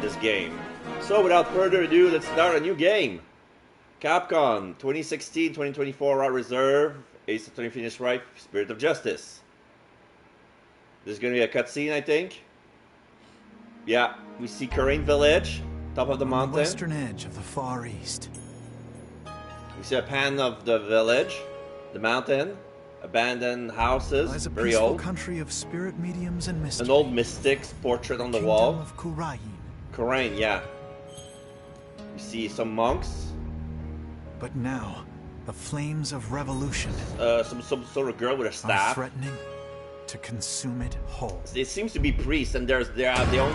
this game. So without further ado, let's start a new game. Capcom 2016-2024 Raw Reserve, Ace Attorney Finish Right, Spirit of Justice. This is going to be a cutscene, I think. Yeah, we see Kurain Village, top of the mountain. On the western edge of the Far East. We see a pan of the village, the mountain, abandoned houses, Lies a very peaceful old. Country of spirit mediums and mystery. An old mystic's portrait on the Kingdom wall. Of Kurain. Kurain, yeah. You see some monks. But now, the flames of revolution Some sort of girl with a are staff. threatening to consume it whole. It seems to be priests, and they have their own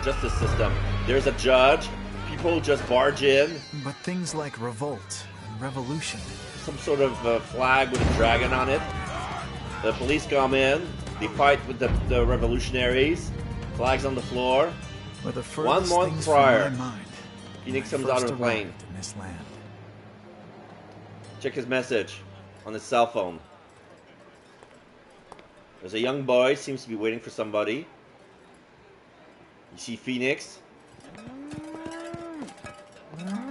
justice system. There's a judge. People just barge in. But things like revolt and revolution. Some sort of flag with a dragon on it. The police come in. They fight with the revolutionaries. Flags on the floor. Were the 1 furthest month things prior, from my mind Phoenix when I comes out first on a plane. arrived in this land. Check his message on his cell phone. There's a young boy, seems to be waiting for somebody. You see Phoenix.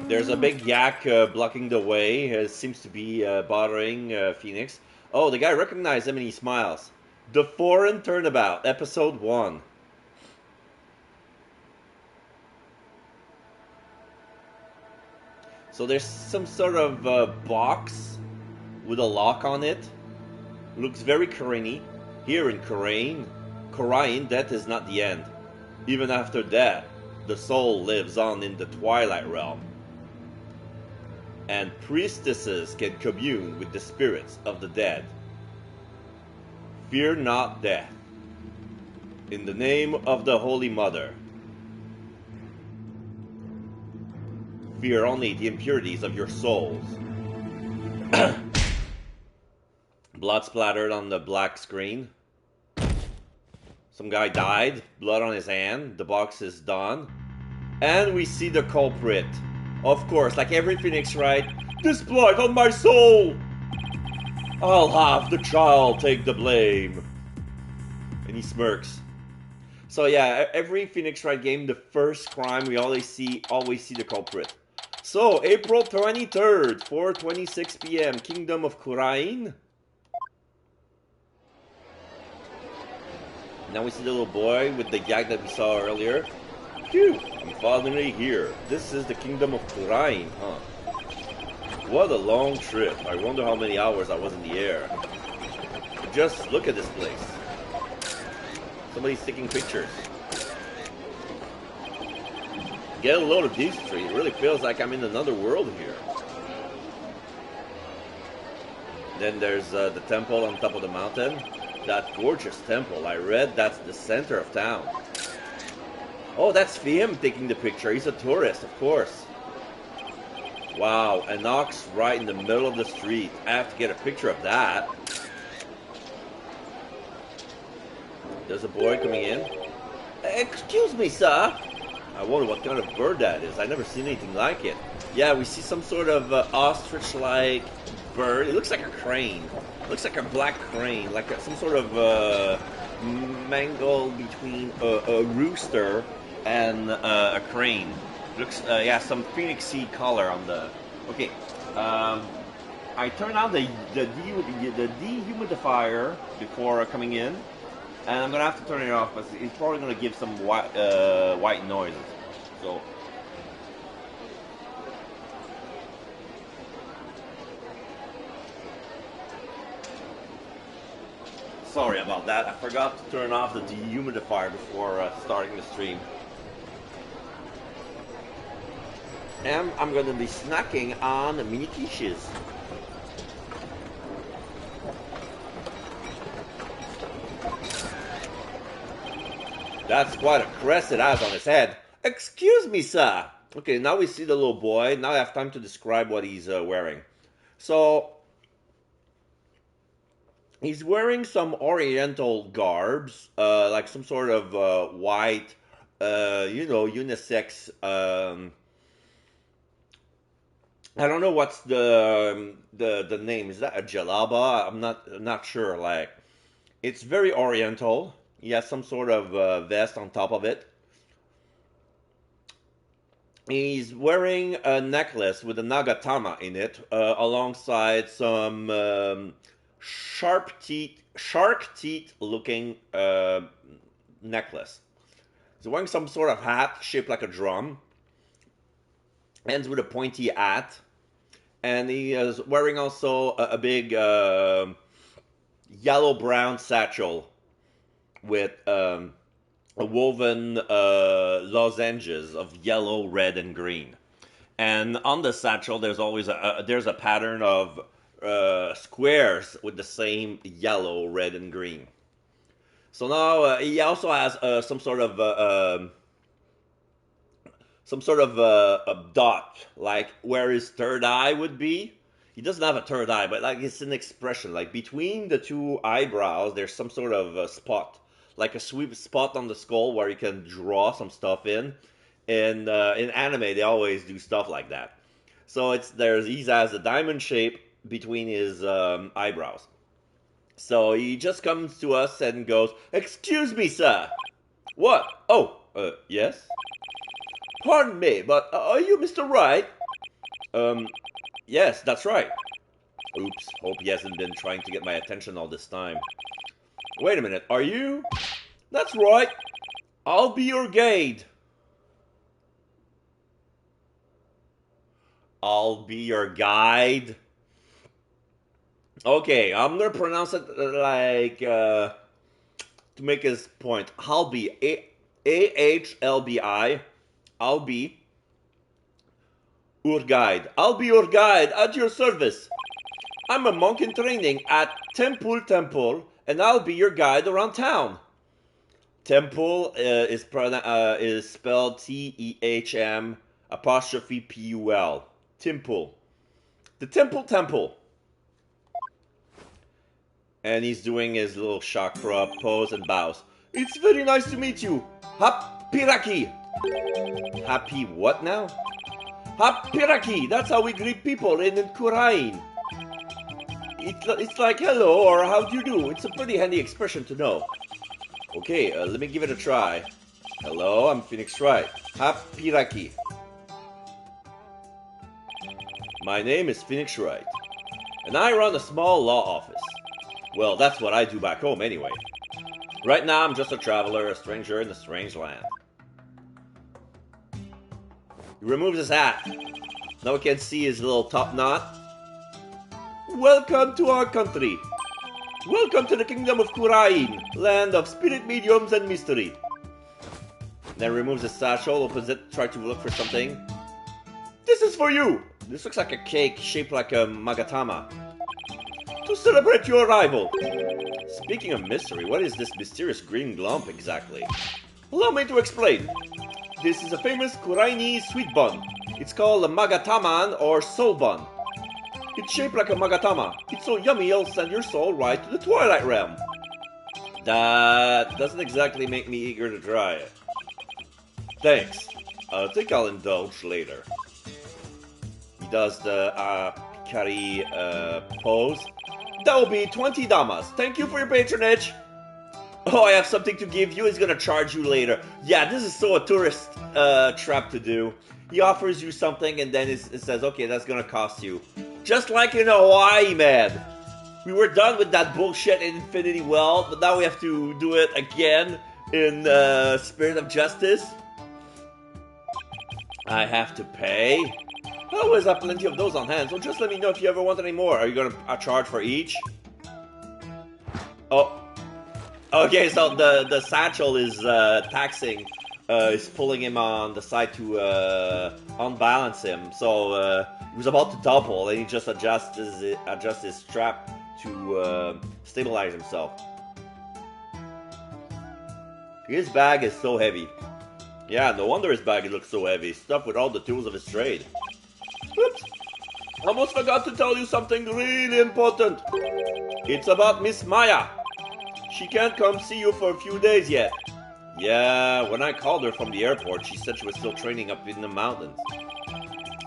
There's a big yak blocking the way. Seems to be bothering Phoenix. Oh, the guy recognized him and he smiles. The Foreign Turnabout, Episode 1. So there's some sort of box with a lock on it. Looks very Kurain-y. Here in Kurain, death is not the end. Even after death, the soul lives on in the Twilight Realm. And priestesses can commune with the spirits of the dead. Fear not death. In the name of the Holy Mother. Fear only the impurities of your souls. Blood splattered on the black screen. Some guy died, blood on his hand, the box is done. And we see the culprit. Of course, like every Phoenix Wright, this blood on my soul! I'll have the child take the blame. And he smirks. So yeah, every Phoenix Wright game, the first crime, we always see the culprit. So, April 23rd, 4:26 p.m., Kingdom of Kurain. Now we see the little boy with the gag that we saw earlier. Phew, I'm finally here. This is the Kingdom of Kurain, huh? What a long trip. I wonder how many hours I was in the air. Just look at this place. Somebody's taking pictures. Get a load of these trees. It really feels like I'm in another world here. Then there's the temple on top of the mountain. That gorgeous temple. I read that's the center of town. Oh, that's him taking the picture. He's a tourist, of course. Wow, an ox right in the middle of the street. I have to get a picture of that. There's a boy coming in. Excuse me, sir. I wonder what kind of bird that is. I've never seen anything like it. Yeah, we see some sort of ostrich-like bird. It looks like a crane. It looks like a black crane, like some sort of mangle between a rooster and a crane. Looks, yeah, some phoenixy color on the. Okay, I turned on the dehumidifier before coming in, and I'm gonna have to turn it off because it's probably gonna give some white noises. So. Sorry about that. I forgot to turn off the dehumidifier before starting the stream. And I'm going to be snacking on mini quiches. That's quite a crest it has on his head. Excuse me, sir. Okay, now we see the little boy. Now I have time to describe what he's wearing. So, he's wearing some oriental garbs, like some sort of white, unisex. I don't know what's the name. Is that a jalaba? I'm not sure. Like, it's very oriental. He has some sort of vest on top of it. He's wearing a necklace with a nagatama in it, alongside some shark teeth looking necklace. He's wearing some sort of hat shaped like a drum, ends with a pointy hat, and he is wearing also a big yellow-brown satchel with a woven lozenges of yellow, red, and green. And on the satchel, there's always there's a pattern of squares with the same yellow, red, and green. So now he also has some sort of a dot, like where his third eye would be. He doesn't have a third eye, but like it's an expression. Like between the two eyebrows, there's some sort of spot, like a sweep spot on the skull where you can draw some stuff in. In anime, they always do stuff like that. So he has a diamond shape between his eyebrows. So he just comes to us and goes, "Excuse me, sir." "What? Oh, yes." "Pardon me, but are you Mr. Wright?" Yes, that's right." Oops, hope he hasn't been trying to get my attention all this time. "Wait a minute, are you?" "That's right. I'll be your guide." "I'll be your guide." Okay, I'm gonna pronounce it like to make his point. I'll be AHLBI. I'll be your guide. I'll be your guide at your service. I'm a monk in training at Temple, and I'll be your guide around town. Temple is spelled TEHM apostrophe PUL. Temple. The Temple. And he's doing his little chakra pose and bows. "It's very nice to meet you. Hapiraki." Happy what now? Hapiraki. That's how we greet people in Kurain. It's like hello or how do you do. It's a pretty handy expression to know. Okay, let me give it a try. "Hello, I'm Phoenix Wright. Hapiraki." "My name is Phoenix Wright, and I run a small law office. Well, that's what I do back home anyway. Right now, I'm just a traveler, a stranger in a strange land." He removes his hat. Now we can see his little top knot. "Welcome to our country. Welcome to the kingdom of Kurain, land of spirit mediums and mystery." Then removes his satchel, opens it, tries to look for something. "This is for you. This looks like a cake shaped like a magatama. To celebrate your arrival." Speaking of mystery, what is this mysterious green lump exactly? "Allow me to explain. This is a famous Kuraini sweet bun. It's called a magataman or soul bun. It's shaped like a magatama. It's so yummy it'll send your soul right to the Twilight Realm." That doesn't exactly make me eager to try it. "Thanks. I think I'll indulge later." He does the Pikari pose. "That will be 20 damas. Thank you for your patronage." "Oh, I have something to give you. He's gonna charge you later." Yeah, this is so a tourist trap to do. He offers you something and then it says, "Okay, that's gonna cost you." Just like in Hawaii, man. We were done with that bullshit in Infinity Well, but now we have to do it again in Spirit of Justice. I have to pay? I always have plenty of those on hand, so just let me know if you ever want any more. Are you gonna charge for each? Oh. Okay, so the satchel is taxing, is pulling him on the side to unbalance him. So he was about to double, and he just adjusts his strap to stabilize himself. His bag is so heavy. Yeah, no wonder his bag looks so heavy, stuffed with all the tools of his trade. Oops! Almost forgot to tell you something really important. It's about Miss Maya. She can't come see you for a few days yet. Yeah, when I called her from the airport, she said she was still training up in the mountains.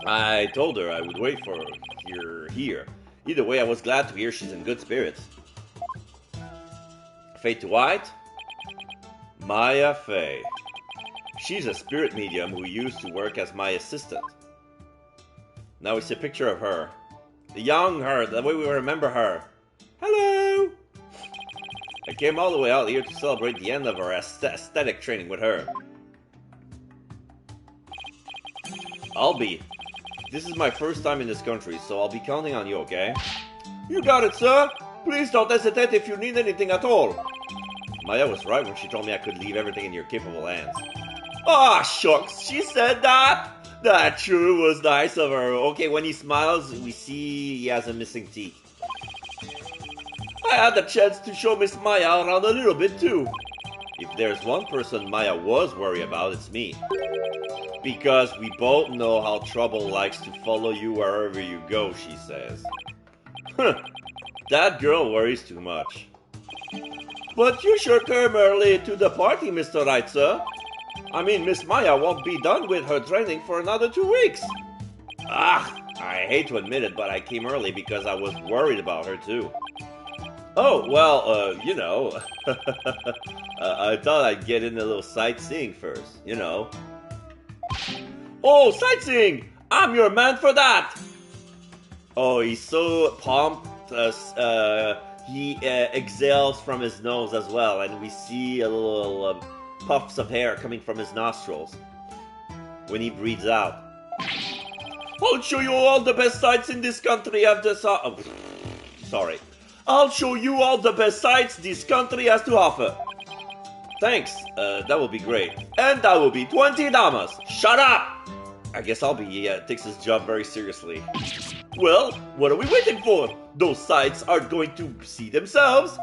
I told her I would wait for her here. Either way, I was glad to hear she's in good spirits. Fade to white? Maya Fey. She's a spirit medium who used to work as my assistant. Now we see a picture of her. The young her, the way we remember her. Hello! I came all the way out here to celebrate the end of our aesthetic training with her. This is my first time in this country, so I'll be counting on you, okay? You got it, sir! Please don't hesitate if you need anything at all! Maya was right when she told me I could leave everything in your capable hands. Ah, shucks, she said that? That sure was nice of her. Okay, when he smiles, we see he has a missing teeth. I had the chance to show Miss Maya around a little bit too. If there's one person Maya was worried about, it's me. Because we both know how trouble likes to follow you wherever you go, she says. Huh, that girl worries too much. But you sure came early to the party, Mr. Wright, sir. I mean, Miss Maya won't be done with her training for another 2 weeks. I hate to admit it, but I came early because I was worried about her too. Oh, well, you know, I thought I'd get in a little sightseeing first, you know. Oh, sightseeing! I'm your man for that! Oh, he's so pumped, he exhales from his nose as well, and we see a little puffs of hair coming from his nostrils when he breathes out. I'll show you all the best sights in this country after sorry. I'll show you all the best sights this country has to offer. Thanks, that will be great. And that will be 20 damas. Shut up! I guess takes his job very seriously. Well, what are we waiting for? Those sights aren't going to see themselves.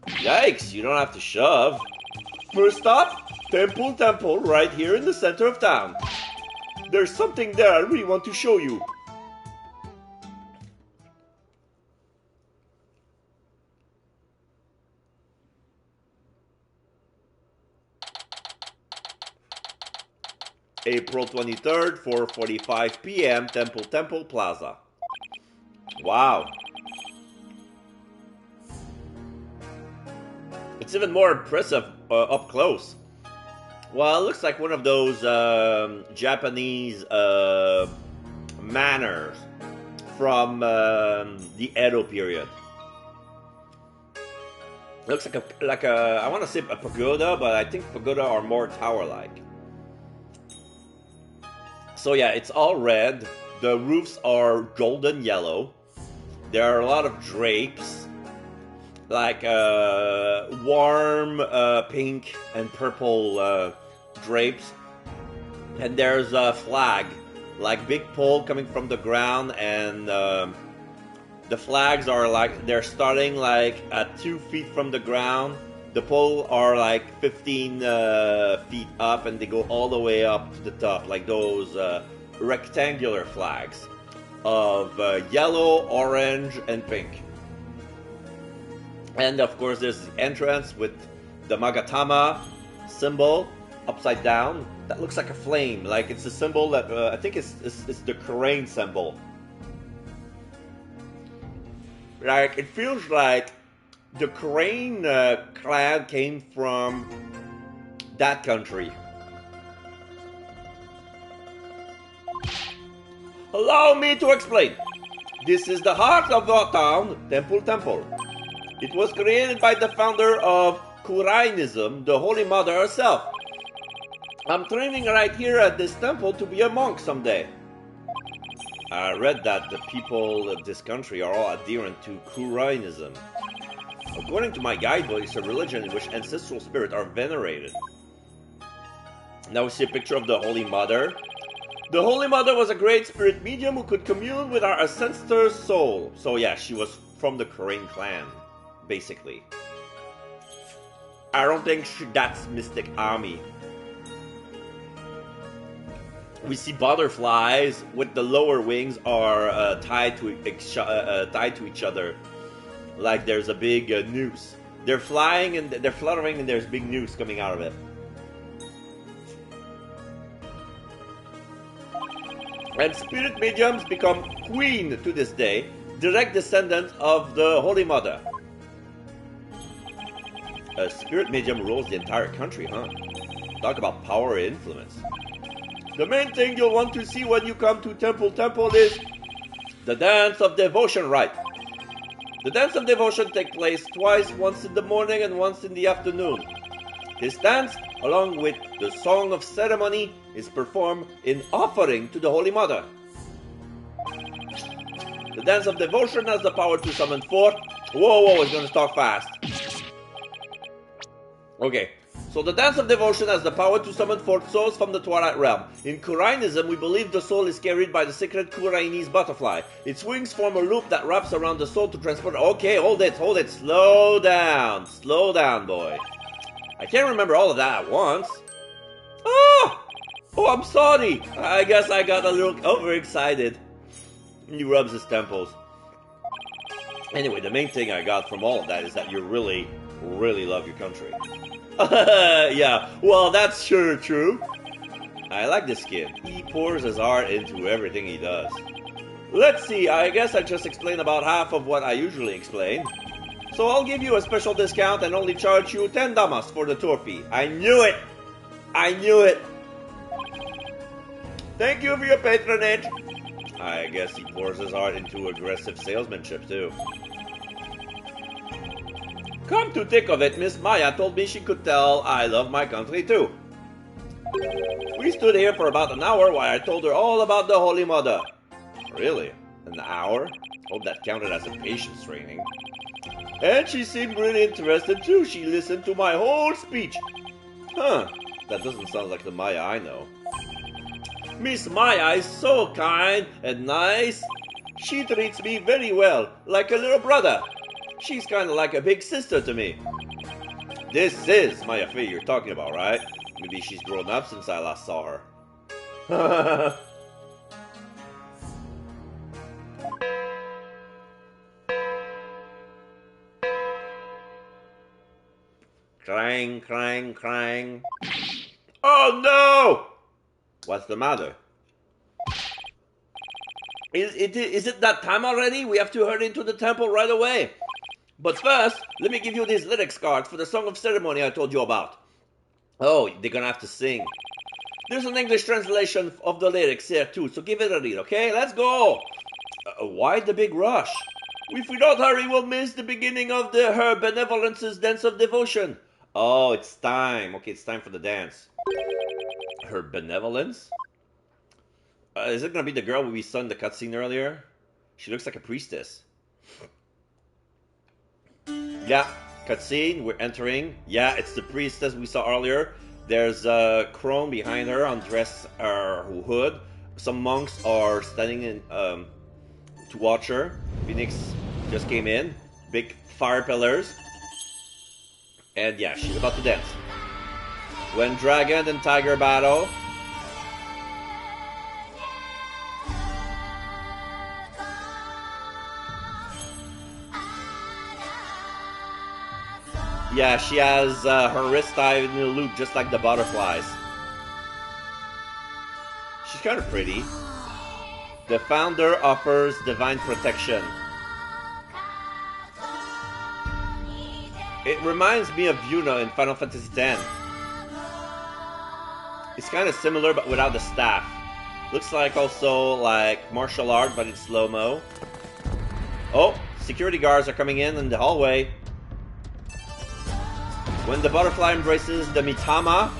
Yikes, you don't have to shove. First stop, Temple, right here in the center of town. There's something there I really want to show you. April 23rd, 4:45 p.m., Temple Plaza. Wow. It's even more impressive up close. Well, it looks like one of those Japanese manors from the Edo period. It looks like a I want to say a pagoda, but I think pagoda are more tower-like. So yeah, it's all red. The roofs are golden yellow. There are a lot of drapes, like warm pink and purple drapes. And there's a flag, like big pole coming from the ground, and the flags are like, they're starting like at 2 feet from the ground. The pole are like 15 feet up, and they go all the way up to the top, like those rectangular flags of yellow, orange, and pink. And of course there's the entrance with the Magatama symbol upside down. That looks like a flame, like it's a symbol that I think it's the crane symbol. Like, it feels like the crane clan came from that country. Allow me to explain. This is the heart of the town, Temple. It was created by the founder of Kurainism, the Holy Mother herself. I'm training right here at this temple to be a monk someday. I read that the people of this country are all adherent to Kurainism. According to my guidebook, it's a religion in which ancestral spirits are venerated. Now we see a picture of the Holy Mother. The Holy Mother was a great spirit medium who could commune with our ancestor's soul. So yeah, she was from the Korean clan, basically. I don't think that's Mystic Army. We see butterflies with the lower wings are tied to each other, like there's a big noose. They're flying and they're fluttering, and there's big noose coming out of it. And spirit mediums become queen to this day, direct descendants of the Holy Mother. A spirit medium rules the entire country, huh? Talk about power and influence. The main thing you'll want to see when you come to Temple is the Dance of Devotion Rite. The Dance of Devotion takes place twice, once in the morning and once in the afternoon. This dance, along with the Song of Ceremony, is performed in offering to the Holy Mother. The Dance of Devotion has the power to summon forth... Whoa, it's gonna talk fast. Okay, so the Dance of Devotion has the power to summon forth souls from the Twilight Realm. In Kurainism, we believe the soul is carried by the sacred Kurainese butterfly. Its wings form a loop that wraps around the soul to transport... Okay, hold it. Slow down, boy. I can't remember all of that at once. Oh, I'm sorry. I guess I got a little overexcited. He rubs his temples. Anyway, the main thing I got from all of that is that you really, really love your country. Yeah, well, that's sure true. I like this kid. He pours his heart into everything he does. Let's see, I guess I just explained about half of what I usually explain. So I'll give you a special discount and only charge you 10 damas for the tour fee. I knew it! Thank you for your patronage. I guess he pours his heart into aggressive salesmanship too. Come to think of it, Miss Maya told me she could tell I love my country too. We stood here for about an hour while I told her all about the Holy Mother. Really? An hour? Hope that counted as a patience training. And she seemed really interested too. She listened to my whole speech. Huh, that doesn't sound like the Maya I know. Miss Maya is so kind and nice. She treats me very well, like a little brother. She's kind of like a big sister to me. This is Maya Fey you're talking about, right? Maybe she's grown up since I last saw her. Clang, clang, clang. Oh no! What's the matter? Is it that time already? We have to hurry into the temple right away. But first, let me give you these lyrics cards for the Song of Ceremony I told you about. Oh, they're gonna have to sing. There's an English translation of the lyrics here too, so give it a read, okay? Let's go! Why the big rush? If we don't hurry, we'll miss the beginning of Her Benevolence's Dance of Devotion. Oh, it's time. Okay, it's time for the dance. Her Benevolence? Is it gonna be the girl we saw in the cutscene earlier? She looks like a priestess. Yeah, cutscene, we're entering. Yeah, it's the priestess we saw earlier. There's a crone behind her on dress hood. Some monks are standing in to watch her. Phoenix just came in. Big fire pillars. And yeah, she's about to dance. When dragon and tiger battle. Yeah, she has her wrist tied in a loop just like the butterflies. She's kind of pretty. The founder offers divine protection. It reminds me of Yuna in Final Fantasy X. It's kind of similar but without the staff. Looks like also like martial art but in slow-mo. Oh, security guards are coming in the hallway. When the butterfly embraces the Mitama,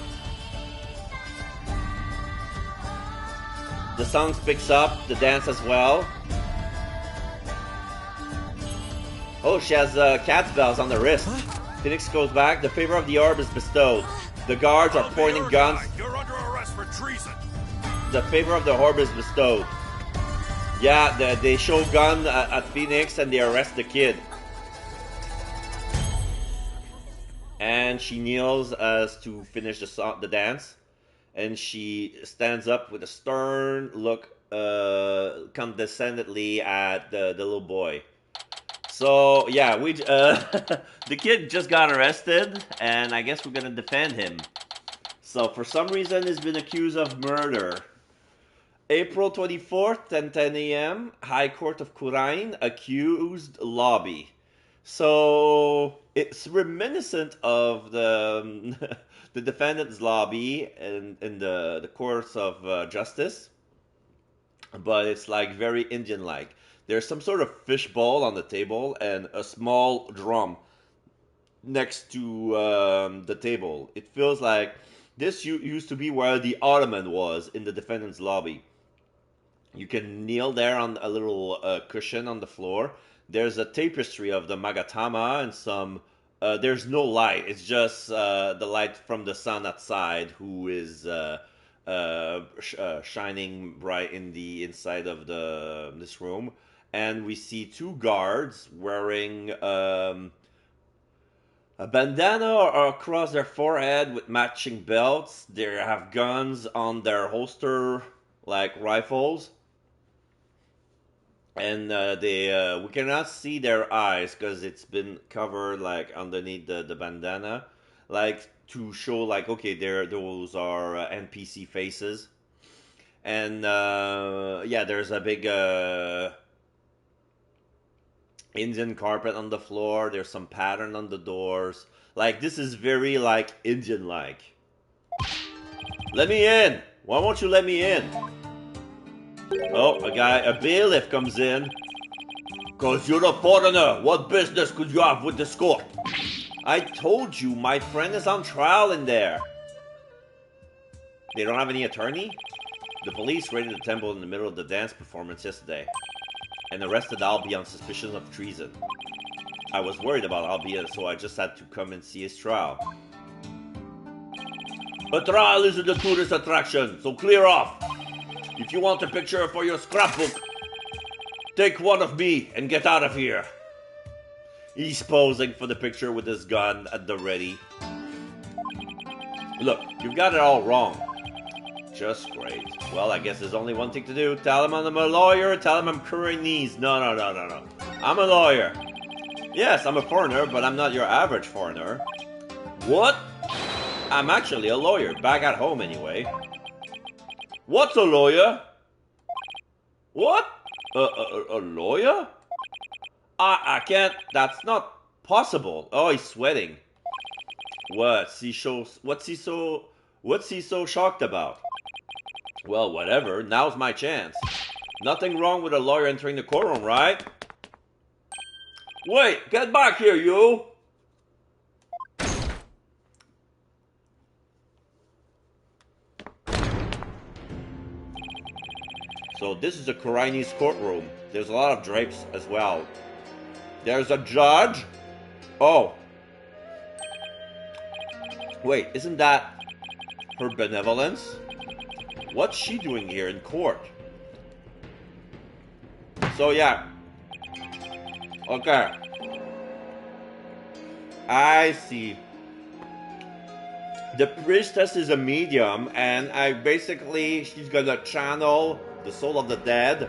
the song picks up, the dance as well. Oh, she has cat's bells on the wrist. Phoenix goes back, the favor of the orb is bestowed. The guards are pointing guns. You're under arrest for treason. The favor of the orb is bestowed. Yeah, they show gun at Phoenix and they arrest the kid. And she kneels as to finish the dance. And she stands up with a stern look condescendingly at the little boy. So, yeah, the kid just got arrested, and I guess we're gonna defend him. So, for some reason, he's been accused of murder. April 24th, 10 a.m., High Court of Kurain, accused lobby. So, it's reminiscent of the the defendant's lobby in the course of justice, but it's like very Indian-like. There's some sort of fishbowl on the table and a small drum next to the table. It feels like this used to be where the ottoman was in the defendant's lobby. You can kneel there on a little cushion on the floor. There's a tapestry of the Magatama and some. There's no light. It's just the light from the sun outside, who is shining bright in the inside of this room. And we see two guards wearing a bandana across their forehead with matching belts. They have guns on their holster, like rifles. And we cannot see their eyes because it's been covered like underneath the bandana, like to show like, okay, those are NPC faces. And yeah, there's a big Indian carpet on the floor. There's some pattern on the doors. Like, this is very like Indian like. Let me in. Why won't you let me in? Oh, a bailiff comes in. Cause you're a foreigner. What business could you have with this court? I told you, my friend is on trial in there. They don't have any attorney? The police raided the temple in the middle of the dance performance yesterday and arrested Albie on suspicion of treason. I was worried about Albie, so I just had to come and see his trial. A trial isn't a tourist attraction, so clear off. If you want a picture for your scrapbook, take one of me and get out of here. He's posing for the picture with his gun at the ready. Look, you've got it all wrong. Just great. Well, I guess there's only one thing to do. Tell him I'm a lawyer, tell him I'm Koreanese. No. I'm a lawyer. Yes, I'm a foreigner, but I'm not your average foreigner. What? I'm actually a lawyer, back at home anyway. What's a lawyer? What? A lawyer? I can't, that's not possible. Oh, he's sweating. What's he so shocked about? Well, whatever, now's my chance. Nothing wrong with a lawyer entering the courtroom, right? Wait, get back here, you! So this is a Koreanese courtroom. There's a lot of drapes as well. There's a judge. Oh. Wait, isn't that her benevolence? What's she doing here in court? So yeah. Okay. I see. The priestess is a medium, and she's gonna channel the soul of the dead,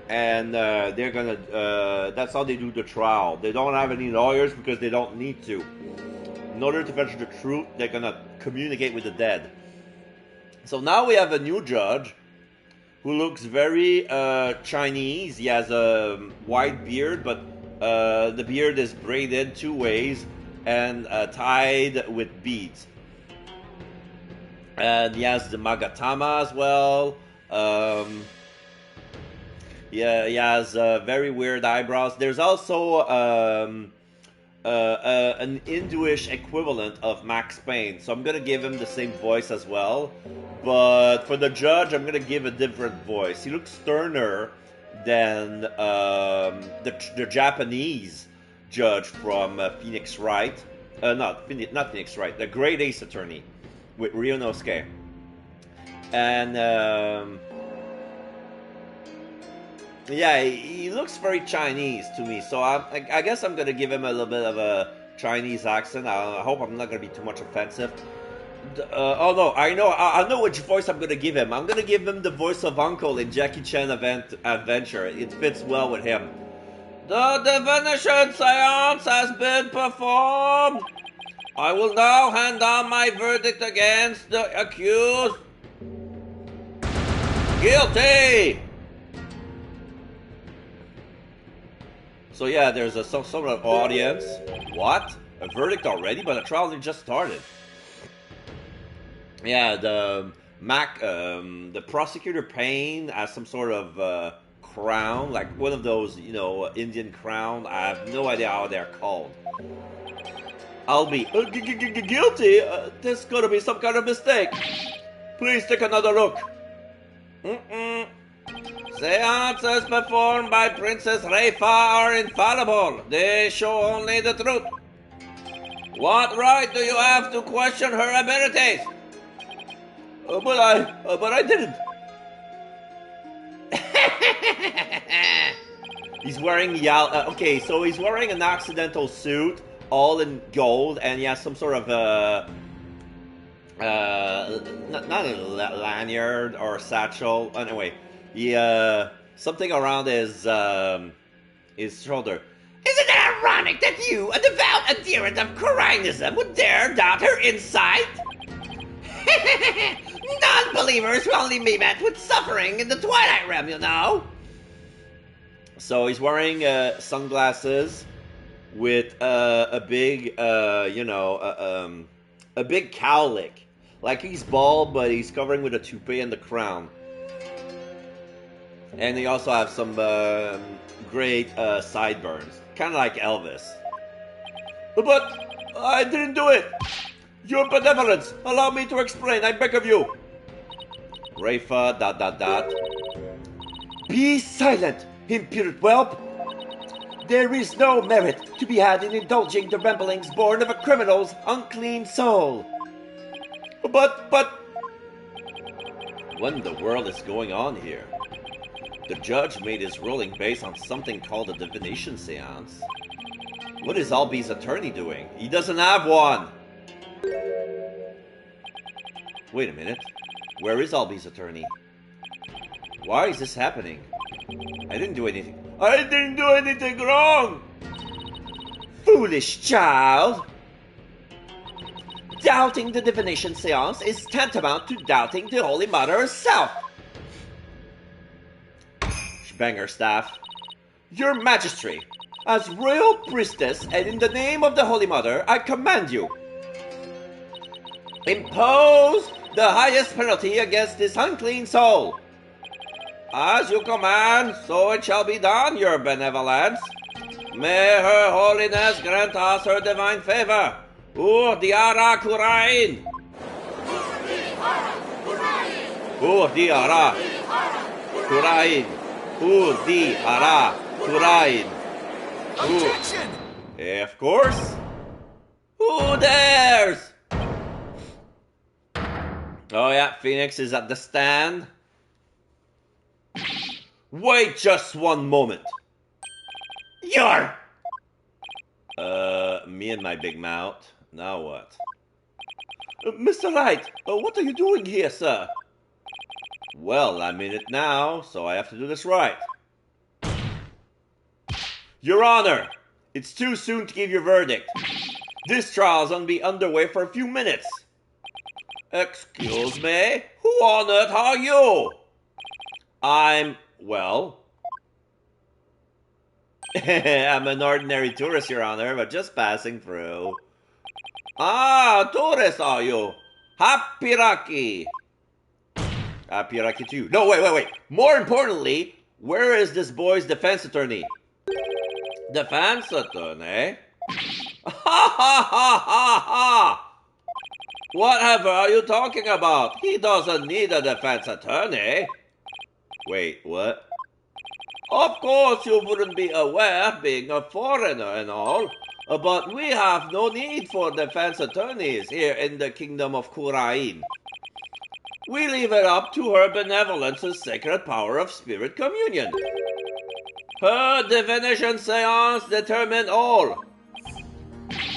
and they're gonna, that's how they do the trial. They don't have any lawyers because they don't need to. In order to fetch the truth, they're gonna communicate with the dead. So now we have a new judge who looks very Chinese. He has a white beard, but the beard is braided two ways and tied with beads. And he has the Magatama as well. Yeah, he has very weird eyebrows. There's also an Hinduish equivalent of Max Payne, so I'm gonna give him the same voice as well. But for the judge, I'm gonna give a different voice. He looks sterner than the Japanese judge from Phoenix Wright. Not Phoenix Wright, the Great Ace Attorney with Ryunosuke. And yeah, he looks very Chinese to me, so I guess I'm gonna give him a little bit of a Chinese accent. I hope I'm not gonna be too much offensive. Oh no, I know which voice I'm gonna give him. I'm gonna give him the voice of Uncle in Jackie Chan Adventure. It fits well with him. The divination seance has been performed. I will now hand down my verdict against the accused. Guilty! So yeah, there's some sort of audience. What? A verdict already? But the trial just started. Yeah, the prosecutor Payne has some sort of crown, like one of those, Indian crown. I have no idea how they're called. I'll be guilty. There's gotta be some kind of mistake. Please take another look. Seances performed by Princess Rayfa are infallible. They show only the truth. What right do you have to question her abilities? But I didn't. He's wearing okay, so he's wearing an accidental suit, all in gold, and he has some sort of not a lanyard or a satchel. Anyway, he something around his shoulder. Isn't it ironic that you, a devout adherent of Qur'anism, would dare doubt her insight? Non-believers will only be met with suffering in the Twilight Realm, you know. So he's wearing sunglasses with a big, a big cowlick. Like he's bald, but he's covering with a toupee and the crown. And he also has some great sideburns, kind of like Elvis. But I didn't do it. Your benevolence, allow me to explain, I beg of you. Rayfa, ... Be silent, impudent whelp. There is no merit to be had in indulging the ramblings born of a criminal's unclean soul. But... What in the world is going on here? The judge made his ruling based on something called a divination seance. What is Albie's attorney doing? He doesn't have one! Wait a minute. Where is Albie's attorney? Why is this happening? I didn't do anything. I didn't do anything wrong! Foolish child! Doubting the divination seance is tantamount to doubting the Holy Mother herself! She banged her staff. Your Majesty, as royal priestess and in the name of the Holy Mother, I command you. Impose the highest penalty against this unclean soul. As you command, so it shall be done, your benevolence. May her holiness grant us her divine favor. Urdiara Kurain. Urdiara Kurain. Urdiara Kurain. Objection! Of course. Who dares? Oh yeah, Phoenix is at the stand. Wait just one moment. You're... me and my big mouth. Now what? Mr. Wright, what are you doing here, sir? Well, I'm in it now, so I have to do this right. Your Honor, it's too soon to give your verdict. This trial's gonna be underway for a few minutes. Excuse me? Who on earth are you? I'm an ordinary tourist, Your Honor, but just passing through. Ah, tourist are you? Happy Happy to you. No, wait. More importantly, where is this boy's defense attorney? Defense attorney? Ha! Whatever are you talking about? He doesn't need a defense attorney. Wait, what? Of course you wouldn't be aware, being a foreigner and all, but we have no need for defense attorneys here in the Kingdom of Qurain. We leave it up to her benevolence's sacred power of spirit communion. Her divination seance determine all.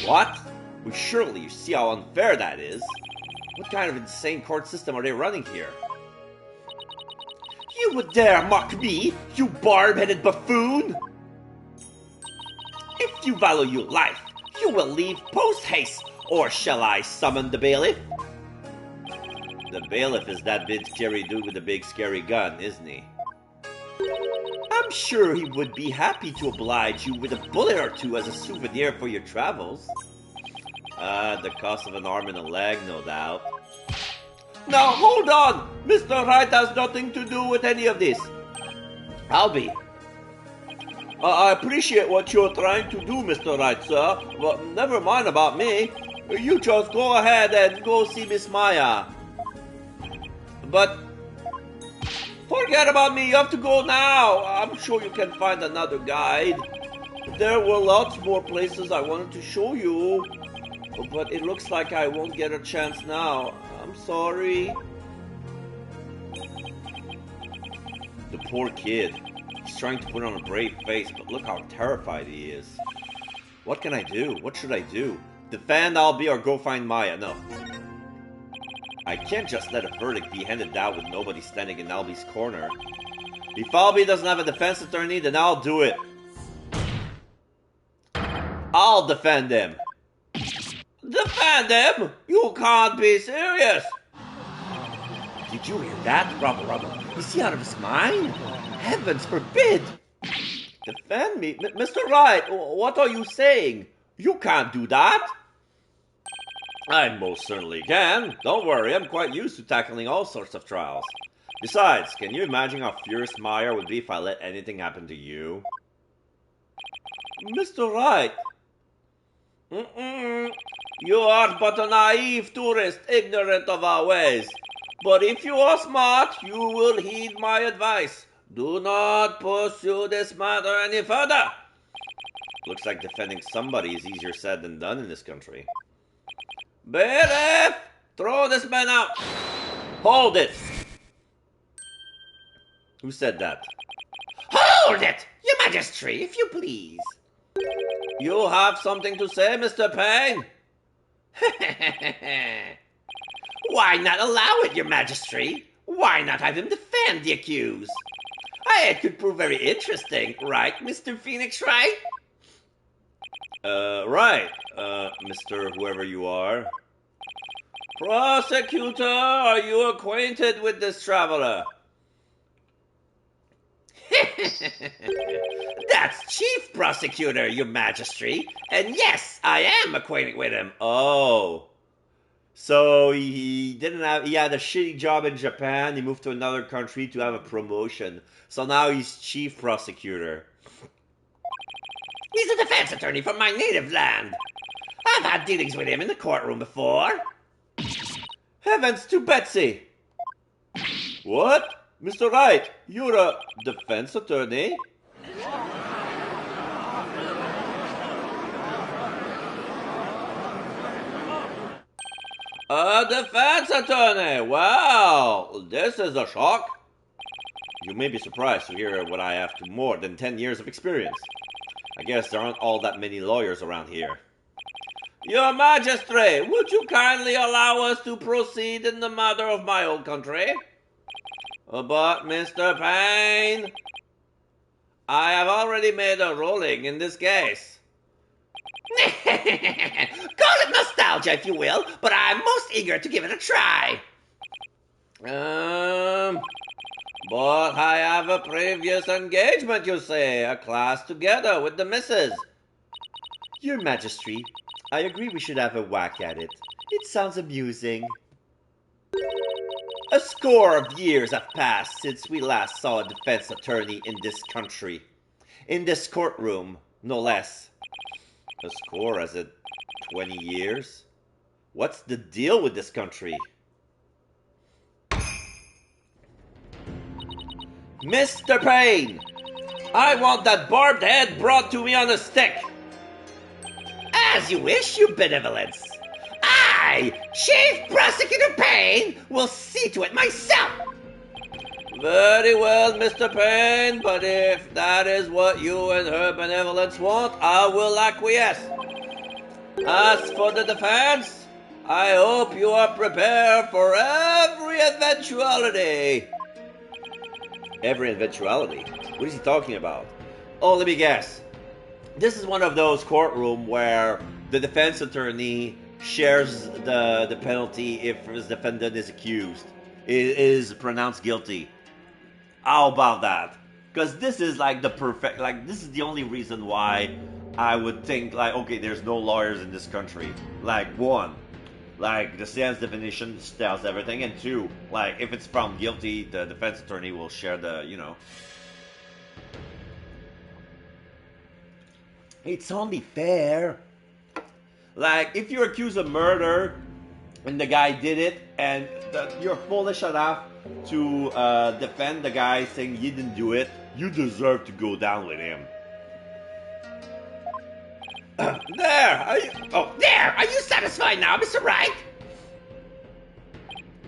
What? Well, surely you see how unfair that is. What kind of insane court system are they running here? You would dare mock me, you barb-headed buffoon! If you value your life, you will leave post-haste, or shall I summon the bailiff? The bailiff is that big scary dude with the big scary gun, isn't he? I'm sure he would be happy to oblige you with a bullet or two as a souvenir for your travels. The cost of an arm and a leg, no doubt. Now, hold on! Mr. Wright has nothing to do with any of this. Albie. I appreciate what you're trying to do, Mr. Wright, sir, but never mind about me. You just go ahead and go see Miss Maya. But forget about me, you have to go now. I'm sure you can find another guide. There were lots more places I wanted to show you, but it looks like I won't get a chance now. I'm sorry. The poor kid. He's trying to put on a brave face, but look how terrified he is. What can I do? What should I do? Defend Albie or go find Maya? No. I can't just let a verdict be handed down with nobody standing in Albie's corner. If Albie doesn't have a defense attorney, then I'll do it. I'll defend him. Defend him? You can't be serious. Did you hear that? Rubble. Is he out of his mind? Heavens forbid. Defend me? Mr. Wright, what are you saying? You can't do that. I most certainly can. Don't worry, I'm quite used to tackling all sorts of trials. Besides, can you imagine how furious Meyer would be if I let anything happen to you? Mr. Wright. You are but a naive tourist, ignorant of our ways. But if you are smart, you will heed my advice. Do not pursue this matter any further. Looks like defending somebody is easier said than done in this country. Bailiff! Throw this man out! Hold it! Who said that? Hold it! Your Majesty, if you please. You have something to say, Mr. Payne? Why not allow it, Your Majesty? Why not have him defend the accused? It could prove very interesting, right, Mr. Phoenix Wright? Right, Mr. Whoever you are. Prosecutor, are you acquainted with this traveler? That's Chief Prosecutor, Your Majesty. And yes, I am acquainted with him. Oh. So he had a shitty job in Japan. He moved to another country to have a promotion. So now he's Chief Prosecutor. He's a defense attorney from my native land. I've had dealings with him in the courtroom before. Heavens to Betsy! What? Mr. Wright, you're a defense attorney? A defense attorney! Well, this is a shock. You may be surprised to hear what I have to more than 10 years of experience. I guess there aren't all that many lawyers around here. Your Majesty, would you kindly allow us to proceed in the matter of my old country? But, Mr. Payne, I have already made a ruling in this case. Call it nostalgia, if you will, but I'm most eager to give it a try. But I have a previous engagement, you say, a class together with the missus. Your Majesty, I agree we should have a whack at it. It sounds amusing. A score of years have passed since we last saw a defense attorney in this country. In this courtroom, no less. A score, as it 20 years? What's the deal with this country? Mr. Payne! I want that barbed head brought to me on a stick! As you wish, your benevolence. I, Chief Prosecutor Payne, will see to it myself! Very well, Mr. Payne, but if that is what you and her benevolence want, I will acquiesce. As for the defense, I hope you are prepared for every eventuality. Every eventuality? What is he talking about? Oh, let me guess. This is one of those courtrooms where the defense attorney shares the penalty if his defendant is accused, is pronounced guilty. How about that? Because this is like the perfect, like this is the only reason why I would think like, okay, there's no lawyers in this country. Like one, Like, the seance definition tells everything, and 2, like, if it's found guilty, the defense attorney will share the, you know. It's only fair. Like, if you're accused of murder, and the guy did it, and you're foolish enough to defend the guy saying he didn't do it, you deserve to go down with him. There! Are you satisfied now, Mr. Wright?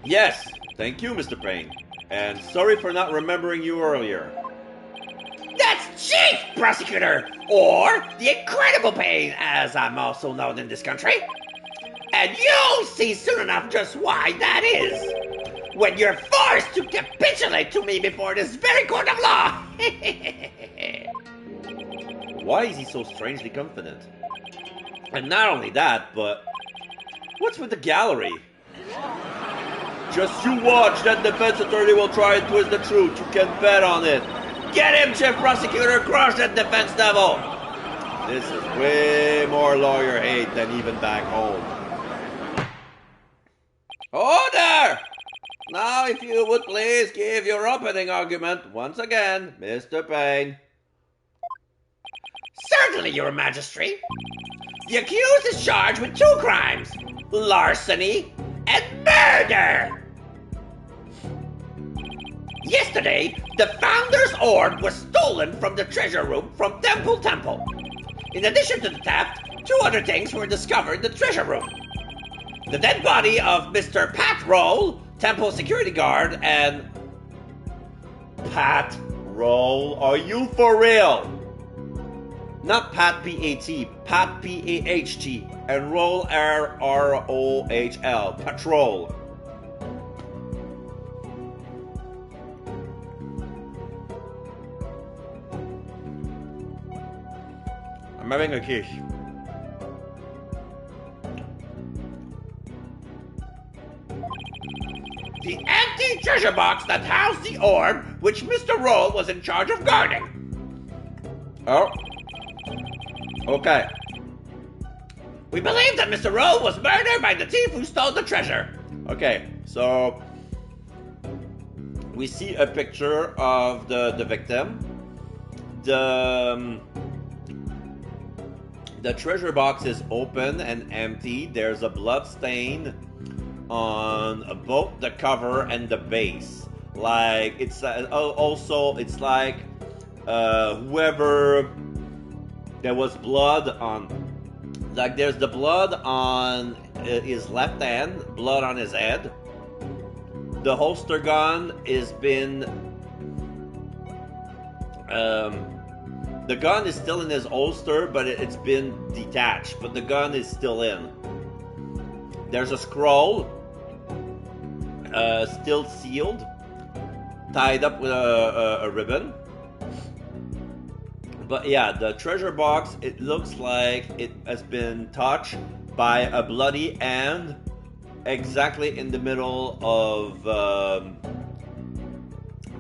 Yes, thank you, Mr. Payne. And sorry for not remembering you earlier. That's Chief Prosecutor, or the Incredible Payne, as I'm also known in this country. And you'll see soon enough just why that is, when you're forced to capitulate to me before this very court of law. Why is he so strangely confident? And not only that, but what's with the gallery? Just you watch, that defense attorney will try and twist the truth. You can bet on it. Get him, Chief Prosecutor! Crush that defense devil! This is way more lawyer hate than even back home. Order! Now, if you would please give your opening argument once again, Mr. Payne. Certainly, Your Majesty. The accused is charged with 2 crimes: larceny and murder. Yesterday, the Founder's Orb was stolen from the treasure room from Temple. In addition to the theft, 2 other things were discovered in the treasure room: the dead body of Mr. Pat Roll, Temple security guard, and... Pat Roll? Are you for real? Not Pat P-A-T, Pat P-A-H-T, and Roll R-R-O-H-L, Patrol. I'm having a kick. The empty treasure box that housed the orb, which Mr. Roll was in charge of guarding. Oh. Okay. We believe that Mr. Roll was murdered by the thief who stole the treasure. Okay, so we see a picture of the victim. The treasure box is open and empty. There's a blood stain on both the cover and the base. Like, it's also, it's like whoever, there was blood on, like, there's the blood on his left hand, blood on his head. The holster gun has been the gun is still in his holster, but it's been detached, but the gun is still in. There's a scroll, still sealed, tied up with a ribbon. But yeah, the treasure box, it looks like it has been touched by a bloody hand exactly in the middle of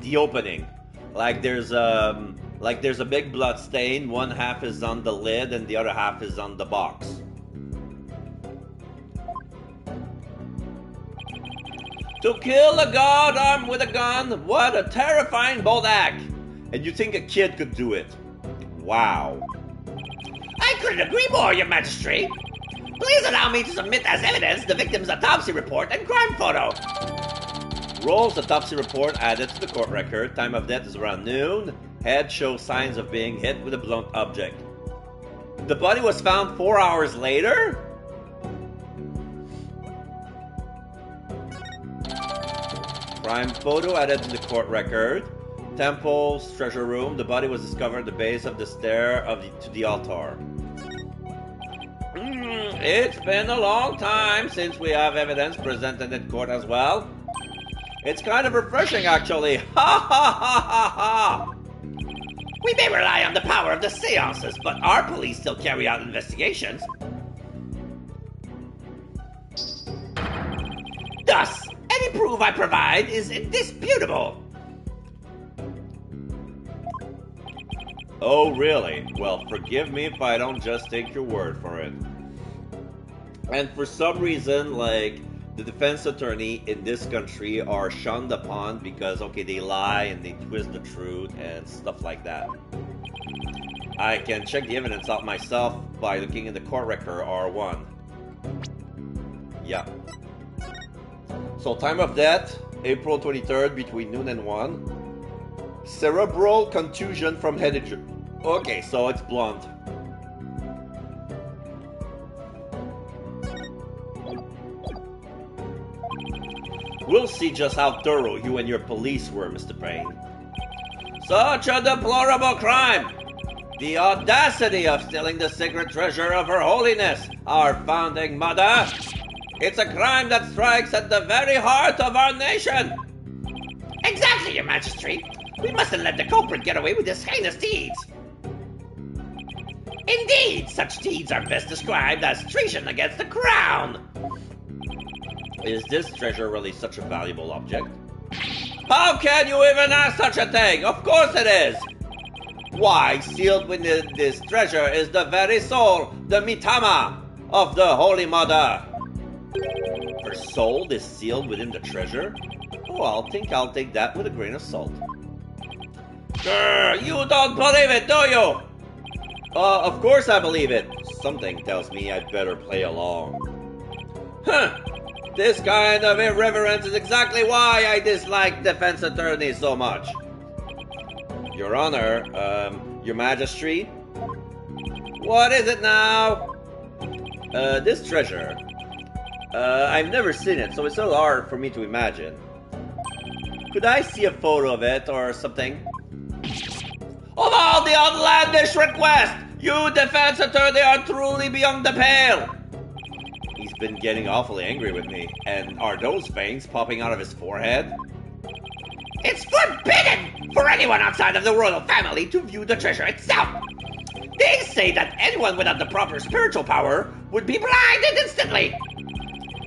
the opening. Like there's a big blood stain. One half is on the lid and the other half is on the box. To kill a god armed with a gun, what a terrifying bold act! And you think a kid could do it? Wow. I couldn't agree more, Your Majesty. Please allow me to submit as evidence the victim's autopsy report and crime photo. Roll's autopsy report added to the court record. Time of death is around noon. Head shows signs of being hit with a blunt object. The body was found 4 hours later? Crime photo added to the court record. Temple's treasure room. The body was discovered at the base of the stair to the altar. It's been a long time since we have evidence presented in court as well. It's kind of refreshing, actually. Ha ha ha ha ha! We may rely on the power of the seances, but our police still carry out investigations. Thus, any proof I provide is indisputable. Oh, really? Well, forgive me if I don't just take your word for it. And for some reason, like, the defense attorney in this country are shunned upon because, okay, they lie and they twist the truth and stuff like that. I can check the evidence out myself by looking in the court record R1. Yeah. So time of death, April 23rd between noon and 1. Cerebral contusion from head injury. Okay, so it's blunt. We'll see just how thorough you and your police were, Mr. Payne. Such a deplorable crime! The audacity of stealing the secret treasure of Her Holiness, our founding mother! It's a crime that strikes at the very heart of our nation! Exactly, Your Majesty! We mustn't let the culprit get away with his heinous deeds! Indeed, such deeds are best described as treason against the crown! Is this treasure really such a valuable object? How can you even ask such a thing? Of course it is! Why, sealed within this treasure is the very soul, the mitama, of the Holy Mother. Her soul is sealed within the treasure? Oh, I'll take that with a grain of salt. Grr, you don't believe it, do you? Of course I believe it. Something tells me I'd better play along. Huh. This kind of irreverence is exactly why I dislike defense attorneys so much. Your Honor, Your Majesty? What is it now? This treasure. I've never seen it, so it's so hard for me to imagine. Could I see a photo of it or something? Of all the outlandish requests, you defense attorney are truly beyond the pale! He's been getting awfully angry with me. And are those veins popping out of his forehead? It's forbidden for anyone outside of the royal family to view the treasure itself. They say that anyone without the proper spiritual power would be blinded instantly.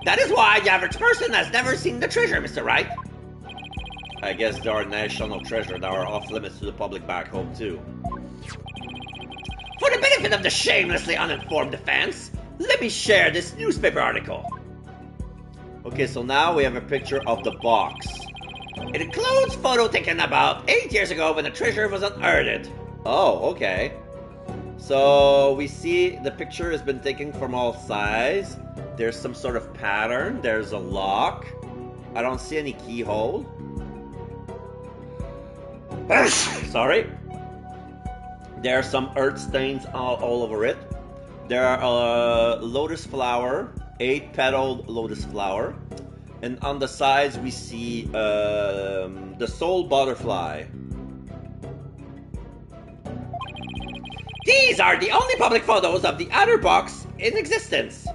That is why the average person has never seen the treasure, Mr. Wright. I guess there are national treasures that are off limits to the public back home too. For the benefit of the shamelessly uninformed defense, let me share this newspaper article. Okay, so now we have a picture of the box. It includes photo taken about 8 years ago when the treasure was unearthed. Oh, okay. So we see the picture has been taken from all sides. There's some sort of pattern. There's a lock. I don't see any keyhole. Sorry. There are some earth stains all over it. There are a lotus flower, 8-petaled lotus flower. And on the sides we see the soul butterfly. These are the only public photos of the outer box in existence.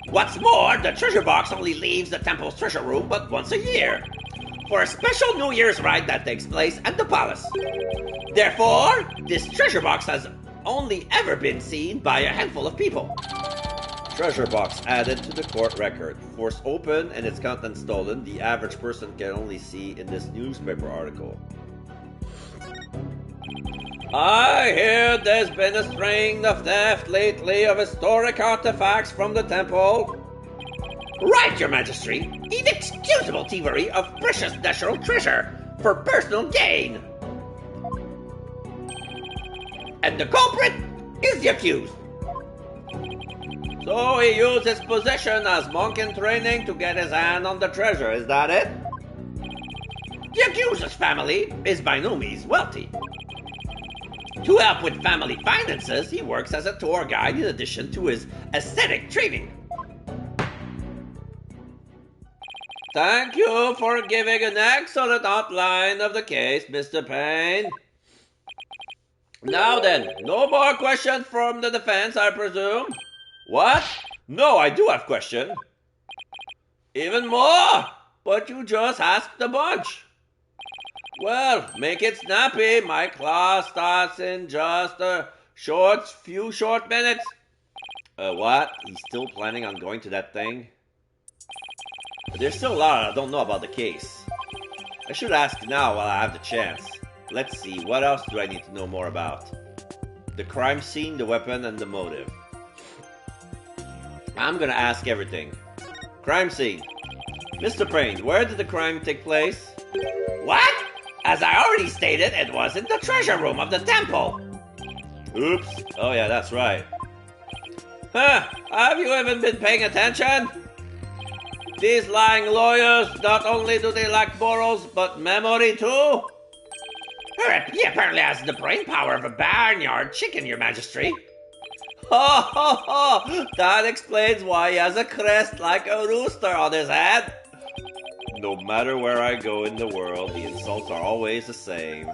What's more, the treasure box only leaves the temple's treasure room but once a year, for a special New Year's rite that takes place at the palace. Therefore, this treasure box has only ever been seen by a handful of people. Treasure box added to the court record. Forced open and its contents stolen, the average person can only see in this newspaper article. I hear there's been a string of theft lately of historic artifacts from the temple. Right, Your Majesty. Inexcusable thievery of precious national treasure for personal gain. And the culprit is the accused. So he used his position as monk in training to get his hand on the treasure, is that it? The accuser's family is by no means wealthy. To help with family finances, he works as a tour guide in addition to his aesthetic training. Thank you for giving an excellent outline of the case, Mr. Payne. Now then, no more questions from the defense, I presume? What? No, I do have question. Even more? But you just asked a bunch. Well, make it snappy. My class starts in just a few short minutes. What? He's still planning on going to that thing? There's still a lot I don't know about the case. I should ask now while I have the chance. Let's see, what else do I need to know more about? The crime scene, the weapon, and the motive. I'm gonna ask everything. Crime scene. Mr. Payne, where did the crime take place? What? As I already stated, it was in the treasure room of the temple. Oops. Oh yeah, that's right. Huh, have you even been paying attention? These lying lawyers, not only do they lack morals, but memory too? He apparently has the brain power of a barnyard chicken, your majesty. Ho ho ho! That explains why he has a crest like a rooster on his head. No matter where I go in the world, the insults are always the same.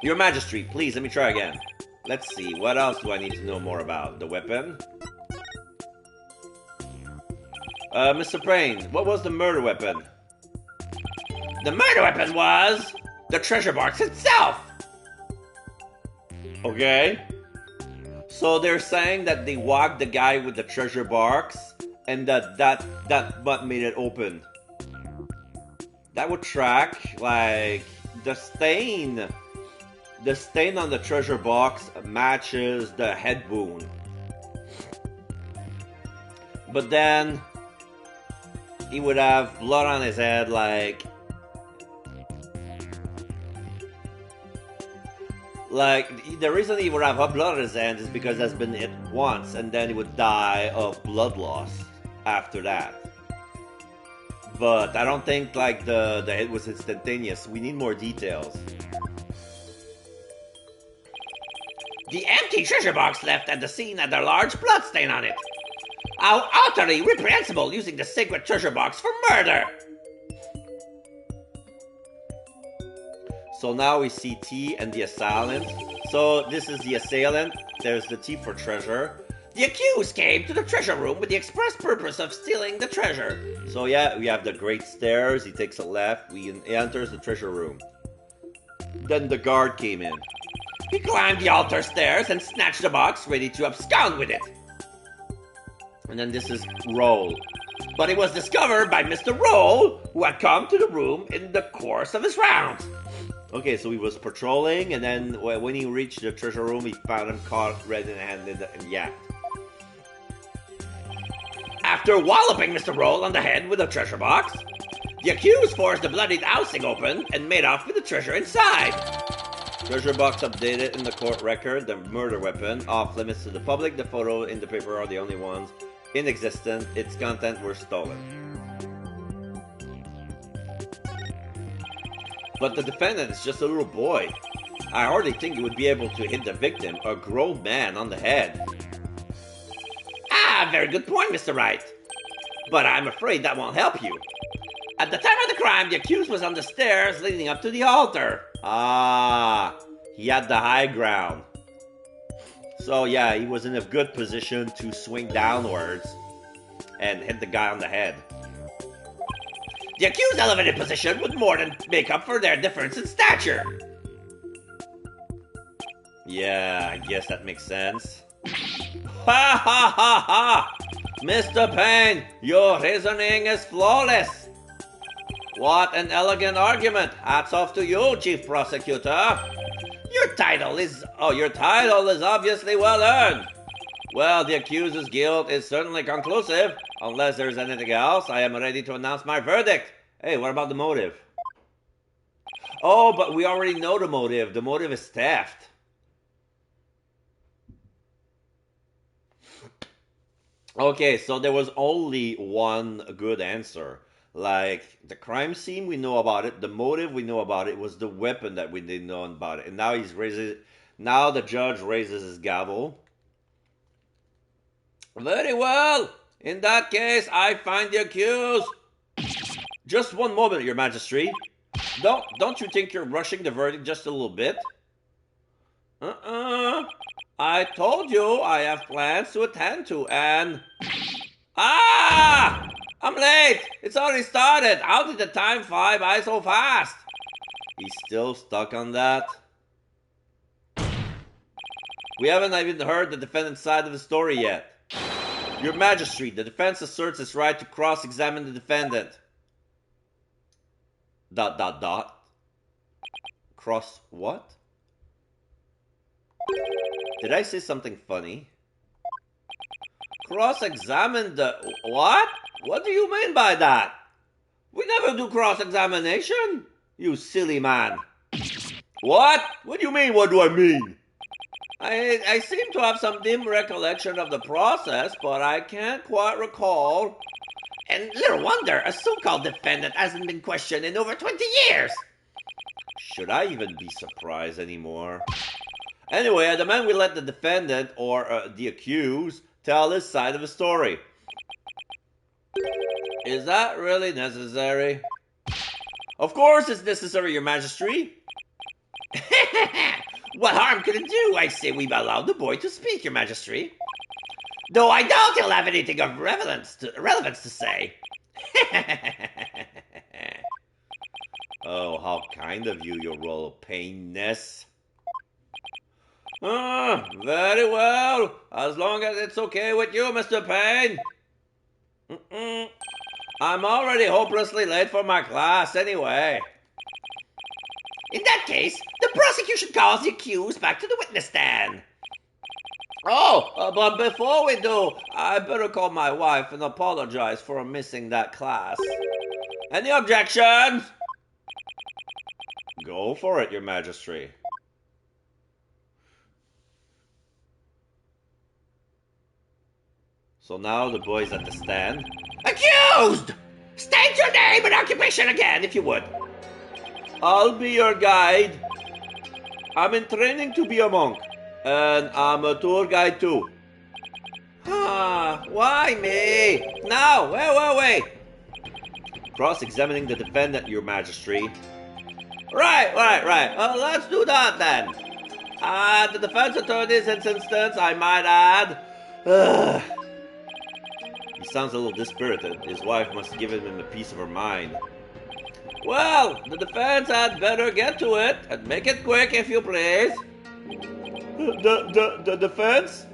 Your Majesty, please let me try again. Let's see, what else do I need to know more about? The weapon? Mr. Payne, what was the murder weapon? The murder weapon was the treasure box itself. Okay. So they're saying that they whacked the guy with the treasure box, and that what made it open. That would track, like, the stain on the treasure box matches the head wound. But then he would have blood on his head, like the reason he would have blood on his hands is because that's been hit once, and then he would die of blood loss after that. But I don't think like the hit was instantaneous. We need more details. The empty treasure box left at the scene had a large blood stain on it. How utterly reprehensible using the sacred treasure box for murder! So now we see T and the assailant. So this is the assailant. There's the T for treasure. The accused came to the treasure room with the express purpose of stealing the treasure. So yeah, we have the great stairs. He takes a left. He enters the treasure room. Then the guard came in. He climbed the altar stairs and snatched the box, ready to abscond with it. And then this is Roll. But it was discovered by Mr. Roll, who had come to the room in the course of his rounds. Okay, so he was patrolling, and then when he reached the treasure room, he found him caught red-handed in the act. After walloping Mr. Roll on the head with a treasure box, the accused forced the bloodied housing open and made off with the treasure inside. Treasure box updated in the court record. The murder weapon off limits to the public. The photo in the paper are the only ones in existence. Its content were stolen. But the defendant is just a little boy. I hardly think he would be able to hit the victim, a grown man, on the head. Ah, very good point, Mr. Wright. But I'm afraid that won't help you. At the time of the crime, the accused was on the stairs leading up to the altar. Ah, he had the high ground. So yeah, he was in a good position to swing downwards and hit the guy on the head. The accused's elevated position would more than make up for their difference in stature. Yeah, I guess that makes sense. Ha ha ha ha! Mr. Payne, your reasoning is flawless. What an elegant argument. Hats off to you, Chief Prosecutor. Your title is obviously well earned. Well, the accuser's guilt is certainly conclusive. Unless there's anything else, I am ready to announce my verdict. Hey, what about the motive? Oh, but we already know the motive. The motive is theft. Okay, so there was only one good answer. Like, the crime scene, we know about it. The motive, we know about it. It was the weapon that we didn't know about it. And now now the judge raises his gavel. Very well. In that case, I find the accused. Just one moment, Your Majesty. Don't you think you're rushing the verdict just a little bit? I told you I have plans to attend to, and... Ah! I'm late! It's already started! How did the time fly by so fast? He's still stuck on that. We haven't even heard the defendant's side of the story yet. Your Majesty, the defense asserts its right to cross-examine the defendant. ... Cross what? Did I say something funny? Cross-examine the... What? What do you mean by that? We never do cross-examination, you silly man. What? What do you mean, what do I mean? I seem to have some dim recollection of the process, but I can't quite recall. And little wonder a so-called defendant hasn't been questioned in over 20 years. Should I even be surprised anymore? Anyway, I demand we let the defendant, or the accused, tell his side of the story. Is that really necessary? Of course it's necessary, Your Majesty. What harm could it do? I say we allow the boy to speak, Your Majesty. Though I doubt he'll have anything of relevance to say. Oh, how kind of you, Your Royal Painness. Very well. As long as it's okay with you, Mr. Payne. I'm already hopelessly late for my class anyway. In that case, the prosecution calls the accused back to the witness stand. Oh, but before we do, I better call my wife and apologize for missing that class. Any objections? Go for it, Your Majesty. So now the boy's at the stand. Accused! State your name and occupation again, if you would. I'll be your guide. I'm in training to be a monk, and I'm a tour guide too. Why me? No, wait. Cross-examining the defendant, Your Majesty. Right. Let's do that then. The defense attorney's in this instance, I might add. He sounds a little dispirited. His wife must have given him a piece of her mind. Well, the defense had better get to it, and make it quick if you please. The defense?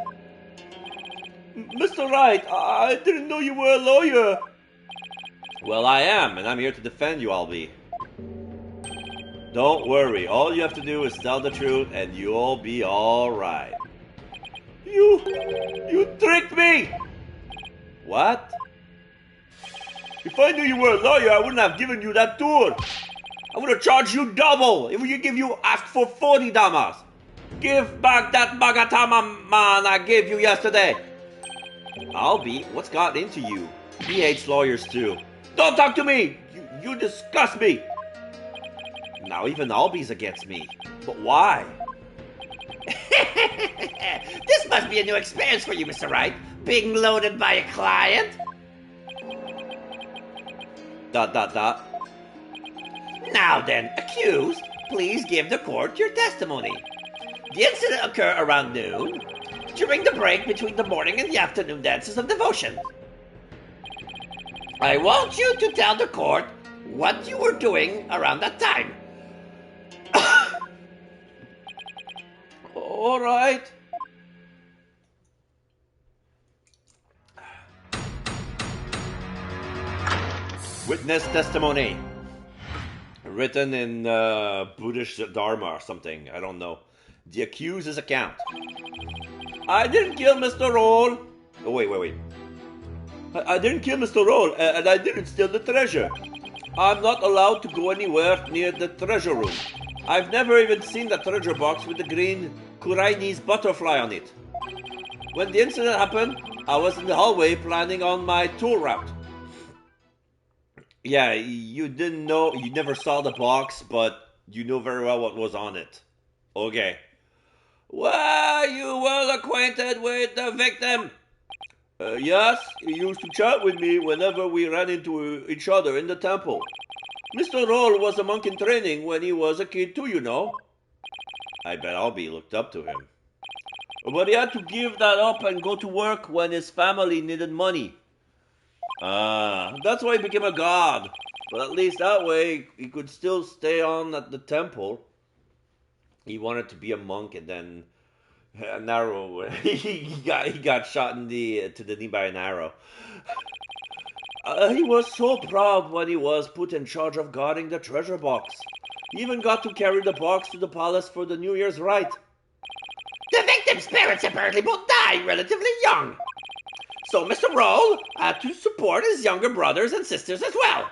Mr. Wright, I didn't know you were a lawyer. Well, I am, and I'm here to defend you, Albie. Don't worry, all you have to do is tell the truth, and you'll be alright. You tricked me! What? If I knew you were a lawyer, I wouldn't have given you that tour. I would have charged you double. If you asked for 40 damas. Give back that bagatama man I gave you yesterday. Albie, what's got into you? He hates lawyers too. Don't talk to me. You disgust me. Now even Albie's against me. But why? This must be a new experience for you, Mr. Wright. Being loaded by a client. ... Now then, accused, please give the court your testimony. The incident occurred around noon, during the break between the morning and the afternoon dances of devotion. I want you to tell the court what you were doing around that time. All right. Witness testimony. Written in Buddhist Dharma or something. I don't know. The accused's account. I didn't kill Mr. Roll. Oh, wait. I didn't kill Mr. Roll, and I didn't steal the treasure. I'm not allowed to go anywhere near the treasure room. I've never even seen the treasure box with the green Kurai's butterfly on it. When the incident happened, I was in the hallway planning on my tour route. Yeah, you didn't know, you never saw the box, but you know very well what was on it. Okay. Well, you well acquainted with the victim? Yes, he used to chat with me whenever we ran into each other in the temple. Mr. Roll was a monk in training when he was a kid too, you know. I bet Albie looked up to him. But he had to give that up and go to work when his family needed money. That's why he became a god. But at least that way he could still stay on at the temple. He wanted to be a monk, and then an arrow. he got shot to the knee by an arrow. He was so proud when he was put in charge of guarding the treasure box. He even got to carry the box to the palace for the New Year's rite. victim's parents apparently both died relatively young. So Mr. Roll had to support his younger brothers and sisters as well.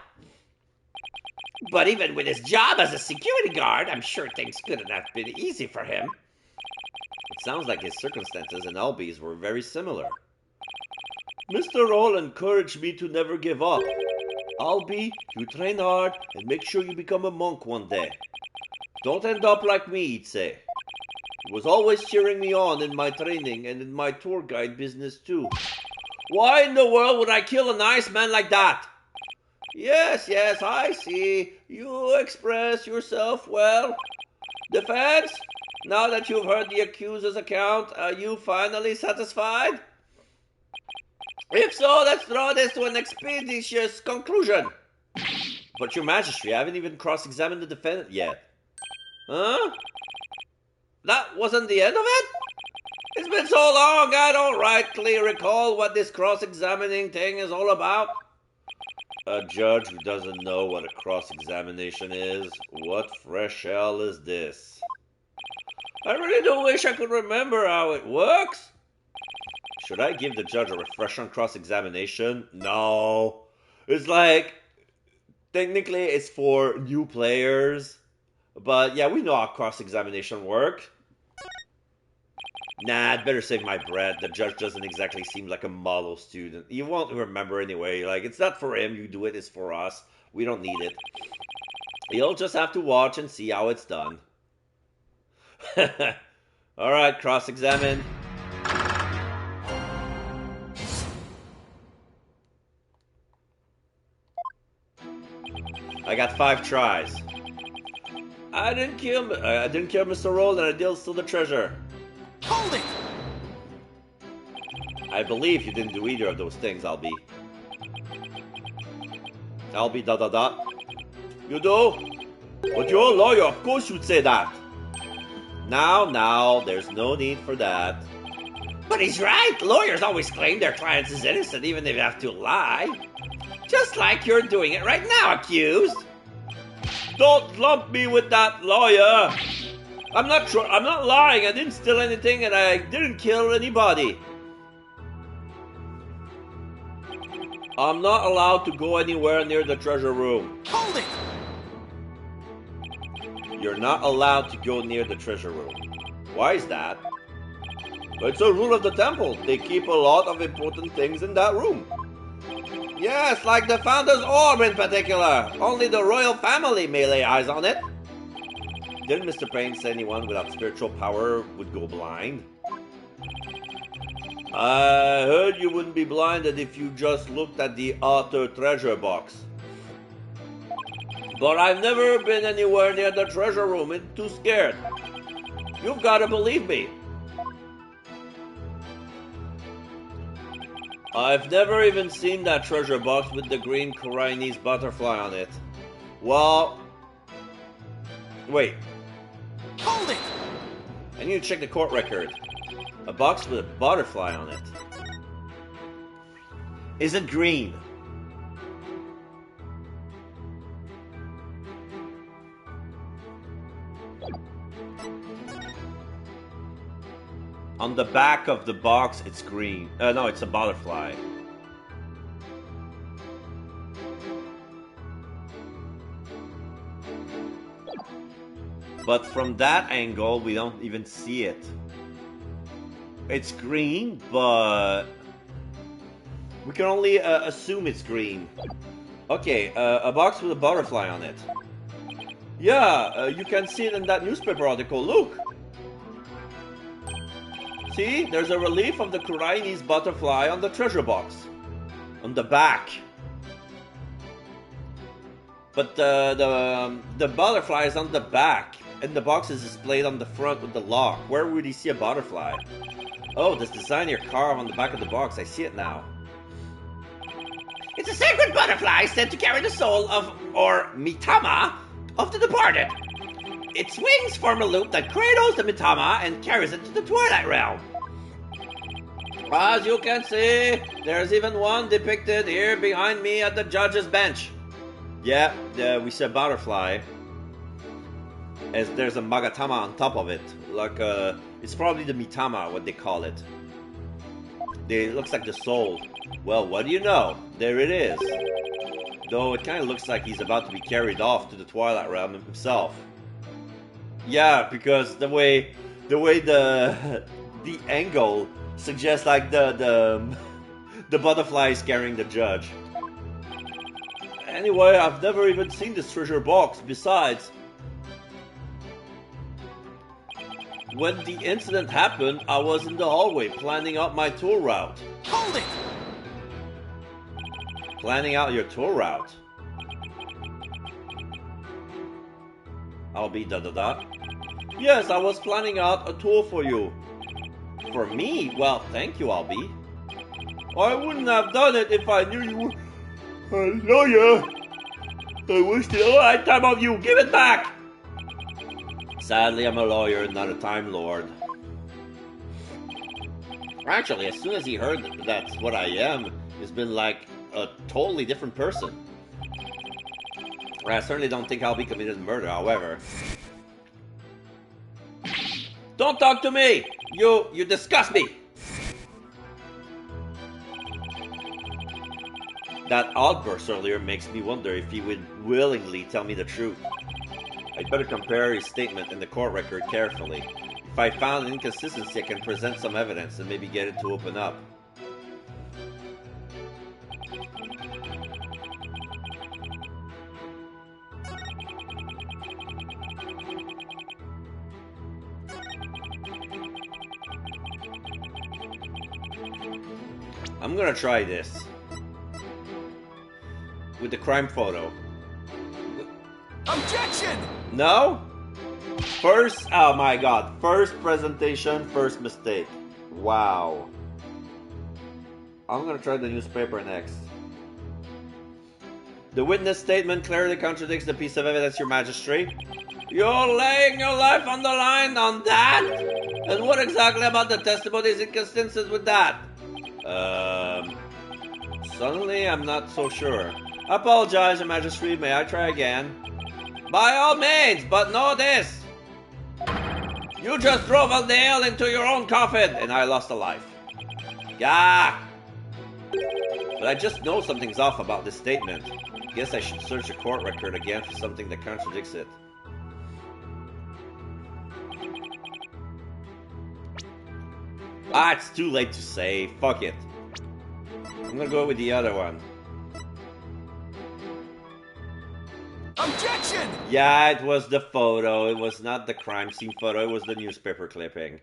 But even with his job as a security guard, I'm sure things couldn't have been easy for him. It sounds like his circumstances and Albie's were very similar. Mr. Roll encouraged me to never give up. Albie, you train hard and make sure you become a monk one day. Don't end up like me, he'd say. He was always cheering me on in my training and in my tour guide business too. Why in the world would I kill a nice man like that? Yes, I see. You express yourself well. Defense, now that you've heard the accuser's account, are you finally satisfied? If so, let's draw this to an expeditious conclusion. But your majesty, I haven't even cross-examined the defendant yet. Huh? That wasn't the end of it? It's been so long, I don't rightly recall what this cross-examining thing is all about. A judge who doesn't know what a cross-examination is? What fresh hell is this? I really do wish I could remember how it works. Should I give the judge a refresher on cross-examination? No. It's like, technically it's for new players. But yeah, we know how cross-examination works. Nah, I'd better save my breath. The judge doesn't exactly seem like a model student. He won't remember anyway. Like, it's not for him. You do it. It's for us. We don't need it. He'll just have to watch and see how it's done. Alright, cross-examine. I got 5 tries. I didn't kill Mr. Roll, and I did steal the treasure. Hold it! I believe you didn't do either of those things, Albie. Albie ... You do? But you're a lawyer, of course you'd say that. Now, there's no need for that. But he's right. Lawyers always claim their clients is innocent even if they have to lie. Just like you're doing it right now, accused. Don't lump me with that lawyer. I'm not lying. I didn't steal anything and I didn't kill anybody. I'm not allowed to go anywhere near the treasure room. Hold it! You're not allowed to go near the treasure room. Why is that? It's a rule of the temple. They keep a lot of important things in that room. Yes, like the founder's orb in particular. Only the royal family may lay eyes on it. Didn't Mr. Payne say anyone without spiritual power would go blind? I heard you wouldn't be blinded if you just looked at the outer treasure box. But I've never been anywhere near the treasure room. I'm too scared. You've got to believe me. I've never even seen that treasure box with the green Chinese butterfly on it. Well... Wait. Hold it! I need to check the court record. A box with a butterfly on it. Is it green? On the back of the box, it's green. No, it's a butterfly. But from that angle, we don't even see it. It's green, but we can only assume it's green. Okay, a box with a butterfly on it. Yeah, you can see it in that newspaper article. Look! See, there's a relief of the Chinese butterfly on the treasure box. On the back. But the butterfly is on the back. And the box is displayed on the front with the lock. Where would you see a butterfly? Oh, this design here carved on the back of the box. I see it now. It's a sacred butterfly said to carry the soul of, or mitama, of the departed. Its wings form a loop that cradles the mitama and carries it to the Twilight Realm. As you can see, there's even one depicted here behind me at the judge's bench. Yeah, we see a butterfly. As there's a magatama on top of it, like a It's probably the Mitama, what they call it. It looks like the soul. Well, what do you know? There it is. Though it kind of looks like he's about to be carried off to the Twilight Realm himself. Yeah, because the way the angle suggests like the butterfly is carrying the judge. Anyway, I've never even seen this treasure box. Besides, when the incident happened, I was in the hallway planning out my tour route. Hold it! Planning out your tour route? I'll be da. Yes, I was planning out a tour for you. For me? Well, thank you, Albie. I wouldn't have done it if I knew you were a lawyer. I wasted a lifetime of you. Give it back! Sadly, I'm a lawyer, not a Time Lord. Actually, as soon as he heard that that's what I am, it's been like a totally different person. I certainly don't think Albie committed murder, however. Don't talk to me! You disgust me! That outburst earlier makes me wonder if he would willingly tell me the truth. I'd better compare his statement and the court record carefully. If I found an inconsistency, I can present some evidence and maybe get it to open up. I'm gonna try this. With the crime photo. Objection! No? First, oh my god. First presentation, first mistake. Wow. I'm gonna try the newspaper next. The witness statement clearly contradicts the piece of evidence, your majesty. You're laying your life on the line on that? And what exactly about the testimony is inconsistent with that? Suddenly I'm not so sure. I apologize, your majesty. May I try again? By all means, but know this. You just drove a nail into your own coffin, and I lost a life. Yeah. But I just know something's off about this statement. Guess I should search the court record again for something that contradicts it. Ah, it's too late to say. Fuck it. I'm gonna go with the other one. Objection! Yeah, it was the photo. It was not the crime scene photo. It was the newspaper clipping.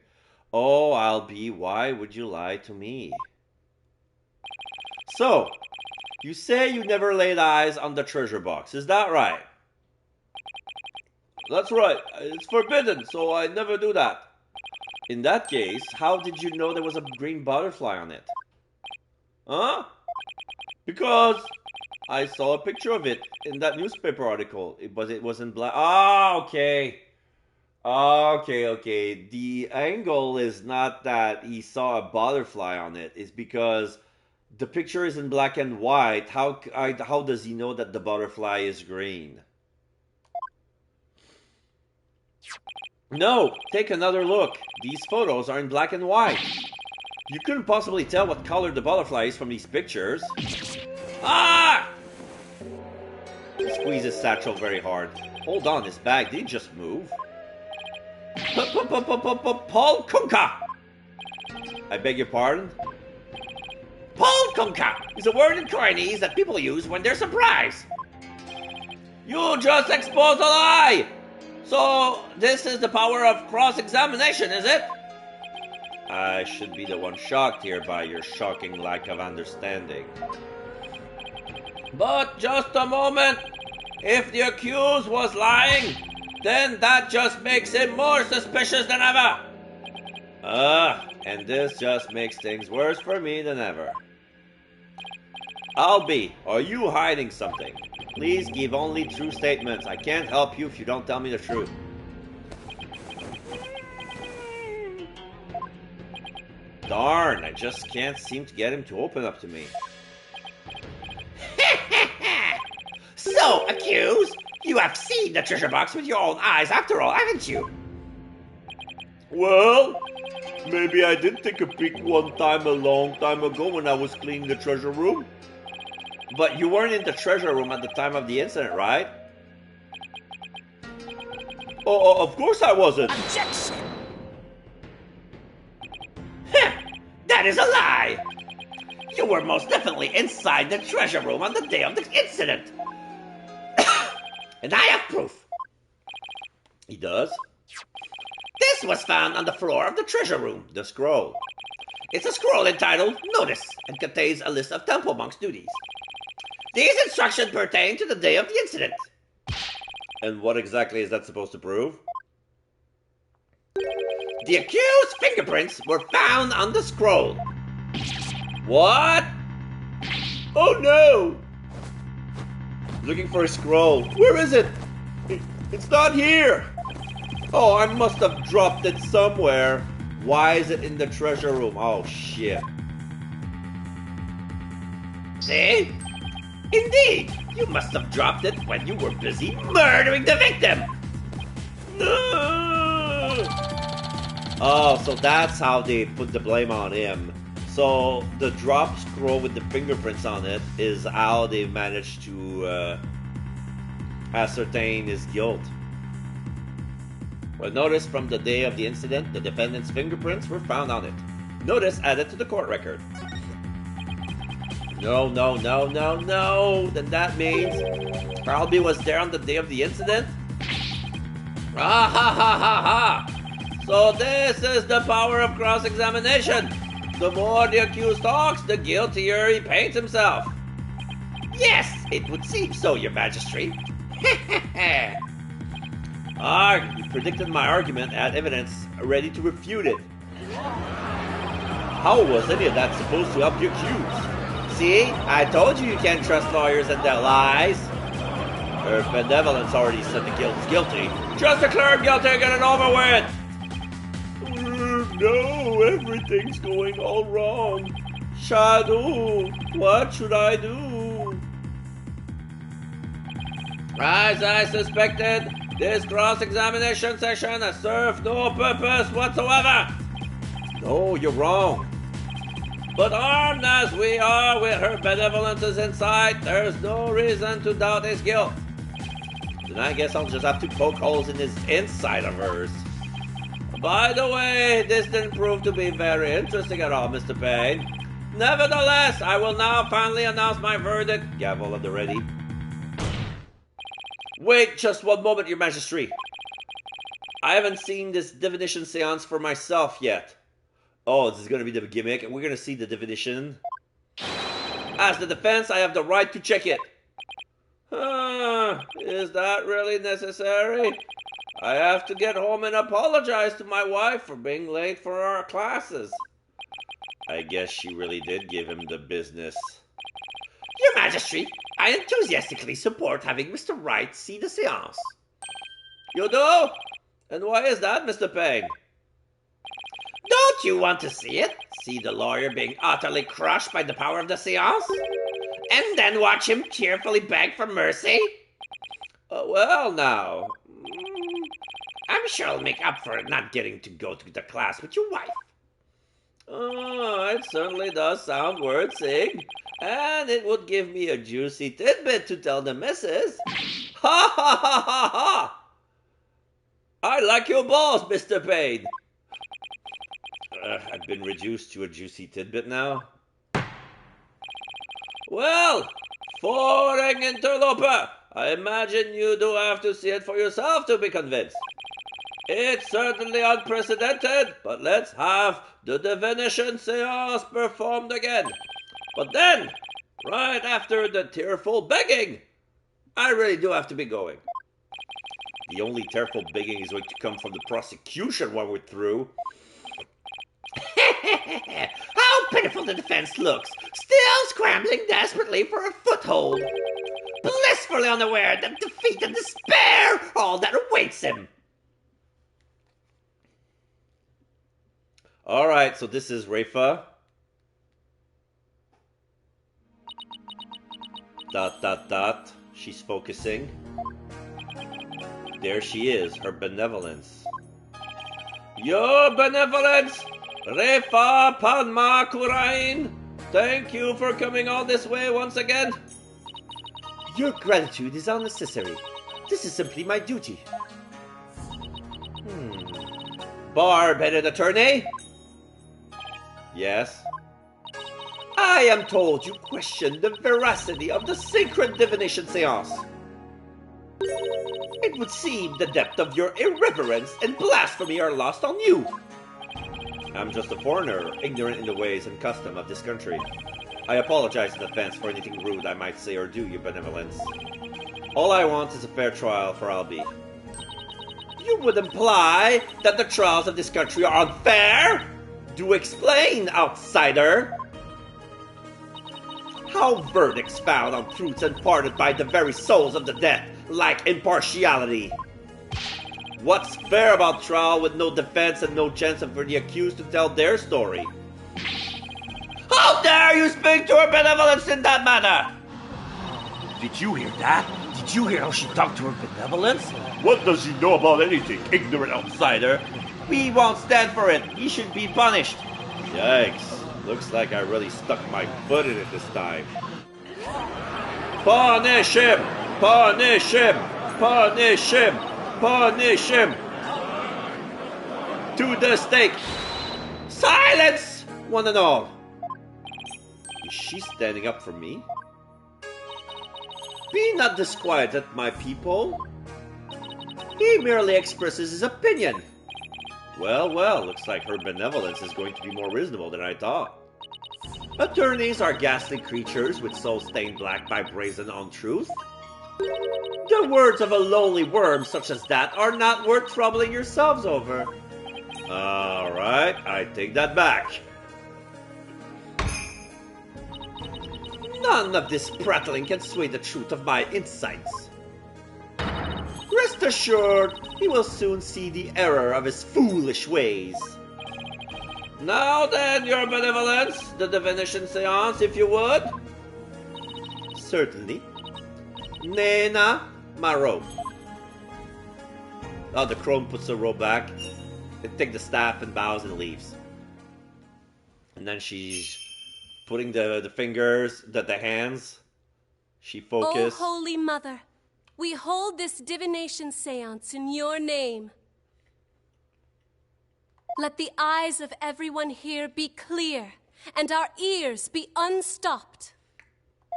Oh, Albie, why would you lie to me? So, you say you never laid eyes on the treasure box. Is that right? That's right. It's forbidden, so I never do that. In that case, how did you know there was a green butterfly on it? Huh? Because I saw a picture of it in that newspaper article, but it was in black. Ah, okay. Okay. The angle is not that he saw a butterfly on it. It's because the picture is in black and white. How does he know that the butterfly is green? No, take another look. These photos are in black and white. You couldn't possibly tell what color the butterfly is from these pictures. Ah! He squeezes his satchel very hard. Hold on, his bag, did he just move? Paul Kunka! I beg your pardon? Paul Kunka is a word in Chinese that people use when they're surprised. You just exposed a lie! So, this is the power of cross-examination, is it? I should be the one shocked here by your shocking lack of understanding. But just a moment. If the accused was lying, then that just makes him more suspicious than ever. And this just makes things worse for me than ever. Albie, are you hiding something? Please give only true statements. I can't help you if you don't tell me the truth. Darn, I just can't seem to get him to open up to me. So, accused, you have seen the treasure box with your own eyes after all, haven't you? Well, maybe I did take a peek one time a long time ago when I was cleaning the treasure room. But you weren't in the treasure room at the time of the incident, right? Oh, of course I wasn't. Objection! That is a lie! You were most definitely inside the treasure room on the day of the incident. And I have proof. He does? This was found on the floor of the treasure room. The scroll. It's a scroll entitled Notice and contains a list of temple monks' duties. These instructions pertain to the day of the incident. And what exactly is that supposed to prove? The accused's fingerprints were found on the scroll. What? Oh no! Looking for a scroll. Where is it? It's not here! Oh, I must have dropped it somewhere. Why is it in the treasure room? Oh shit. See? Indeed, you must have dropped it when you were busy murdering the victim. No! Oh, so that's how they put the blame on him. So the drop scroll with the fingerprints on it is how they managed to ascertain his guilt. Well, notice from the day of the incident, the defendant's fingerprints were found on it. Notice added to the court record. No. Then that means Carlby was there on the day of the incident? Ah ha ha ha ha! So this is the power of cross-examination. The more the accused talks, the guiltier he paints himself. Yes, it would seem so, Your Majesty. You predicted my argument and had evidence ready to refute it. How was any of that supposed to help the accused? See, I told you can't trust lawyers and their lies. Her benevolence already said the guilt is guilty. Just declare him guilty and get it over with! No, everything's going all wrong. Shadow, what should I do? As I suspected, this cross-examination session has served no purpose whatsoever. No, you're wrong. But armed as we are with her benevolence in sight, there's no reason to doubt his guilt. Then I guess I'll just have to poke holes in his inside of hers. By the way, this didn't prove to be very interesting at all, Mr. Payne. Nevertheless, I will now finally announce my verdict. Gavel at the ready. Wait just one moment, Your Majesty. I haven't seen this divination seance for myself yet. Oh, this is going to be the gimmick, and we're going to see the divination. As the defense, I have the right to check it. Is that really necessary? I have to get home and apologize to my wife for being late for our classes. I guess she really did give him the business. Your Majesty, I enthusiastically support having Mr. Wright see the seance. You do? And why is that, Mr. Payne? Don't you want to see it? See the lawyer being utterly crushed by the power of the seance? And then watch him tearfully beg for mercy? Well, now. I'm sure I'll make up for not getting to go to the class with your wife. Oh, it certainly does sound worth seeing. And it would give me a juicy tidbit to tell the missus. Ha ha ha ha ha! I like your balls, Mr. Payne. I've been reduced to a juicy tidbit now. Well, foreign interloper, I imagine you do have to see it for yourself to be convinced. It's certainly unprecedented, but let's have the divination seance performed again. But then, right after the tearful begging, I really do have to be going. The only tearful begging is going to come from the prosecution when we're through. How pitiful the defense looks, still scrambling desperately for a foothold. Blissfully unaware that defeat and despair are all that awaits him. Alright, so this is Rafa. Dot dot dot. She's focusing. There she is, her benevolence. Your benevolence, Refa Panma Kurain. Thank you for coming all this way once again. Your gratitude is unnecessary. This is simply my duty. Bar-headed attorney? Yes. I am told you question the veracity of the sacred divination seance. It would seem the depth of your irreverence and blasphemy are lost on you. I'm just a foreigner, ignorant in the ways and custom of this country. I apologize in advance for anything rude I might say or do, your benevolence. All I want is a fair trial for Albie. You would imply that the trials of this country are unfair? Do explain, outsider. How verdicts found on truths imparted by the very souls of the dead lack impartiality? What's fair about trial with no defense and no chance for the accused to tell their story? How dare you speak to her benevolence in that manner? Did you hear that? Did you hear how she talked to her benevolence? What does he know about anything, ignorant outsider? We won't stand for it. He should be punished. Yikes. Looks like I really stuck my foot in it this time. Punish him! Punish him! Punish him! Punish him! To the stake! Silence, one and all. Is she standing up for me? Be not disquieted, my people. He merely expresses his opinion. Well, looks like her benevolence is going to be more reasonable than I thought. Attorneys are ghastly creatures with souls stained black by brazen untruth. The words of a lowly worm such as that are not worth troubling yourselves over. Alright, I take that back. None of this prattling can sway the truth of my insights. Rest assured, he will soon see the error of his foolish ways. Now then, your benevolence, the divination seance, if you would. Certainly. Nena, my robe. Oh, the crone puts the robe back. They take the staff and bows and leaves. And then she's putting the fingers, the hands. She focuses. Oh, Holy Mother, we hold this divination seance in your name. Let the eyes of everyone here be clear, and our ears be unstopped.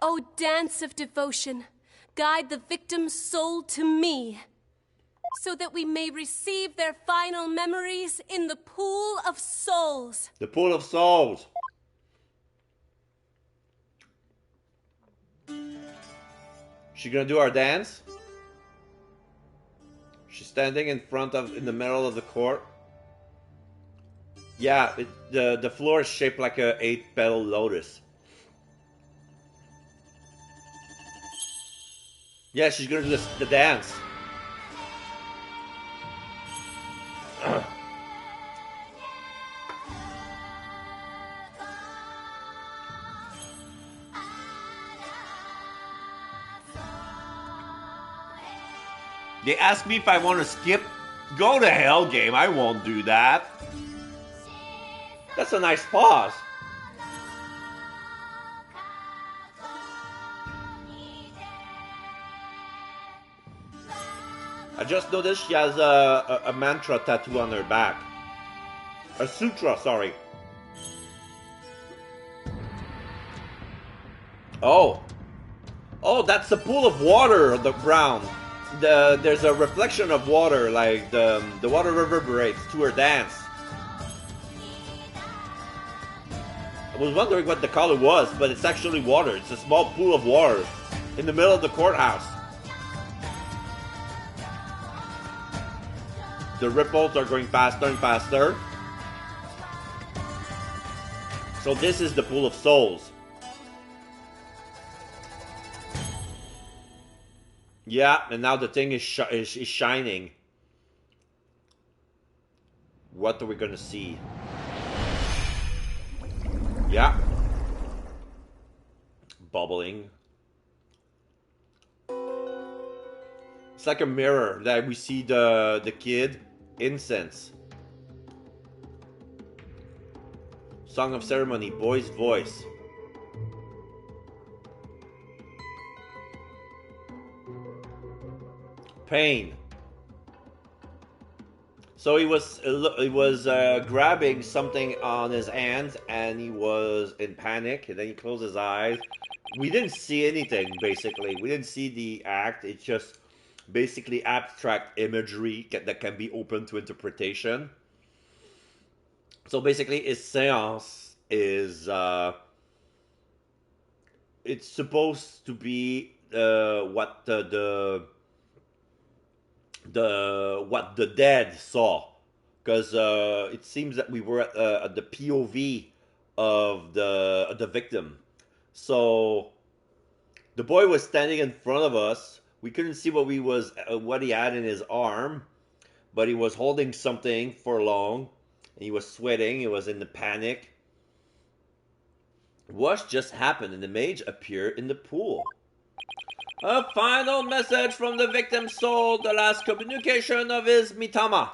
O dance of devotion, guide the victim's soul to me, so that we may receive their final memories in the pool of souls. The pool of souls. She gonna do our dance? She's standing in the middle of the court. Yeah, the floor is shaped like a 8-petal lotus. Yeah, she's gonna do the dance. They ask me if I want to skip. Go to hell, game. I won't do that. That's a nice pause. I just noticed she has a mantra tattoo on her back. A sutra, sorry. Oh, that's the pool of water on the ground. There's a reflection of water, like the water reverberates to her dance. I was wondering what the color was, but it's actually water. It's a small pool of water in the middle of the courthouse. The ripples are going faster and faster. So this is the pool of souls. Yeah, and now the thing is shining. What are we gonna see? Yeah. Bubbling. It's like a mirror that we see the kid. Incense. Song of Ceremony, boy's voice. Pain. So he was grabbing something on his hands, and he was in panic. And then he closed his eyes. We didn't see anything. Basically, we didn't see the act. It's just basically abstract imagery that can be open to interpretation. So basically, his seance is it's supposed to be what what the dead saw, because it seems that we were at the POV of the victim. So the boy was standing in front of us. We couldn't see what he had in his arm, but he was holding something for long. And he was sweating. He was in the panic. What just happened? And the mage appeared in the pool. A final message from the victim's soul, the last communication of his mitama.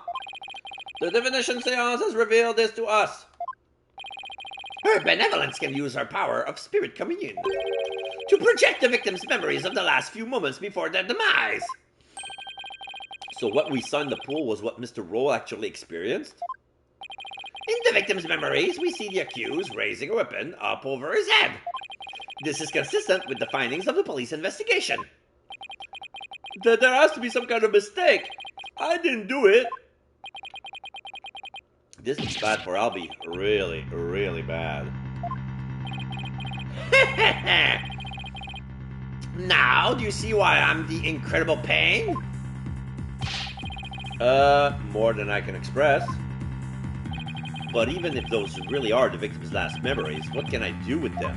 The divination seance has revealed this to us. Her benevolence can use her power of spirit communion to project the victim's memories of the last few moments before their demise. So what we saw in the pool was what Mr. Roll actually experienced? In the victim's memories, we see the accused raising a weapon up over his head. This is consistent with the findings of the police investigation. There has to be some kind of mistake. I didn't do it. This is bad for Albie. Really, really bad. Now, do you see why I'm the incredible pain? More than I can express. But even if those really are the victim's last memories, what can I do with them?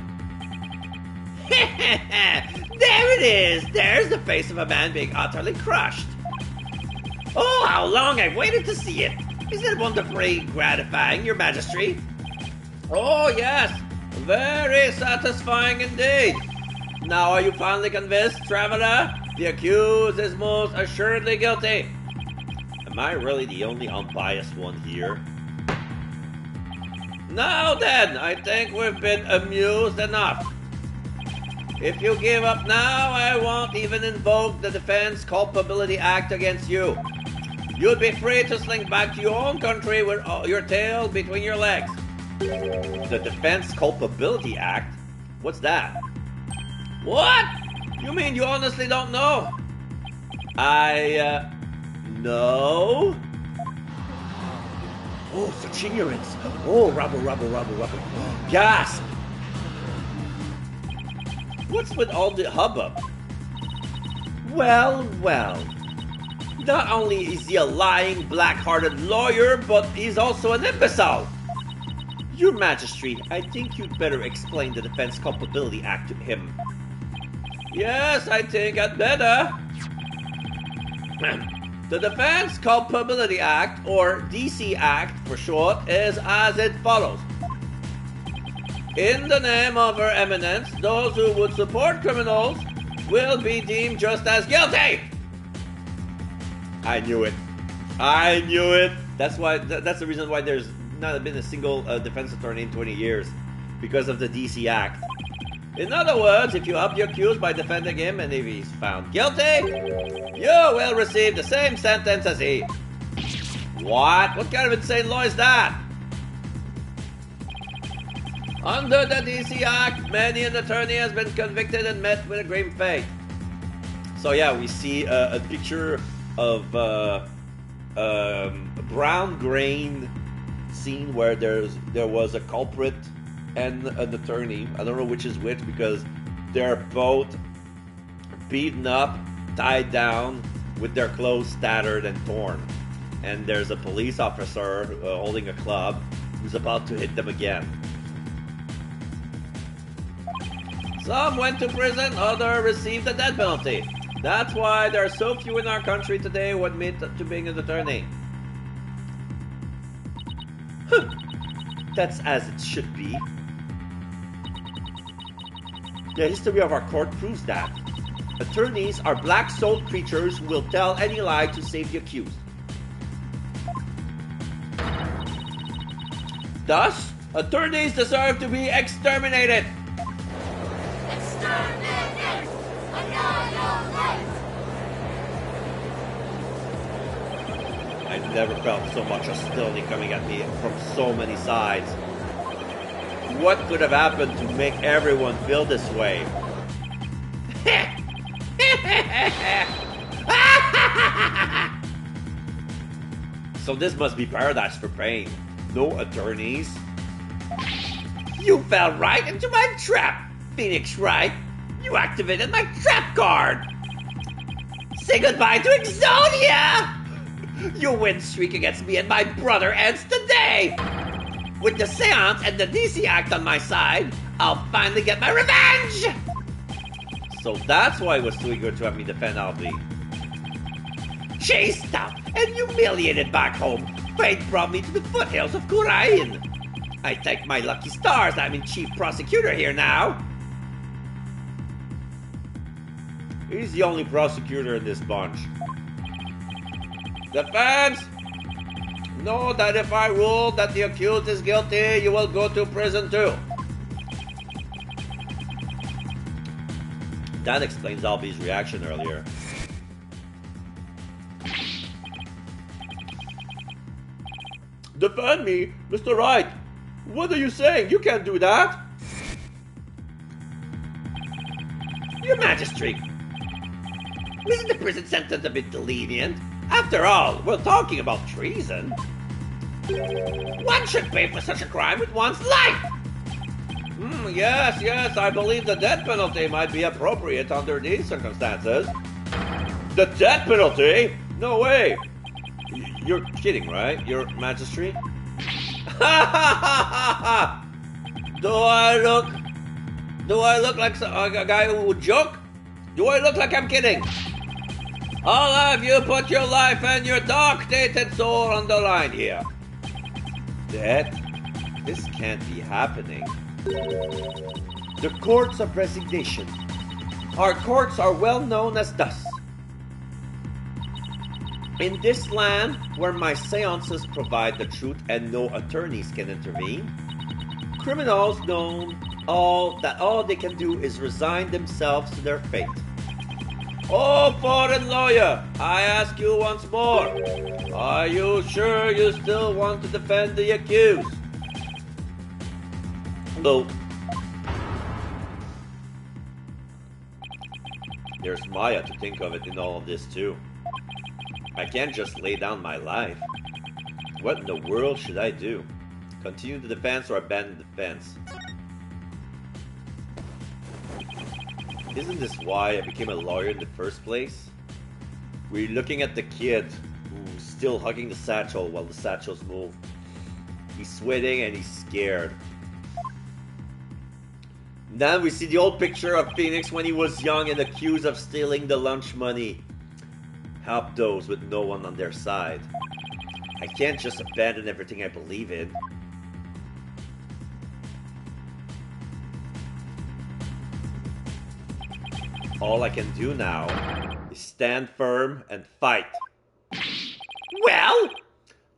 There it is! There's the face of a man being utterly crushed. Oh, how long I've waited to see it! Isn't it wonderfully gratifying, your majesty? Oh, yes! Very satisfying indeed! Now are you finally convinced, traveler? The accused is most assuredly guilty. Am I really the only unbiased one here? Now then, I think we've been amused enough. If you give up now, I won't even invoke the Defense Culpability Act against you. You'll be free to slink back to your own country with your tail between your legs. The Defense Culpability Act? What's that? What? You mean you honestly don't know? No? Oh, such ignorance. Oh, rubble. Gasp! What's with all the hubbub? Well. Not only is he a lying, black-hearted lawyer, but he's also an imbecile. Your Majesty, I think you'd better explain the Defense Culpability Act to him. Yes, I think I'd better. The Defense Culpability Act, or DC Act for short, is as it follows. In the name of Her Eminence, those who would support criminals will be deemed just as guilty. I knew it. That's the reason why there's not been a single defense attorney in 20 years, because of the DC Act. In other words, if you help the accused by defending him and if he's found guilty, you will receive the same sentence as he. What? What kind of insane law is that? Under the DC Act, many an attorney has been convicted and met with a grim fate. So yeah, we see a picture of a brown grain scene where there was a culprit and an attorney. I don't know which is which because they're both beaten up, tied down, with their clothes tattered and torn. And there's a police officer holding a club who's about to hit them again. Some went to prison, others received the death penalty. That's why there are so few in our country today who admit to being an attorney. That's as it should be. The history of our court proves that. Attorneys are black-souled creatures who will tell any lie to save the accused. Thus, Attorneys deserve to be exterminated! Exterminate! Annihilate! I've never felt so much hostility coming at me from so many sides. What could have happened to make everyone feel this way? So this must be paradise for Pain. No attorneys. You fell right into my trap, Phoenix Wright. You activated my trap card. Say goodbye to Exodia! Your win streak against me and my brother ends today! With the Seance and the DC Act on my side, I'll finally get my revenge! So that's why it was so eager to have me defend Albie. Chased out and humiliated back home, fate brought me to the foothills of Kurain. I thank my lucky stars I'm in chief prosecutor here now. He's the only prosecutor in this bunch. Defense! Know that if I rule that the accused is guilty, you will go to prison too. That explains Albie's reaction earlier. Defend me, Mr. Wright! What are you saying? You can't do that! Your Majesty, isn't the prison sentence a bit lenient? After all, we're talking about treason. One should pay for such a crime with one's life! Yes, I believe the death penalty might be appropriate under these circumstances. The death penalty? No way! You're kidding, right, Your Majesty? Do I look like a guy who would joke? Do I look like I'm kidding? I'll have you put your life and your dark-dated soul on the line here. That? This can't be happening. The courts of resignation. Our courts are well known as thus. In this land, where my seances provide the truth and no attorneys can intervene, criminals know all they can do is resign themselves to their fate. Oh, foreign lawyer, I ask you once more, are you sure you still want to defend the accused? No. There's Maya to think of it in all of this too. I can't just lay down my life. What in the world should I do? Continue the defense or abandon the defense? Isn't this why I became a lawyer in the first place? We're looking at the kid who's still hugging the satchel while the satchels move. He's sweating and he's scared. Then we see the old picture of Phoenix when he was young and accused of stealing the lunch money. Help those with no one on their side. I can't just abandon everything I believe in. All I can do now is stand firm and fight. Well,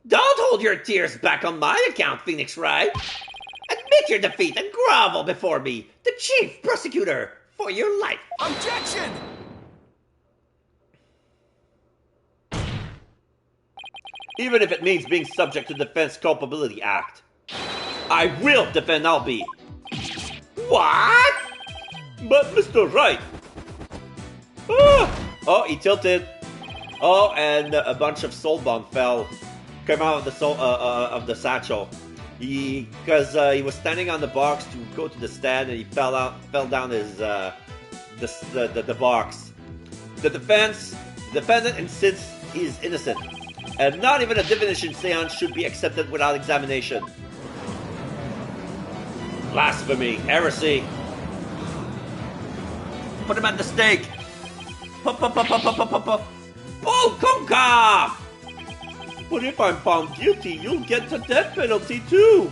don't hold your tears back on my account, Phoenix Wright. Admit your defeat and grovel before me, the chief prosecutor, for your life. Objection! Even if it means being subject to the Defense Culpability Act, I will defend Albie. What? But Mr. Wright. Oh, he tilted. Oh, and a bunch of soul bond came out of the the satchel. Because he was standing on the box to go to the stand, and he fell down his the box. The defendant insists he is innocent, and not even a divination seance should be accepted without examination. Blasphemy, heresy. Put him at the stake. Polkonka! But if I'm found guilty, you'll get the death penalty too.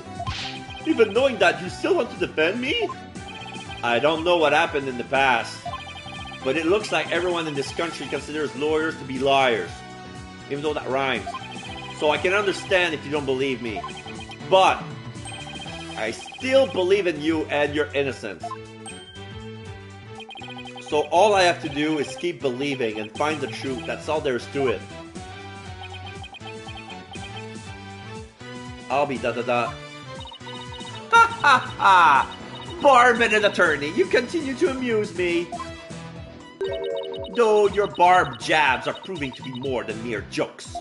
Even knowing that, you still want to defend me? I don't know what happened in the past, but it looks like everyone in this country considers lawyers to be liars, even though that rhymes. So I can understand if you don't believe me. But I still believe in you and your innocence. So all I have to do is keep believing and find the truth. That's all there is to it. I'll be da-da-da. Ha ha ha! Barb-headed an attorney, you continue to amuse me. Though your barbed jabs are proving to be more than mere jokes.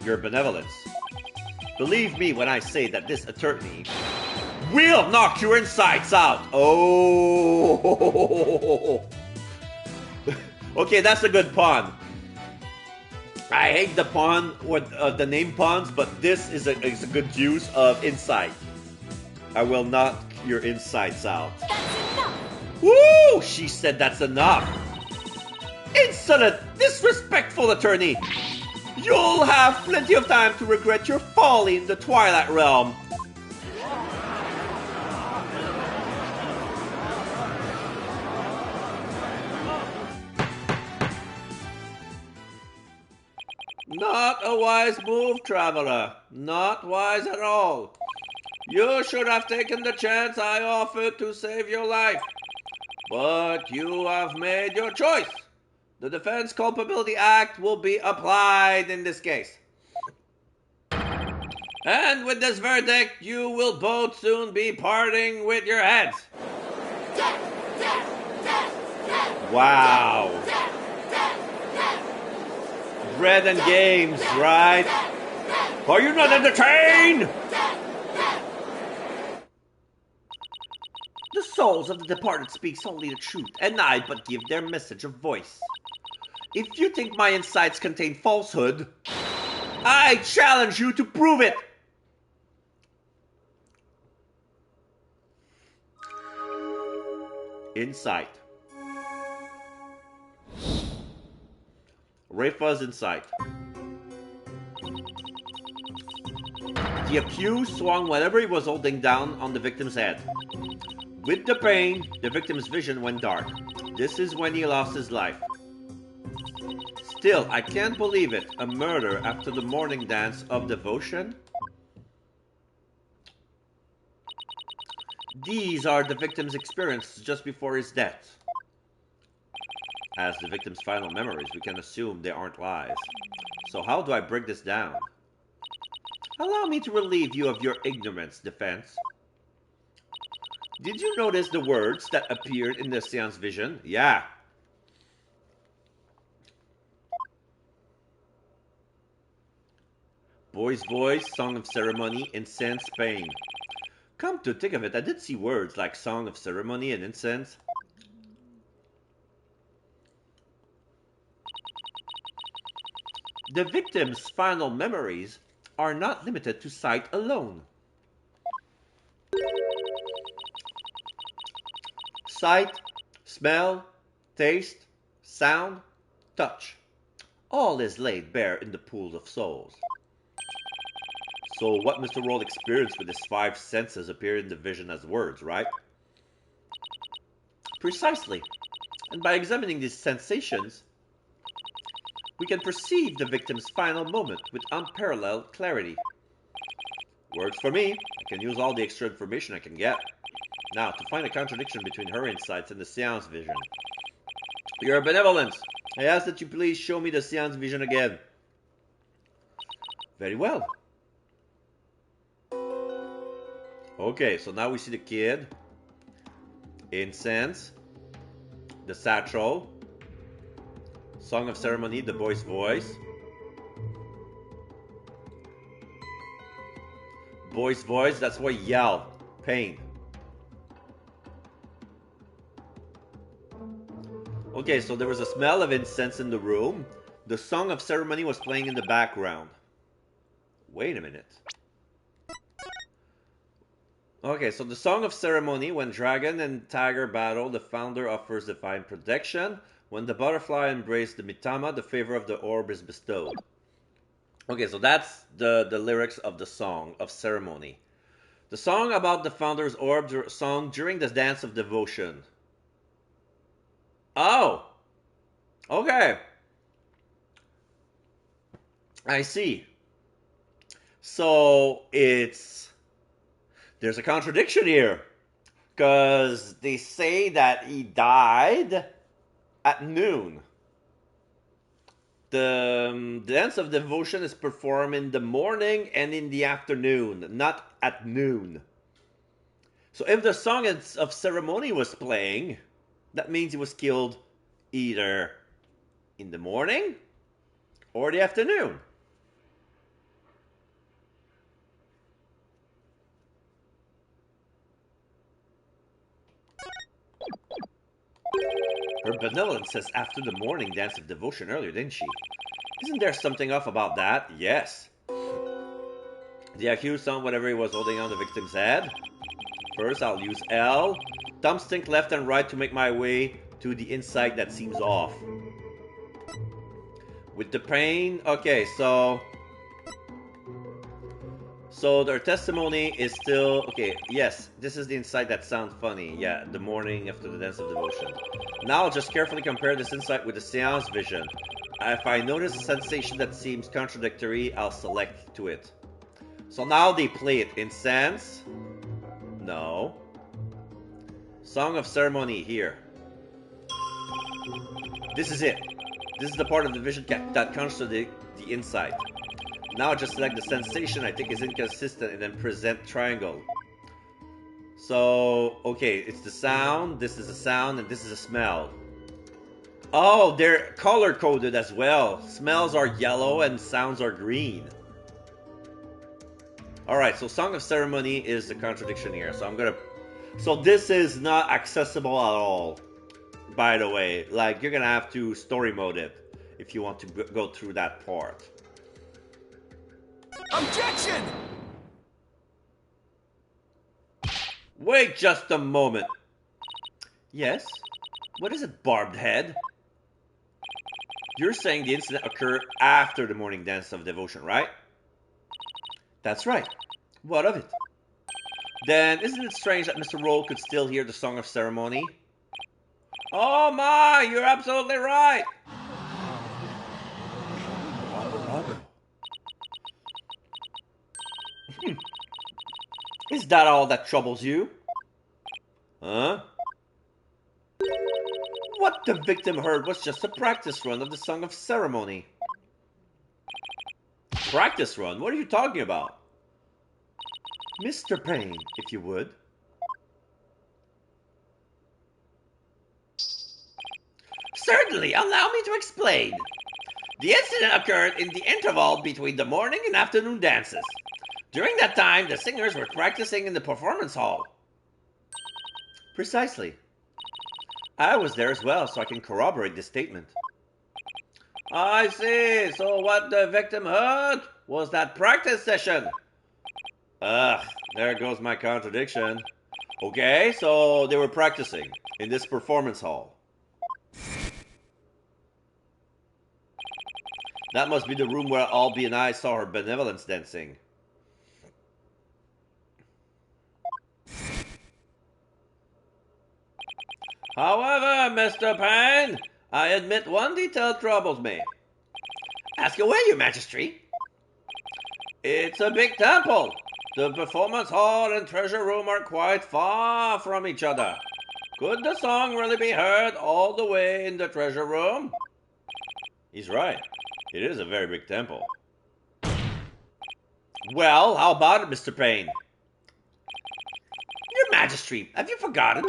Your benevolence. Believe me when I say that this attorney will knock your insides out. Oh. Okay, that's a good pun. I hate the pun with the name puns, but this is a good use of insight. I will knock your insides out. That's enough! Woo! She said that's enough. Insolent, disrespectful attorney. You'll have plenty of time to regret your folly in the Twilight Realm. Not a wise move, traveler. Not wise at all. You should have taken the chance I offered to save your life. But you have made your choice. The Defense Culpability Act will be applied in this case. And with this verdict, you will both soon be parting with your heads. Death, death, death, death. Wow. Death, death, death. Bread and games, right? Are you not entertained? The souls of the departed speak solely the truth, and I but give their message a voice. If you think my insights contain falsehood, I challenge you to prove it. Insight. Rafa's insight. The accused swung whatever he was holding down on the victim's head. With the pain, the victim's vision went dark. This is when he lost his life. Still, I can't believe it. A murder after the morning dance of devotion? These are the victim's experiences just before his death. As the victim's final memories, we can assume they aren't lies. So how do I break this down? Allow me to relieve you of your ignorance, defense. Did you notice the words that appeared in the seance vision? Yeah. Boy's voice, song of ceremony, incense, pain. Come to think of it, I did see words like song of ceremony and incense. The victim's final memories are not limited to sight alone. Sight, smell, taste, sound, touch. All is laid bare in the pool of souls. So what Mr. Roll experienced with his 5 senses appeared in the vision as words, right? Precisely. And by examining these sensations, we can perceive the victim's final moment with unparalleled clarity. Works for me. I can use all the extra information I can get. Now, to find a contradiction between her insights and the seance vision. Your benevolence, I ask that you please show me the seance vision again. Very well. Okay, so now we see the kid. Incense. The satchel. Song of ceremony, the boy's voice. Boy's voice, that's why yell. Pain. Okay, so there was a smell of incense in the room. The song of ceremony was playing in the background. Wait a minute. Okay, so the song of ceremony, when dragon and tiger battle, the founder offers divine protection. When the butterfly embraced the mitama, the favor of the orb is bestowed. Okay, so that's the lyrics of the song of ceremony. The song about the founder's orb sung during the dance of devotion. Oh! Okay. I see. So it's There's a contradiction here. Because they say that he died at noon. The dance of devotion is performed in the morning and in the afternoon, not at noon. So if the song of ceremony was playing, that means he was killed either in the morning or the afternoon. Her benevolence says after the morning dance of devotion earlier, didn't she? Isn't there something off about that? Yes. The accused on whatever he was holding on the victim's head. First, I'll use L. Thumbs think left and right to make my way to the insight that seems off. With the pain, okay, so their testimony is still, okay, yes, this is the insight that sounds funny. Yeah, the morning after the dance of devotion. Now I'll just carefully compare this insight with the seance vision. If I notice a sensation that seems contradictory, I'll select to it. So now they play it. Incense? No. Song of ceremony here. This is it. This is the part of the vision that contradicts the insight. Now just select the sensation I think is inconsistent and then present triangle. So, okay, it's the sound, this is a sound, and this is a smell. Oh, they're color-coded as well. Smells are yellow and sounds are green. Alright, so Song of Ceremony is the contradiction here. So this is not accessible at all, by the way. Like, you're gonna have to story mode it if you want to go through that part. Objection! Wait just a moment. Yes? What is it, barbed head? You're saying the incident occurred after the morning dance of devotion, right? That's right. What of it? Then isn't it strange that Mr. Roll could still hear the Song of Ceremony? Oh my, you're absolutely right! Is that all that troubles you? Huh? What the victim heard was just a practice run of the Song of Ceremony. Practice run? What are you talking about? Mr. Payne, if you would. Certainly, allow me to explain. The incident occurred in the interval between the morning and afternoon dances. During that time, the singers were practicing in the performance hall. Precisely. I was there as well, so I can corroborate this statement. I see. So what the victim heard was that practice session. Ugh, there goes my contradiction. Okay, so they were practicing in this performance hall. That must be the room where Albie and I saw her benevolence dancing. However, Mr. Payne, I admit one detail troubles me. Ask away, your majesty. It's a big temple. The performance hall and treasure room are quite far from each other. Could the song really be heard all the way in the treasure room? He's right. It is a very big temple. Well, how about it, Mr. Payne? Your majesty, have you forgotten?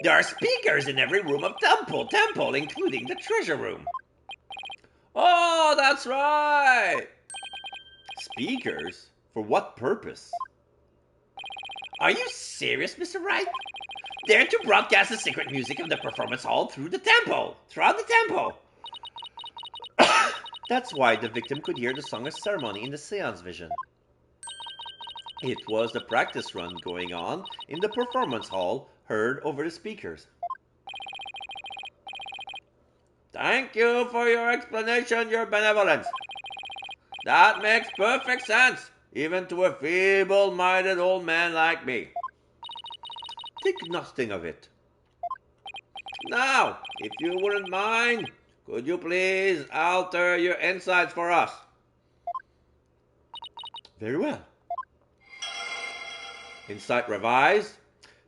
There are speakers in every room of temple, including the treasure room. Oh, that's right! Speakers? For what purpose? Are you serious, Mr. Wright? They're to broadcast the secret music of the performance hall throughout the temple. That's why the victim could hear the Song of Ceremony in the seance vision. It was the practice run going on in the performance hall heard over the speakers. Thank you for your explanation, your benevolence. That makes perfect sense, even to a feeble-minded old man like me. Think nothing of it. Now, if you wouldn't mind, could you please alter your insights for us? Very well. Insight revised.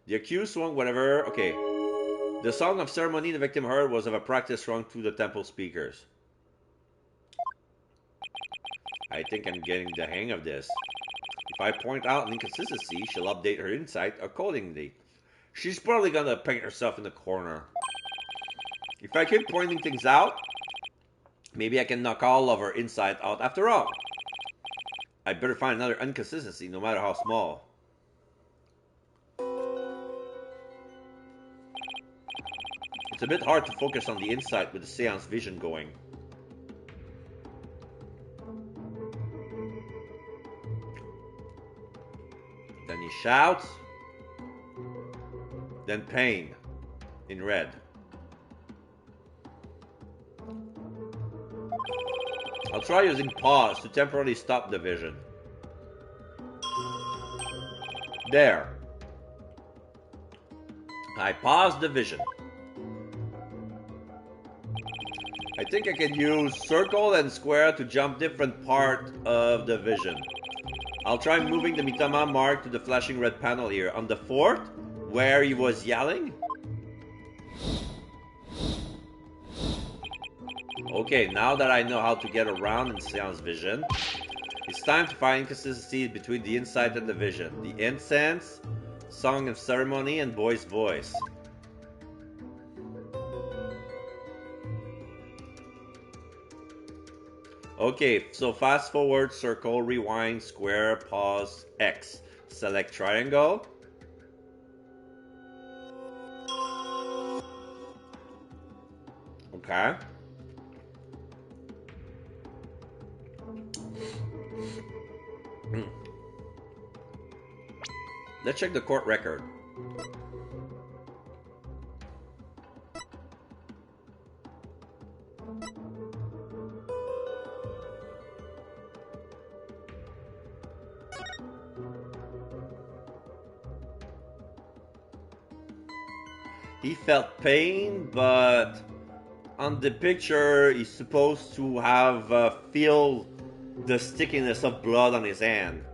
The accused swung whatever. Okay. The song of ceremony the victim heard was of a practice rung through the temple speakers. I think I'm getting the hang of this. If I point out an inconsistency, she'll update her insight accordingly. She's probably gonna paint herself in the corner. If I keep pointing things out, maybe I can knock all of her insight out after all. I better find another inconsistency, no matter how small. It's a bit hard to focus on the insight with the seance vision going. Then he shouts. Then pain in red. I'll try using pause to temporarily stop the vision. There. I paused the vision. I think I can use circle and square to jump different part of the vision. I'll try moving the Mitama mark to the flashing red panel here. On the fort, where he was yelling. Okay, now that I know how to get around in Seance Vision, it's time to find inconsistencies between the insight and the vision. The incense, song of ceremony, and boy's voice. Okay, so fast forward, circle, rewind, square, pause, X. Select triangle. Okay. Let's check the court record. He felt pain, but on the picture, he's supposed to have feel the stickiness of blood on his hand.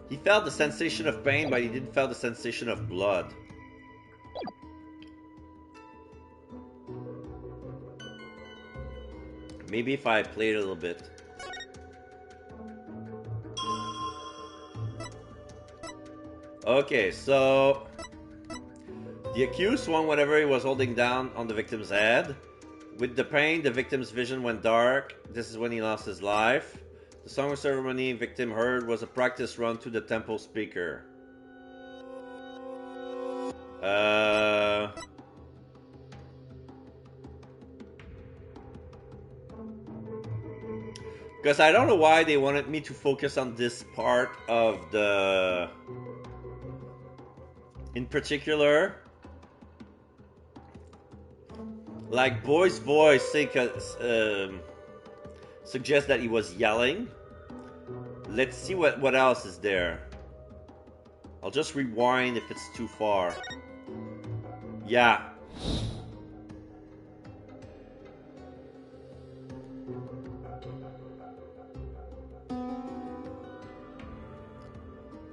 He felt the sensation of pain, but he didn't feel the sensation of blood. Maybe if I played a little bit. Okay, so the accused swung whatever he was holding down on the victim's head. With the pain, the victim's vision went dark. This is when he lost his life. The song of ceremony victim heard was a practice run to the temple speaker. Because I don't know why they wanted me to focus on this part of the... In particular, like boy's voice suggests that he was yelling. Let's see what else is there. I'll just rewind if it's too far. Yeah.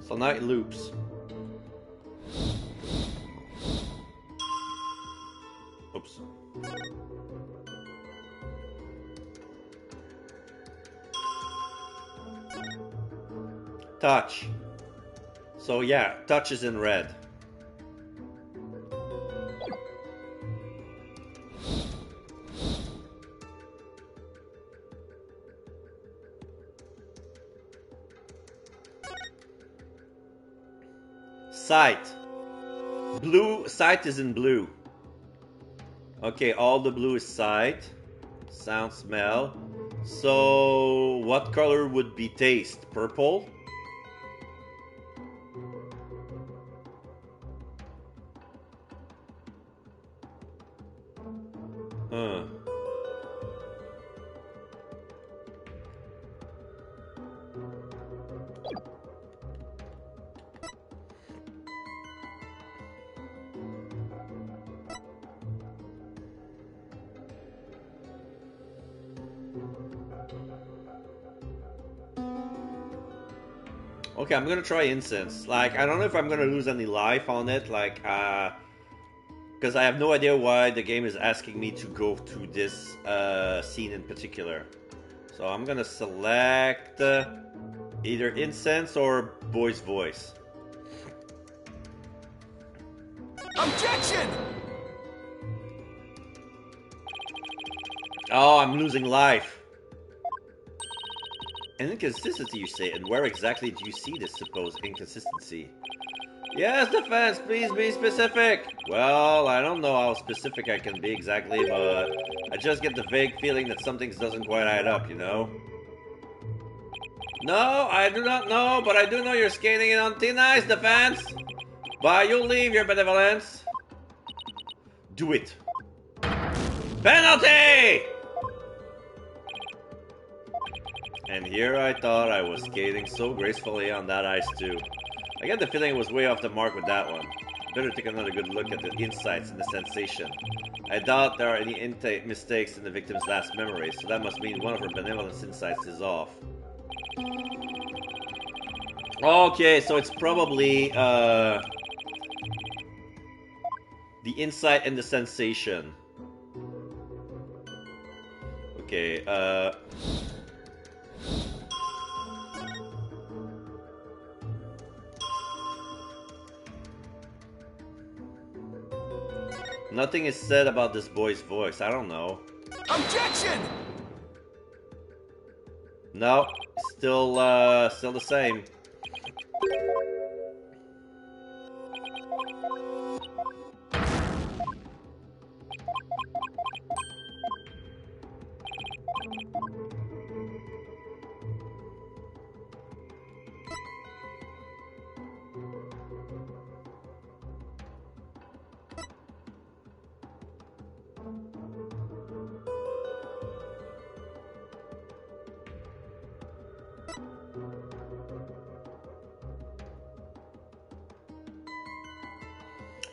So now it loops. Oops. Touch. So yeah, touch is in red. Sight. Blue, sight is in blue. Okay, all the blue is sight. Sound, smell. So, what color would be taste? Purple? Huh. Okay, I'm gonna try incense. Like, I don't know if I'm gonna lose any life on it, like, because I have no idea why the game is asking me to go to this scene in particular. So I'm gonna select either incense or boy's voice. Objection! Oh, I'm losing life. An inconsistency, you say, and where exactly do you see this supposed inconsistency? Yes, defense, please be specific. Well, I don't know how specific I can be exactly, but I just get the vague feeling that something doesn't quite add up, you know? No, I do not know, but I do know you're skating it on thin ice, defense. But you'll leave your benevolence. Do it. Penalty! And here I thought I was skating so gracefully on that ice too. I get the feeling it was way off the mark with that one. Better take another good look at the insights and the sensation. I doubt there are any mistakes in the victim's last memory, so that must mean one of her benevolence insights is off. Okay, so it's probably the insight and the sensation. Okay, nothing is said about this boy's voice. I don't know. Objection! No, still the same.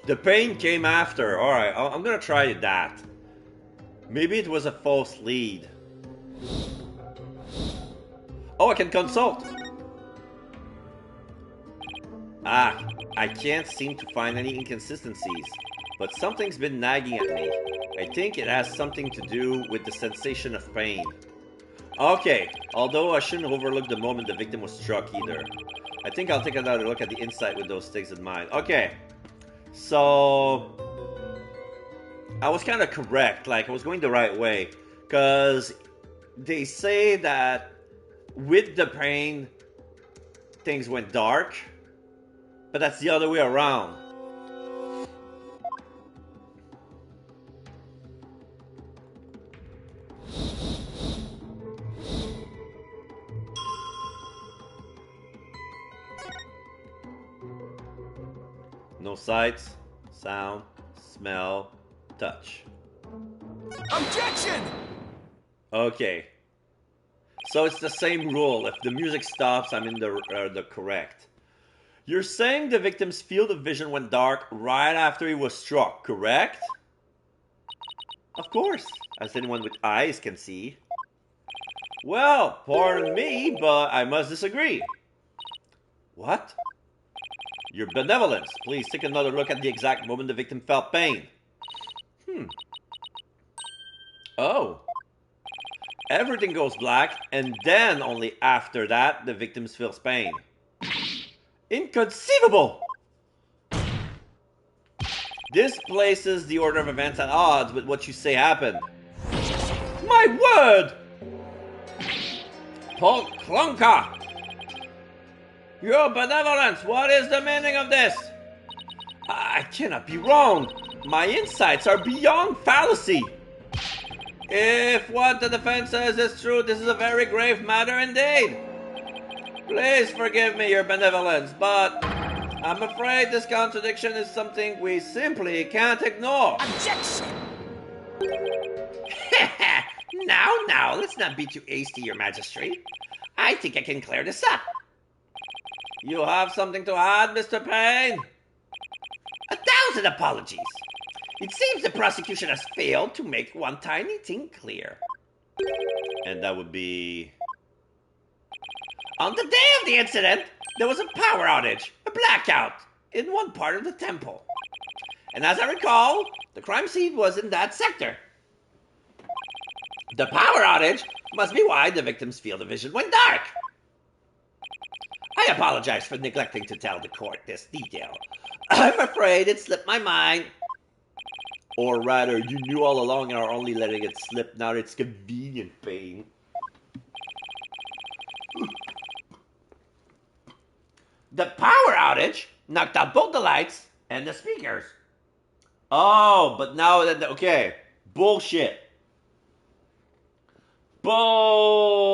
The pain came after. Alright, I'm gonna try that. Maybe it was a false lead. Oh, I can consult! Ah, I can't seem to find any inconsistencies, but something's been nagging at me. I think it has something to do with the sensation of pain. Okay, although I shouldn't overlook the moment the victim was struck either. I think I'll take another look at the insight with those things in mind. Okay. So, I was kind of correct, like I was going the right way, because they say that with the pain, things went dark, but that's the other way around. No sights, sound, smell, touch. Objection! Okay. So it's the same rule. If the music stops, I'm in the correct. You're saying the victim's field of vision went dark right after he was struck, correct? Of course, as anyone with eyes can see. Well, pardon me, but I must disagree. What? Your benevolence. Please take another look at the exact moment the victim felt pain. Oh. Everything goes black, and then only after that the victim feels pain. Inconceivable! This places the order of events at odds with what you say happened. My word! Paul Klonka! Your benevolence, what is the meaning of this? I cannot be wrong. My insights are beyond fallacy. If what the defense says is true, this is a very grave matter indeed. Please forgive me, your benevolence, but I'm afraid this contradiction is something we simply can't ignore. Objection! Now, let's not be too hasty, your majesty. I think I can clear this up. You have something to add, Mr. Payne? 1,000 apologies. It seems the prosecution has failed to make one tiny thing clear. And that would be... On the day of the incident, there was a power outage, a blackout, in one part of the temple. And as I recall, the crime scene was in that sector. The power outage must be why the victim's field of vision went dark. I apologize for neglecting to tell the court this detail. I'm afraid it slipped my mind. Or rather, you knew all along and are only letting it slip now that it's convenient, Pain. The power outage knocked out both the lights and the speakers. Oh, but now that... Okay. Bullshit. Bullshit.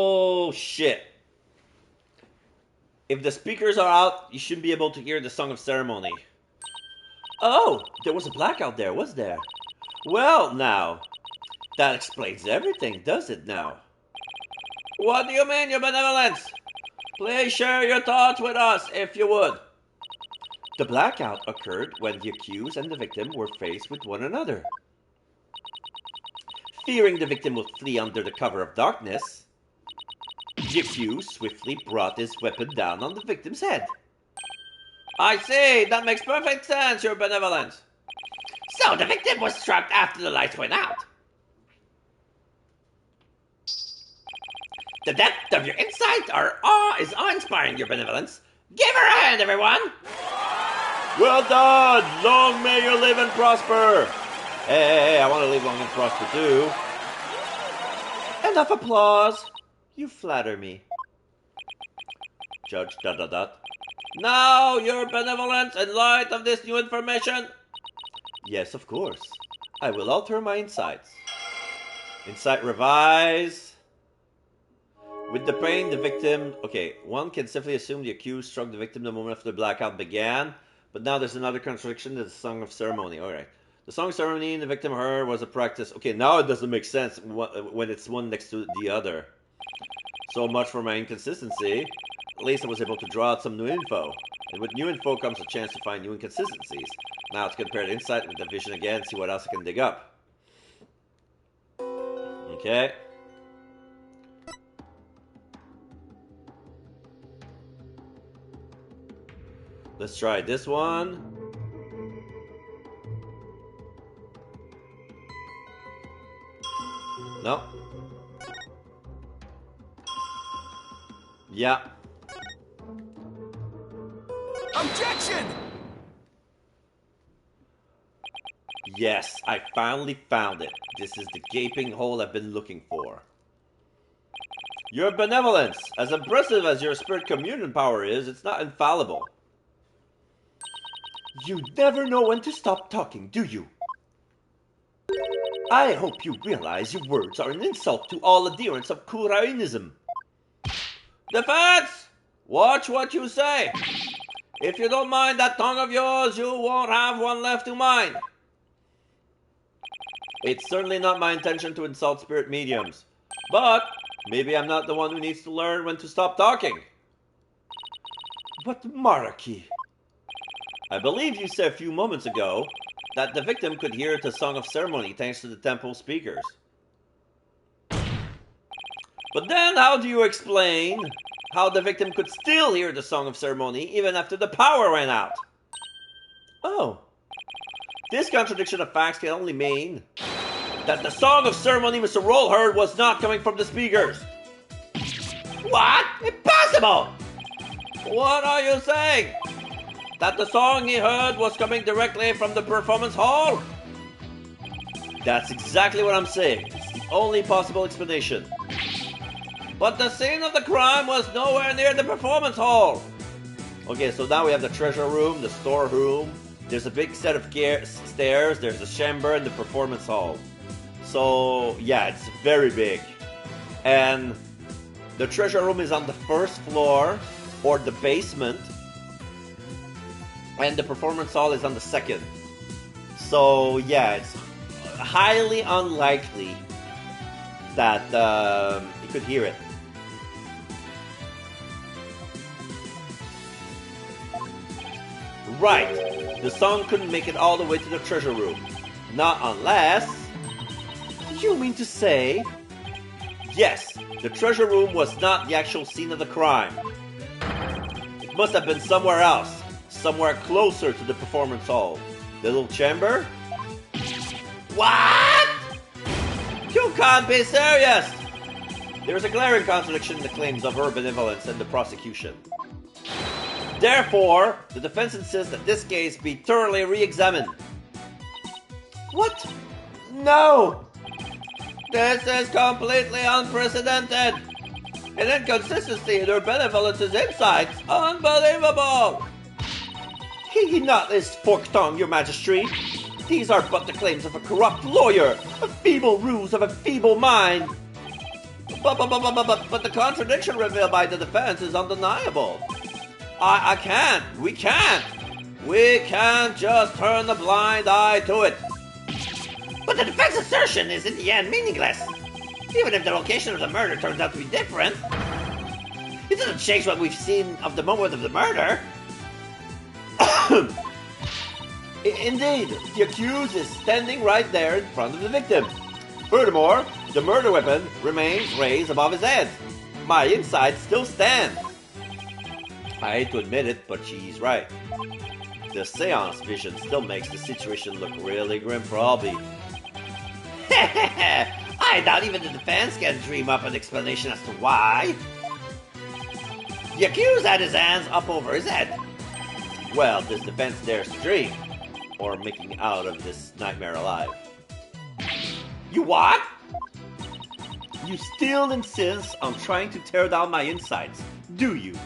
If the speakers are out, you shouldn't be able to hear the Song of Ceremony. Oh, there was a blackout there, was there? Well, now, that explains everything, does it now? What do you mean, Your Benevolence? Please share your thoughts with us, if you would. The blackout occurred when the accused and the victim were faced with one another. Fearing the victim would flee under the cover of darkness, the accused swiftly brought his weapon down on the victim's head. I see, that makes perfect sense, Your Benevolence. So the victim was struck after the lights went out. The depth of your insight or awe is awe-inspiring, Your Benevolence. Give her a hand, everyone! Well done! Long may you live and prosper! Hey, I want to live long and prosper too. Enough applause. You flatter me. Judge ... Now, Your Benevolence, in light of this new information... Yes, of course. I will alter my insights. Insight revise. With the pain, the victim... Okay, one can safely assume the accused struck the victim the moment after the blackout began, but now there's another contradiction to the Song of Ceremony. Alright. The Song of Ceremony the victim heard was a practice... Okay, now it doesn't make sense when it's one next to the other. So much for my inconsistency. At least I was able to draw out some new info. And with new info comes a chance to find new inconsistencies. Now let's compare the insight with the vision again, see what else I can dig up. Okay. Let's try this one. No. Yeah. Objection! Yes, I finally found it. This is the gaping hole I've been looking for. Your benevolence, as impressive as your spirit communion power is, it's not infallible. You never know when to stop talking, do you? I hope you realize your words are an insult to all adherents of Kurainism. Defense! Watch what you say. If you don't mind that tongue of yours, you won't have one left to mind. It's certainly not my intention to insult spirit mediums, but maybe I'm not the one who needs to learn when to stop talking. But Maraki, I believe you said a few moments ago that the victim could hear the Song of Ceremony thanks to the temple speakers. But then how do you explain how the victim could still hear the Song of Ceremony even after the power went out? Oh. This contradiction of facts can only mean that the Song of Ceremony Mr. Roll heard was not coming from the speakers. What? Impossible! What are you saying? That the song he heard was coming directly from the performance hall? That's exactly what I'm saying. It's the only possible explanation. But the scene of the crime was nowhere near the performance hall. Okay, so now we have the treasure room, the storeroom. There's a big set of stairs. There's the chamber and the performance hall. So, yeah, it's very big. And the treasure room is on the first floor or the basement. And the performance hall is on the second. So, yeah, it's highly unlikely that you could hear it. Right, the song couldn't make it all the way to the treasure room. Not unless... You mean to say... Yes, the treasure room was not the actual scene of the crime. It must have been somewhere else. Somewhere closer to the performance hall. The little chamber? What? You can't be serious! There is a glaring contradiction in the claims of her benevolence and the prosecution. Therefore, the defense insists that this case be thoroughly re-examined. What? No! This is completely unprecedented! An inconsistency in her benevolence's insights! Unbelievable! Heed not this forked tongue, your majesty. These are but the claims of a corrupt lawyer, a feeble ruse of a feeble mind. But the contradiction revealed by the defense is undeniable. We can't just turn a blind eye to it. But the defense assertion is in the end meaningless. Even if the location of the murder turns out to be different, it doesn't change what we've seen of the moment of the murder. Indeed, the accused is standing right there in front of the victim. Furthermore, the murder weapon remains raised above his head. My insides still stand. I hate to admit it, but she's right. The seance vision still makes the situation look really grim for Albie. I doubt even the defense can dream up an explanation as to why. The accused had his hands up over his head. Well, this defense dares to dream, or making out of this nightmare alive. You what? You still insist on trying to tear down my insides, do you?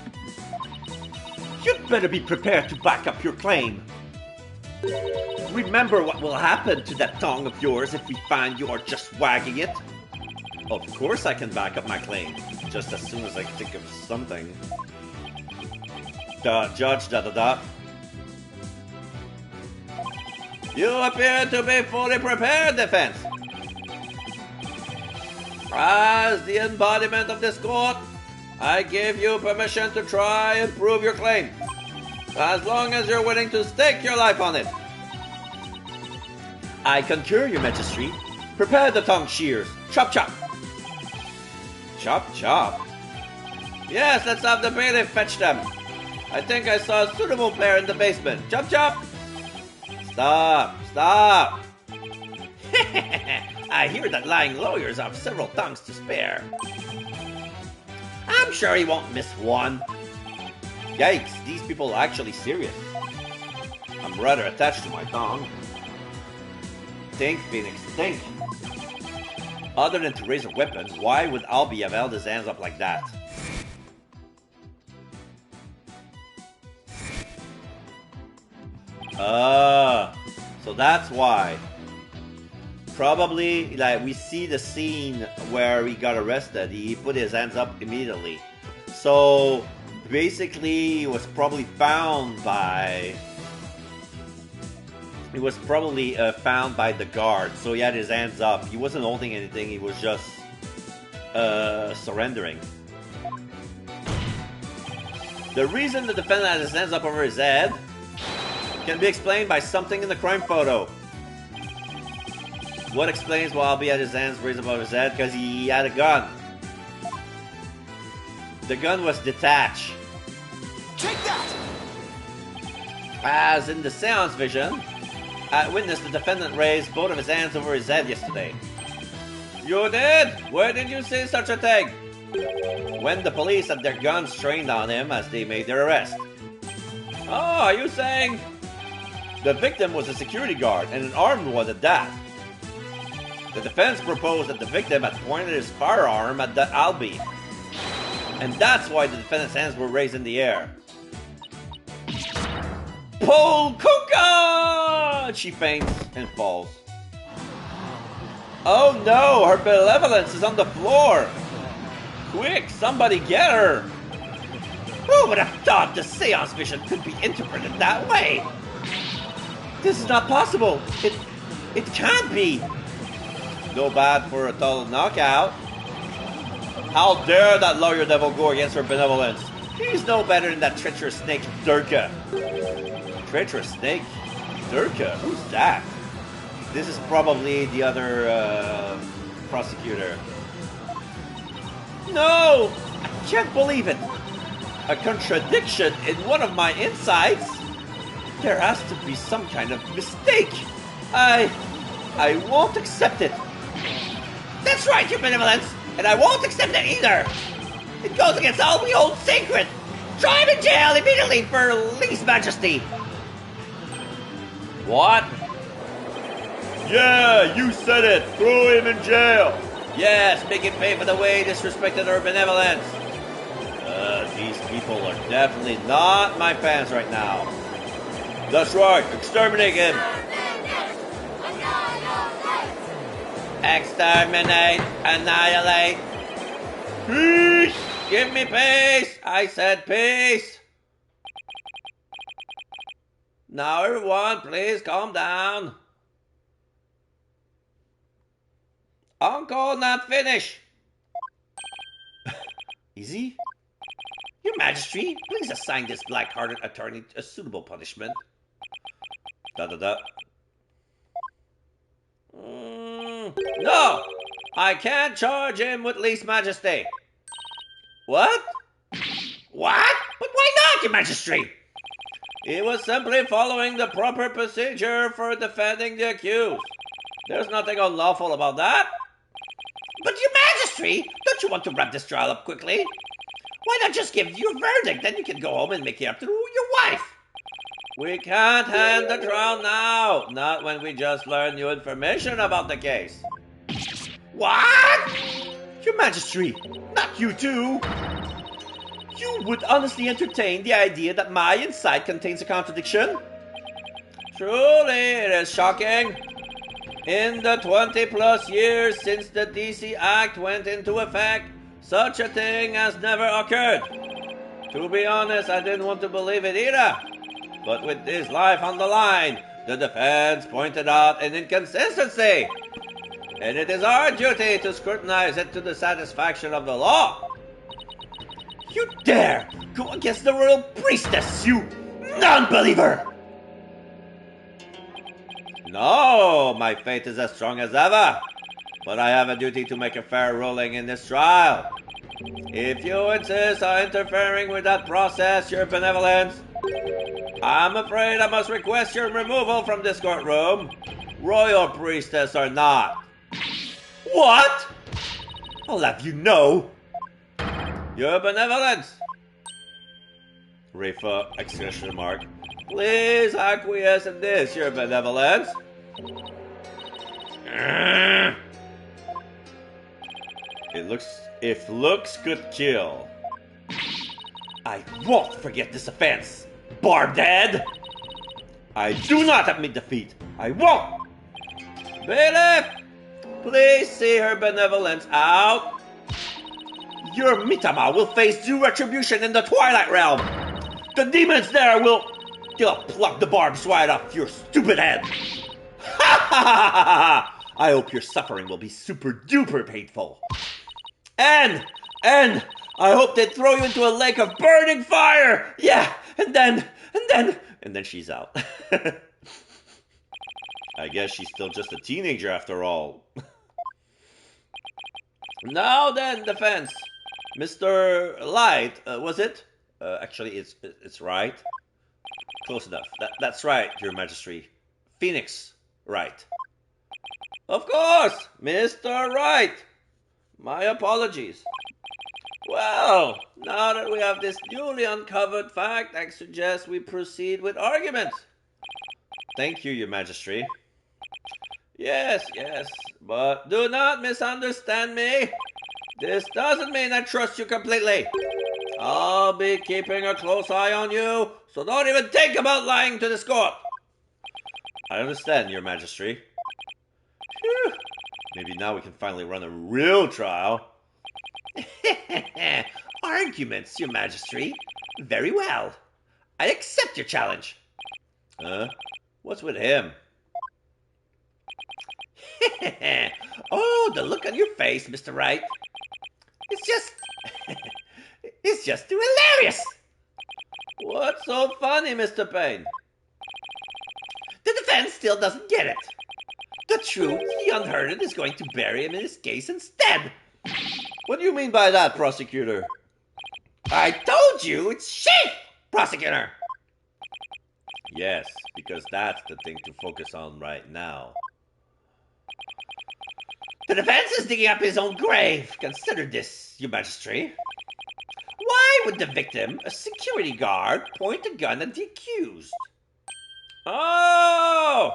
You'd better be prepared to back up your claim. Remember what will happen to that tongue of yours if we find you are just wagging it? Of course I can back up my claim, just as soon as I think of something. Judge, You appear to be fully prepared, defense. As the embodiment of this court, I give you permission to try and prove your claim. As long as you're willing to stake your life on it. I concur, your majesty. Prepare the tongue shears. Chop, chop. Chop, chop? Yes, let's have the bailiff fetch them. I think I saw a suitable pair in the basement. Chop, chop. Stop, stop. I hear that lying lawyers have several tongues to spare. I'm sure he won't miss one. Yikes, these people are actually serious. I'm rather attached to my tongue. Think, Phoenix, think. Other than to raise a weapon, why would Albie have held his hands up like that? So that's why. Probably, like, we see the scene where he got arrested. He put his hands up immediately. So, basically, he was probably found by... He was probably found by the guard. So he had his hands up. He wasn't holding anything. He was just surrendering. The reason the defendant had his hands up over his head can be explained by something in the crime photo. What explains why Albie had his hands raised above his head? Because he had a gun. The gun was detached. Take that! As in the seance vision, I witnessed the defendant raise both of his hands over his head yesterday. You did? Where did you see such a thing? When the police had their guns trained on him as they made their arrest. Oh, are you saying? The victim was a security guard, and an armed one at that. The defense proposed that the victim had pointed his firearm at the Albie. And that's why the defendant's hands were raised in the air. Pull Kuka! She faints and falls. Oh no, her benevolence is on the floor! Quick, somebody get her! Who would have thought the seance vision could be interpreted that way? This is not possible! It can't be! No bad for a total knockout. How dare that lawyer devil go against her benevolence? He's no better than that treacherous snake, Durka. Treacherous snake? Durka? Who's that? This is probably the other prosecutor. No! I can't believe it! a contradiction in one of my insights? There has to be some kind of mistake. I won't accept it. That's right, your benevolence, and I won't accept it either. It goes against all we hold sacred. Try him in jail immediately for lese majesty. What? Yeah, you said it. Throw him in jail. Yes, make him pay for the way he disrespected our benevolence. These people are definitely not my fans right now. That's right, exterminate him. Exterminate, annihilate. Peace. Give me peace. I said peace. Now everyone, please calm down. Uncle, not finished. Is he? Your Majesty, please assign this black-hearted attorney a suitable punishment. No! I can't charge him with lese majesty. What? What? But why not, your Majesty? He was simply following the proper procedure for defending the accused. There's nothing unlawful about that. But your Majesty, don't you want to wrap this trial up quickly? Why not just give your verdict, then you can go home and make it up to your wife? We can't end the trial now, not when we just learned new information about the case. What? Your Majesty, not you too. You would honestly entertain the idea that my insight contains a contradiction? Truly, it is shocking. In the 20 plus years since the DC Act went into effect, such a thing has never occurred. To be honest, I didn't want to believe it either. But with his life on the line, the defense pointed out an inconsistency. And it is our duty to scrutinize it to the satisfaction of the law. You dare go against the royal priestess, you non-believer! No, my faith is as strong as ever. But I have a duty to make a fair ruling in this trial. If you insist on interfering with that process, your benevolence, I'm afraid I must request your removal from this courtroom, royal priestess or not. What? I'll have you know. Your benevolence. Refa, exclamation mark. Please acquiesce in this, your benevolence. If looks could kill. I won't forget this offense, barbed head. I do not admit defeat. I won't. Bailiff, please see her benevolence out. Your Mitama will face due retribution in the Twilight Realm. The demons there they'll pluck the barbs right off your stupid head. Ha ha ha ha ha! I hope your suffering will be super duper painful. And I hope they throw you into a lake of burning fire. Yeah, and then she's out. I guess she's still just a teenager after all. Now then, defense. Mr. Light, was it? Actually, it's right. Close enough. That's right, Your Majesty. Phoenix, Wright. Of course, Mr. Wright. My apologies. Well, now that we have this newly uncovered fact, I suggest we proceed with arguments. Thank you, Your Majesty. Yes, but do not misunderstand me. This doesn't mean I trust you completely. I'll be keeping a close eye on you, so don't even think about lying to this court. I understand, Your Majesty. Phew. Maybe now we can finally run a real trial. Arguments, Your Majesty. Very well. I accept your challenge. What's with him? Oh, the look on your face, Mr. Wright. It's just too hilarious. What's so funny, Mr. Payne? The defense still doesn't get it. The truth, he unheard it, is going to bury him in his case instead. What do you mean by that, prosecutor? I told you it's sheep, prosecutor. Yes, because that's the thing to focus on right now. The defense is digging up his own grave. Consider this, your majesty. Why would the victim, a security guard, point a gun at the accused? Oh!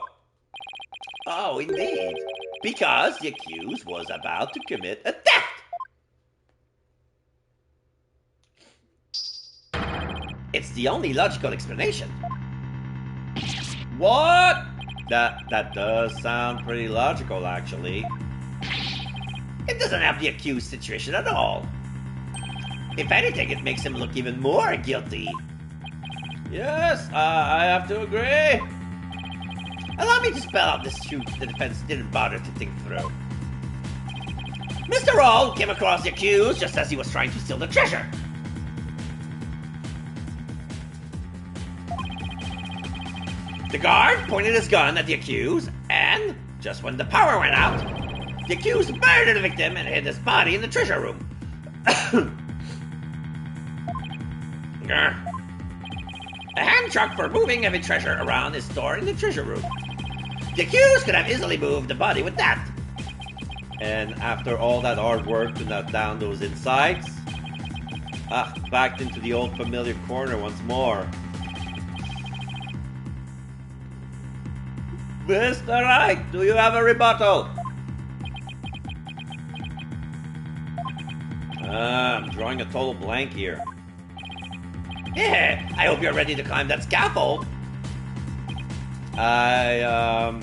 Oh, indeed. Because the accused was about to commit a theft. It's the only logical explanation. What? That does sound pretty logical, actually. It doesn't help the accused situation at all. If anything, it makes him look even more guilty. Yes, I have to agree. Allow me to spell out this truth the defense didn't bother to think through. Mr. Roll came across the accused just as he was trying to steal the treasure. The guard pointed his gun at the accused, and just when the power went out, the accused murdered the victim and hid his body in the treasure room. A hand truck for moving heavy treasure around is stored in the treasure room. The accused could have easily moved the body with that. And after all that hard work to knock down those insides, backed into the old familiar corner once more. Mr. Wright, do you have a rebuttal? I'm drawing a total blank here. Yeah, I hope you're ready to climb that scaffold. I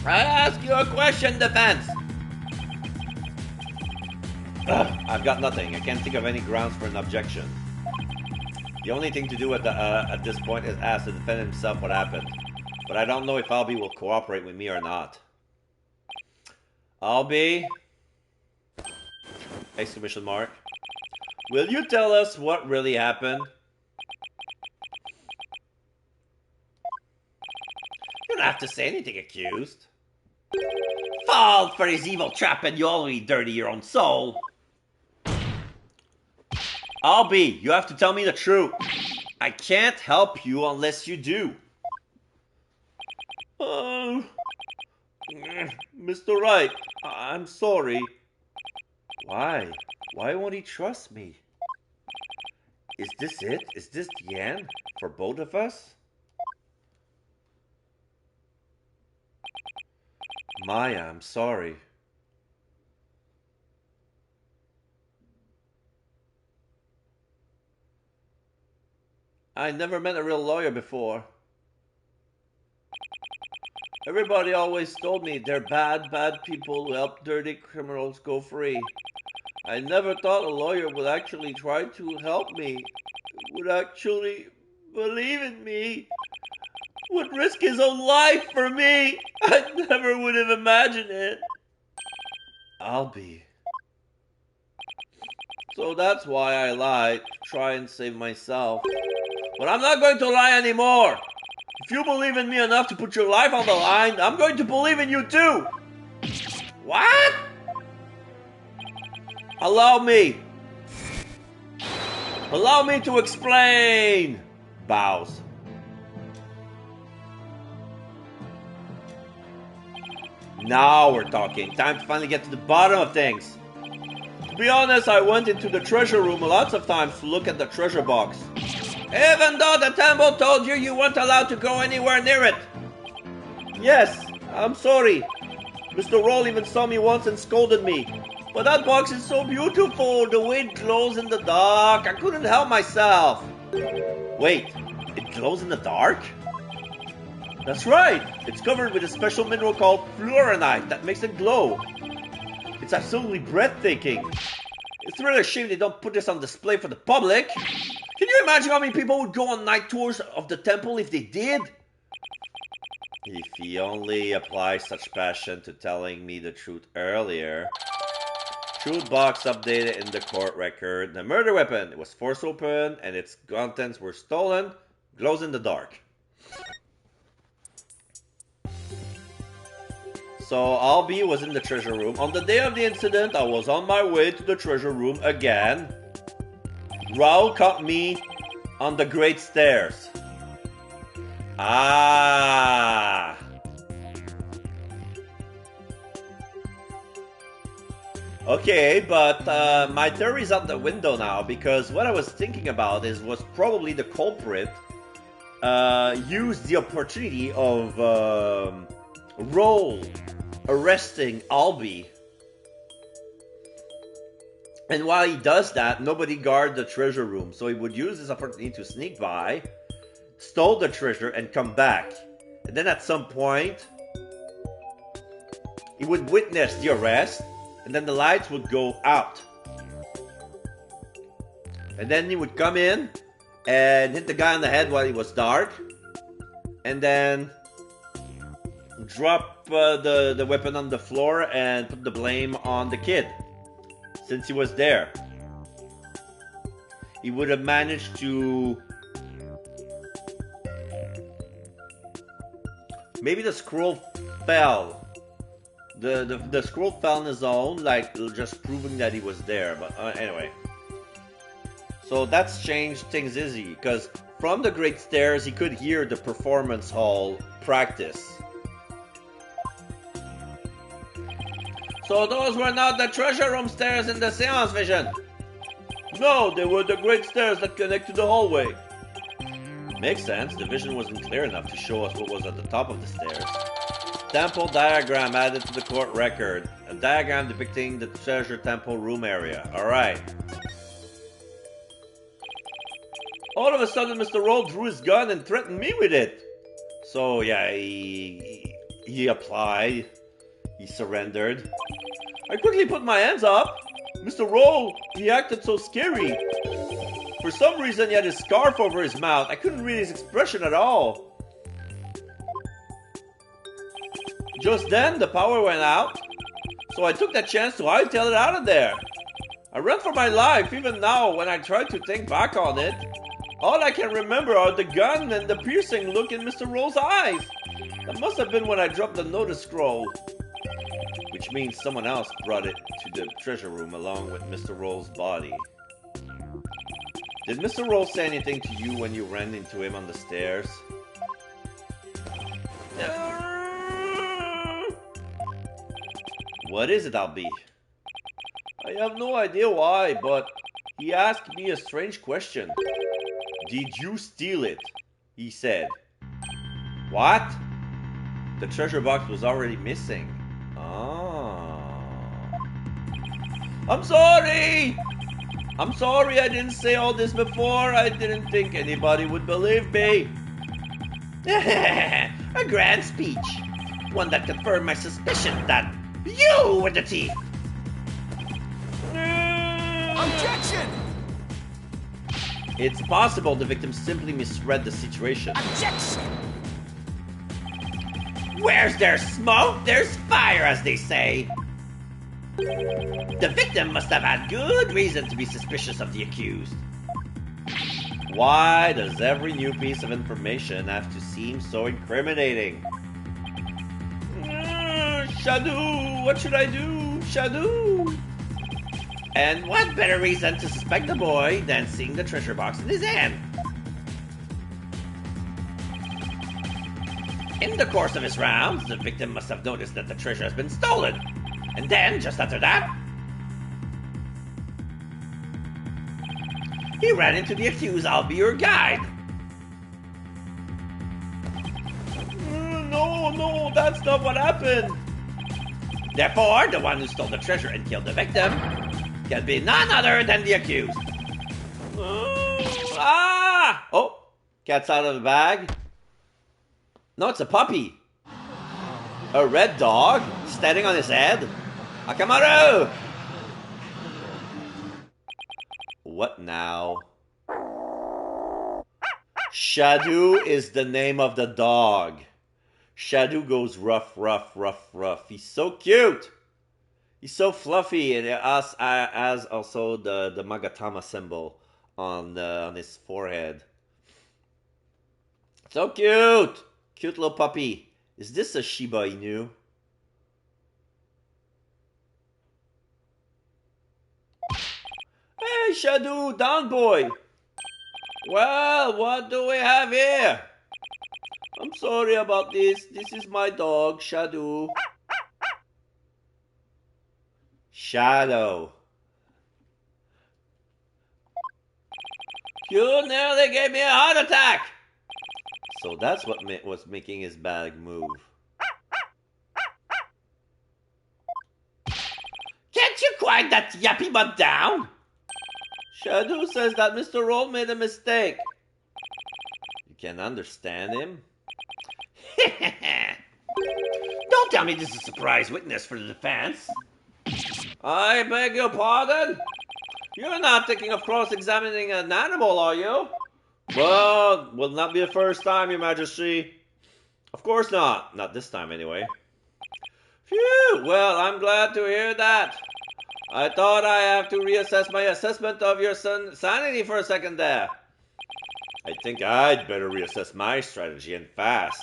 ask you a question, defense. I've got nothing. I can't think of any grounds for an objection. The only thing to do at this point is ask the defendant himself what happened. But I don't know if Albie will cooperate with me or not. Albie? Exclamation mark. Will you tell us what really happened? You don't have to say anything, accused. Fall for his evil trap and you already dirty your own soul. Albie, you have to tell me the truth. I can't help you unless you do. Mr. Wright, I'm sorry. Why? Why won't he trust me? Is this it? Is this the end? For both of us? Maya, I'm sorry. I never met a real lawyer before. Everybody always told me they're bad people who help dirty criminals go free. I never thought a lawyer would actually try to help me, would actually believe in me, would risk his own life for me. I never would have imagined it. Albie. So that's why I lied, to try and save myself. But I'm not going to lie anymore. If you believe in me enough to put your life on the line, I'm going to believe in you too. What? Allow me. Allow me to explain. Bows. Now we're talking. Time to finally get to the bottom of things. To be honest, I went into the treasure room lots of times to look at the treasure box. Even though the temple told you you weren't allowed to go anywhere near it. Yes, I'm sorry. Mr. Roll even saw me once and scolded me. But that box is so beautiful. The way it glows in the dark. I couldn't help myself. Wait, it glows in the dark? That's right. It's covered with a special mineral called fluoronite that makes it glow. It's absolutely breathtaking. It's really a shame they don't put this on display for the public. Can you imagine how many people would go on night tours of the temple if they did? If he only applied such passion to telling me the truth earlier. Truth box updated in the court record. The murder weapon, it was forced open and its contents were stolen. Glows in the dark. So Albie was in the treasure room. On the day of the incident, I was on my way to the treasure room again. Raoul caught me on the Great Stairs. Ah. Okay, but my theory's out the window now, because what I was thinking about was probably the culprit used the opportunity of Raoul arresting Albie. And while he does that, nobody guard the treasure room, so he would use this opportunity to sneak by, stole the treasure, and come back. And then at some point, he would witness the arrest, and then the lights would go out. And then he would come in and hit the guy on the head while it was dark, and then drop the weapon on the floor and put the blame on the kid, since he was there. He would have managed to... Maybe the scroll fell. The scroll fell on his own, like just proving that he was there. But anyway. So that's changed things easy, because from the Great Stairs he could hear the performance hall practice. So those were not the treasure room stairs in the seance vision? No, they were the Great Stairs that connect to the hallway. Makes sense, the vision wasn't clear enough to show us what was at the top of the stairs. Temple diagram added to the court record. A diagram depicting the treasure temple room area. Alright. All of a sudden, Mr. Roll drew his gun and threatened me with it. So, yeah, he applied. He surrendered. I quickly put my hands up. Mr. Roll, he acted so scary. For some reason, he had his scarf over his mouth. I couldn't read his expression at all. Just then, the power went out, so I took that chance to hightail it out of there. I ran for my life. Even now, when I try to think back on it, all I can remember are the gun and the piercing look in Mr. Roll's eyes. That must have been when I dropped the notice scroll. Which means someone else brought it to the treasure room along with Mr. Roll's body. Did Mr. Roll say anything to you when you ran into him on the stairs? What is it, Albie? I have no idea why, but he asked me a strange question. Did you steal it? He said. What? The treasure box was already missing. Oh. I'm sorry! I'm sorry I didn't say all this before. I didn't think anybody would believe me. A grand speech. One that confirmed my suspicion that you were the thief. Objection! It's possible the victim simply misread the situation. Objection! Where's there's smoke, there's fire, as they say. The victim must have had good reason to be suspicious of the accused. Why does every new piece of information have to seem so incriminating? Shadow, what should I do? Shadow. And what better reason to suspect the boy than seeing the treasure box in his hand? In the course of his rounds, the victim must have noticed that the treasure has been stolen. And then, just after that, he ran into the accused, I'll be your guide. No, that's not what happened. Therefore, the one who stole the treasure and killed the victim can be none other than the accused. Oh, cat's out of the bag. No, it's a puppy. A red dog standing on his head. Akamaru! What now? Shadu is the name of the dog. Shadu goes rough, rough, rough, rough. He's so cute. He's so fluffy, and it has also the Magatama symbol on his forehead. So cute! Cute little puppy. Is this a Shiba Inu? Hi, Shadow, down boy. Well, what do we have here? I'm sorry about this. This is my dog, Shadow. Shadow. You nearly gave me a heart attack. So that's what was making his bag move. Can't you quiet that yappy butt down? Shadow says that Mr. Roll made a mistake. You can understand him? Don't tell me this is a surprise witness for the defense. I beg your pardon? You're not thinking of cross-examining an animal, are you? Well, will not be the first time, Your Majesty. Of course not. Not this time, anyway. Phew! Well, I'm glad to hear that. I thought I have to reassess my assessment of your sanity for a second there. I think I'd better reassess my strategy, and fast.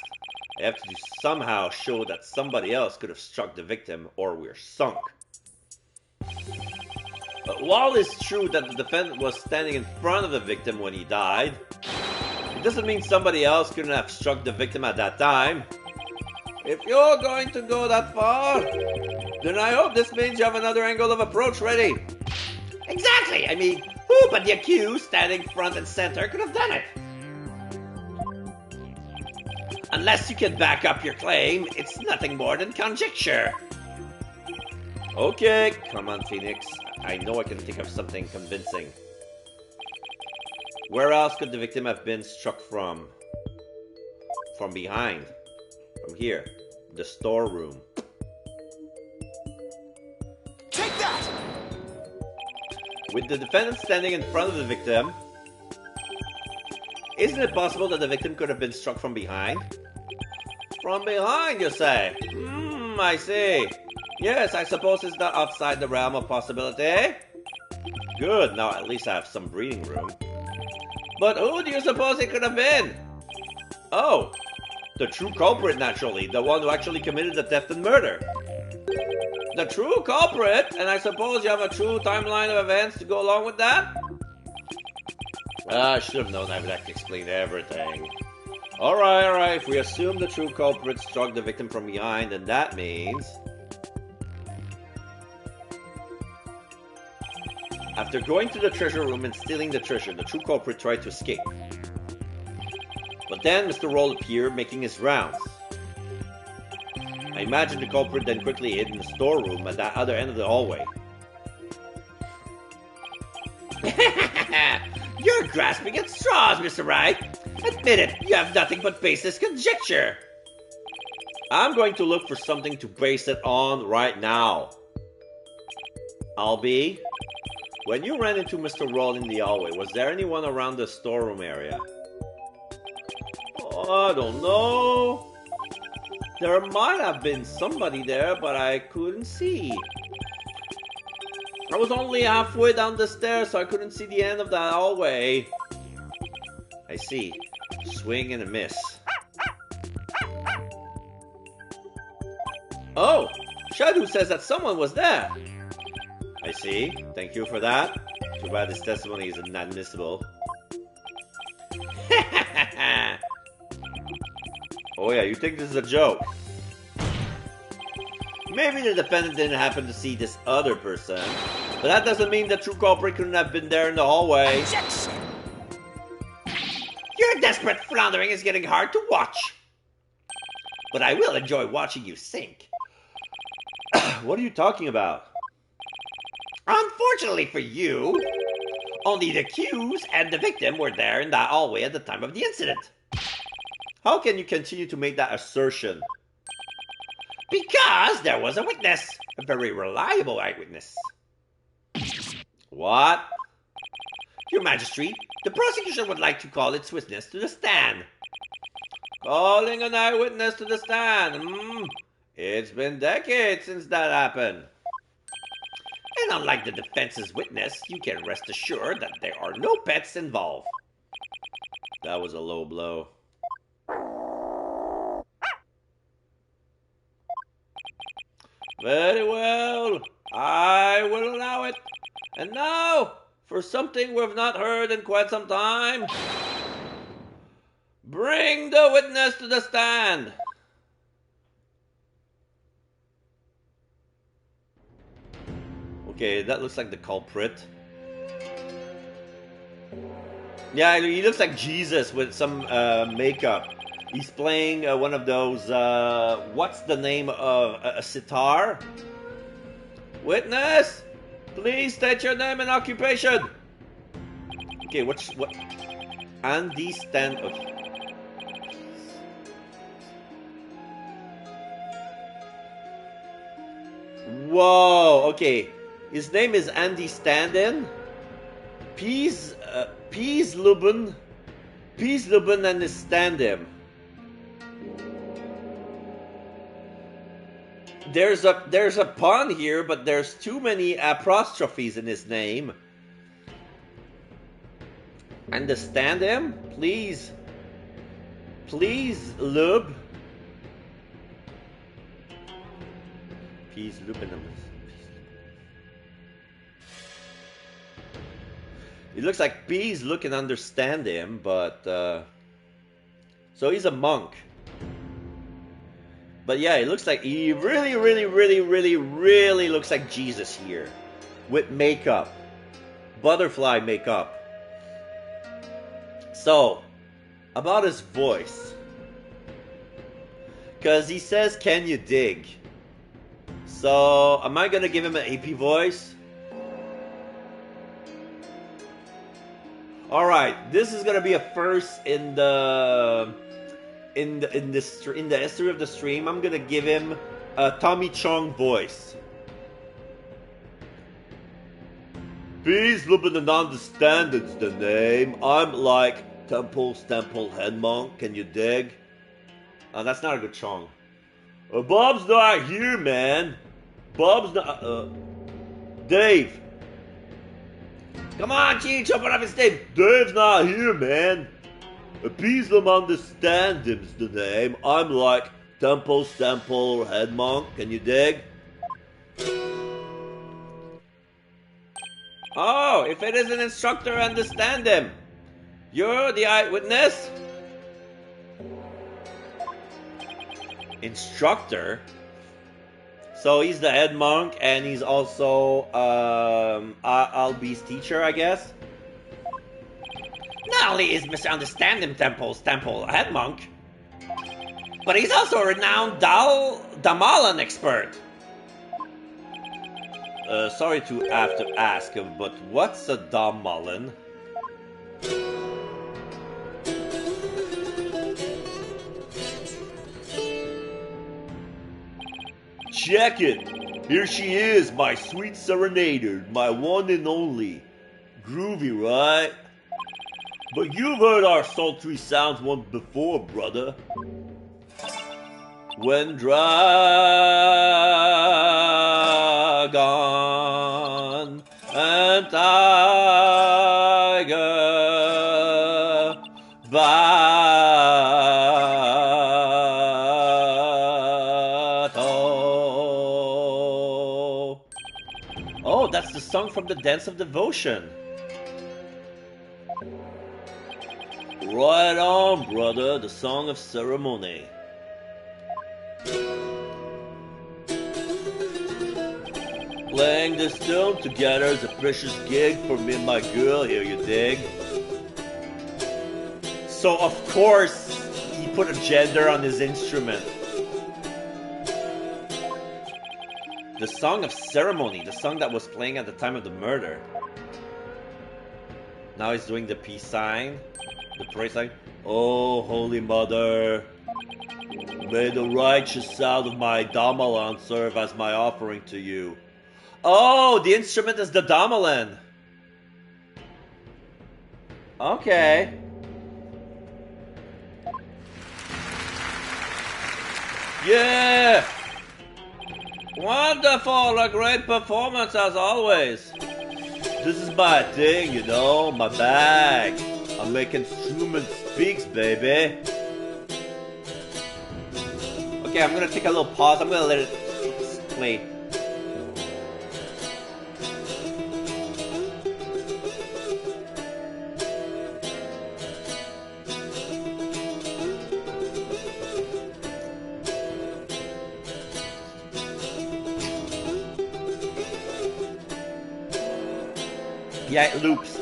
I have to somehow show that somebody else could have struck the victim, or we're sunk. But while it's true that the defendant was standing in front of the victim when he died, it doesn't mean somebody else couldn't have struck the victim at that time. If you're going to go that far, then I hope this means you have another angle of approach ready. Exactly. I mean, who but the accused standing front and center could have done it? Unless you can back up your claim, it's nothing more than conjecture. Okay, come on, Phoenix. I know I can think of something convincing. Where else could the victim have been struck from? From behind. From here. The storeroom. Take that! With the defendant standing in front of the victim, isn't it possible that the victim could have been struck from behind? From behind, you say? I see. Yes, I suppose it's not outside the realm of possibility. Good, now at least I have some breathing room. But who do you suppose it could have been? Oh, the true culprit, naturally. The one who actually committed the theft and murder. The true culprit? And I suppose you have a true timeline of events to go along with that? I should have known I would have to explain everything. Alright. If we assume the true culprit struck the victim from behind, then that means... After going to the treasure room and stealing the treasure, the true culprit tried to escape. But then Mr. Roll appeared, making his rounds. I imagine the culprit then quickly hid in the storeroom at that other end of the hallway. You're grasping at straws, Mr. Wright. Admit it, you have nothing but baseless conjecture. I'm going to look for something to base it on right now. Albie, when you ran into Mr. Roll in the hallway, was there anyone around the storeroom area? Oh, I don't know. There might have been somebody there, but I couldn't see. I was only halfway down the stairs, so I couldn't see the end of that hallway. I see. Swing and a miss. Oh! Shadow says that someone was there. I see. Thank you for that. Too bad this testimony is inadmissible. Oh yeah, you think this is a joke? Maybe the defendant didn't happen to see this other person, but that doesn't mean the true culprit couldn't have been there in the hallway. Objection! Your desperate floundering is getting hard to watch. But I will enjoy watching you sink. What are you talking about? Unfortunately for you, only the accused and the victim were there in that hallway at the time of the incident. How can you continue to make that assertion? Because there was a witness, a very reliable eyewitness. What? Your Majesty, the prosecution would like to call its witness to the stand. Calling an eyewitness to the stand? It's been decades since that happened. And unlike the defense's witness, you can rest assured that there are no pets involved. That was a low blow. Very well. I will allow it. And now, for something we've not heard in quite some time. Bring the witness to the stand. Okay, that looks like the culprit. Yeah, he looks like Jesus with some makeup. He's playing one of those, what's the name of a sitar? Witness, please state your name and occupation. Okay, what? Andy Stan. Okay. Whoa, okay. His name is Andy Standen. Peace Lubin and his stand-in. There's a pun here, but there's too many apostrophes in his name. Understand him, please. Please, Lub. Please, Lub. It looks like B's look and understand him, but so he's a monk. But yeah, it looks like he really looks like Jesus here. With makeup. Butterfly makeup. So, about his voice. Because he says, can you dig? So, am I going to give him an AP voice? Alright, this is going to be a first in the history of the stream. I'm gonna give him a Tommy Chong voice. Please look and understand it's the name. I'm like Temple head monk. Can you dig? Oh, that's not a good Chong. Bob's not here, man. Bob's not. Dave. Come on, Cheech, open up his Dave. Dave's not here, man. Please don't understand him's the name. I'm like Temple head monk. Can you dig? Oh, if it is an instructor, understand him. You're the eyewitness? Instructor? So he's the head monk and he's also Albee's teacher, I guess? Not only is Mr. Understand Him Temple's temple head monk, but he's also a renowned Damalan expert. Sorry to have to ask, but what's a Damalan? Check it! Here she is, my sweet serenader, my one and only. Groovy, right? But you've heard our sultry sounds once before, brother. When dragon and tiger battle. Oh, that's the song from the Dance of Devotion. Right on, brother, the Song of Ceremony. Playing this tune together is a precious gig for me and my girl here, you dig? So, of course, he put a gender on his instrument. The Song of Ceremony, the song that was playing at the time of the murder. Now he's doing the peace sign. The praise sign. Oh, Holy Mother, may the righteous sound of my Damalan serve as my offering to you. Oh, the instrument is the Damalan. Okay. Yeah! Wonderful, a great performance as always. This is my thing, you know, my bag. I make instrument speaks, baby. Okay, I'm gonna take a little pause. I'm gonna let it play. Yeah, it loops.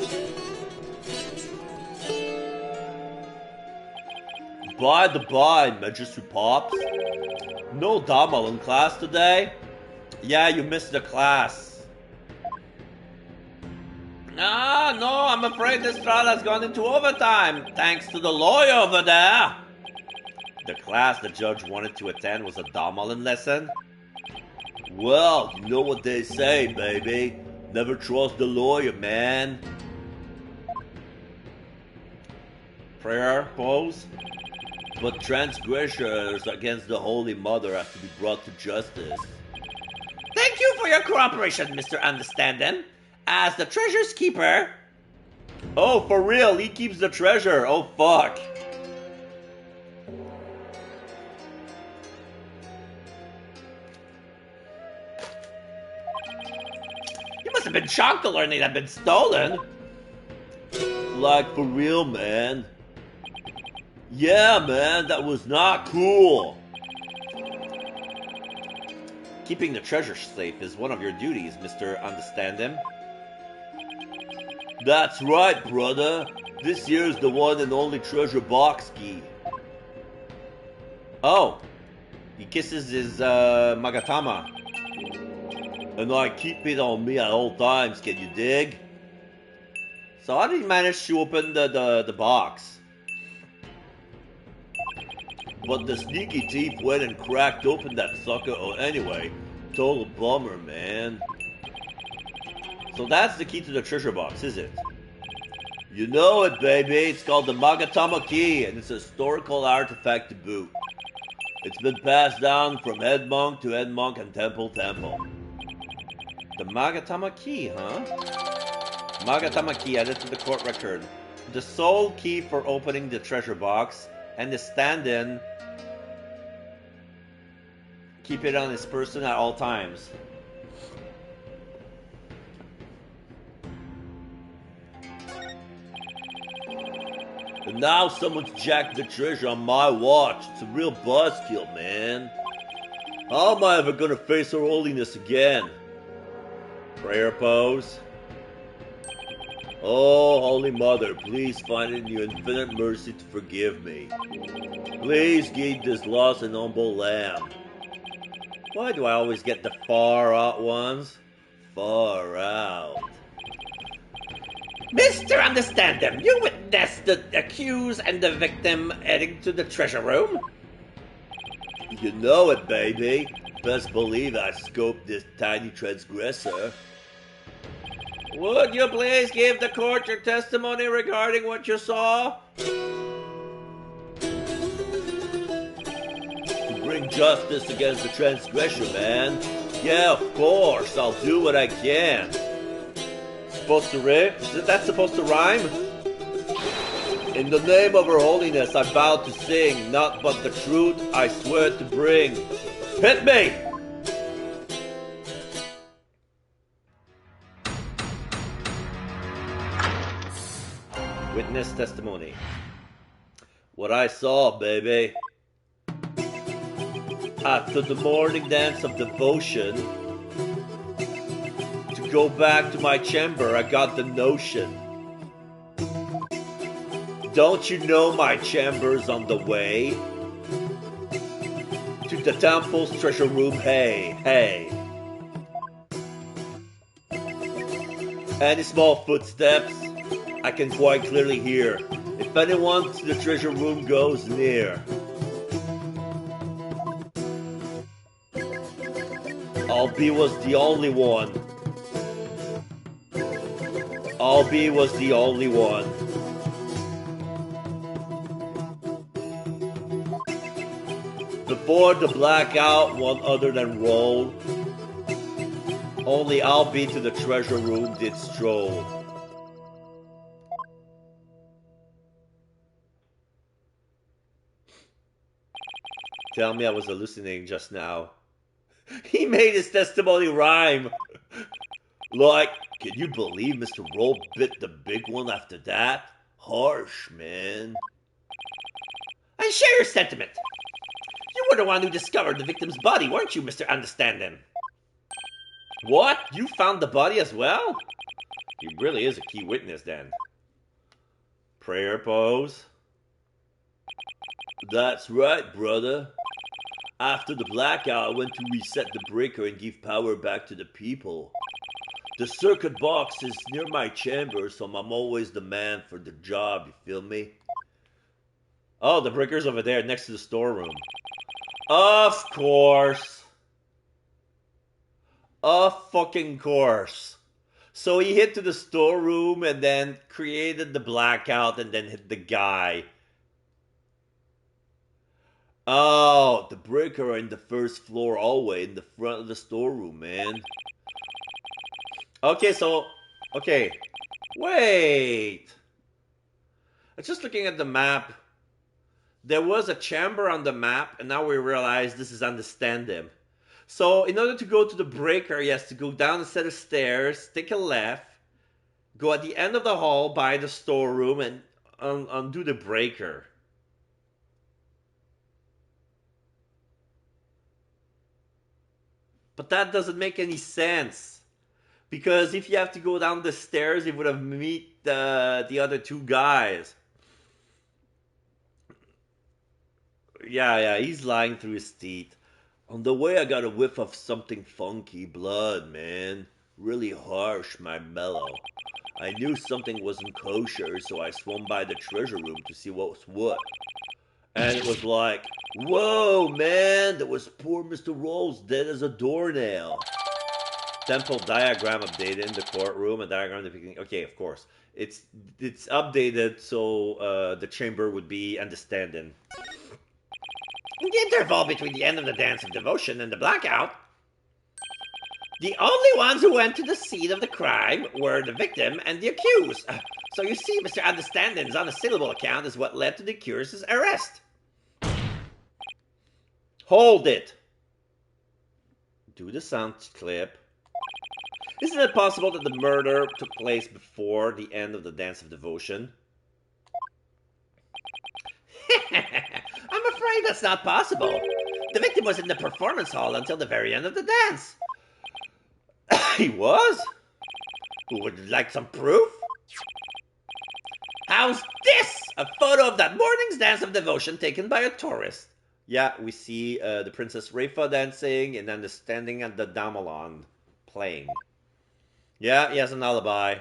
By the by, Magister Pops. No Damal in class today? Yeah, you missed the class. Ah, no, I'm afraid this trial has gone into overtime, thanks to the lawyer over there. The class the judge wanted to attend was a Damalin lesson? Well, you know what they say, baby. Never trust the lawyer, man. Prayer pose? But transgressors against the Holy Mother have to be brought to justice. Thank you for your cooperation, Mr. Understanding. As the treasure's keeper... Oh, for real, he keeps the treasure. Oh, fuck. You must have been shocked to learn it had been stolen. Like, for real, man. Yeah, man, that was not cool. Keeping the treasure safe is one of your duties, Mr. Understanding. That's right, brother. This year's the one and only treasure box key. Oh. He kisses his, Magatama. And I keep it on me at all times, can you dig? So how did he manage to open the box? But the sneaky thief went and cracked open that sucker anyway. Total bummer, man. So that's the key to the treasure box, is it? You know it, baby. It's called the Magatama key, and it's a historical artifact to boot. It's been passed down from head monk to head monk and temple. The Magatama key, huh? Magatama key added to the court record. The sole key for opening the treasure box, and the stand-in. Keep it on his person at all times. And now someone's jacked the treasure on my watch. It's a real buzzkill, man. How am I ever gonna face Her Holiness again? Prayer pose. Oh, Holy Mother, please find it in your infinite mercy to forgive me. Please guide this lost and humble lamb. Why do I always get the far out ones? Far out. Mr. Understanding, you witnessed the accused and the victim heading to the treasure room? You know it, baby. Best believe I scoped this tiny transgressor. Would you please give the court your testimony regarding what you saw? To bring justice against the transgressor, man. Yeah, of course. I'll do what I can. Supposed to rhyme? Is that supposed to rhyme? In the name of Her Holiness, I vow to sing, not but the truth I swear to bring. Hit me! Witness testimony. What I saw, baby. After the morning dance of devotion, to go back to my chamber, I got the notion. Don't you know my chamber's on the way? To the temple's treasure room, hey, hey. Any small footsteps, I can quite clearly hear. If anyone to the treasure room goes near. Albie was the only one. Albie was the only one. Before the blackout, one other than roll. Only Albie to the treasure room did stroll. Tell me I was hallucinating just now. He made his testimony rhyme. Like, can you believe Mr. Roll bit the big one after that? Harsh, man. I share your sentiment. You were the one who discovered the victim's body, weren't you, Mr. Understanding? What? You found the body as well? He really is a key witness then. Prayer pose. That's right, brother. After the blackout, I went to reset the breaker and give power back to the people. The circuit box is near my chamber, so I'm always the man for the job, you feel me? Oh, the breaker's over there next to the storeroom. Of course. Of fucking course. So he hit to the storeroom and then created the blackout and then hit the guy. Oh, the breaker in the first floor hallway in the front of the storeroom, man. Okay, okay. Wait. I'm just looking at the map. There was a chamber on the map, and now we realize this is understand him. So in order to go to the breaker, he has to go down a set of stairs, take a left, go at the end of the hall by the storeroom, and undo the breaker. But that doesn't make any sense. Because if you have to go down the stairs, he would have meet the other two guys. Yeah, he's lying through his teeth. On the way, I got a whiff of something funky, blood, man. Really harsh, my mellow. I knew something wasn't kosher, so I swung by the treasure room to see what was what. And it was like, whoa, man, that was poor Mr. Rolls dead as a doornail. Temple diagram updated in the courtroom, a diagram depicting. Okay, of course, it's updated so the chamber would be understanding. In the interval between the end of the dance of devotion and the blackout, the only ones who went to the scene of the crime were the victim and the accused. So you see, Mr. Understanding's unassailable account is what led to the accused's arrest. Hold it. Do the sound clip. Isn't it possible that the murder took place before the end of the dance of devotion? I'm afraid that's not possible. The victim was in the performance hall until the very end of the dance. He was? Would you like some proof? How's this? A photo of that morning's dance of devotion taken by a tourist. Yeah, we see the Princess Rafa dancing and then the standing at the Damelon playing. Yeah, he has an alibi.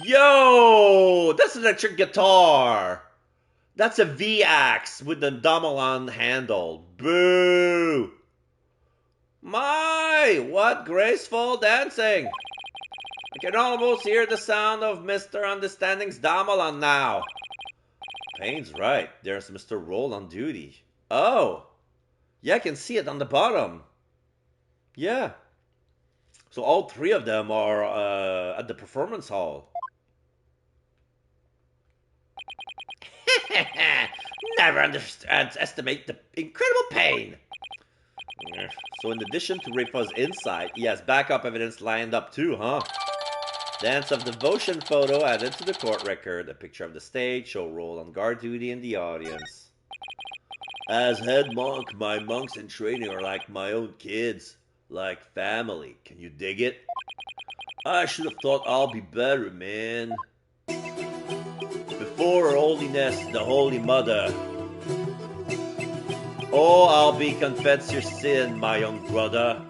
Yo! That's an electric guitar! That's a V-axe with the Damelon handle. Boo! My, what graceful dancing! I can almost hear the sound of Mr. Understanding's Damelon now. Payne's right. There's Mr. Roll on duty. Oh! Yeah, I can see it on the bottom. Yeah. So all three of them are at the performance hall. Never underestimate the incredible pain. So in addition to Rafa's insight, he has backup evidence lined up too, huh? Dance of devotion photo added to the court record. A picture of the stage show Roll on guard duty in the audience. As head monk, my monks in training are like my own kids. Like family. Can you dig it? I should have thought I'll be better, man. Before Her Holiness, the Holy Mother. Oh, I'll be confess your sin, my young brother.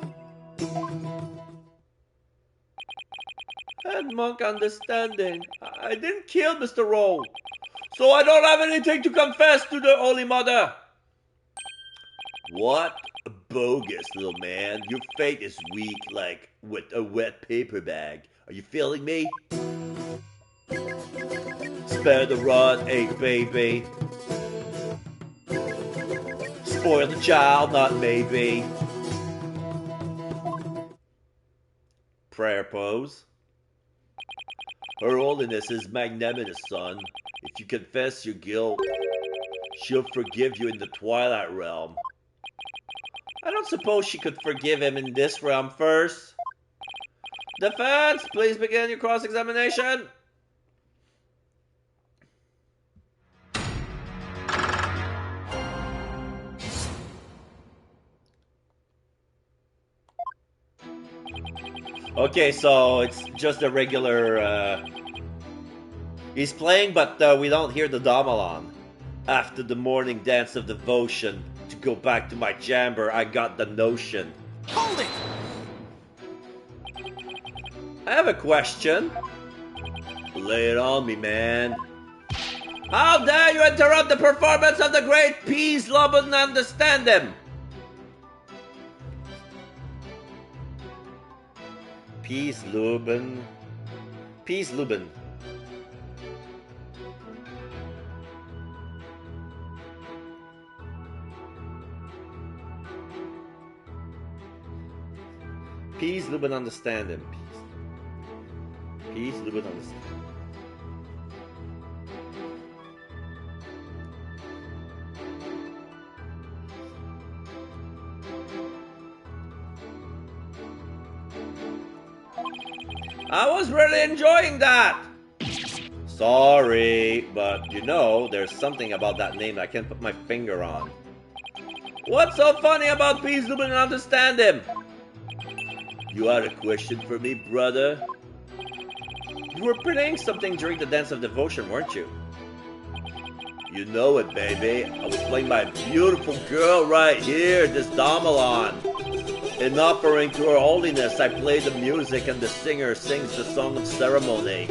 Head monk understanding. I didn't kill Mr. Roll. So I don't have anything to confess to the Holy Mother. What? Bogus, little man. Your fate is weak like with a wet paper bag. Are you feeling me? Spare the rod, hey baby. Spoil the child, not maybe. Prayer pose. Her Holiness is magnanimous, son. If you confess your guilt, she'll forgive you in the Twilight Realm. I don't suppose she could forgive him in this realm first. Defense, please begin your cross-examination. Okay, so it's just a regular, he's playing, but we don't hear the gamelan. After the morning dance of devotion, to go back to my chamber, I got the notion. Hold it! I have a question. Lay it on me, man. How dare you interrupt the performance of the great Peace, Love, and Understand Them? Peace, Lubin. Peace, Lubin. Peace, Lubin, understand him. Peace, Lubin, understand. I was really enjoying that. Sorry, but you know, there's something about that name I can't put my finger on. What's so funny about Peace, Lubin, and understand him? You had a question for me, brother? You were playing something during the Dance of Devotion, weren't you? You know it, baby. I was playing my beautiful girl right here, this gamelan. In offering to Her Holiness, I play the music and the singer sings the song of ceremony.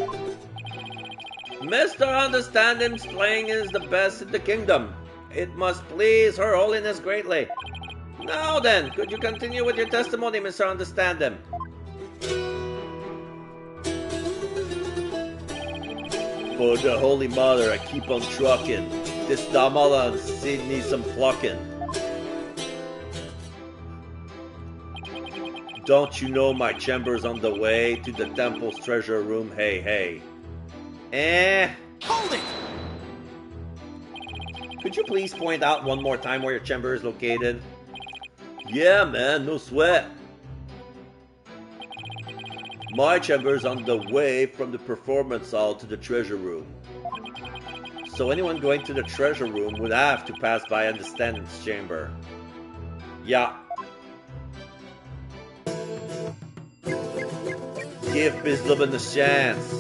Mr. Understand Him's playing is the best in the kingdom. It must please Her Holiness greatly. Now then, could you continue with your testimony, Mr. Understand Him? For the Holy Mother, I keep on trucking. This gamelan needs some plucking. Don't you know my chamber's on the way to the temple's treasure room? Hey, hey. Hold it! Could you please point out one more time where your chamber is located? Yeah, man, no sweat. My chamber's on the way from the performance hall to the treasure room. So anyone going to the treasure room would have to pass by Understanding's chamber. Yeah. Give Bizlubin a chance.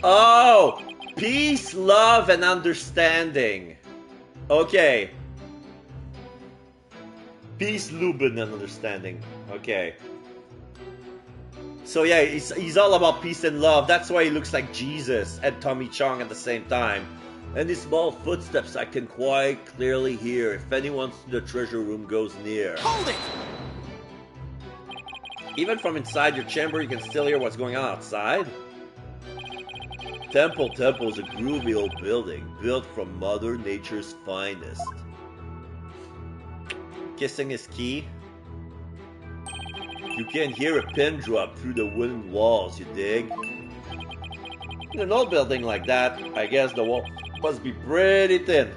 Oh! Peace, love, and understanding. Okay. Peace, Lubin, and understanding. Okay. So yeah, he's all about peace and love. That's why he looks like Jesus and Tommy Chong at the same time. And his small footsteps I can quite clearly hear if anyone to the treasure room goes near. Hold it! Even from inside your chamber, you can still hear what's going on outside. Temple's a groovy old building, built from Mother Nature's finest. Kissing his key. You can hear a pin drop through the wooden walls, you dig? In an old building like that, I guess the wall must be pretty thin.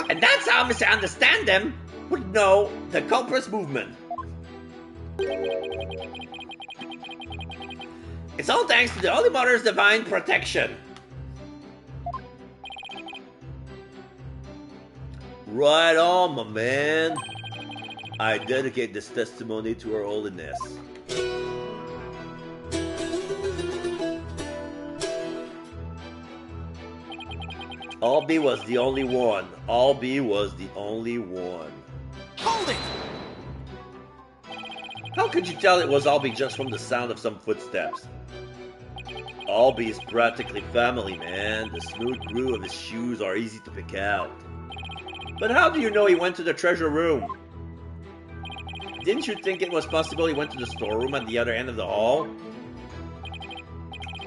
And that's how Mr. Understand Them would know the culprit's movement. It's all thanks to the Holy Mother's divine protection. Right on, my man. I dedicate this testimony to Her Holiness. Albie was the only one. Albie was the only one. Hold it! How could you tell it was Albie just from the sound of some footsteps? Albie is practically family, man. The smooth groove of his shoes are easy to pick out. But how do you know he went to the treasure room? Didn't you think it was possible he went to the storeroom at the other end of the hall?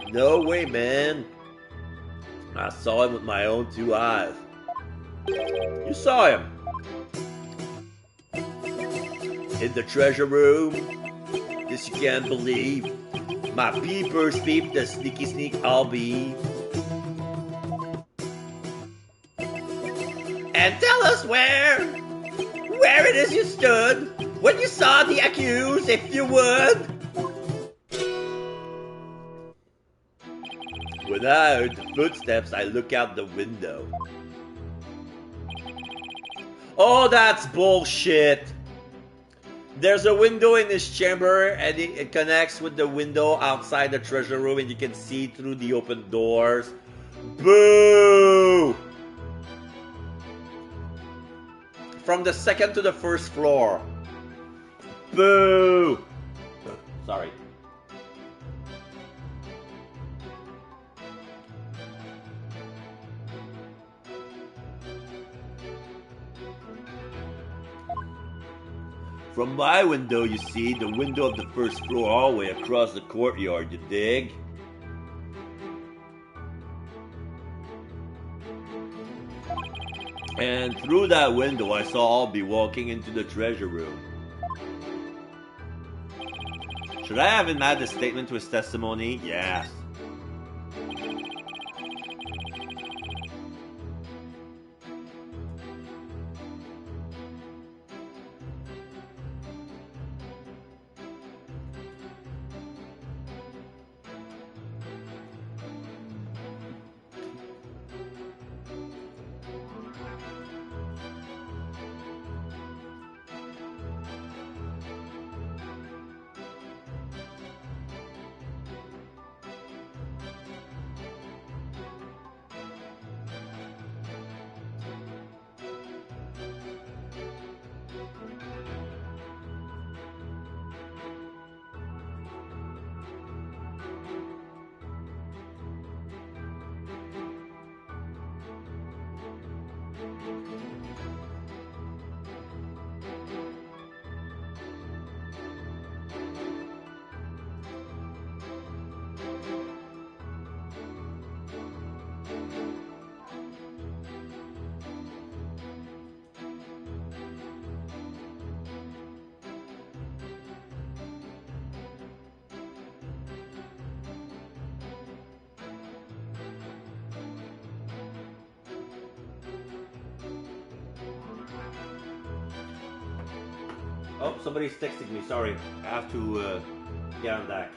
No way, man. I saw him with my own two eyes. You saw him? In the treasure room? This you can't believe. My peepers peeped the sneaky sneak Albie. And tell us where it is you stood when you saw the accused, if you would. When I heard the footsteps, I look out the window. Oh, that's bullshit! There's a window in this chamber, and it connects with the window outside the treasure room, and you can see through the open doors. Boo! From the second to the first floor. Boo! Sorry. From my window, you see, the window of the first floor hallway across the courtyard, you dig? And through that window, I saw Albie walking into the treasure room. Should I have him add a statement to his testimony? Yes. Oh, somebody's texting me. Sorry. I have to get on that.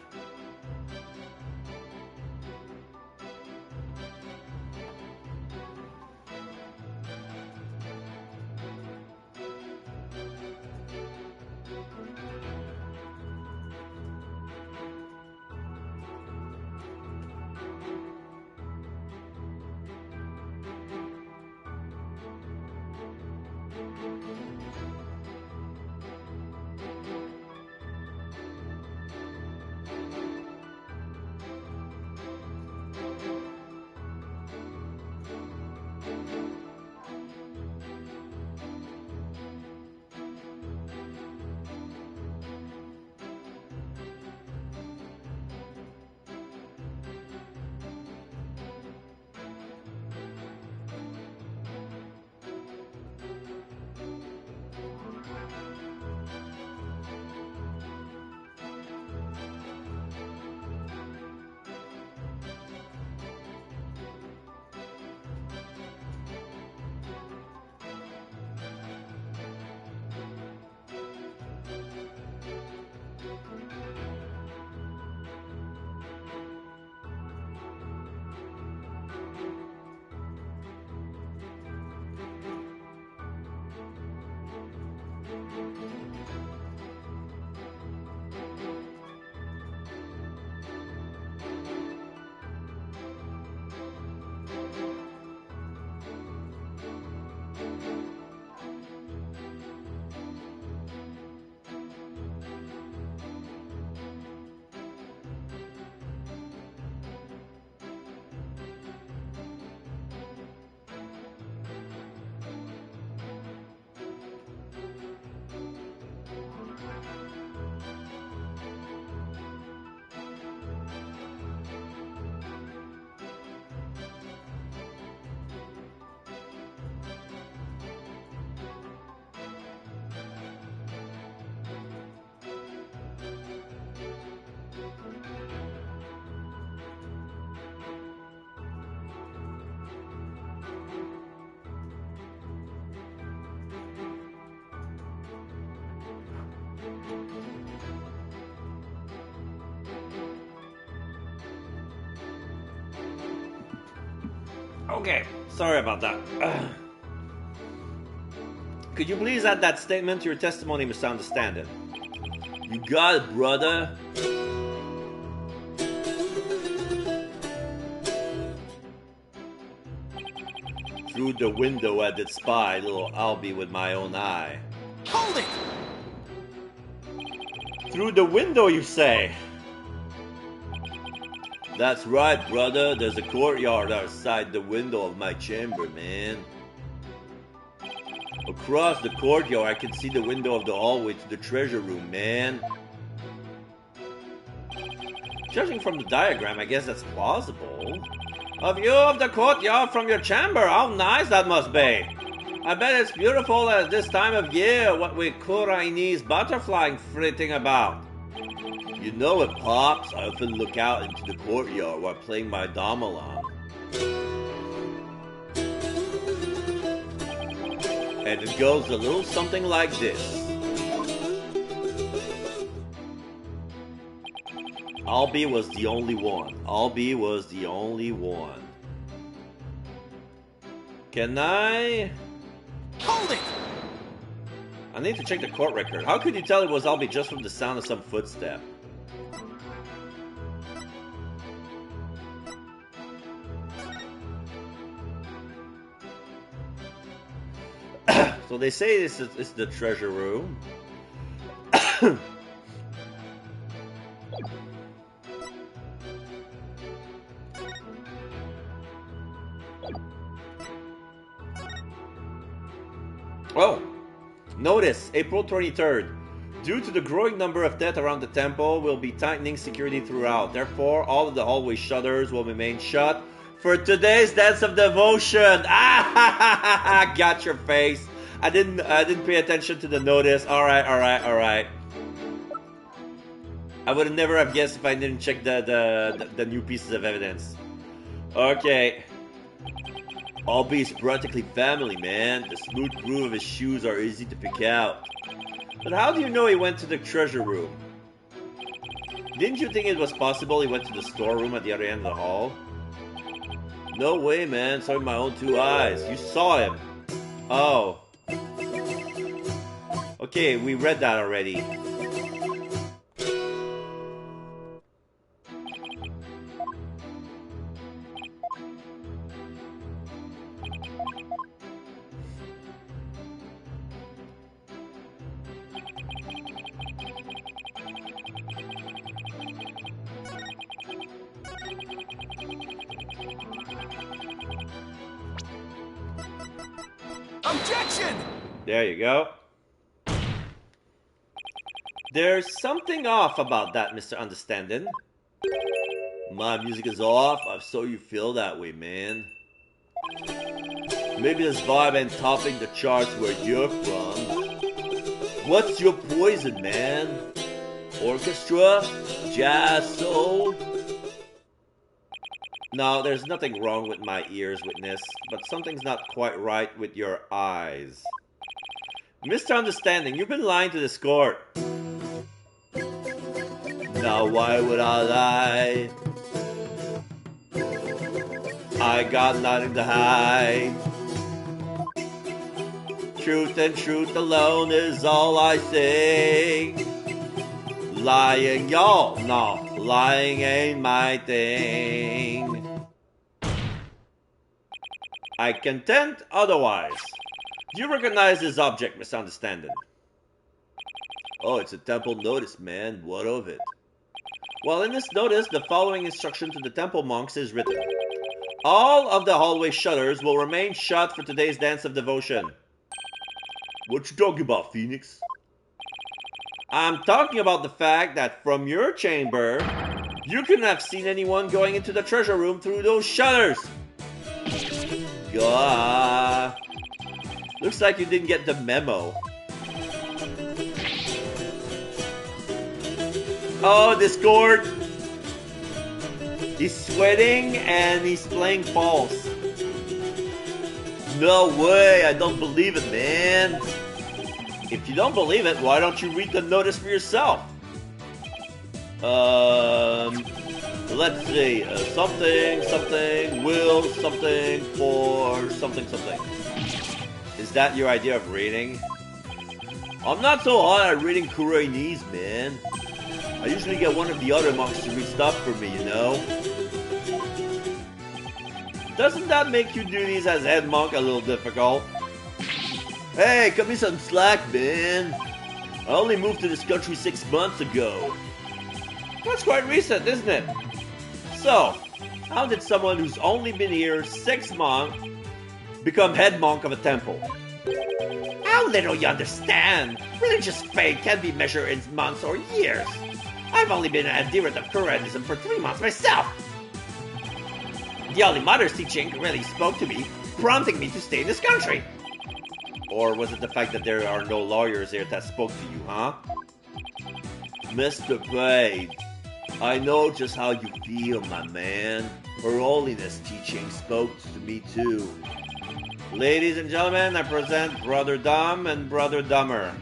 Okay, sorry about that. Could you please add that statement to your testimony, Mr. Understanding? You got it, brother. Through the window I did spy little Albie with my own eye. Hold it! Through the window, you say? That's right, brother. There's a courtyard outside the window of my chamber, man. Across the courtyard, I can see the window of the hallway to the treasure room, man. Judging from the diagram, I guess that's plausible. A view of the courtyard from your chamber. How nice that must be. I bet it's beautiful at this time of year, what with Chinese butterfly flitting about. You know it, Pops. I often look out into the courtyard while playing my gamelan. And it goes a little something like this. Albie was the only one. Albie was the only one. Can I... Hold it! I need to check the court record. How could you tell it was Albie just from the sound of some footstep? So they say this is the treasure room. Oh, notice, April 23rd. Due to the growing number of deaths around the temple, we'll be tightening security throughout. Therefore, all of the hallway shutters will remain shut for today's dance of devotion. Ah, got your face. I didn't pay attention to the notice. All right. I would have never have guessed if I didn't check the new pieces of evidence. Okay. Albie's practically family, man. The smooth groove of his shoes are easy to pick out. But how do you know he went to the treasure room? Didn't you think it was possible he went to the storeroom at the other end of the hall? No way, man. Saw with my own two eyes. You saw him. Oh. Okay, we read that already. Objection! There you go. There's something off about that, Mr. Understanding. My music is off. I saw you feel that way, man. Maybe this vibe ain't topping the charts where you're from. What's your poison, man? Orchestra? Jazz? Soul? No, there's nothing wrong with my ears, witness, but something's not quite right with your eyes. Mr. Understanding, you've been lying to this court. Now why would I lie? I got nothing to hide. Truth and truth alone is all I say. Lying, y'all, no, lying ain't my thing. I contend otherwise. Do you recognize this object, Mr. Understanding? Oh, it's a temple notice, man. What of it? Well, in this notice, the following instruction to the temple monks is written. All of the hallway shutters will remain shut for today's dance of devotion. What you talking about, Phoenix? I'm talking about the fact that from your chamber, you couldn't have seen anyone going into the treasure room through those shutters. Gah. Looks like you didn't get the memo. Oh, this court. He's sweating and he's playing false. No way, I don't believe it, man. If you don't believe it, why don't you read the notice for yourself? Let's see, something, will, something, for, something. Is that your idea of reading? I'm not so hot at reading Kuroinese, man. I usually get one of the other monks to read stuff for me, you know? Doesn't that make your duties as head monk a little difficult? Hey, cut me some slack, man. I only moved to this country 6 months ago. That's quite recent, isn't it? So, how did someone who's only been here 6 months become head monk of a temple? How little you understand! Religious faith can be measured in months or years. I've only been an adherent of Quran for 3 months myself. The Holy Mother's teaching really spoke to me, prompting me to stay in this country. Or was it the fact that there are no lawyers here that spoke to you, huh? Mr. Wright, I know just how you feel, my man. Her Holiness teaching spoke to me too. Ladies and gentlemen, I present Brother Dumb and Brother Dumber.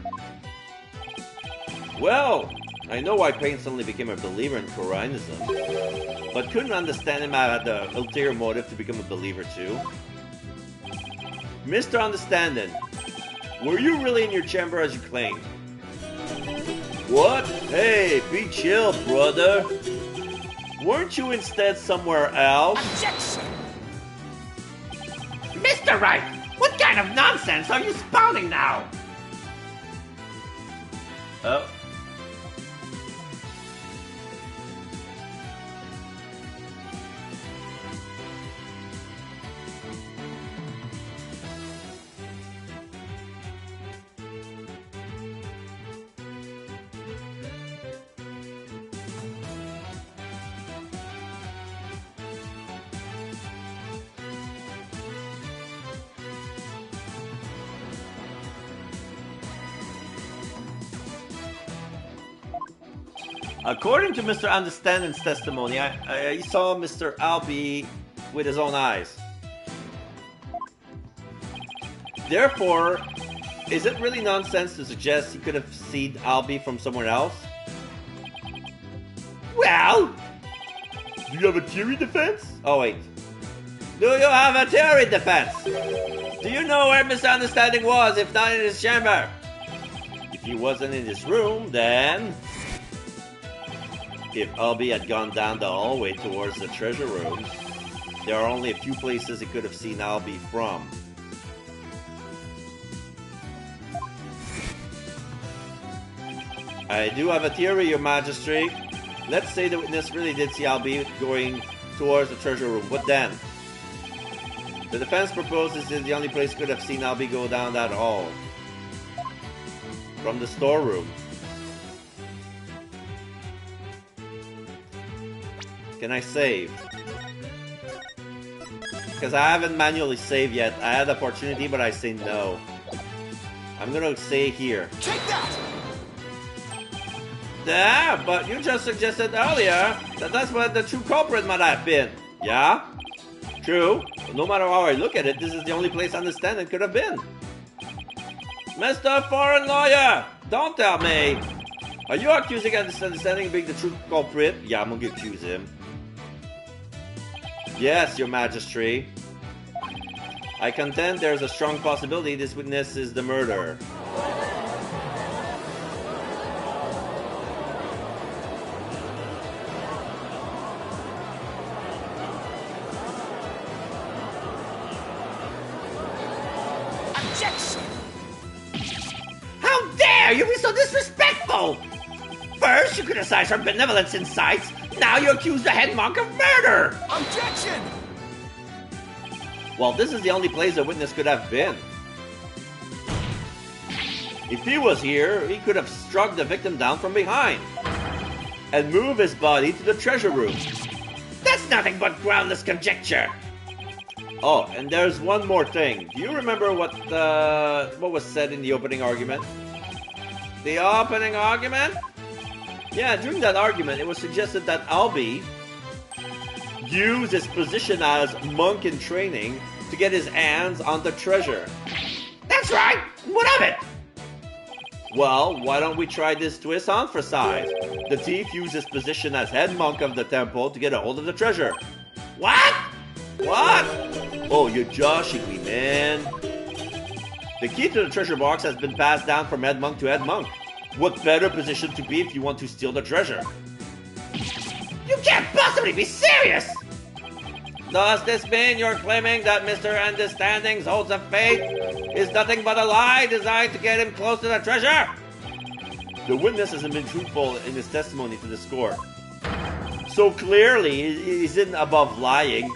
Well, I know why Payne suddenly became a believer in Quranism, but couldn't understand him had the ulterior motive to become a believer too. Mr. Understanding, were you really in your chamber as you claimed? What? Hey, be chill, brother. Weren't you instead somewhere else? Objection! Mr. Wright, what kind of nonsense are you spouting now? Oh. According to Mr. Understanding's testimony, he saw Mr. Albee with his own eyes. Therefore, is it really nonsense to suggest he could have seen Albee from somewhere else? Well, Do you have a theory defense? Oh wait. do you have a theory defense? Do you know where Mr. Understanding was, if not in his chamber? If he wasn't in this room, then... If Albee had gone down the hallway towards the treasure room, there are only a few places he could have seen Albee from. I do have a theory, Your Majesty. Let's say the witness really did see Albee going towards the treasure room. What then? The defense proposes that the only place could have seen Albee go down that hall. From the storeroom. Can I save? Because I haven't manually saved yet. I had the opportunity, but I say no. I'm gonna say here. Take that! Yeah, but you just suggested earlier that that's what the true culprit might have been. Yeah? True. But no matter how I look at it, this is the only place Understanding could have been. Mr. Foreign Lawyer! Don't tell me! Are you accusing Understanding of being the true culprit? Yeah, I'm gonna accuse him. Yes, Your Majesty. I contend there's a strong possibility this witness is the murderer. Objection! How dare you be so disrespectful! First, you criticize her benevolence in sights. Now you accuse the head monk of murder! Objection! Well, this is the only place a witness could have been. If he was here, he could have struck the victim down from behind and moved his body to the treasure room. That's nothing but groundless conjecture. Oh, and there's one more thing. Do you remember what was said in the opening argument? The opening argument? Yeah, during that argument, it was suggested that Albee used his position as monk in training to get his hands on the treasure. That's right. What of it? Well, why don't we try this twist on for size? The thief used his position as head monk of the temple to get a hold of the treasure. What? What? Oh, you're joshing me, man. The key to the treasure box has been passed down from head monk to head monk. What better position to be if you want to steal the treasure? You can't possibly be serious! Does this mean you're claiming that Mr. Understanding's holds of faith is nothing but a lie designed to get him close to the treasure? The witness hasn't been truthful in his testimony to this court. So clearly, he isn't above lying.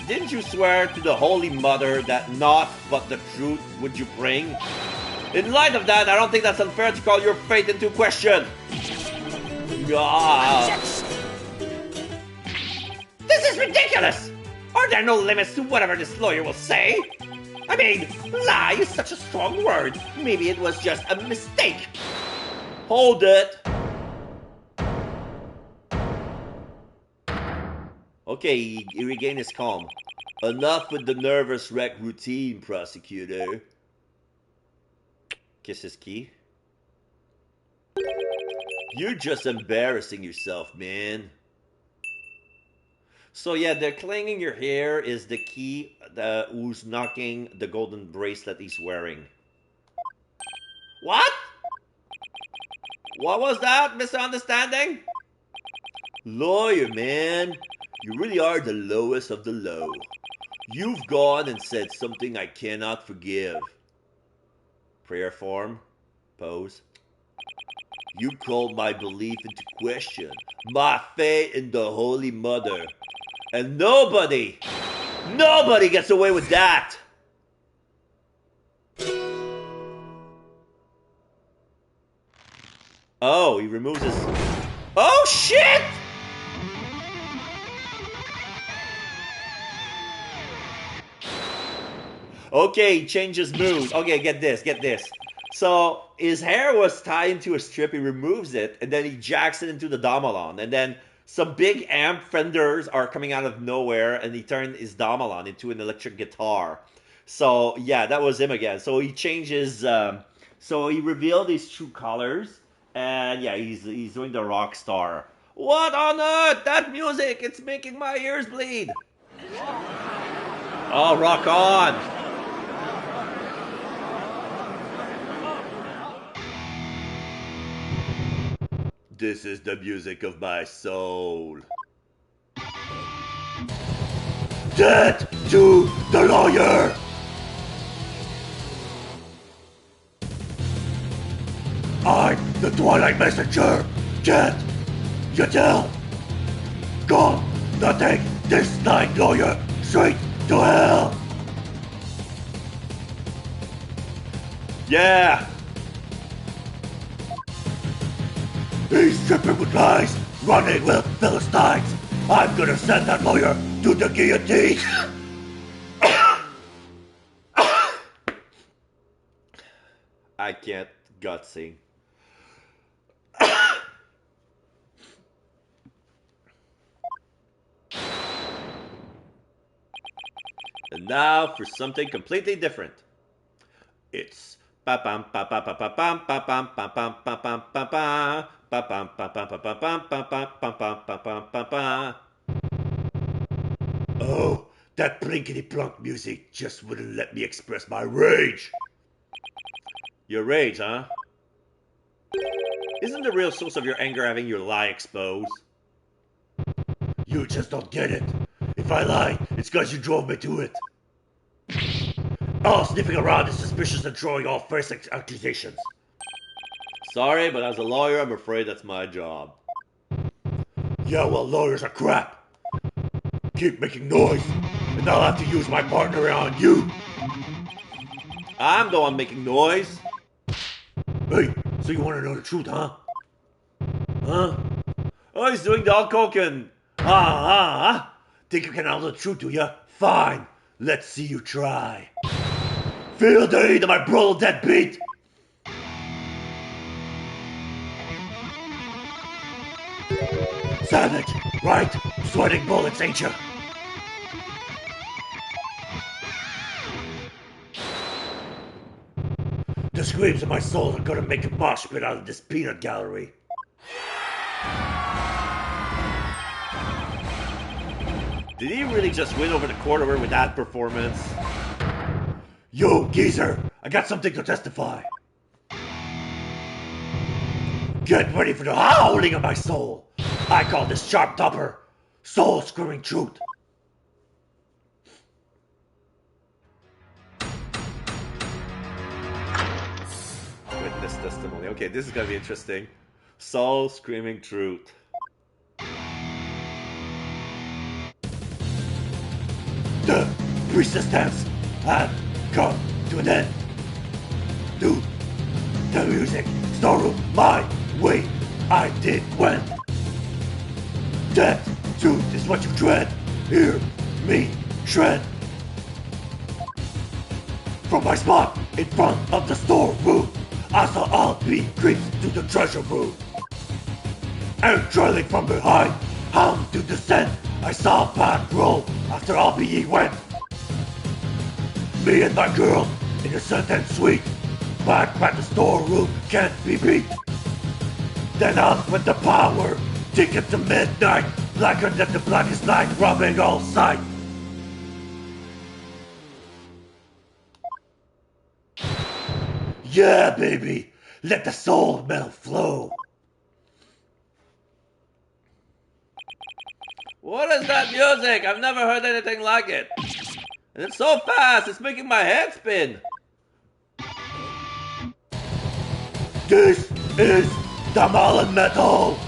Didn't you swear to the Holy Mother that naught but the truth would you bring? In light of that, I don't think that's unfair to call your faith into question. This is ridiculous! Are there no limits to whatever this lawyer will say? I mean, lie is such a strong word. Maybe it was just a mistake. Hold it. Okay, he regained his calm. Enough with the nervous wreck routine, prosecutor. Kiss his key. You're just embarrassing yourself, man. So yeah, they're claiming your hair is the key who's knocking the golden bracelet he's wearing. What? What was that, Mr. Understanding? Lawyer, man. You really are the lowest of the low. You've gone and said something I cannot forgive. Prayer form. Pose. You called my belief into question. My faith in the Holy Mother. And nobody gets away with that. Oh, he removes his... Oh, shit! Okay, he changed his mood. Okay, get this. So, his hair was tied into a strip, he removes it, and then he jacks it into the Damalon. And then some big amp fenders are coming out of nowhere, and he turned his Damalon into an electric guitar. So, yeah, that was him again. So he changes, so he revealed his true colors, and yeah, he's doing the rock star. What on earth? That music, it's making my ears bleed. Oh, rock on. This is the music of my soul. Death to the lawyer! I'm the Twilight Messenger! Get your tell! God, nothing this night, lawyer! Straight to hell! Yeah! He's dripping with lies, running with Philistines. I'm gonna send that lawyer to the guillotine. I can't gut sing. And now for something completely different. It's pa pam pa pa pa pa pam pa pam pa pam pa pam pa pa. Oh, that blinkety-plunk music just wouldn't let me express my rage. Your rage, huh? Isn't the real source of your anger having your lie exposed? You just don't get it. If I lie, it's because you drove me to it. All sniffing around is suspicious and throwing off false accusations. Sorry, but as a lawyer, I'm afraid that's my job. Yeah, well, lawyers are crap. Keep making noise, and I'll have to use my partner on you. I'm the one making noise. Hey, so you want to know the truth, huh? Huh? Oh, he's doing the Hulk Hogan. Think you can handle the truth, do ya? Fine, let's see you try. Feel the heat of my brutal deadbeat. Savage, right? Sweating bullets, ain't you? screams of my soul are gonna make a mosh pit out of this peanut gallery. Did he really just win over the court over with that performance? Yo, geezer, I got something to testify. Get ready for the howling of my soul. I call this sharp topper soul screaming truth. Witness testimony. Okay, this is gonna be interesting. Soul screaming truth. The priestess dance had come to an end. To the music storeroom my way I did went. That truth is what you dread. Hear me shred. From my spot in front of the storeroom, I saw all be creeps to the treasure room. And trailing from behind, hound to descend, I saw a pack roll after all be went. Me and my girl, innocent and sweet, back by the storeroom can't be beat. Then out went the power, ticket to midnight, blacker than the blackest night, robbing all sight. Yeah, baby, let the soul metal flow. What is that music? I've never heard anything like it. And it's so fast, it's making my head spin. This is the Malin Metal.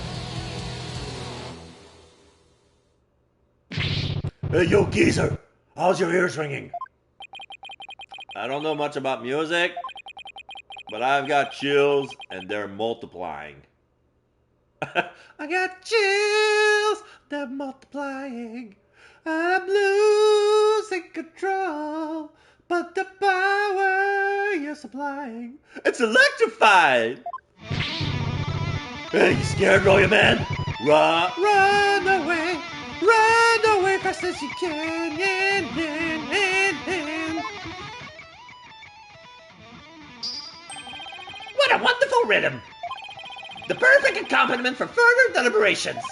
Hey, yo, geezer, how's your ears ringing? I don't know much about music, but I've got chills and they're multiplying. I got chills, they're multiplying. I'm losing control, but the power you're supplying, it's electrified. Hey, you scared, lawyer man? Run away fast as you can. What a wonderful rhythm! The perfect accompaniment for further deliberations.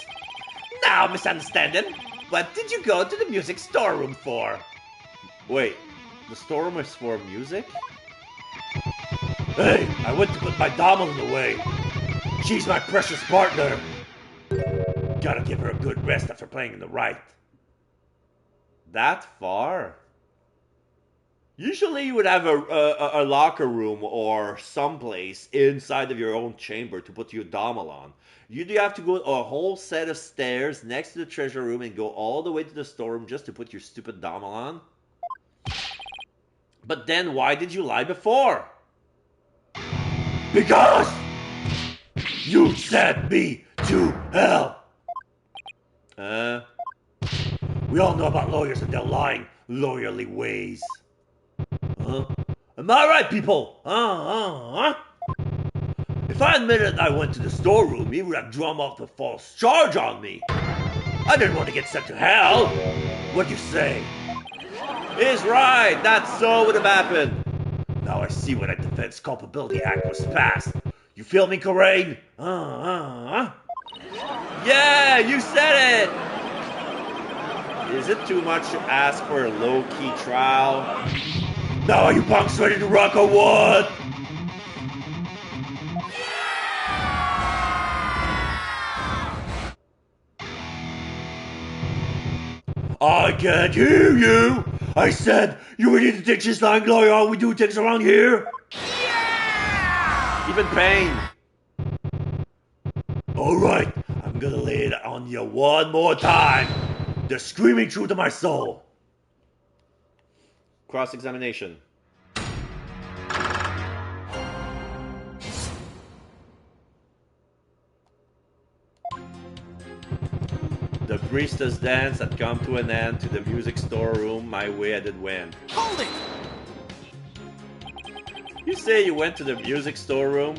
Now, misunderstanding, what did you go to the music storeroom for? Wait, the storeroom is for music? Hey, I went to put my Domelin away. She's my precious partner. Gotta give her a good rest after playing in the Wright. That far? Usually you would have a locker room or someplace inside of your own chamber to put your domal on. You do have to go a whole set of stairs next to the treasure room and go all the way to the storeroom just to put your stupid domal on? But then why did you lie before? Because you sent me to hell. We all know about lawyers and their lying, lawyerly ways. Huh? Am I right, people? If I admitted I went to the storeroom, he would have drummed off the false charge on me. I didn't want to get sent to hell. What you say? He's right, that so would have happened. Now I see why that Defense Culpability Act was passed. You feel me, Corain? Yeah, you said it! Is it too much to ask for a low-key trial? Now are you punks ready to rock or what? I can't hear you! I said, you ready to take this line, lawyer? All we do things around here? Even Pain. Alright, I'm gonna lay it on you one more time. The screaming truth of my soul. Cross-examination. The priestess dance had come to an end. To the music storeroom, my way I did win. Hold it! You say you went to the music storeroom?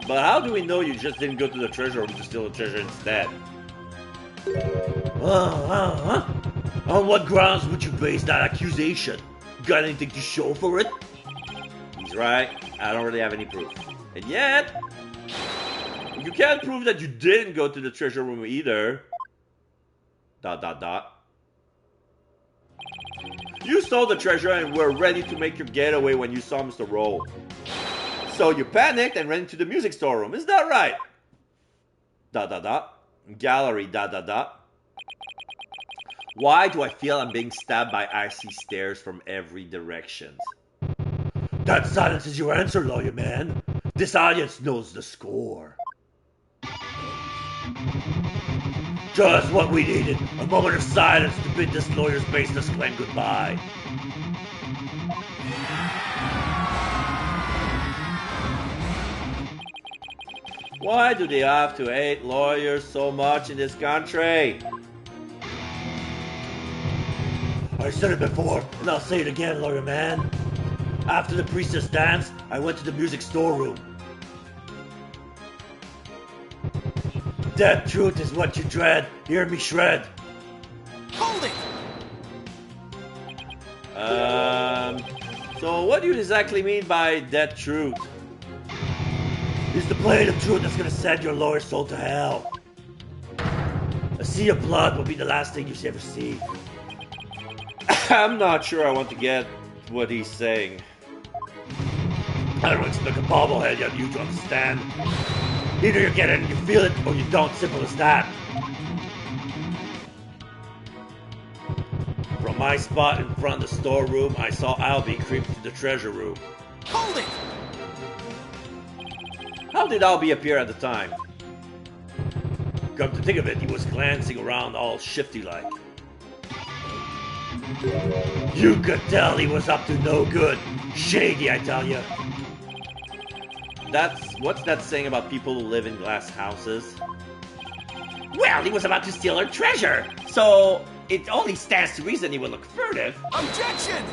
But how do we know you just didn't go to the treasure room to steal the treasure instead? On what grounds would you base that accusation? Got anything to show for it? He's right? I don't really have any proof. And yet, you can't prove that you didn't go to the treasure room either. ... You stole the treasure and were ready to make your getaway when you saw Mr. Roll. So you panicked and ran into the music store room. Is that right? ... Gallery ... Why do I feel I'm being stabbed by icy stares from every direction? That silence is your answer, lawyer man. This audience knows the score. Just what we needed. A moment of silence to bid this lawyer's baseless claim goodbye. Why do they have to hate lawyers so much in this country? I said it before, and I'll say it again, lawyer man. After the priestess dance, I went to the music storeroom. That truth is what you dread. Hear me shred. Hold it! So what do you exactly mean by that truth? It's the blade of truth that's gonna send your lawyer's soul to hell. A sea of blood will be the last thing you ever see. I'm not sure I want to get what he's saying. I don't expect a bobblehead like you to understand. Either you get it and you feel it, or you don't. Simple as that. From my spot in front of the storeroom, I saw Albie creep to the treasure room. Hold it! How did Albie appear at the time? Come to think of it, he was glancing around all shifty-like. You could tell he was up to no good. Shady, I tell you. What's that saying about people who live in glass houses? Well, he was about to steal her treasure, so it only stands to reason he would look furtive. Objection!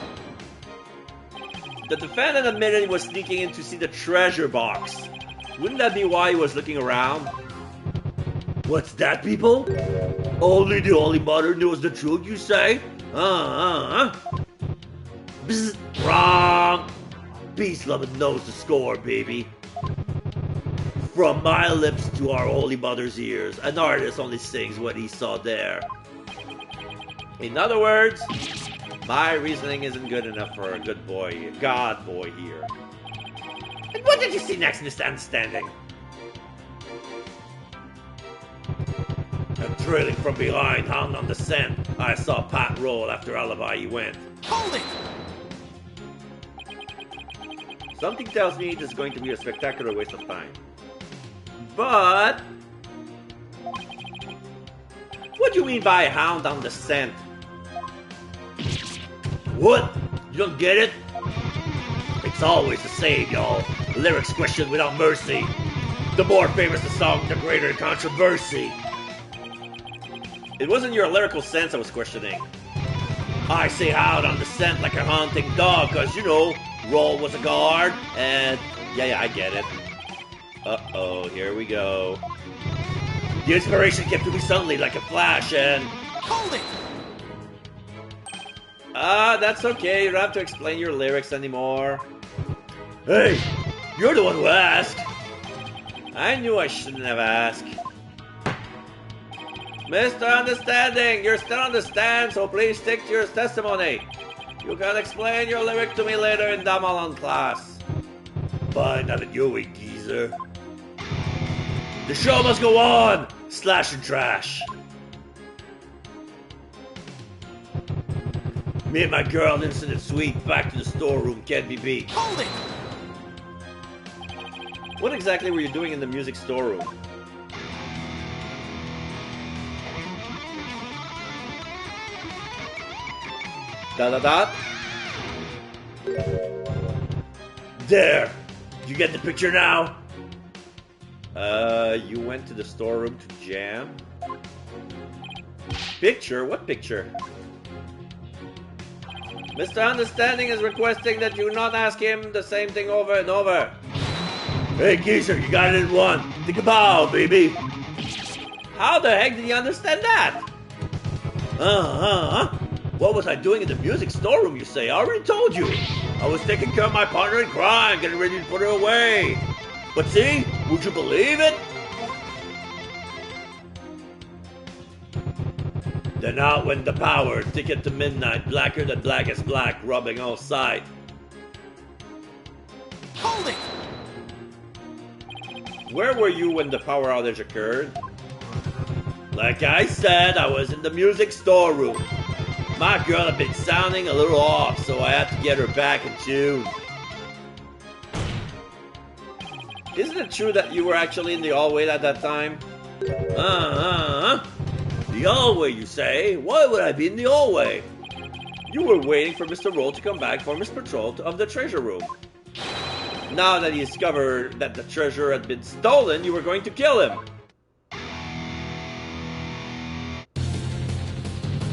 The defendant admitted he was sneaking in to see the treasure box. Wouldn't that be why he was looking around? What's that, people? Only the Holy Mother knows the truth, you say? Bzz, wrong. Peace loving knows the score, baby. From my lips to our Holy Mother's ears, an artist only sings what he saw there. In other words, my reasoning isn't good enough for a good boy, God boy here. And what did you see next, Mr. Understanding? And trailing from behind, hound on the scent, I saw Pat roll after Alibi he went. Hold it! Something tells me this is going to be a spectacular waste of time. But what do you mean by hound on the scent? What? You don't get it? It's always the same, y'all. Lyrics questioned without mercy. The more famous the song, the greater the controversy. It wasn't your lyrical sense I was questioning. I say hound on the scent like a hunting dog, cause you know, Roll was a guard, and yeah, I get it. Uh-oh, here we go. The inspiration came to me suddenly like a flash, and Hold it! That's okay. You don't have to explain your lyrics anymore. Hey, you're the one who asked. I knew I shouldn't have asked. Mr. Understanding, you're still on the stand, so please stick to your testimony. You can explain your lyric to me later in Damalan class. Fine, have it your way, geezer. The show must go on! Slash and trash. Me and my girl, innocent and sweet, back to the storeroom, can't be beat. Hold it! What exactly were you doing in the music storeroom? There! You get the picture now? You went to the storeroom to jam? Picture? What picture? Mr. Understanding is requesting that you not ask him the same thing over and over. Hey, geezer, you got it in one. Think about, baby. How the heck did he understand that? What was I doing in the music storeroom, you say? I already told you. I was taking care of my partner in crime, getting ready to put her away. But see, would you believe it? Then out went the power, ticket to midnight, blacker than blackest black, rubbing all sides. Hold it! Where were you when the power outage occurred? Like I said, I was in the music storeroom. My girl had been sounding a little off, so I had to get her back in tune. Isn't it true that you were actually in the hallway at that time? The hallway, you say? Why would I be in the hallway? You were waiting for Mr. Roll to come back from his patrol of the treasure room. Now that he discovered that the treasure had been stolen, you were going to kill him.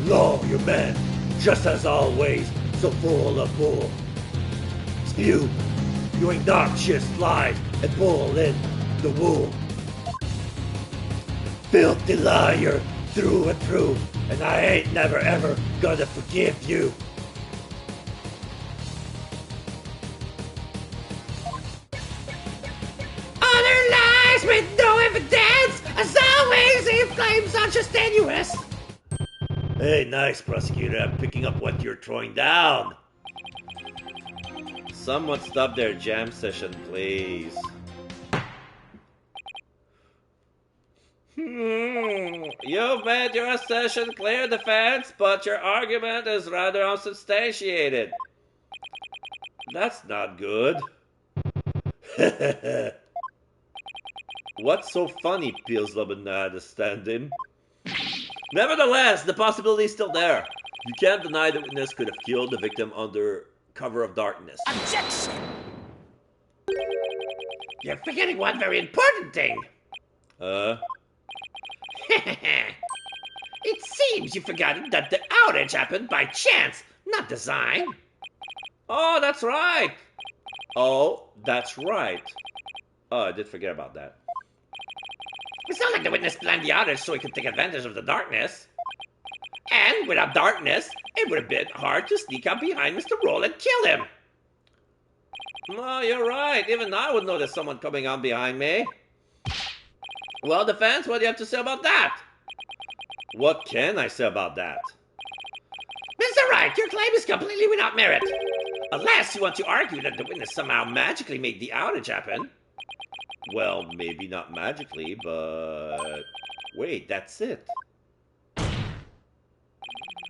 Lo, you men, just as always, so full of bull. Spew, you obnoxious lies, and pull in the wool. Filthy liar, through and through, and I ain't never ever gonna forgive you. Other lies with no evidence, as always, inflame such as tenuous. Hey, nice, prosecutor, I'm picking up what you're throwing down. Someone stop their jam session, please. You've made your assertion clear, defense, but your argument is rather unsubstantiated. That's not good. What's so funny? Pilslob didn't understand him. Nevertheless, the possibility is still there. You can't deny the witness could have killed the victim under cover of darkness. Objection! You're forgetting one very important thing. It seems you've forgotten that the outage happened by chance, not design. Oh, that's right. Oh, that's right. Oh, I did forget about that. It's not like the witness planned the outage so he could take advantage of the darkness. And without darkness, it would have been hard to sneak up behind Mr. Roll and kill him. No, you're right. Even I would notice someone coming on behind me. Well, defense, what do you have to say about that? What can I say about that? Mr. Wright, your claim is completely without merit. Unless you want to argue that the witness somehow magically made the outage happen. Well, maybe not magically, but... Wait, that's it.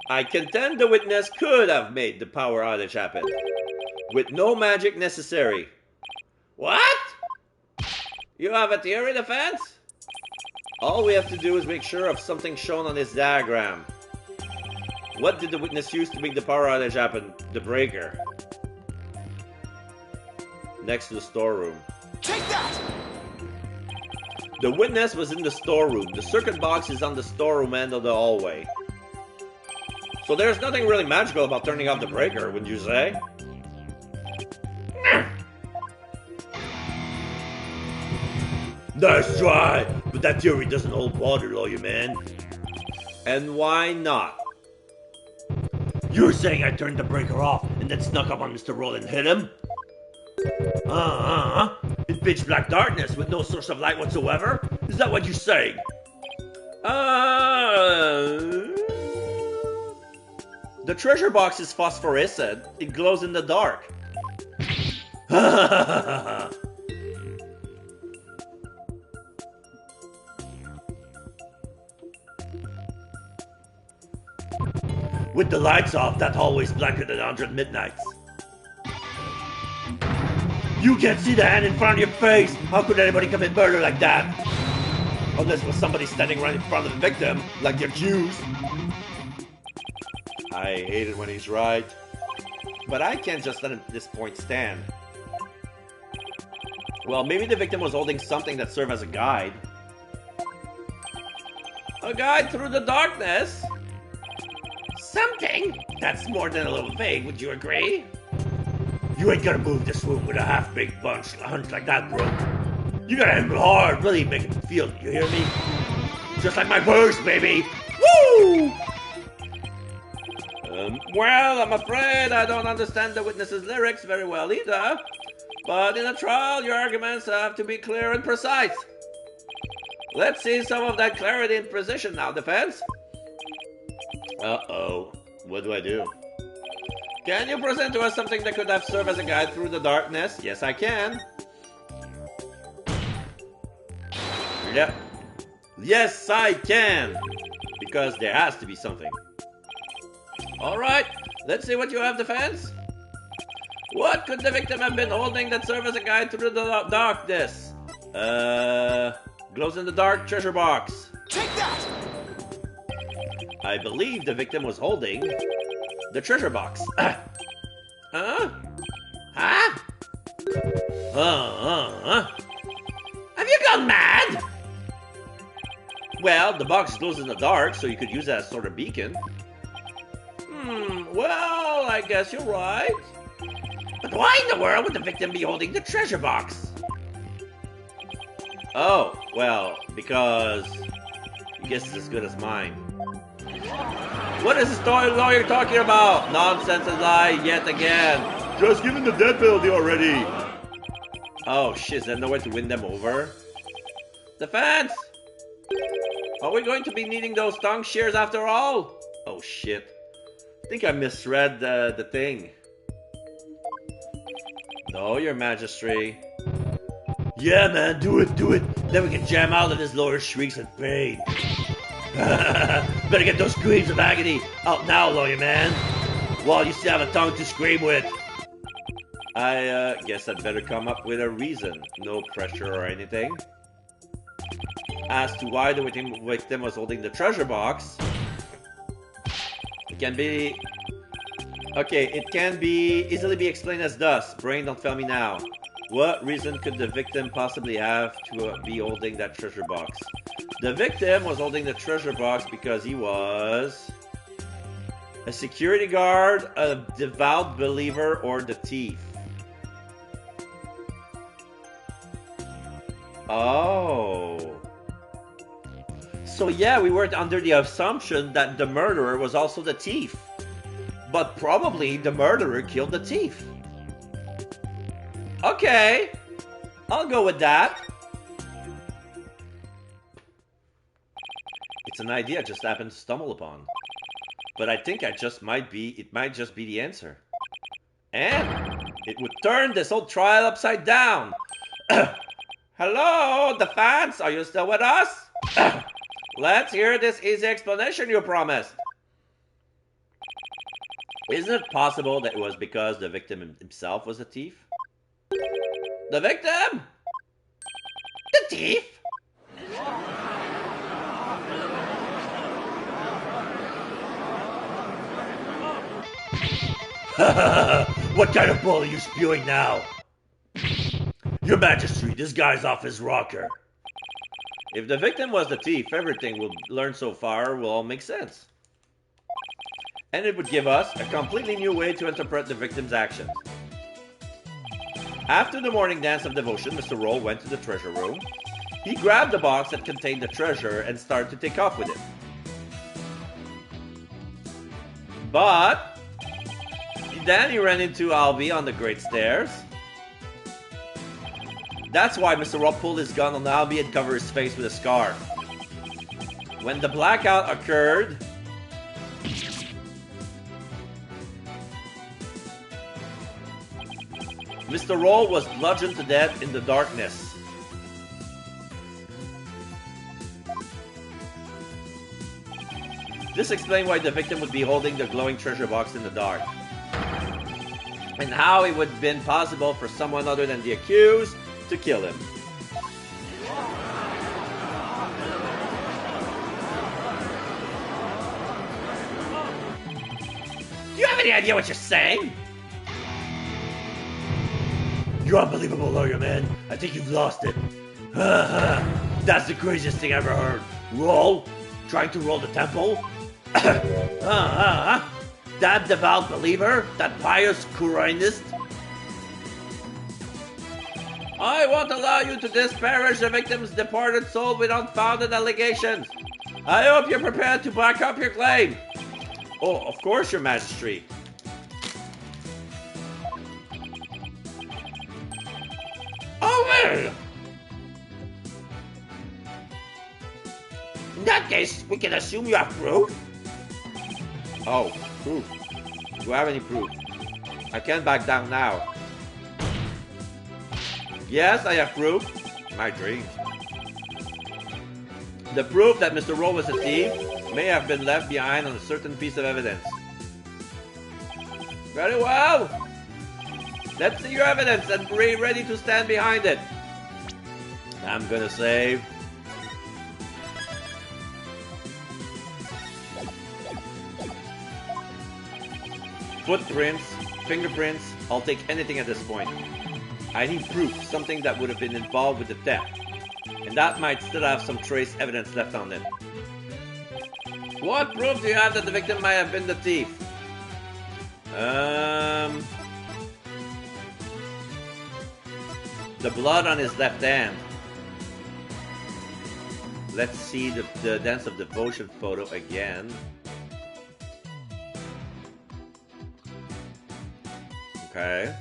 I contend the witness could have made the power outage happen. With no magic necessary. What? You have a theory, defense? All we have to do is make sure of something shown on this diagram. What did the witness use to make the power outage happen? The breaker. Next to the storeroom. Take that! The witness was in the storeroom. The circuit box is on the storeroom end of the hallway. So there's nothing really magical about turning off the breaker, wouldn't you say? Nice try, but that theory doesn't hold water, lawyer man. And why not? You're saying I turned the breaker off and then snuck up on Mr. Roll and hit him? In pitch black darkness with no source of light whatsoever? Is that what you're saying? The treasure box is phosphorescent. It glows in the dark. With the lights off, that hallway's blacker than 100 midnights. You can't see the hand in front of your face! How could anybody commit murder like that? Unless it was somebody standing right in front of the victim, like the accused. I hate it when he's right. But I can't just let this point stand. Well, maybe the victim was holding something that served as a guide. A guide through the darkness? Something? That's more than a little vague, would you agree? You ain't gonna move the swoop with a half-baked hunch like that, bro. You gotta hit him hard, really make him feel it, you hear me? Just like my verse, baby! Woo! Well, I'm afraid I don't understand the witness's lyrics very well either. But in a trial, your arguments have to be clear and precise. Let's see some of that clarity and precision now, defense. Uh-oh. What do I do? Can you present to us something that could have served as a guide through the darkness? Yes, I can. Yep. Yes, I can. Because there has to be something. Alright, let's see what you have, defense. What could the victim have been holding that served as a guide through the darkness? Glows in the dark treasure box. Take that! I believe the victim was holding the treasure box. Huh? Huh? Have you gone mad? Well, the box glows in the dark, so you could use that as sort of beacon. Well, I guess you're right. But why in the world would the victim be holding the treasure box? Oh, well, because your guess is as good as mine. What is the lawyer talking about? Nonsense and lie yet again. Just give him the death penalty already. Oh shit, is there no way to win them over? Defense! Are we going to be needing those tongue shears after all? Oh shit. I think I misread the thing. No, your majesty. Yeah, man, do it. Then we can jam out of his lawyer's shrieks of pain. Better get those screams of agony out now, lawyer man, while you still have a tongue to scream with. I guess I'd better come up with a reason. No pressure or anything. As to why the victim was holding the treasure box, it can be... Okay, it can be easily be explained as thus. Brain, don't fail me now. What reason could the victim possibly have to be holding that treasure box? The victim was holding the treasure box because he was a security guard, a devout believer, or the thief. Oh. So yeah, we were under the assumption that the murderer was also the thief. But probably the murderer killed the thief. Okay, I'll go with that. It's an idea I just happened to stumble upon. But I think it might just be the answer. And it would turn this whole trial upside down. Hello, the fans, are you still with us? Let's hear this easy explanation you promised. Isn't it possible that it was because the victim himself was a thief? The victim? The thief? What kind of bull are you spewing now? Your Majesty, this guy's off his rocker. If the victim was the thief, everything we've learned so far will all make sense. And it would give us a completely new way to interpret the victim's actions. After the morning dance of devotion, Mr. Roll went to the treasure room. He grabbed the box that contained the treasure and started to take off with it. But then he ran into Albie on the great stairs. That's why Mr. Roll pulled his gun on Albie and covered his face with a scarf. When the blackout occurred, Mr. Roll was bludgeoned to death in the darkness. This explained why the victim would be holding the glowing treasure box in the dark. And how it would have been possible for someone other than the accused to kill him. Do you have any idea what you're saying? You're unbelievable, lawyer man. I think you've lost it. That's the craziest thing I ever heard. Roll? Trying to roll the temple? That devout believer? That pious Quranist? I won't allow you to disparage the victim's departed soul with unfounded allegations. I hope you're prepared to back up your claim. Oh, of course, Your Majesty. Oh, well. In that case, we can assume you have proof. Oh, proof. Do I have any proof? I can't back down now. Yes, I have proof. My dreams. The proof that Mr. Rowe was a thief may have been left behind on a certain piece of evidence. Very well. Let's see your evidence and be ready to stand behind it. I'm gonna save. Footprints, fingerprints, I'll take anything at this point. I need proof, something that would have been involved with the theft. And that might still have some trace evidence left on it. What proof do you have that the victim might have been the thief? The blood on his left hand. Let's see the Dance of Devotion photo again. Okay.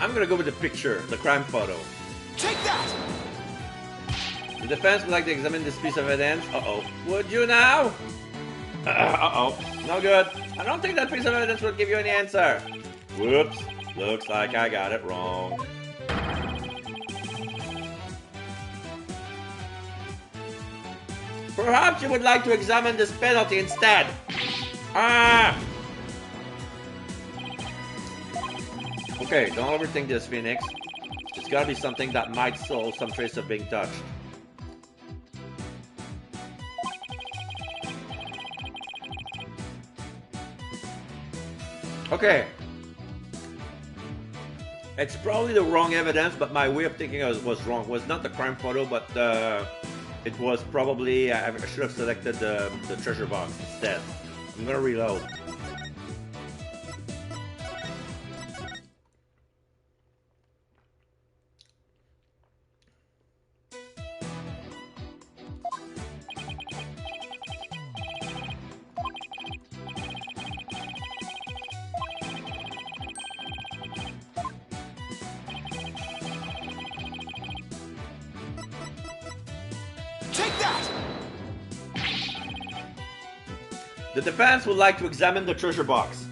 I'm gonna go with the picture, the crime photo. Take that! The defense would like to examine this piece of evidence. Uh-oh. Would you now? Uh-oh. No good. I don't think that piece of evidence will give you any answer. Whoops. Looks like I got it wrong. Perhaps you would like to examine this penalty instead. Ah! Okay, don't overthink this, Phoenix. It's gotta be something that might show some trace of being touched. Okay. It's probably the wrong evidence, but my way of thinking was wrong. It was not the crime photo, but it was probably... I should have selected the treasure box instead. I'm gonna reload. The defense would like to examine the treasure box.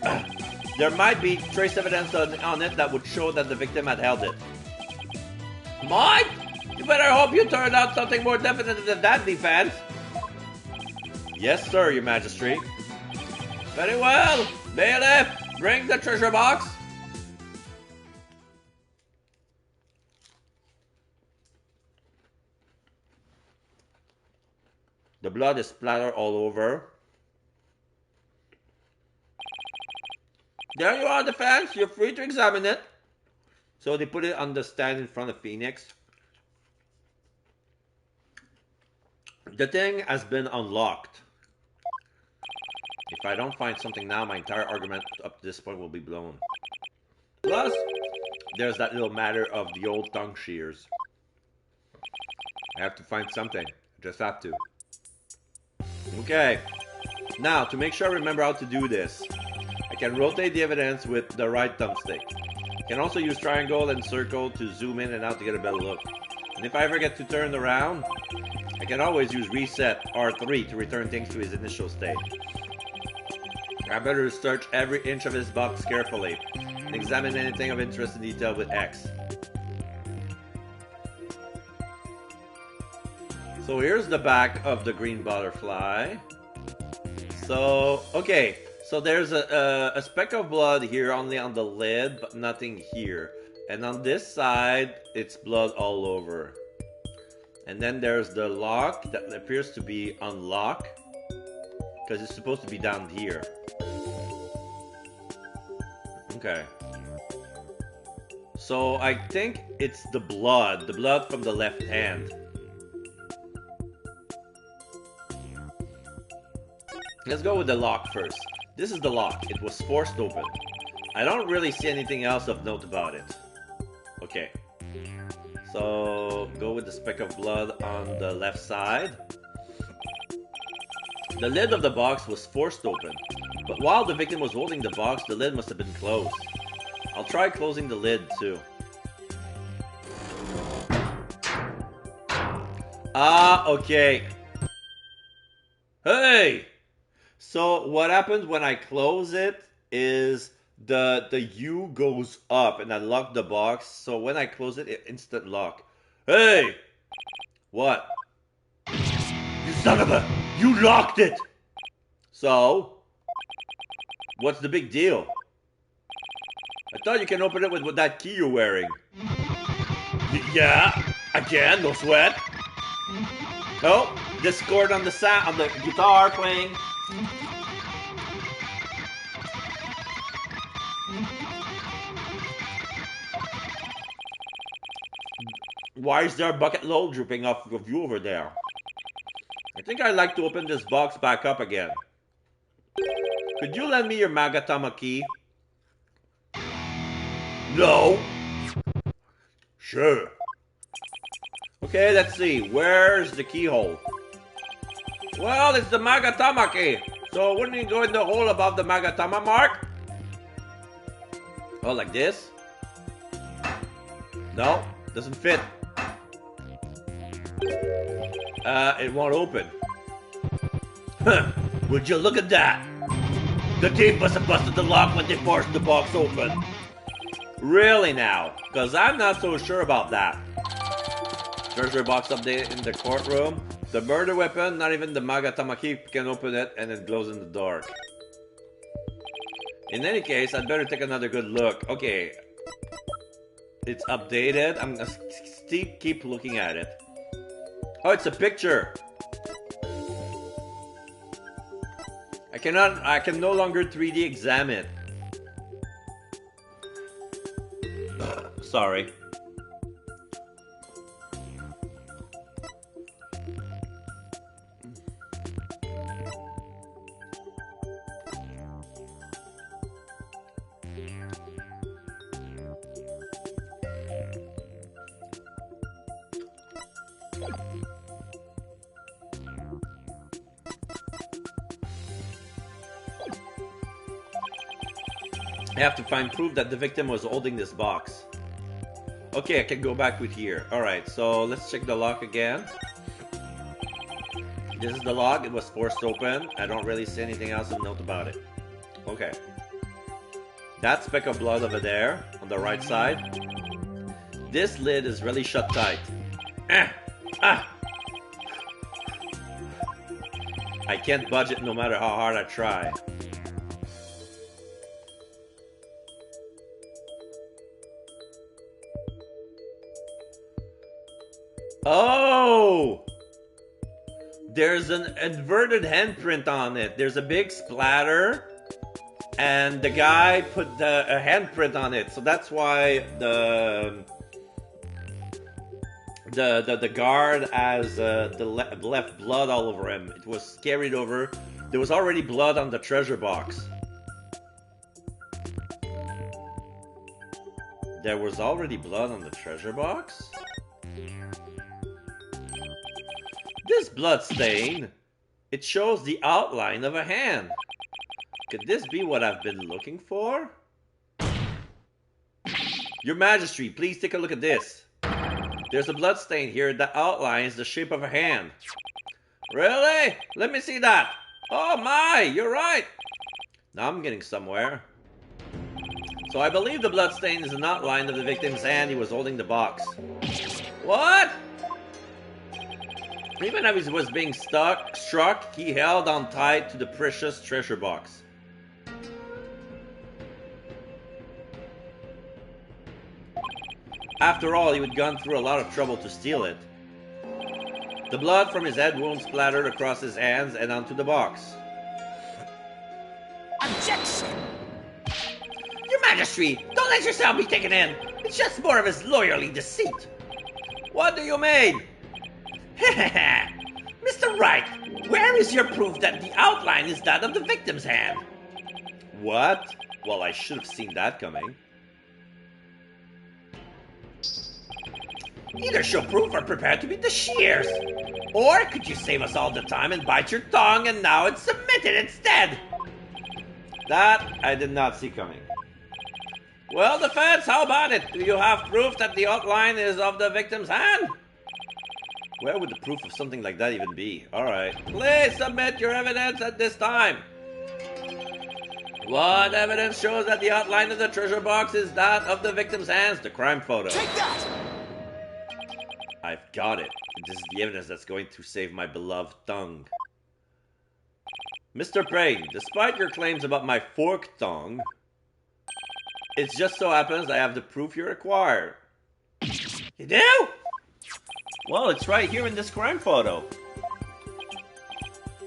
There might be trace evidence on it that would show that the victim had held it. Mike? You better hope you turned out something more definitive than that, defense. Yes, sir, Your Majesty. Very well. Bailiff, bring the treasure box. The blood is splattered all over. There you are, defense. You're free to examine it. So they put it on the stand in front of Phoenix. The thing has been unlocked. If I don't find something now, my entire argument up to this point will be blown. Plus, there's that little matter of the old tongue shears. I have to find something. I just have to. Okay. Now, to make sure I remember how to do this, I can rotate the evidence with the right thumbstick. I can also use triangle and circle to zoom in and out to get a better look. And if I ever get to turn around, I can always use reset R3 to return things to his initial state. I better search every inch of his box carefully and examine anything of interest in detail with X. So here's the back of the green butterfly. So, okay. So there's a speck of blood here only on the lid, but nothing here. And on this side, it's blood all over. And then there's the lock that appears to be unlocked, because it's supposed to be down here. Okay. So I think it's the blood from the left hand. Let's go with the lock first. This is the lock. It was forced open. I don't really see anything else of note about it. Okay. So go with the speck of blood on the left side. The lid of the box was forced open, but while the victim was holding the box, the lid must have been closed. I'll try closing the lid too. Ah, okay. Hey! So what happens when I close it is the U goes up and I lock the box. So when I close it, it instant lock. Hey! What? You son of a... You locked it! So? What's the big deal? I thought you can open it with that key you're wearing. Yeah, I can, no sweat. Oh, discord on the guitar playing. Why is there a bucket load dripping off of you over there? I think I'd like to open this box back up again. Could you lend me your Magatama key? No. Sure. Okay, let's see. Where's the keyhole? Well, it's the Magatama key. So wouldn't you go in the hole above the Magatama mark? Oh, like this? No, doesn't fit. It won't open. Huh. Would you look at that? The thief must have busted the lock when they forced the box open. Really now? Because I'm not so sure about that. Treasure box update in the courtroom. The murder weapon, not even the Magatama key can open it, and it glows in the dark. In any case, I'd better take another good look. Okay. It's updated. I'm gonna keep looking at it. Oh, it's a picture. I can no longer 3D examine it. Sorry. I have to find proof that the victim was holding this box. Okay, I can go back with here. Alright, so let's check the lock again. This is the lock. It was forced open. I don't really see anything else to note about it. Okay. That speck of blood over there, on the right side. This lid is really shut tight. I can't budge it no matter how hard I try. Oh! There's an inverted handprint on it. There's a big splatter, and the guy put a handprint on it. So that's why the guard has left blood all over him. It was carried over. There was already blood on the treasure box. There was already blood on the treasure box? This blood stain, it shows the outline of a hand. Could this be what I've been looking for? Your Majesty, please take a look at this. There's a blood stain here that outlines the shape of a hand. Really? Let me see that. Oh my, you're right. Now I'm getting somewhere. So I believe the blood stain is an outline of the victim's hand. He was holding the box. What? Even as he was being struck, he held on tight to the precious treasure box. After all, he had gone through a lot of trouble to steal it. The blood from his head wound splattered across his hands and onto the box. Objection! Your Majesty, don't let yourself be taken in. It's just more of his lawyerly deceit. What do you mean? Mr. Wright, where is your proof that the outline is that of the victim's hand? What? Well, I should have seen that coming. Either show proof or prepare to meet the shears. Or could you save us all the time and bite your tongue and now it's submitted instead? That I did not see coming. Well, defense, how about it? Do you have proof that the outline is of the victim's hand? Where would the proof of something like that even be? Alright. Please submit your evidence at this time. What evidence shows that the outline of the treasure box is that of the victim's hands? The crime photo. Take that! I've got it. This is the evidence that's going to save my beloved tongue. Mr. Payne, despite your claims about my forked tongue, it just so happens I have the proof you require. You do? Well, it's right here in this crime photo.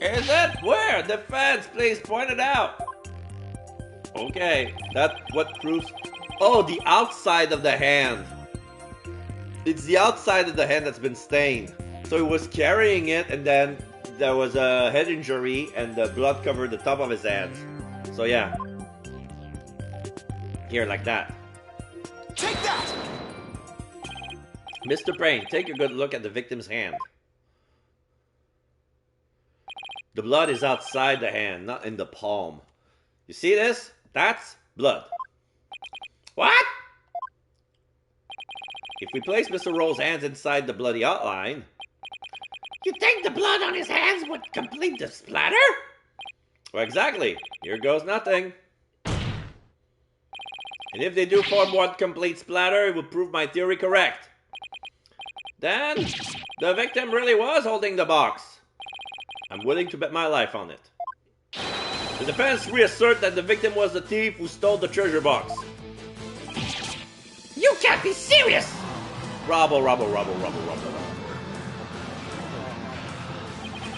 Is it? Where? Defense, please point it out. Okay, that's what proves... Oh, the outside of the hand. It's the outside of the hand that's been stained. So he was carrying it and then there was a head injury and the blood covered the top of his hands. So yeah. Here, like that. Take that! Mr. Payne, take a good look at the victim's hand. The blood is outside the hand, not in the palm. You see this? That's blood. What? If we place Mr. Roll's hands inside the bloody outline... You think the blood on his hands would complete the splatter? Well, exactly. Here goes nothing. And if they do form one complete splatter, it will prove my theory correct. Then, the victim really was holding the box. I'm willing to bet my life on it. The defense reassert that the victim was the thief who stole the treasure box. You can't be serious! Robble, robble, robble, robble, robble.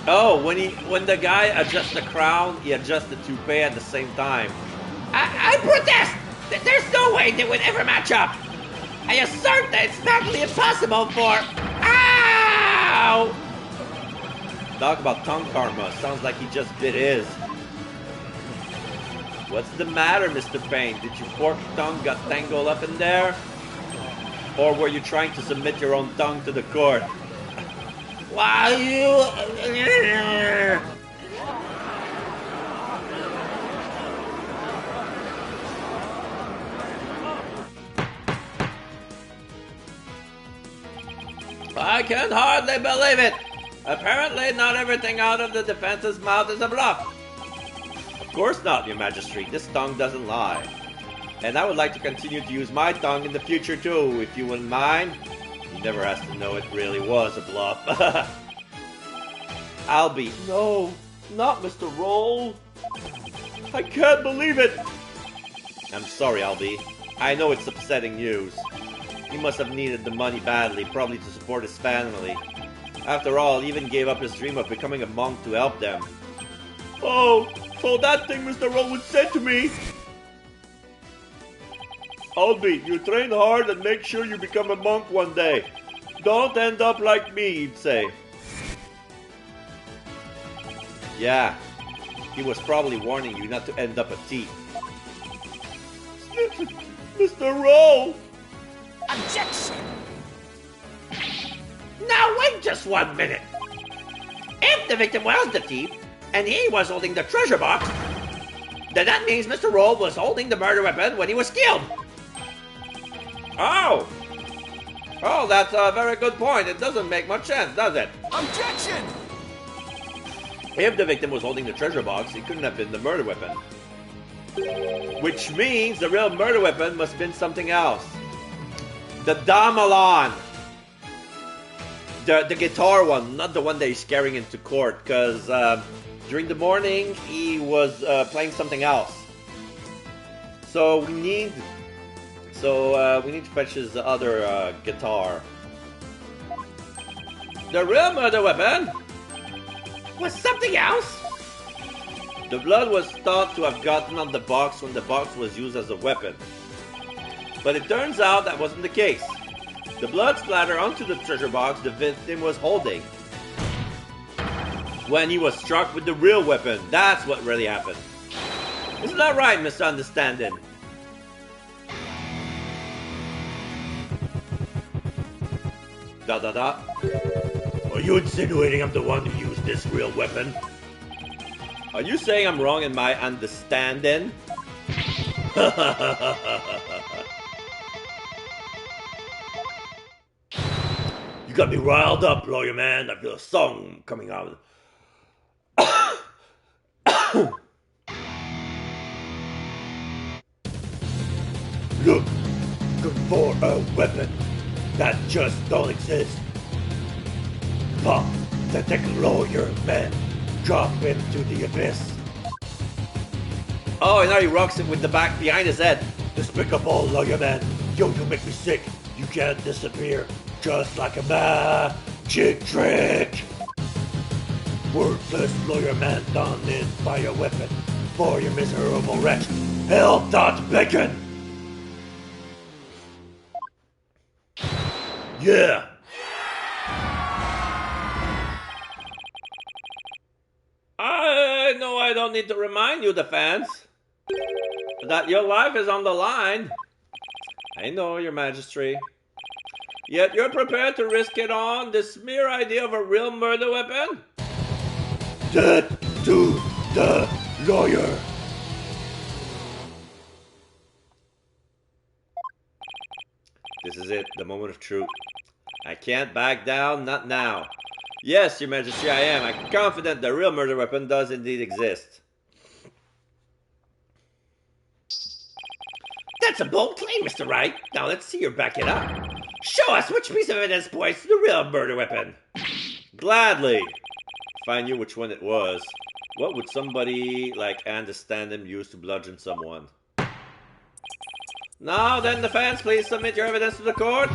Oh, when the guy adjusts the crown, he adjusts the toupee at the same time. I protest! There's no way they would ever match up! I assert that it's madly impossible for... Ow! Talk about tongue karma. Sounds like he just bit his. What's the matter, Mr. Payne? Did your forked tongue got tangled up in there? Or were you trying to submit your own tongue to the court? Why you... I can hardly believe it! Apparently not everything out of the defense's mouth is a bluff. Of course not, Your Majesty. This tongue doesn't lie. And I would like to continue to use my tongue in the future too, if you wouldn't mind. He never has to know it really was a bluff. Albie. No, not Mr. Roll. I can't believe it. I'm sorry, Albie. I know it's upsetting news. He must have needed the money badly, probably to support his family. After all, he even gave up his dream of becoming a monk to help them. Oh, so that thing Mr. Roll would say to me. Albie, you train hard and make sure you become a monk one day. Don't end up like me, he'd say. Yeah, he was probably warning you not to end up a thief. Mr. Roll! Objection! Now wait just 1 minute. If the victim was the thief, and he was holding the treasure box, then that means Mr. Roll was holding the murder weapon when he was killed. Oh! Oh, that's a very good point. It doesn't make much sense, does it? Objection! If the victim was holding the treasure box, it couldn't have been the murder weapon. Which means the real murder weapon must have been something else. The Damalon! The guitar one, not the one that he's carrying into court, because during the morning he was playing something else. So we need So we need to fetch his other guitar. The real murder weapon Was something else? The blood was thought to have gotten on the box when the box was used as a weapon. But it turns out that wasn't the case. The blood splattered onto the treasure box the victim was holding when he was struck with the real weapon. That's what really happened. Isn't that right, Mr. Understanding? Dot dot dot. Are you insinuating I'm the one who used this real weapon? Are you saying I'm wrong in my understanding? You got me riled up, lawyer man. I feel a song coming out. Look, for a weapon that just don't exist. Pathetic lawyer man, drop into the abyss. Oh, and now he rocks it with the back behind his head. Despicable lawyer man, yo, you make me sick. You can't disappear just like a magic trick. Worthless lawyer man done it by a weapon for your miserable wretch. Hell dot bacon. Yeah. I know I don't need to remind you, the fans, that your life is on the line. I know, your majesty. Yet you're prepared to risk it on this mere idea of a real murder weapon? Dead to the lawyer. This is it, the moment of truth. I can't back down, not now. Yes, your majesty, I am. I'm confident the real murder weapon does indeed exist. That's a bold claim, Mr. Wright. Now let's see you back it up. Show us which piece of evidence points to the real murder weapon. Gladly. If I knew which one it was, what would somebody like understand him use to bludgeon someone? Now then, the fans, please submit your evidence to the court.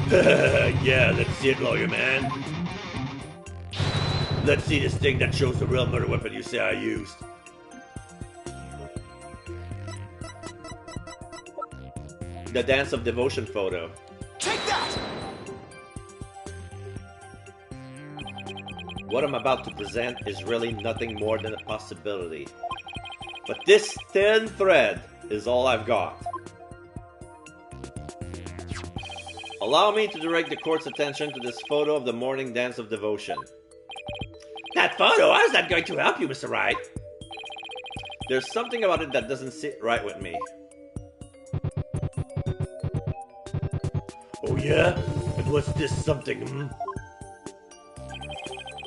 Yeah, let's see it, lawyer man. Let's see this thing that shows the real murder weapon you say I used. The Dance of Devotion photo. Take that! What I'm about to present is really nothing more than a possibility. But this thin thread is all I've got. Allow me to direct the court's attention to this photo of the morning dance of devotion. That photo, how's that going to help you, Mr. Wright? There's something about it that doesn't sit right with me. Oh yeah? And what's this something,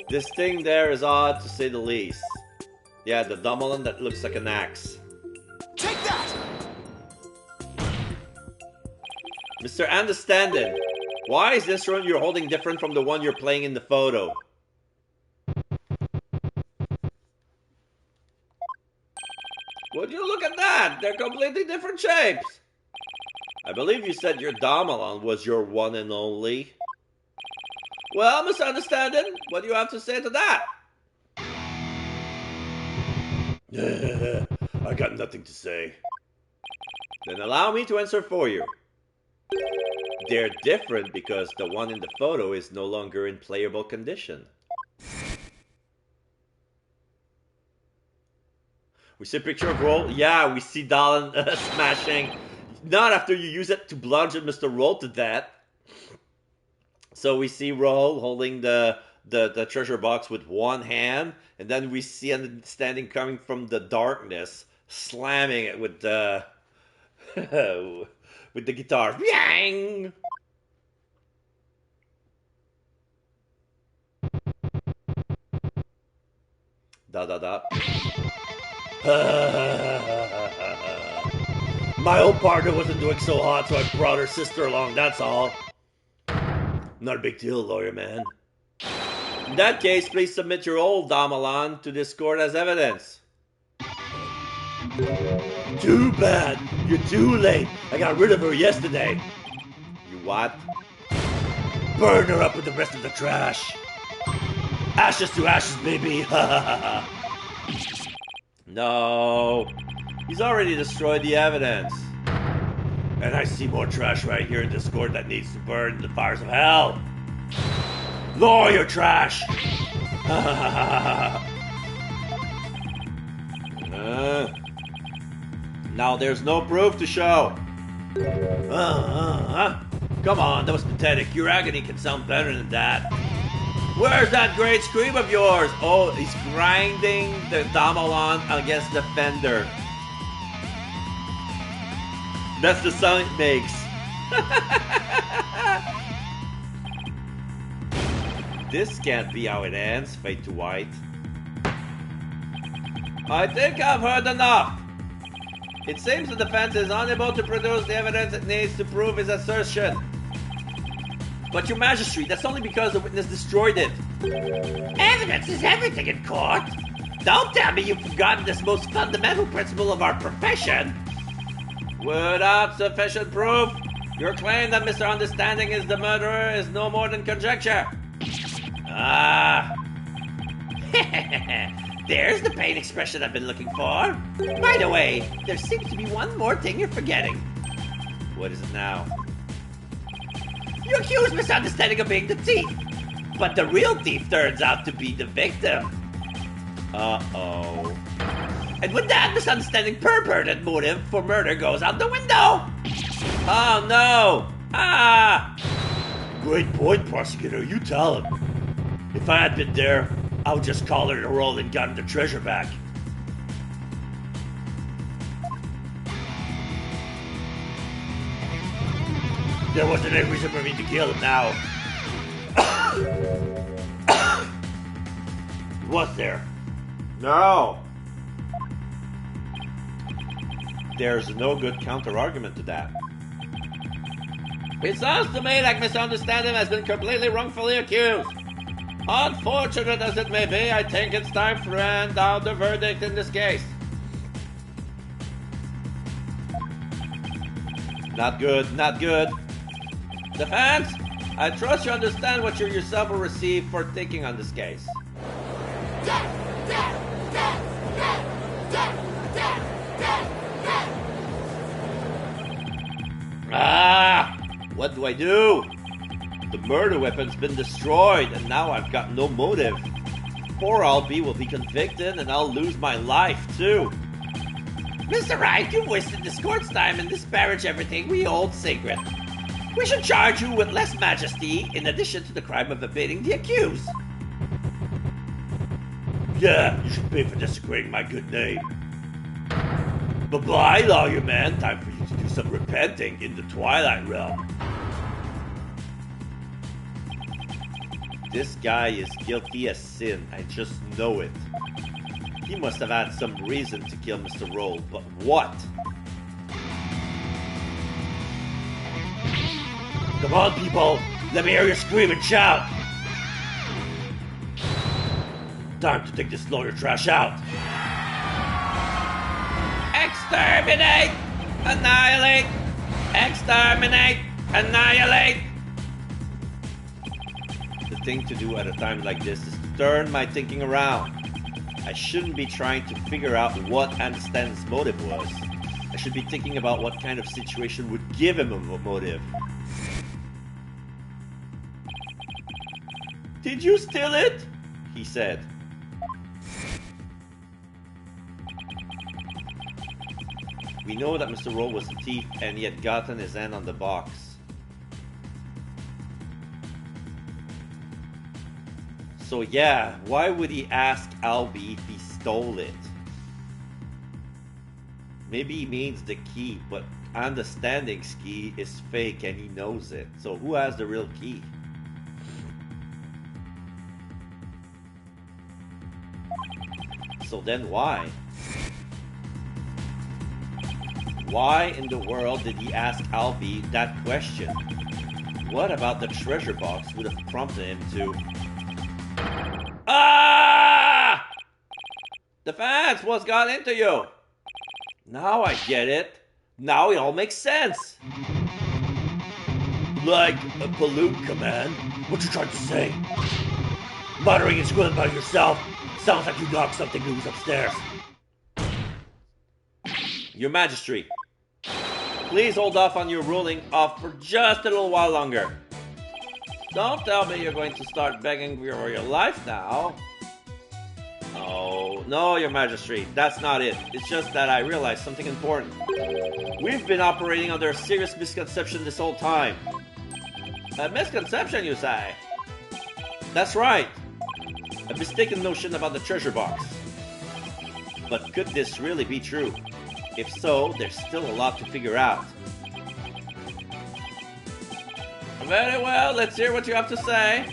This thing there is odd to say the least. Yeah, the Dumoulin that looks like an axe. Take that! Mr. Understanding, why is this instrument you're holding different from the one you're playing in the photo? Would you look at that? They're completely different shapes. I believe you said your Dumoulin was your one and only. Well, Mr. Understanding, what do you have to say to that? I got nothing to say. Then allow me to answer for you. They're different because the one in the photo is no longer in playable condition. We see a picture of Roll. Yeah, we see Dallin smashing. Not after you use it to bludgeon Mr. Roll to death. So we see Roll holding the treasure box with one hand, and then we see Understanding coming from the darkness, slamming it with the with the guitar. Yang! Da da da. My old partner wasn't doing so hot, so I brought her sister along, that's all. Not a big deal, lawyer man. In that case, please submit your old Dumoulin to this court as evidence. Too bad. You're too late. I got rid of her yesterday. You what? Burn her up with the rest of the trash. Ashes to ashes, baby. No. He's already destroyed the evidence. And I see more trash right here in Discord that needs to burn in the fires of hell. Lower your trash. Now there's no proof to show. Come on, that was pathetic. Your agony can sound better than that. Where's that great scream of yours? Oh, he's grinding the Damalon against the fender. That's the sound it makes. This can't be how it ends, fade to white. I think I've heard enough. It seems the defense is unable to produce the evidence it needs to prove his assertion. But your magistrate, that's only because the witness destroyed it. Evidence is everything in court. Don't tell me you've forgotten this most fundamental principle of our profession. Without sufficient proof, your claim that Mr. Understanding is the murderer is no more than conjecture. Ah. There's the pain expression I've been looking for. By the way, there seems to be one more thing you're forgetting. What is it now? You accuse Mr. Understanding of being the thief, but the real thief turns out to be the victim. Uh-oh. And with that, misunderstanding perverted motive for murder goes out the window. Oh no! Ah! Great point, prosecutor. You tell him. If I had been there, I would just call her to roll and gotten the treasure back. There wasn't any reason for me to kill him now. Was there? No! There's no good counter-argument to that. It sounds to me like Misunderstanding has been completely wrongfully accused. Unfortunate as it may be, I think it's time to hand down the verdict in this case. Not good, not good. Defense, I trust you understand what you yourself will receive for thinking on this case. Ah! What do I do? The murder weapon's been destroyed, and now I've got no motive. Poor Albie will be convicted, and I'll lose my life, too. Mr. Wright, you've wasted this court's time and disparaged everything we hold sacred. We should charge you with less majesty in addition to the crime of evading the accused. Yeah, you should pay for desecrating my good name. Bye-bye, lawyer man. Time for you to do some repenting in the Twilight Realm. This guy is guilty as sin, I just know it. He must have had some reason to kill Mr. Roll, but what? Come on, people. Let me hear you scream and shout. Time to take this lawyer trash out. Exterminate! Annihilate! Exterminate! Annihilate! The thing to do at a time like this is to turn my thinking around. I shouldn't be trying to figure out what Understanding's motive was. I should be thinking about what kind of situation would give him a motive. Did you steal it? He said. We know that Mr. Roll was a thief and he had gotten his hand on the box. So yeah, why would he ask Albie if he stole it? Maybe he means the key, but Understanding's key is fake and he knows it. So who has the real key? So then why? Why in the world did he ask Albie that question? What about the treasure box would have prompted him to... Ah! Defense, what's got into you? Now I get it. Now it all makes sense. Like a pollute command? What you trying to say? Muttering and squealing by yourself? Sounds like you knocked something loose upstairs. Your Majesty, please hold off on your ruling off for just a little while longer. Don't tell me you're going to start begging for your life now. No, Your Majesty, that's not it. It's just that I realized something important. We've been operating under a serious misconception this whole time. A misconception, you say? That's right. A mistaken notion about the treasure box. But could this really be true? If so, there's still a lot to figure out. Very well, let's hear what you have to say.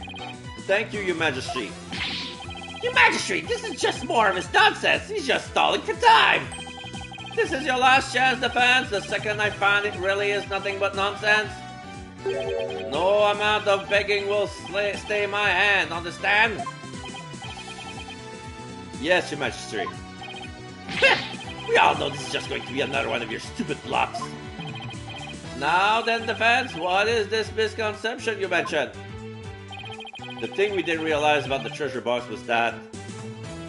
Thank you, Your Majesty. Your Majesty, this is just more of his nonsense. He's just stalling for time. This is your last chance, defense. The second I find it really is nothing but nonsense. No amount of begging will stay my hand, understand? Yes, Your Majesty. We all know this is just going to be another one of your stupid bluffs. Now then, defense, what is this misconception you mentioned? The thing we didn't realize about the treasure box was that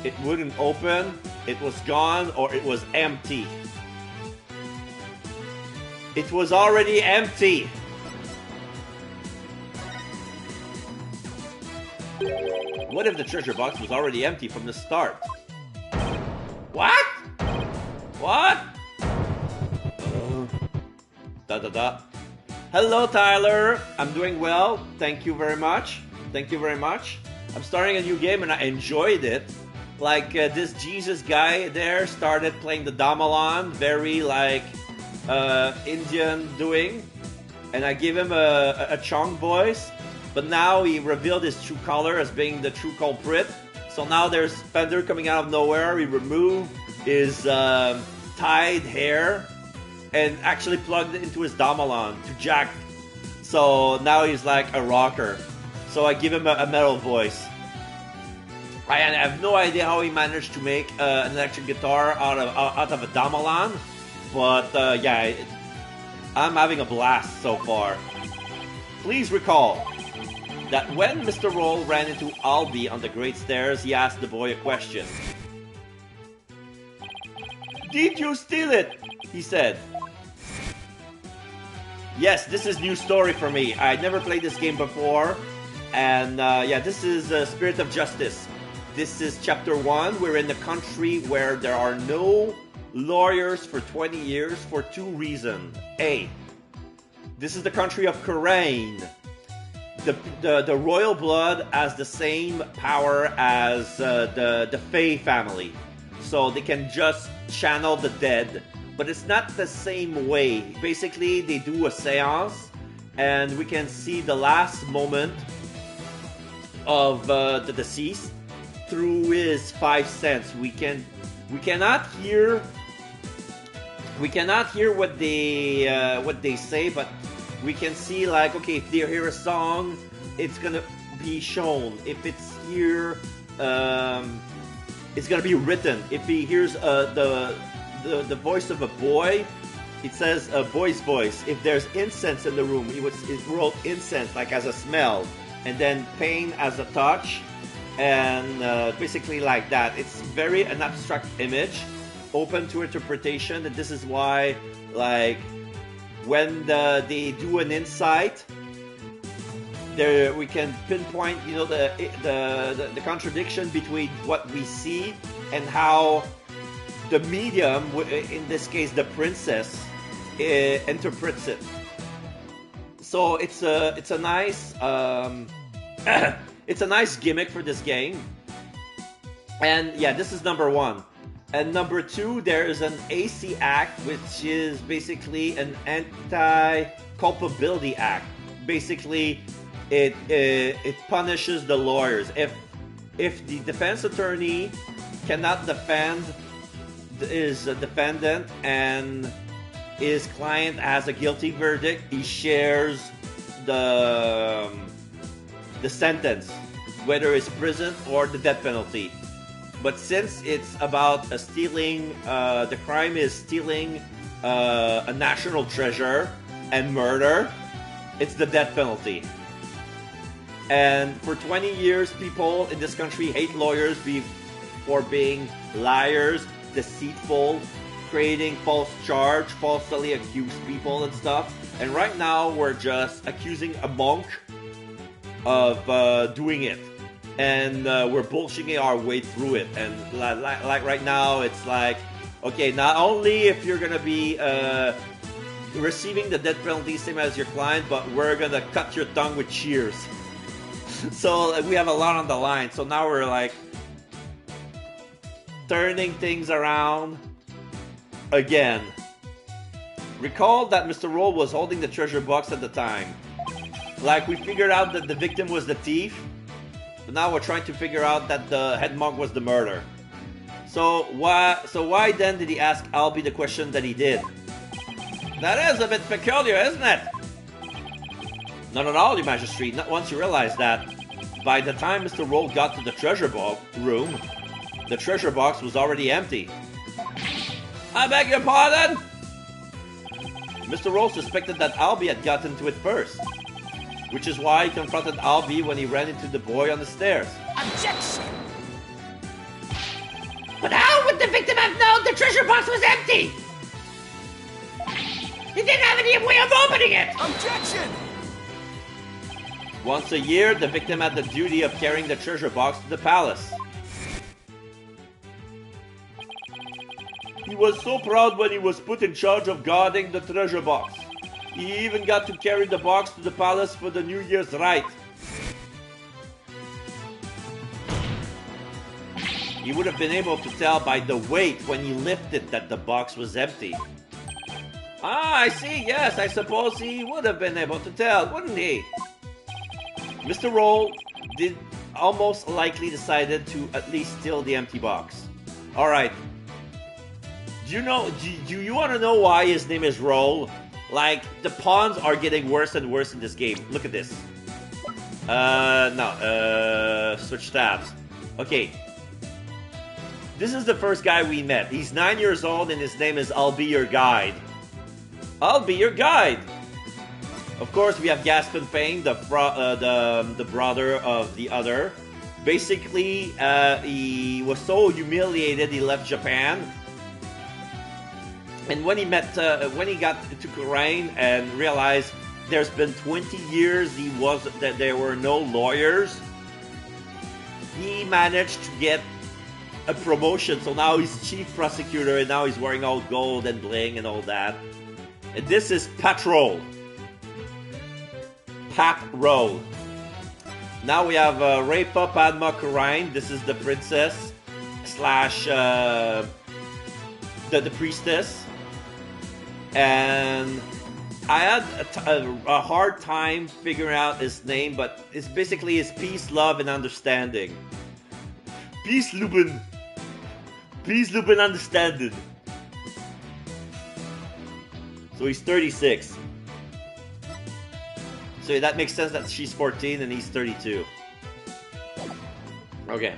it wouldn't open, it was gone, or it was empty. It was already empty. What if the treasure box was already empty from the start? What? What? Hello, Tyler. I'm doing well. Thank you very much. Thank you very much. I'm starting a new game and I enjoyed it. Like this Jesus guy there started playing the Damalon, very like Indian doing, and I gave him a Chong voice. But now he revealed his true color as being the true culprit. So now there's Fender coming out of nowhere. He removed his tied hair and actually plugged it into his Damalon to jack. So now he's like a rocker. So I give him a metal voice. I have no idea how he managed to make an electric guitar out of a Damalon. But yeah, I'm having a blast so far. Please recall that when Mr. Roll ran into Albie on the Great Stairs, he asked the boy a question. Did you steal it? He said. Yes, this is new story for me. I never played this game before. And yeah, this is Spirit of Justice. This is chapter 1. We're in the country where there are no lawyers for 20 years for two reasons. A, this is the country of Kurain. The royal blood has the same power as the Fae family. So they can just channel the dead. But it's not the same way. Basically, they do a seance and we can see the last moment of the deceased through his 5 senses. We cannot hear what they say, but we can see, like, okay, if they hear a song, it's gonna be shown. If it's here, it's gonna be written. If he hears the voice of a boy, it says a boy's voice. If there's incense in the room, it wrote incense like as a smell, and then pain as a touch, and basically like that. It's very an abstract image, open to interpretation, and this is why, like, when they do an insight, there we can pinpoint, you know, the contradiction between what we see and how the medium, in this case the princess, interprets it. So it's a nice it's a nice gimmick for this game. And yeah, this is number 1. And number 2, there is an AC Act, which is basically an anti-culpability act. Basically, it punishes the lawyers. If the defense attorney cannot defend his defendant and his client has a guilty verdict, he shares the sentence, whether it's prison or the death penalty. But since it's about stealing, the crime is stealing a national treasure and murder, it's the death penalty. And for 20 years, people in this country hate lawyers for being liars, deceitful, creating false charge, falsely accuse people and stuff. And right now, we're just accusing a monk of doing it. And we're bullshitting our way through it. And like right now, it's like, okay, not only if you're gonna be receiving the death penalty same as your client, but we're gonna cut your tongue with shears. So we have a lot on the line. So now we're like turning things around again. Recall that Mr. Roll was holding the treasure box at the time. Like, we figured out that the victim was the thief, but now we're trying to figure out that the head monk was the murderer. So why then did he ask Albie the question that he did? That is a bit peculiar, isn't it? Not at all, Your Majesty. Not once you realize that. By the time Mr. Roll got to the treasure room, the treasure box was already empty. I beg your pardon? Mr. Roll suspected that Albie had gotten to it first, which is why he confronted Albie when he ran into the boy on the stairs. Objection! But how would the victim have known the treasure box was empty? He didn't have any way of opening it! Objection! Once a year, the victim had the duty of carrying the treasure box to the palace. He was so proud when he was put in charge of guarding the treasure box. He even got to carry the box to the palace for the New Year's rite. He would have been able to tell by the weight when he lifted that the box was empty. Ah, I see, yes, I suppose he would have been able to tell, wouldn't he? Mr. Roll did almost likely decided to at least steal the empty box. Alright. Do you want to know why his name is Roll? Like, the pawns are getting worse and worse in this game. Look at this. Switch tabs. Okay. This is the first guy we met. He's 9 years old and his name is I'll Be Your Guide. I'll be your guide! Of course, we have Gaspin Payne, the brother of the other. Basically, he was so humiliated he left Japan. And when he got to Korean and realized there's been 20 years that there were no lawyers, he managed to get a promotion. So now he's chief prosecutor and now he's wearing all gold and bling and all that. And this is Patrol. Patrol. Now we have Rapa Padma Karain. This is the princess slash the priestess. And I had a hard time figuring out his name, but it's basically his peace, love, and understanding. Peace, Lupin. Peace, Lupin, understanding. So he's 36. So that makes sense that she's 14 and he's 32. Okay.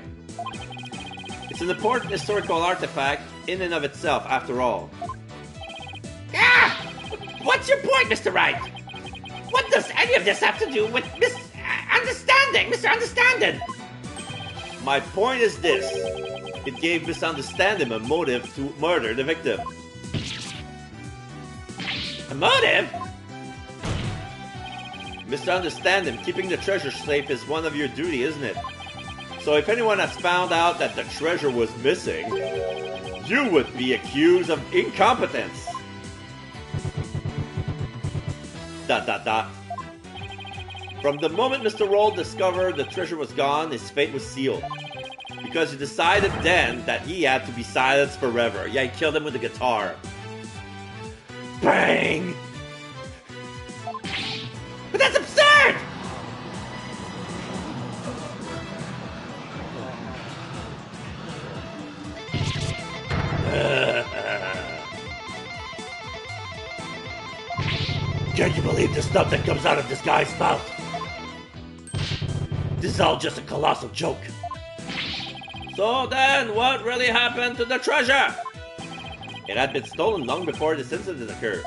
It's an important historical artifact in and of itself, after all. Ah! What's your point, Mr. Wright? What does any of this have to do with Mr. Understanding? My point is this. It gave Misunderstanding a motive to murder the victim. A motive? Misunderstanding, keeping the treasure safe is one of your duty, isn't it? So if anyone has found out that the treasure was missing, you would be accused of incompetence. ... From the moment Mr. Roll discovered the treasure was gone, his fate was sealed. Because he decided then that he had to be silenced forever. Yeah, he killed him with a guitar. Bang! But that's absurd! Can you believe the stuff that comes out of this guy's mouth? This is all just a colossal joke. So then, what really happened to the treasure? It had been stolen long before this incident occurred.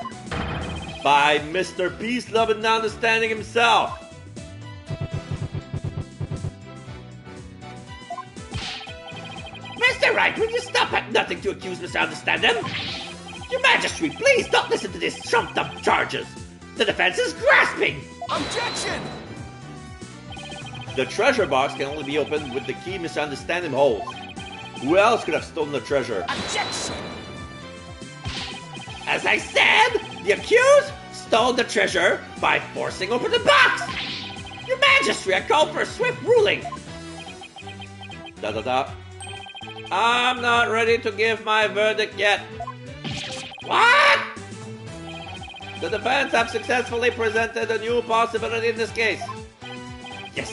By Mr. Peace, Love, and Understanding himself. Mr. Wright, will you stop at nothing to accuse Mr. Understanding? Your Majesty, please don't listen to these trumped-up charges. The defense is grasping. Objection! The treasure box can only be opened with the key Mr. Understanding holds. Who else could have stolen the treasure? Objection! As I said, the accused stole the treasure by forcing open the box. Your Majesty, I call for a swift ruling. I'm not ready to give my verdict yet. What? The defense have successfully presented a new possibility in this case. Yes,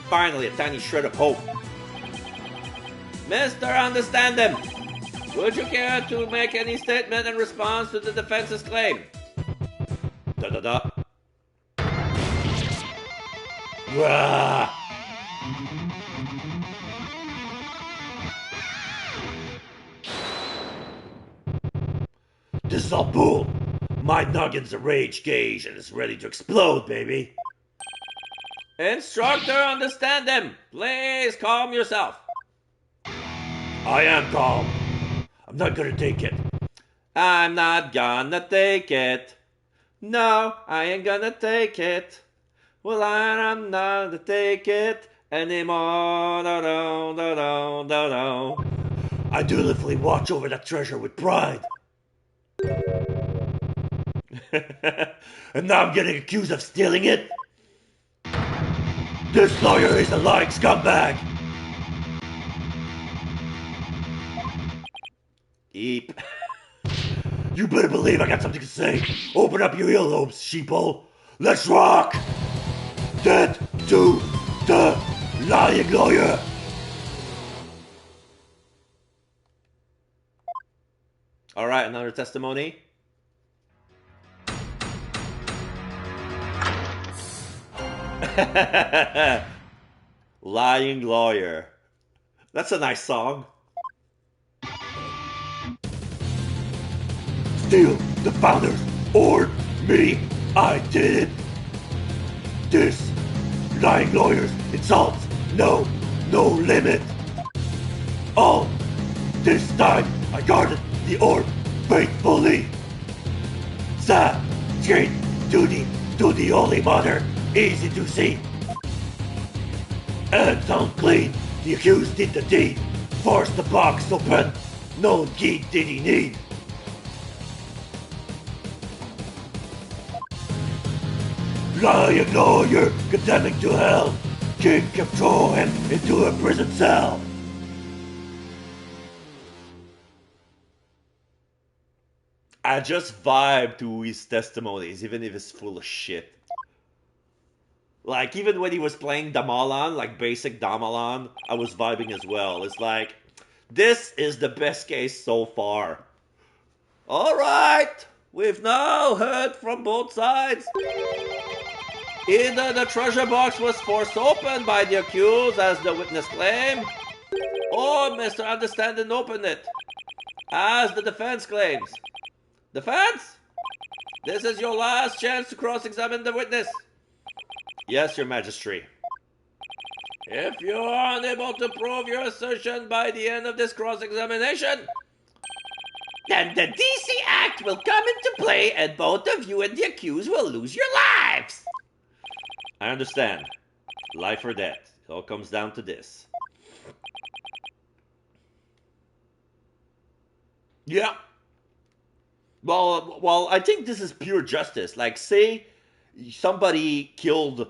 finally a tiny shred of hope. Mr. Understanding, would you care to make any statement in response to the defense's claim? Rah! This is all bull. My nugget's a rage gauge and it's ready to explode, baby. Instructor, Understanding, please calm yourself. I am calm. I'm not gonna take it. I'm not gonna take it. No, I ain't gonna take it. Well, I'm not gonna take it anymore. No. I dutifully watch over that treasure with pride. And now I'm getting accused of stealing it? This lawyer is a lying scumbag! Eep. You better believe I got something to say. Open up your earlobes, sheeple. Let's rock! Dead to the lying lawyer! Alright, another testimony. Lying lawyer. That's a nice song. Steal the founders or me. I did it. This lying lawyer's insults no limit. All this time I guarded the orb faithfully. Sad, straight duty to the Holy Mother, easy to see. Hands unclean, the accused did the deed. Forced the box open, no key did he need. Lying lawyer, condemning to hell. King can throw him into a prison cell. I just vibe to his testimonies, even if it's full of shit. Like, even when he was playing Damalan, like basic Damalan, I was vibing as well. It's like, this is the best case so far. Alright, we've now heard from both sides. Either the treasure box was forced open by the accused, as the witness claimed, or Mr. Understanding opened it, as the defense claims. Defense? This is your last chance to cross-examine the witness. Yes, Your Majesty. If you are unable to prove your assertion by the end of this cross-examination, then the DC Act will come into play and both of you and the accused will lose your lives. I understand. Life or death. It all comes down to this. Yeah. Well, I think this is pure justice. Like, say somebody killed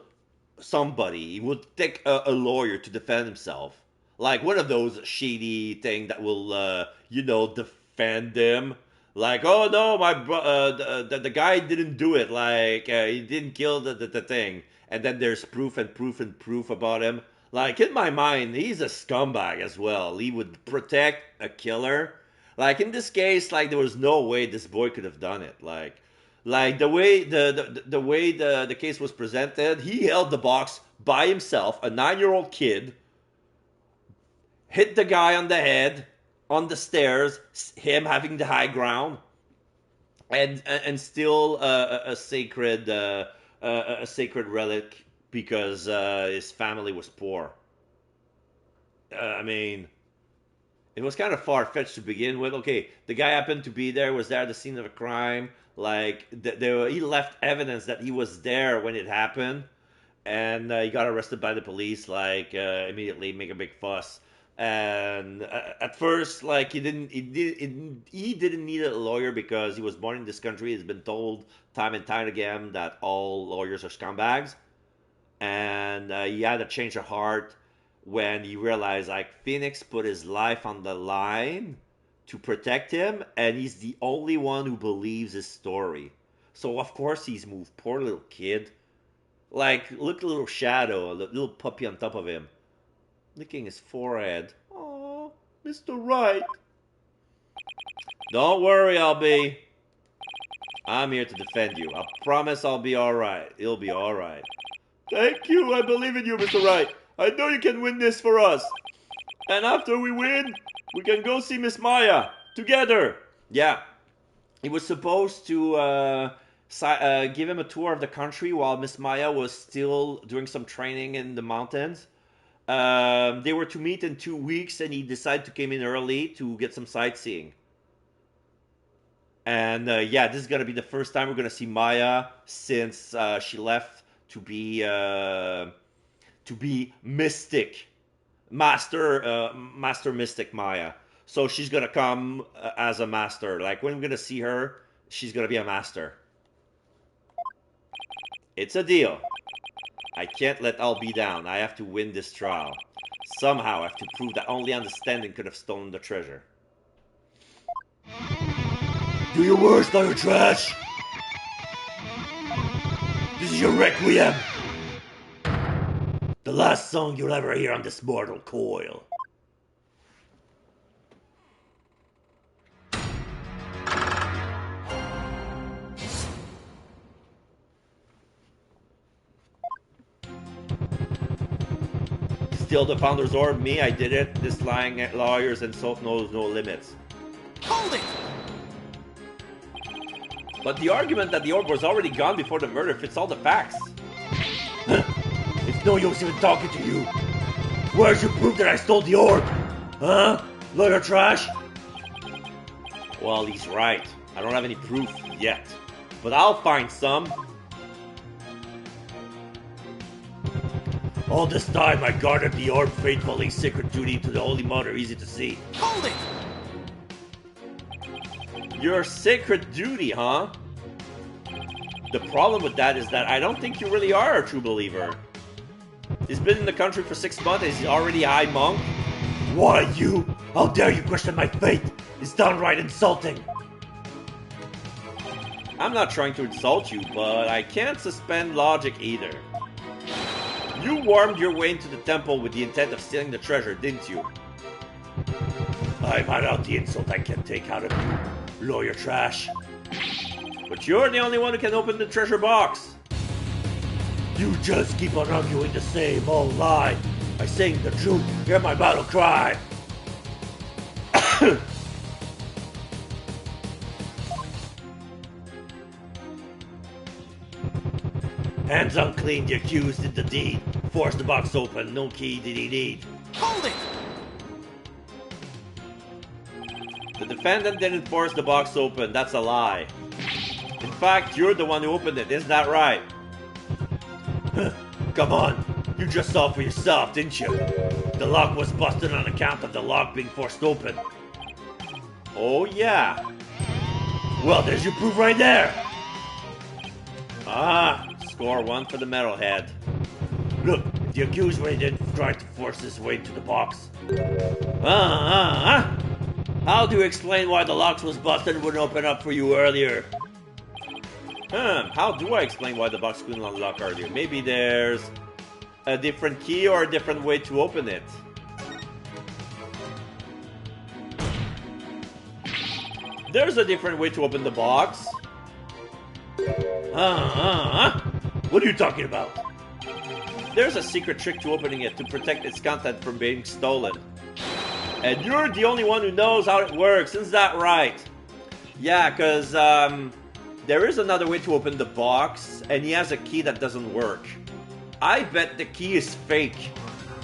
somebody, he would take a lawyer to defend himself. Like one of those shady thing that will, defend them. Like, oh no, the guy didn't do it. Like, he didn't kill the thing. And then there's proof about him. Like, in my mind, he's a scumbag as well. He would protect a killer. Like, in this case, like, there was no way this boy could have done it. Like the way the case was presented, he held the box by himself, a 9-year-old kid. hit the guy on the head, on the stairs, him having the high ground, and still a sacred relic because his family was poor. I mean, it was kind of far-fetched to begin with. Okay, the guy happened to be there, was there at the scene of a crime. Like, he left evidence that he was there when it happened, and he got arrested by the police, like, immediately, make a big fuss. And at first, like, he didn't need a lawyer because he was born in this country. He's been told time and time again that all lawyers are scumbags. And he had a change of heart when he realized, like, Phoenix put his life on the line to protect him, and he's the only one who believes his story. So of course he's moved. Poor little kid. Like, look at the little shadow, a little puppy on top of him, licking his forehead. Oh, Mr. Wright. Don't worry, I'm here to defend you. I promise I'll be alright. It'll be alright. Thank you, I believe in you, Mr. Wright. I know you can win this for us. And after we win, we can go see Miss Maya together. Yeah. He was supposed to give him a tour of the country while Miss Maya was still doing some training in the mountains. They were to meet in 2 weeks, and he decided to come in early to get some sightseeing. And yeah, this is going to be the first time we're going to see Maya since she left to be mystic, master mystic Maya. So she's gonna come as a master. Like, when we're gonna see her, she's gonna be a master. It's a deal. I can't let Albie down. I have to win this trial. Somehow I have to prove that only understanding could have stolen the treasure. Do your worst, lawyer trash! This is your requiem! The last song you'll ever hear on this mortal coil. Still the Founder's Orb, me, I did it. This lying at lawyers and so knows no limits. Hold it! But the argument that the orb was already gone before the murder fits all the facts. It's no use even talking to you. Where's your proof that I stole the orb? Huh? Lawyer trash? Well, he's right. I don't have any proof yet. But I'll find some. All this time I guarded the orb faithfully, sacred duty to the Holy Mother, easy to see. Hold it! Your sacred duty, huh? The problem with that is that I don't think you really are a true believer. He's been in the country for 6 months and he's already a high monk. Why, you? How dare you question my faith? It's downright insulting. I'm not trying to insult you, but I can't suspend logic either. You wormed your way into the temple with the intent of stealing the treasure, didn't you? I've had out the insult I can take out of you, lawyer trash. But you're the only one who can open the treasure box. You just keep on arguing the same old lie. By saying the truth, hear my battle cry. Hands unclean, the accused did the deed. Force the box open, no key did he need. Hold it! The defendant didn't force the box open, that's a lie. In fact, you're the one who opened it, isn't that right? Come on, you just saw for yourself, didn't you? The lock was busted on account of the lock being forced open. Oh yeah. Well, there's your proof right there. Ah, score 1 for the metalhead. Look, if the accused really didn't try to force his way to the box. How do you explain why the lock was busted and wouldn't open up for you earlier? How do I explain why the box couldn't unlock earlier? Maybe there's a different key or a different way to open it. There's a different way to open the box. What are you talking about? There's a secret trick to opening it to protect its content from being stolen. And you're the only one who knows how it works, isn't that right? Yeah, because there is another way to open the box, and he has a key that doesn't work. I bet the key is fake.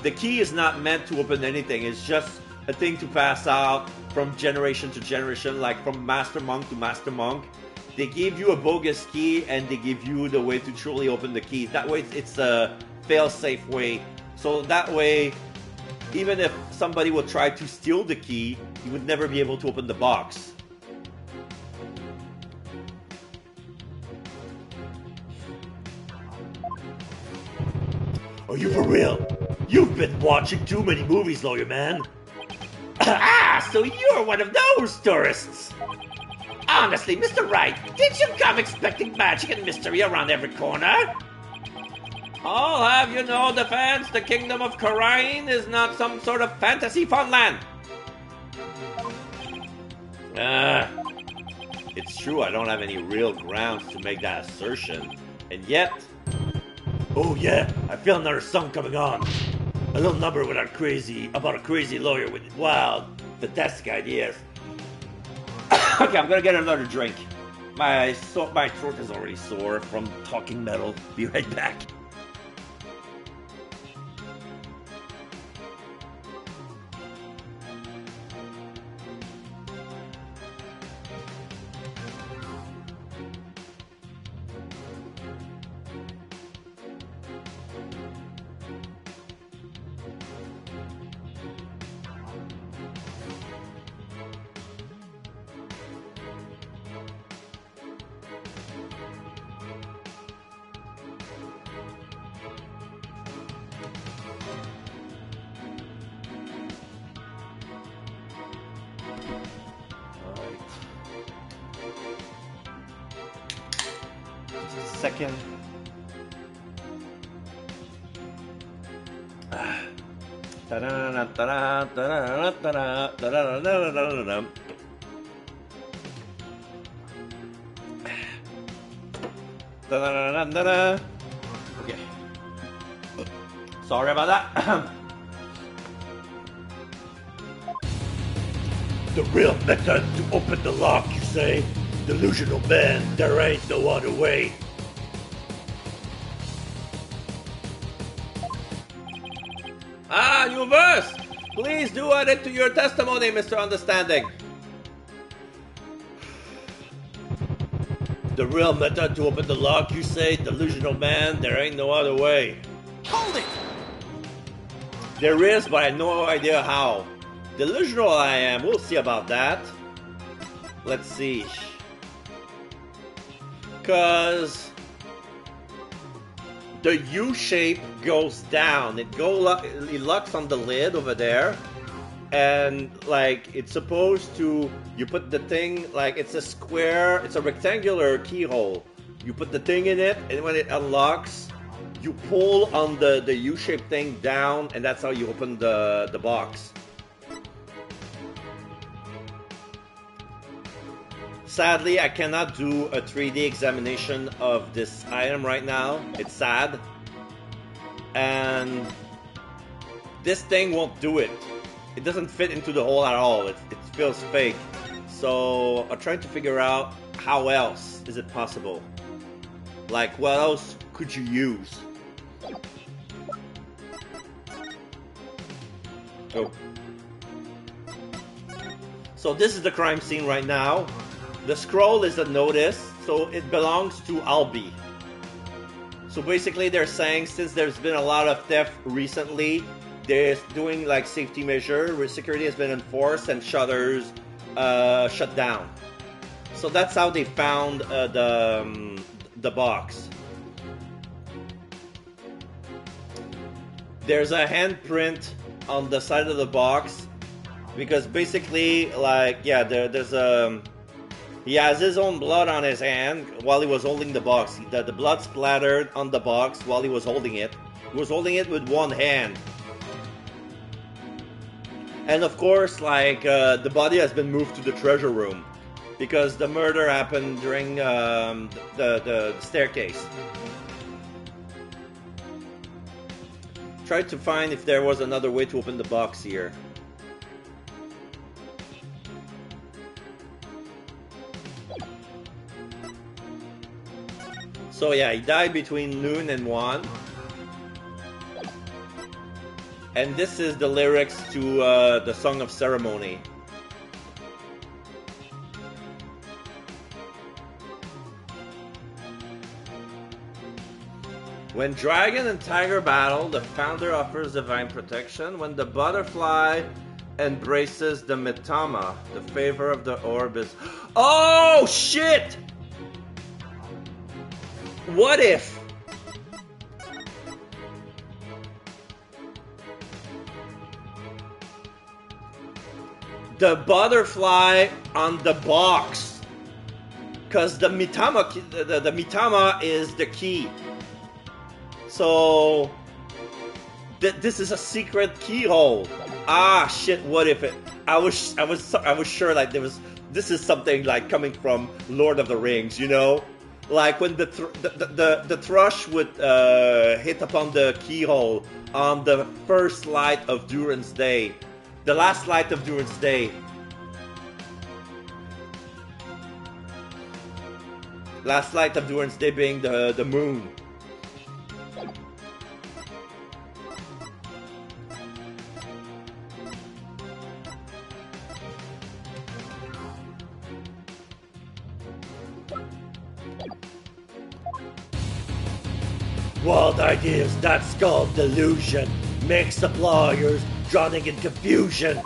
The key is not meant to open anything. It's just a thing to pass out from generation to generation, like from master monk to master monk. They give you a bogus key, and they give you the way to truly open the key. That way, it's a fail-safe way. So that way, even if somebody would try to steal the key, you would never be able to open the box. Are you for real? You've been watching too many movies, lawyer man. So you're one of those tourists. Honestly, Mr. Wright, did you come expecting magic and mystery around every corner? I'll have you know, defense, the kingdom of Khura'in is not some sort of fantasy funland. It's true, I don't have any real grounds to make that assertion. And yet... Oh yeah, I feel another song coming on. A little number about a crazy lawyer with wild, fantastic ideas. Okay, I'm gonna get another drink. My throat is already sore from talking metal. Be right back. Second. Okay. Sorry about that. The real method to open the lock, you say? Delusional man, there ain't no other way. New verse! Please do add it to your testimony, Mr. Understanding. The real method to open the lock, you say? Delusional man, there ain't no other way. Hold it! There is, but I have no idea how. Delusional I am, we'll see about that. Let's see. Cause the U shape goes down. It locks on the lid over there, and like it's supposed to. You put the thing like it's a square. It's a rectangular keyhole. You put the thing in it, and when it unlocks, you pull on the U-shaped thing down, and that's how you open the box. Sadly, I cannot do a 3D examination of this item right now. It's sad. And this thing won't do it. It doesn't fit into the hole at all. It feels fake. So I'm trying to figure out how else is it possible. Like, what else could you use? Oh. So this is the crime scene right now. The scroll is a notice, so it belongs to Albi. So basically they're saying since there's been a lot of theft recently, they're doing like safety measure where security has been enforced and shutters shut down. So that's how they found the box. There's a handprint on the side of the box because basically like yeah there's a he has his own blood on his hand while he was holding the box. The blood splattered on the box while he was holding it. He was holding it with one hand. And of course, like, the body has been moved to the treasure room. Because the murder happened during the staircase. Tried to find if there was another way to open the box here. So yeah, he died between noon and 1. And this is the lyrics to the Song of Ceremony. When dragon and tiger battle, the founder offers divine protection. When the butterfly embraces the mitama, the favor of the orb is... Oh, shit! What if... the butterfly on the box, because the mitama, the mitama is the key. So this is a secret keyhole. Ah, shit! What if it? I was sure like this is something like coming from Lord of the Rings, you know, like when the thrush would hit upon the keyhole on the first light of Duran's Day. The last light of Duran's Day. Last light of Duran's Day being the moon. Wild ideas, that's called delusion. Makes suppliers drowning in confusion.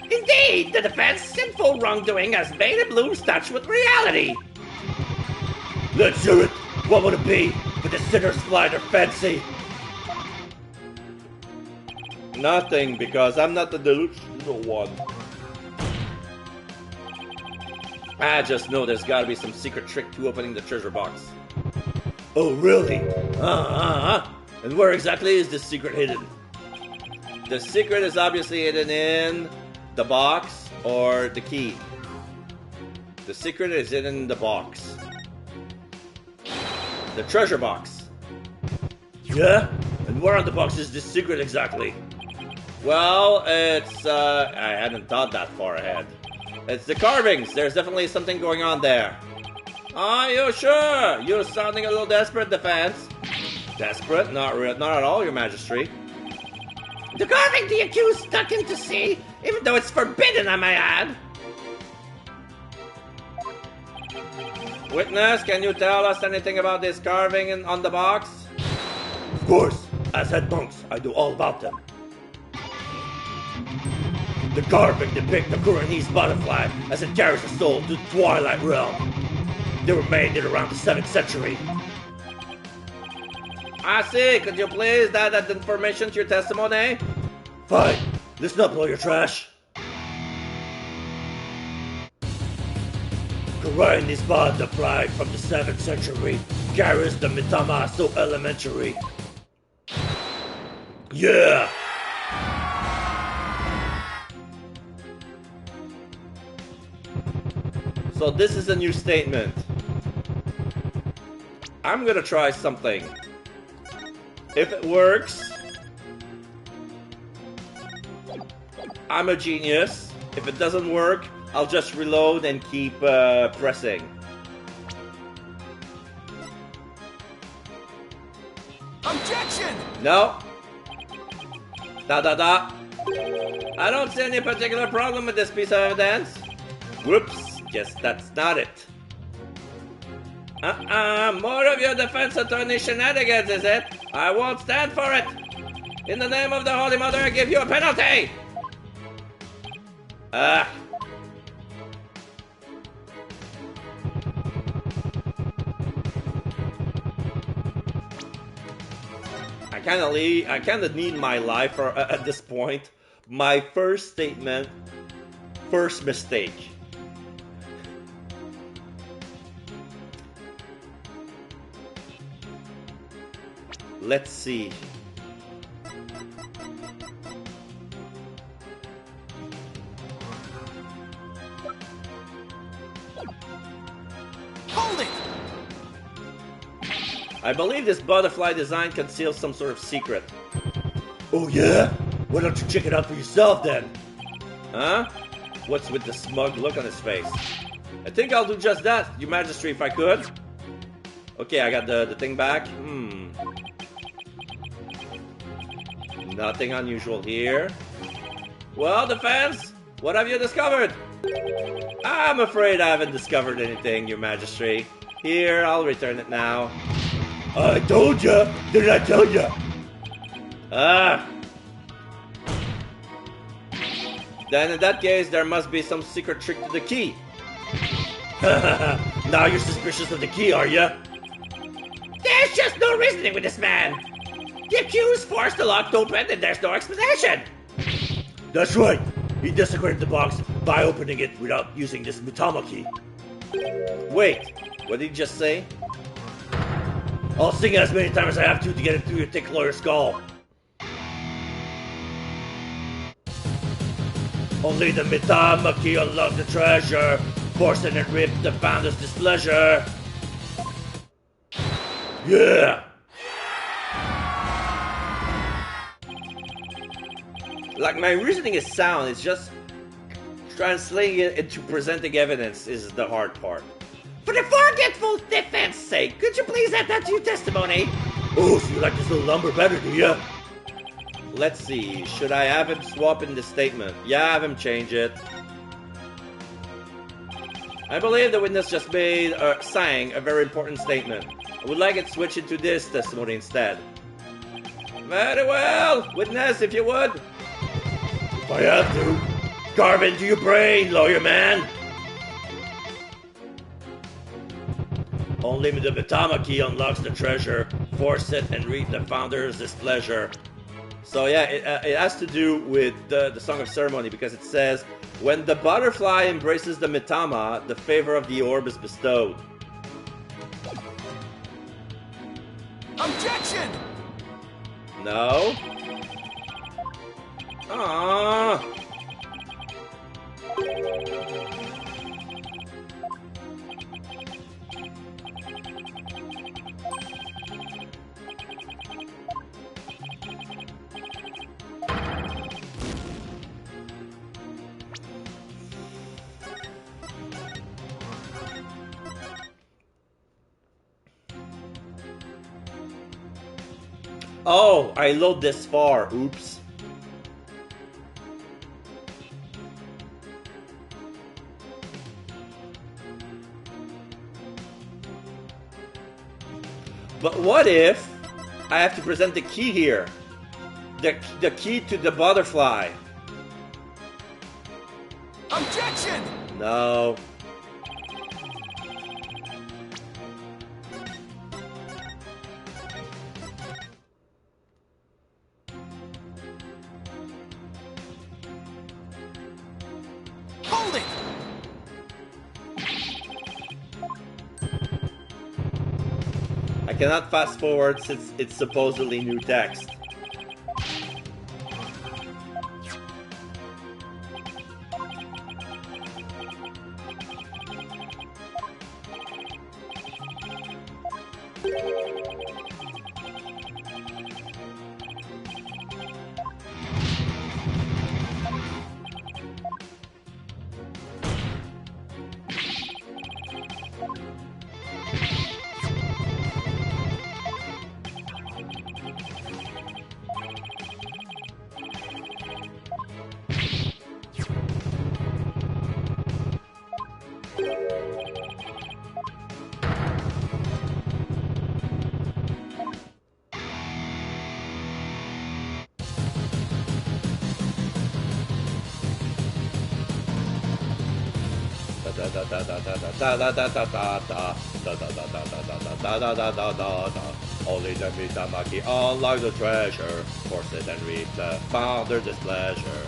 Indeed, the defense sinful wrongdoing has made him lose touch with reality. Let's hear it. What would it be for the sinner's flight or fancy? Nothing, because I'm not the delusional one. I just know there's gotta be some secret trick to opening the treasure box. Oh, really? And where exactly is this secret hidden? The secret is obviously hidden in the box or the key. The secret is hidden in the box. The treasure box. Yeah? And where on the box is this secret exactly? Well, it's, I hadn't thought that far ahead. It's the carvings. There's definitely something going on there. Are you sure? You're sounding a little desperate, Defense. Desperate? Not at all, Your Majesty. The carving the accused stuck in to see, even though it's forbidden, I may add. Witness, can you tell us anything about this carving on the box? Of course. As head monks, I know all about them. The carving depicts the Kuranese butterfly as it carries a soul to the Twilight Realm. They were made in around the 7th century. I see. Could you please add that information to your testimony? Fine. Listen up, blow your trash. Kuranese butterfly from the 7th century carries the mitama so elementary. Yeah! So this is a new statement. I'm gonna try something. If it works, I'm a genius. If it doesn't work, I'll just reload and keep pressing. Objection! No. Da. I don't see any particular problem with this piece of evidence. Whoops, guess that's not it. More of your defense attorney shenanigans, is it? I won't stand for it. In the name of the Holy Mother, I give you a penalty. I kind of need my life at this point. My first statement, first mistake. Let's see. Hold it! I believe this butterfly design conceals some sort of secret. Oh yeah? Why don't you check it out for yourself then? Huh? What's with the smug look on his face? I think I'll do just that, Your Majesty, if I could. Okay, I got the thing back. Nothing unusual here. Well, defense, what have you discovered? I'm afraid I haven't discovered anything, Your Majesty. Here, I'll return it now. I told ya! Didn't I tell ya? Ah. Then in that case, there must be some secret trick to the key. Now you're suspicious of the key, are ya? There's just no reasoning with this man. The accused forced the lock open and there's no explanation. That's right. He desecrated the box by opening it without using this Mitama key. Wait, what did he just say? I'll sing it as many times as I have to get it through your thick lawyer skull. Only the Mitama key unlocked the treasure, forcing and ripped the founder's displeasure. Yeah! Like, my reasoning is sound, it's just translating it into presenting evidence is the hard part. For the forgetful defense sake, could you please add that to your testimony? Oh, so you like this little lumber better, do ya? Let's see, should I have him swap in the statement? Yeah, have him change it. I believe the witness just sang a very important statement. I would like it switched into this testimony instead. Very well, witness, if you would. If I have to, carve into your brain, lawyer man. Only the Mitama key unlocks the treasure. Force it and reap the founder's displeasure. So yeah, it has to do with the Song of Ceremony, because it says, when the butterfly embraces the Mitama, the favor of the orb is bestowed. Objection! No? Aww. Oh, I load this far. Oops. But what if I have to present the key here? The key to the butterfly. Objection! No. Hold it! I cannot fast forward since it's supposedly new text. Only the Mitamaki unlock the treasure, force it and reap the founder displeasure.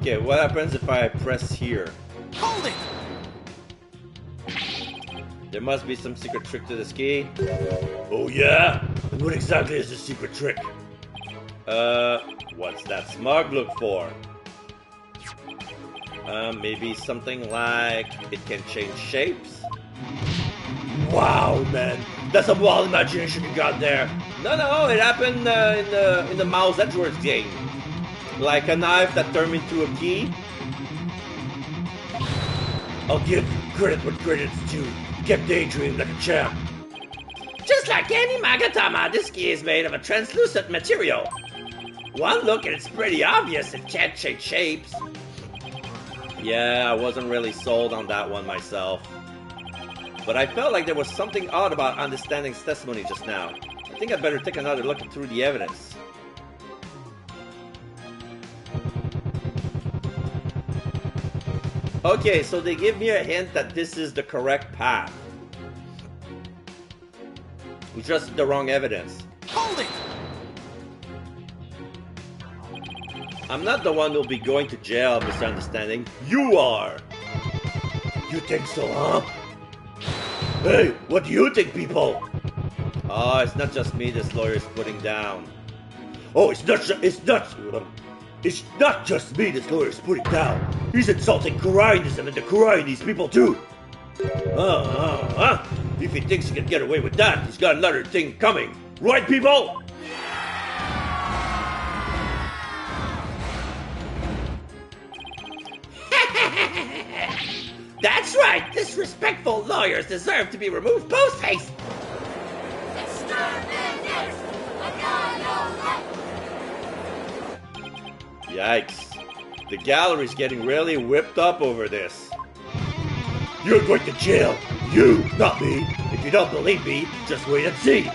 Okay, what happens if I press here? Hold it! There must be some secret trick to this key. Oh yeah? And what exactly is the secret trick? What's that smug look for? Maybe something like it can change shapes? Wow, man. That's a wild imagination you got there. No, it happened in the Mouse Edgeworth game. Like a knife that turned into a key. I'll give credit where credit's due. You kept daydreaming like a champ. Just like any Magatama, this key is made of a translucent material. One look and it's pretty obvious it can't change shapes. Yeah, I wasn't really sold on that one myself. But I felt like there was something odd about understanding's testimony just now. I think I'd better take another look through the evidence. Okay, so they give me a hint that this is the correct path. It's just the wrong evidence. Hold it! I'm not the one who'll be going to jail, Mr. Understanding. You are! You think so, huh? Hey, what do you think, people? Oh, it's not just me this lawyer's putting down. Oh, it's not just me this lawyer's putting down. He's insulting Kurainism and the Kurainese people too. If he thinks he can get away with that, he's got another thing coming. Right, people? That's right, disrespectful lawyers deserve to be removed post-haste. Yikes. The gallery's getting really whipped up over this. You're going to jail. You, not me. If you don't believe me, just wait and see.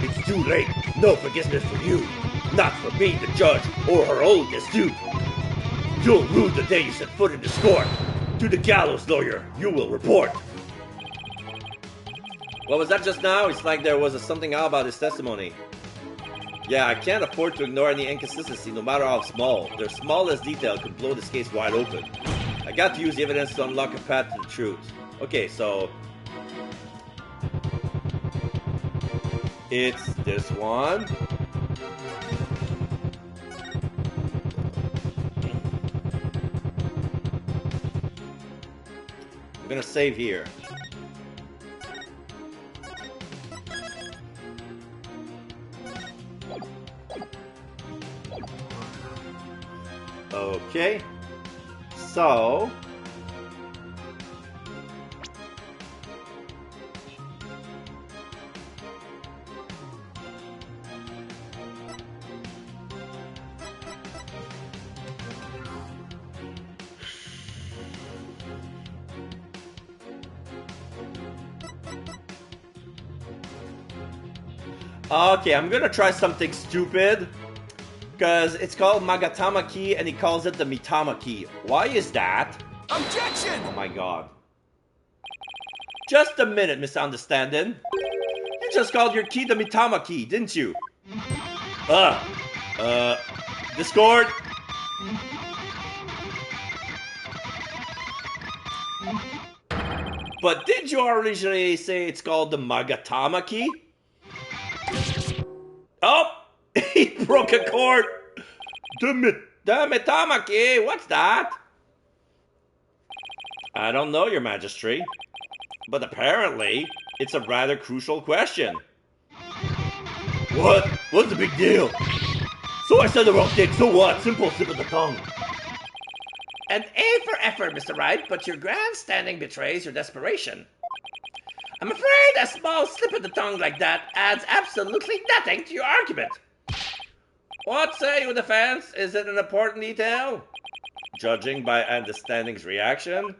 It's too late. No forgiveness for you. Not for me, the judge, or her holiness too. You'll rue the day you set foot in this court. To the gallows, lawyer, you will report. What was that just now? It's like there was something odd about his testimony. Yeah, I can't afford to ignore any inconsistency, no matter how small. Their smallest detail could blow this case wide open. I got to use the evidence to unlock a path to the truth. Okay, so... it's this one. I'm gonna save here. Okay, so okay, I'm gonna try something stupid. Because it's called Magatama key and he calls it the Mitama key. Why is that? Objection! Oh my god. Just a minute, misunderstanding. You just called your key the Mitama key, didn't you? Discord? But did you originally say it's called the Magatama key? Oh! He broke a cord! The Mitama key, what's that? I don't know, your majesty. But apparently, it's a rather crucial question. What? What's the big deal? So I said the wrong thing, so what? Simple slip of the tongue. An A for effort, Mr. Wright, but your grandstanding betrays your desperation. I'm afraid a small slip of the tongue like that adds absolutely nothing to your argument. What say you, defense? Is it an important detail? Judging by Understanding's reaction,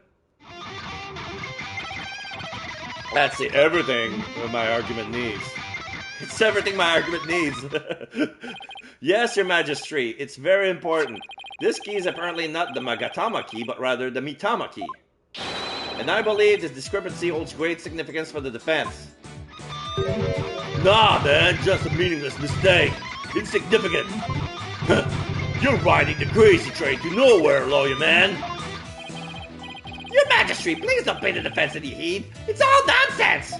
that's everything my argument needs. It's everything my argument needs. Yes, your majesty, it's very important. This key is apparently not the Magatama key, but rather the Mitama key. And I believe this discrepancy holds great significance for the defense. Nah, man, just a meaningless mistake. Insignificant. You're riding the crazy train to nowhere, lawyer man. Your Majesty, please don't pay the defense any heed. It's all nonsense.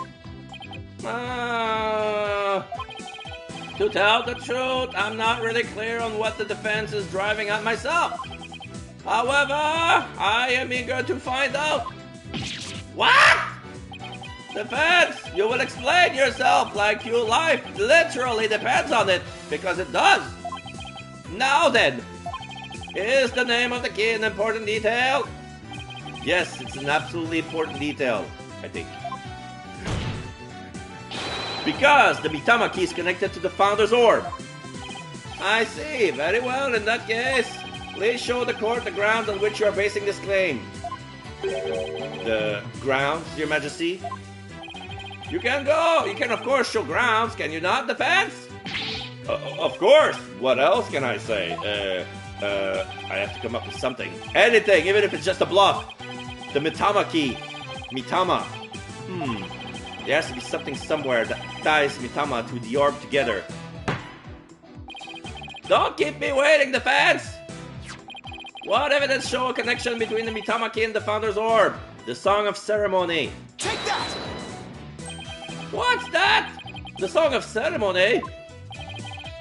To tell the truth, I'm not really clear on what the defense is driving at myself. However, I am eager to find out. What? Defense, you will explain yourself like your life literally depends on it, because it does. Now then, is the name of the key an important detail? Yes, it's an absolutely important detail, I think. Because the Mitama key is connected to the Founder's Orb. I see, very well, in that case, please show the court the grounds on which you are basing this claim. The grounds, Your Majesty? You can go! You can of course show grounds, can you not, defense? Of course! What else can I say? I have to come up with something. Anything, even if it's just a bluff. The Mitama key. Mitama. There has to be something somewhere that ties Mitama to the orb together. Don't keep me waiting, defense! What evidence show a connection between the Mitama key and the Founder's Orb? The Song of Ceremony. Take that! What's that? The Song of Ceremony?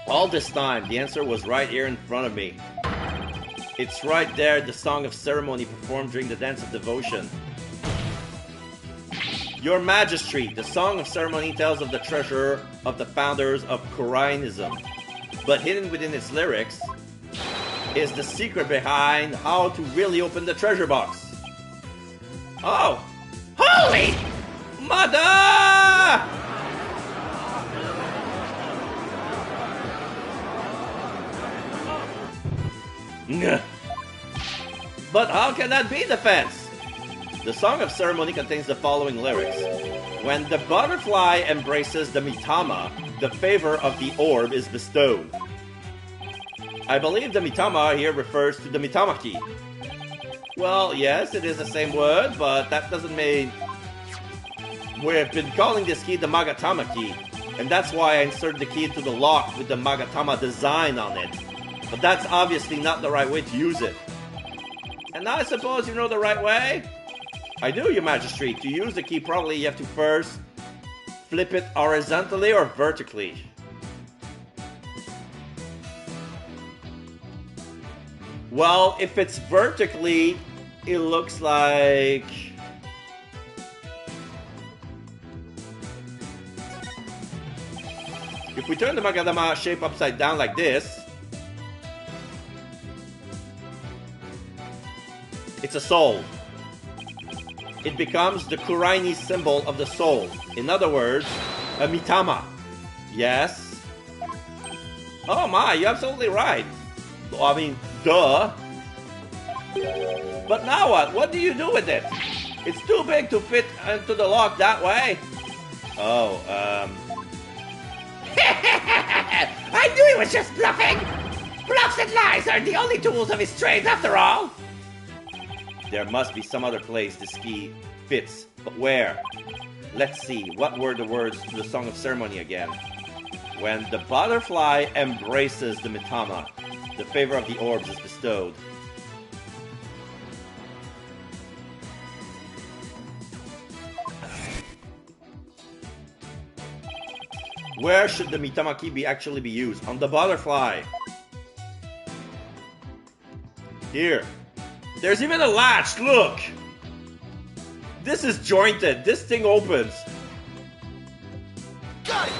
All this time, the answer was right here in front of me. It's right there, the Song of Ceremony performed during the Dance of Devotion. Your Majesty, the Song of Ceremony tells of the treasure of the founders of Korainism. But hidden within its lyrics is the secret behind how to really open the treasure box. Oh! Holy! Mother! But how can that be, defense? The Song of Ceremony contains the following lyrics. When the butterfly embraces the Mitama, the favor of the orb is bestowed. I believe the Mitama here refers to the Mitama key. Well, yes, it is the same word, but that doesn't mean... We've been calling this key the Magatama key, and that's why I inserted the key into the lock with the Magatama design on it. But that's obviously not the right way to use it. And I suppose you know the right way? I do, Your Majesty. To use the key properly, you have to first flip it horizontally or vertically. Well, if it's vertically, it looks like... If we turn the Magadama shape upside down like this, it's a soul. It becomes the Kuraini symbol of the soul. In other words, a Mitama. Yes? Oh my, you're absolutely right. I mean, duh. But now what? What do you do with it? It's too big to fit into the lock that way. Oh, I knew he was just bluffing! Bluffs and lies are the only tools of his trade, after all! There must be some other place this key fits, but where? Let's see, what were the words to the Song of Ceremony again? When the butterfly embraces the Mitama, the favor of the orbs is bestowed. Where should the Mitama key actually be used? On the butterfly. Here. There's even a latch, look! This is jointed, this thing opens. Got it!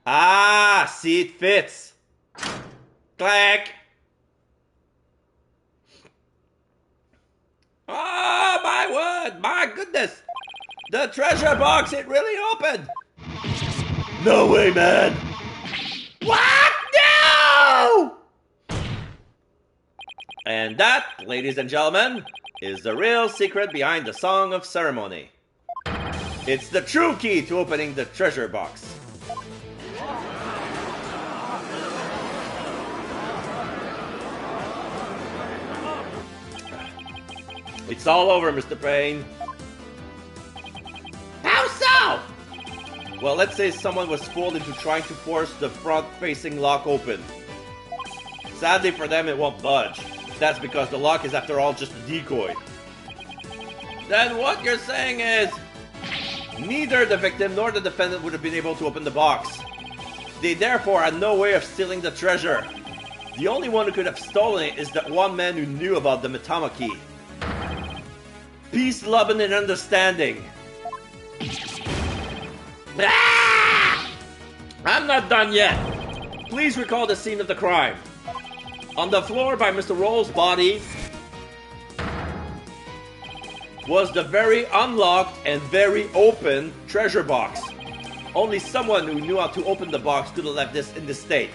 Ah, see, it fits. Clack! Oh, my word! My goodness! The treasure box, it really opened! No way, man! What? No! And that, ladies and gentlemen, is the real secret behind the Song of Ceremony. It's the true key to opening the treasure box. It's all over, Mr. Payne. Well, let's say someone was fooled into trying to force the front-facing lock open. Sadly for them, it won't budge. That's because the lock is, after all, just a decoy. Then what you're saying is, neither the victim nor the defendant would have been able to open the box. They therefore had no way of stealing the treasure. The only one who could have stolen it is that one man who knew about the Mitama key. Peace, love, and understanding. Ah! I'm not done yet. Please recall the scene of the crime. On the floor by Mr. Roll's body was the very unlocked and very open treasure box. Only someone who knew how to open the box could have left this in this state.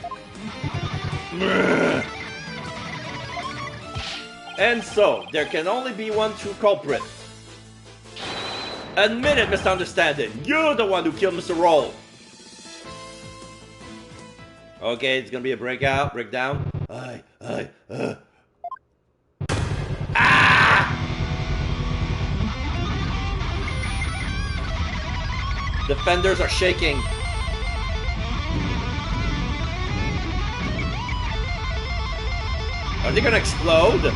And so, there can only be one true culprit. Admit it, Mr. Understanding. You're the one who killed Mr. Roll. Okay, it's gonna be a breakdown. The fenders are shaking. Are they gonna explode?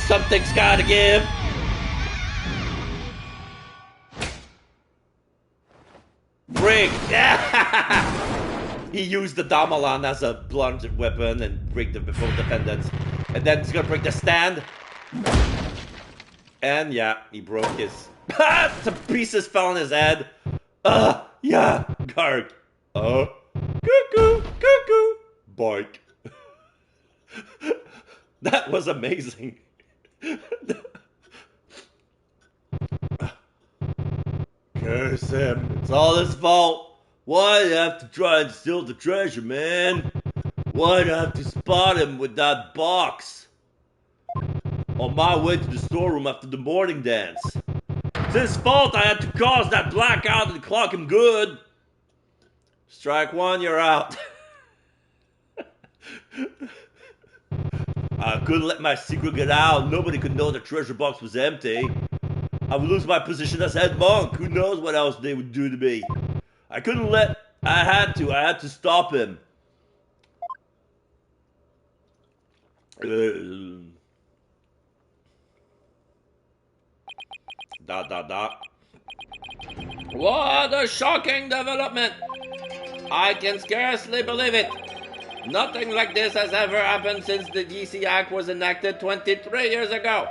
Something's gotta give. Break! He used the Damalan as a blunt weapon and break the both defendants. And then he's gonna break the stand. And yeah, he broke his... Some pieces fell on his head. Yeah, Garg. Cuckoo, cuckoo, boink. That was amazing. Curse him. It's all his fault. Why'd you have to try and steal the treasure, man? Why'd you have to spot him with that box? On my way to the storeroom after the morning dance. It's his fault I had to cause that blackout and clock him good. Strike one, you're out. I couldn't let my secret get out. Nobody could know the treasure box was empty. I would lose my position as head monk. Who knows what else they would do to me. I couldn't let... I had to stop him. What a shocking development! I can scarcely believe it. Nothing like this has ever happened since the DC Act was enacted 23 years ago.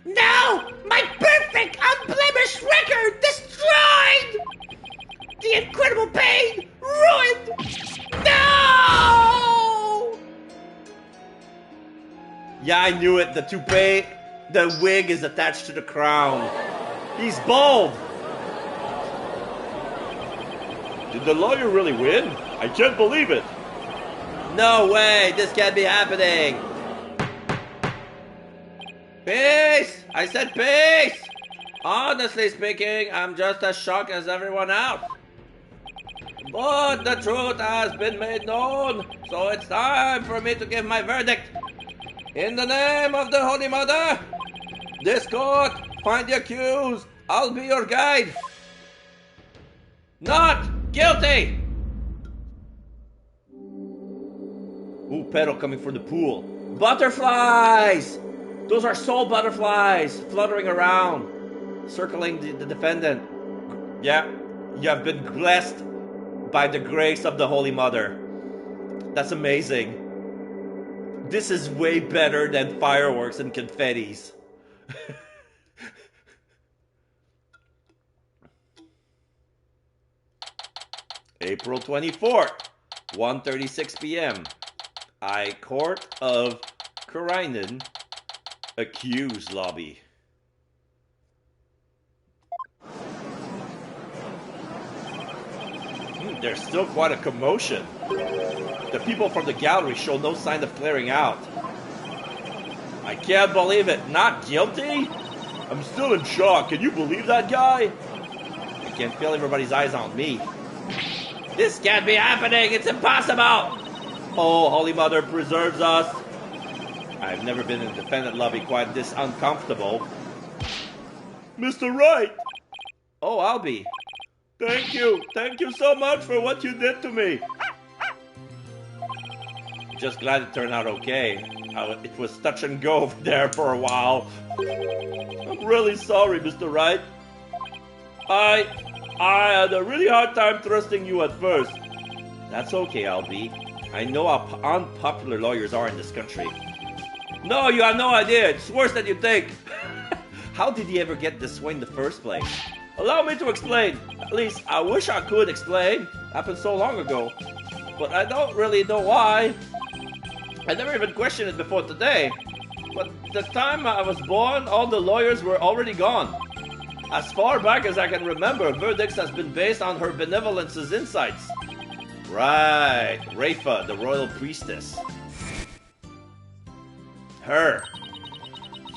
No! My perfect, unblemished record destroyed! The incredible pain ruined! No! Yeah, I knew it. The toupee, the wig is attached to the crown. He's bald. Did the lawyer really win? I can't believe it. No way, this can't be happening. Peace! I said peace! Honestly speaking, I'm just as shocked as everyone else. But the truth has been made known, so it's time for me to give my verdict. In the name of the Holy Mother, this court, find the accused. I'll be your guide. Not guilty! Ooh, pedal coming from the pool. Butterflies! Those are soul butterflies fluttering around, circling the defendant. Yeah, you have been blessed by the grace of the Holy Mother. That's amazing. This is way better than fireworks and confettis. April 24th, 1:36 p.m. I Court of Karainen, accused lobby. There's still quite a commotion. The people from the gallery show no sign of clearing out. I can't believe it. Not guilty? I'm still in shock. Can you believe that guy? I can feel everybody's eyes on me. This can't be happening. It's impossible. Oh, Holy Mother preserves us. I've never been in a defendant lobby quite this uncomfortable. Mr. Wright! Oh, Albie. Thank you. Thank you so much for what you did to me. Just glad it turned out okay. It was touch and go over there for a while. I'm really sorry, Mr. Wright. I had a really hard time trusting you at first. That's okay, Albie. I know how unpopular lawyers are in this country. No, you have no idea. It's worse than you think. How did he ever get this way in the first place? Allow me to explain. At least, I wish I could explain. Happened so long ago. But I don't really know why. I never even questioned it before today. But the time I was born, all the lawyers were already gone. As far back as I can remember, verdicts has been based on her benevolence's insights. Right, Rafa, the royal priestess. Her.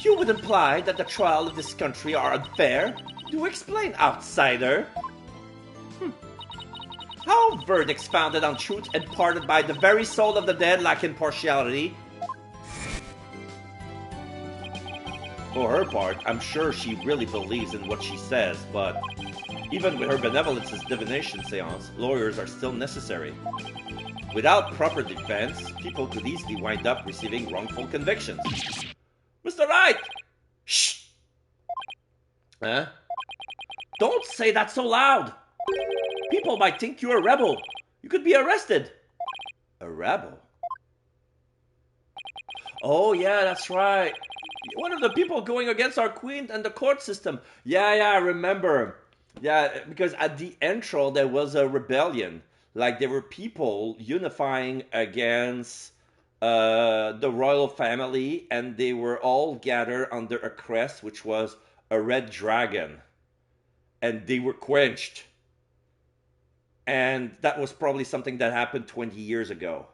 You would imply that the trial of this country are unfair? Do explain, outsider. How verdicts founded on truth and parted by the very soul of the dead lack impartiality? For her part, I'm sure she really believes in what she says, but even with her benevolence's divination seance, lawyers are still necessary. Without proper defense, people could easily wind up receiving wrongful convictions. Mr. Wright! Shh! Huh? Don't say that so loud! People might think you're a rebel. You could be arrested. A rebel? Oh, yeah, that's right. One of the people going against our queen and the court system. Yeah, I remember. Yeah, because at the intro there was a rebellion. Like there were people unifying against the royal family, and they were all gathered under a crest, which was a red dragon. And they were quenched. And that was probably something that happened 20 years ago.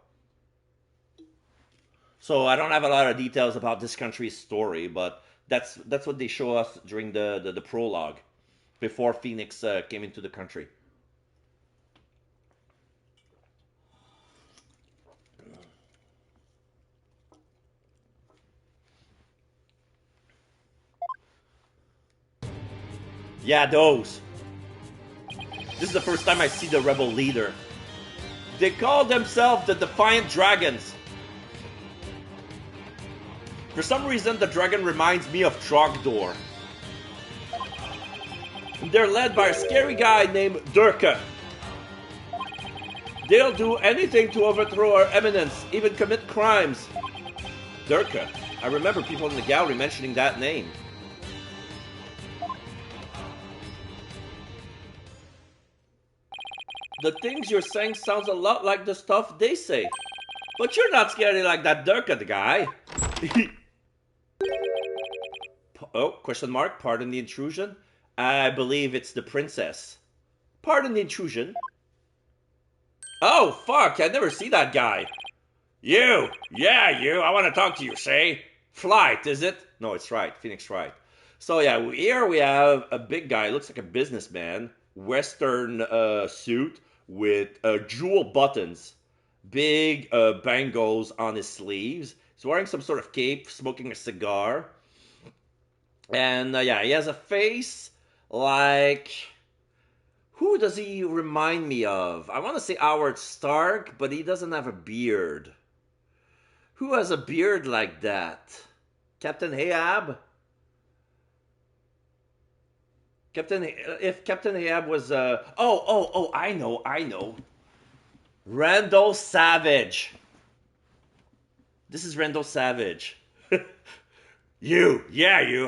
So I don't have a lot of details about this country's story, but that's what they show us during the prologue, before Phoenix came into the country. Yeah, those. This is the first time I see the rebel leader. They call themselves the Defiant Dragons. For some reason, the dragon reminds me of Trogdor. They're led by a scary guy named Durka. They'll do anything to overthrow our eminence, even commit crimes. Durka. I remember people in the gallery mentioning that name. The things you're saying sounds a lot like the stuff they say. But you're not scary like that Durka guy. Oh, question mark, pardon the intrusion. I believe it's the princess. Pardon the intrusion. Oh, fuck, I never see that guy. You! Yeah, you, I want to talk to you, say. Flight, is it? No, it's Wright, Phoenix Wright. So yeah, here we have a big guy, looks like a businessman. Western suit with jewel buttons. Big bangles on his sleeves. He's wearing some sort of cape, smoking a cigar. And yeah, he has a face like... Who does he remind me of? I want to say Howard Stark, but he doesn't have a beard. Who has a beard like that? Captain Ahab? If Captain Ahab was... I know. Randall Savage. This is Randall Savage. You,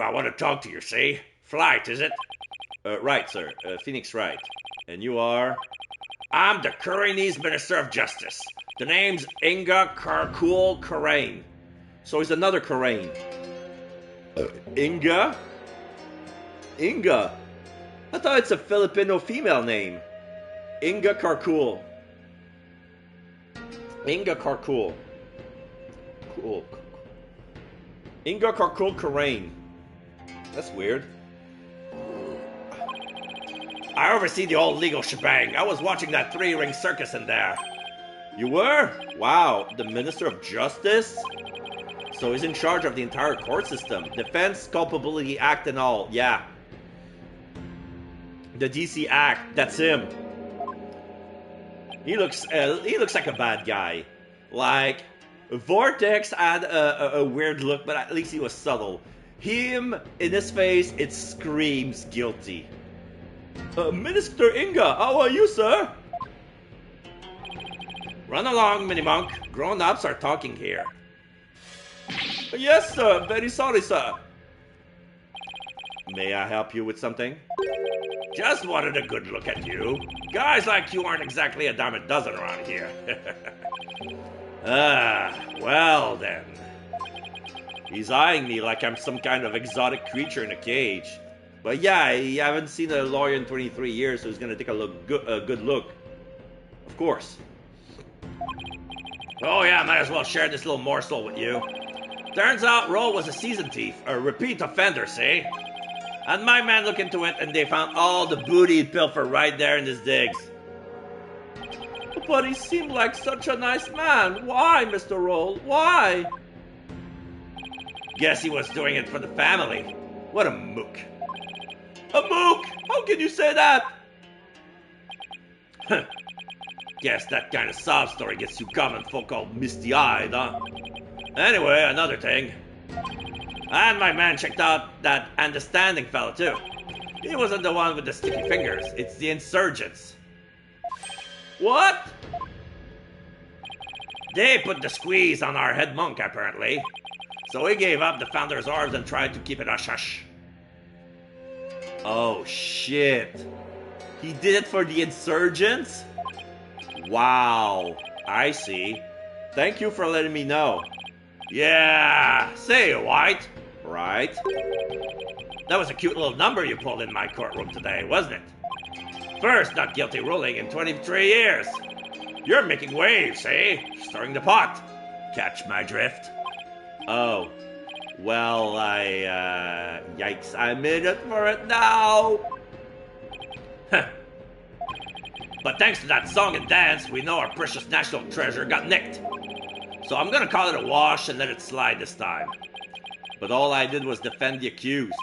I want to talk to you, see? Flight, is it? Right, sir. Phoenix Wright. And you are? I'm the Kuranese Minister of Justice. The name's Inga Karkul Karain. So he's another Karain. Inga? Inga? I thought it's a Filipino female name. Inga Karkul. Inga Karkul. Cool. Inga Karkul Karain. That's weird. I oversee the whole legal shebang. I was watching that three-ring circus in there. You were? Wow, the Minister of Justice? So he's in charge of the entire court system. Defense, Culpability Act and all, yeah. The DC act, that's him. He looks like a bad guy. Like, Vortex had a weird look, but at least he was subtle. Him, in his face, it screams guilty. Minister Inga, how are you, sir? Run along, Mini-Monk. Grown-ups are talking here. Yes, sir. Very sorry, sir. May I help you with something? Just wanted a good look at you. Guys like you aren't exactly a dime a dozen around here. Well then. He's eyeing me like I'm some kind of exotic creature in a cage. But yeah, I haven't seen a lawyer in 23 years, so he's gonna take a good look. Of course. Oh yeah, might as well share this little morsel with you. Turns out Roll was a seasoned thief, a repeat offender, see? And my men looked into it and they found all the booty he'd pilfered right there in his digs. But he seemed like such a nice man. Why, Mr. Roll? Why? Guess he was doing it for the family. What a mook. A mook? How can you say that? Guess that kind of sob story gets you common folk all misty-eyed, huh? Anyway, another thing. And my man checked out that understanding fella too. He wasn't the one with the sticky fingers, it's the insurgents. What? They put the squeeze on our head monk, apparently. So he gave up the founder's orders and tried to keep it hush-hush. Oh, shit. He did it for the insurgents? Wow. I see. Thank you for letting me know. Yeah, say, White. Right. That was a cute little number you pulled in my courtroom today, wasn't it? First not guilty ruling in 23 years. You're making waves, eh? Stirring the pot. Catch my drift? Oh. Well, yikes, I'm in it for it now. But thanks to that song and dance, we know our precious national treasure got nicked. So I'm gonna call it a wash and let it slide this time. But all I did was defend the accused.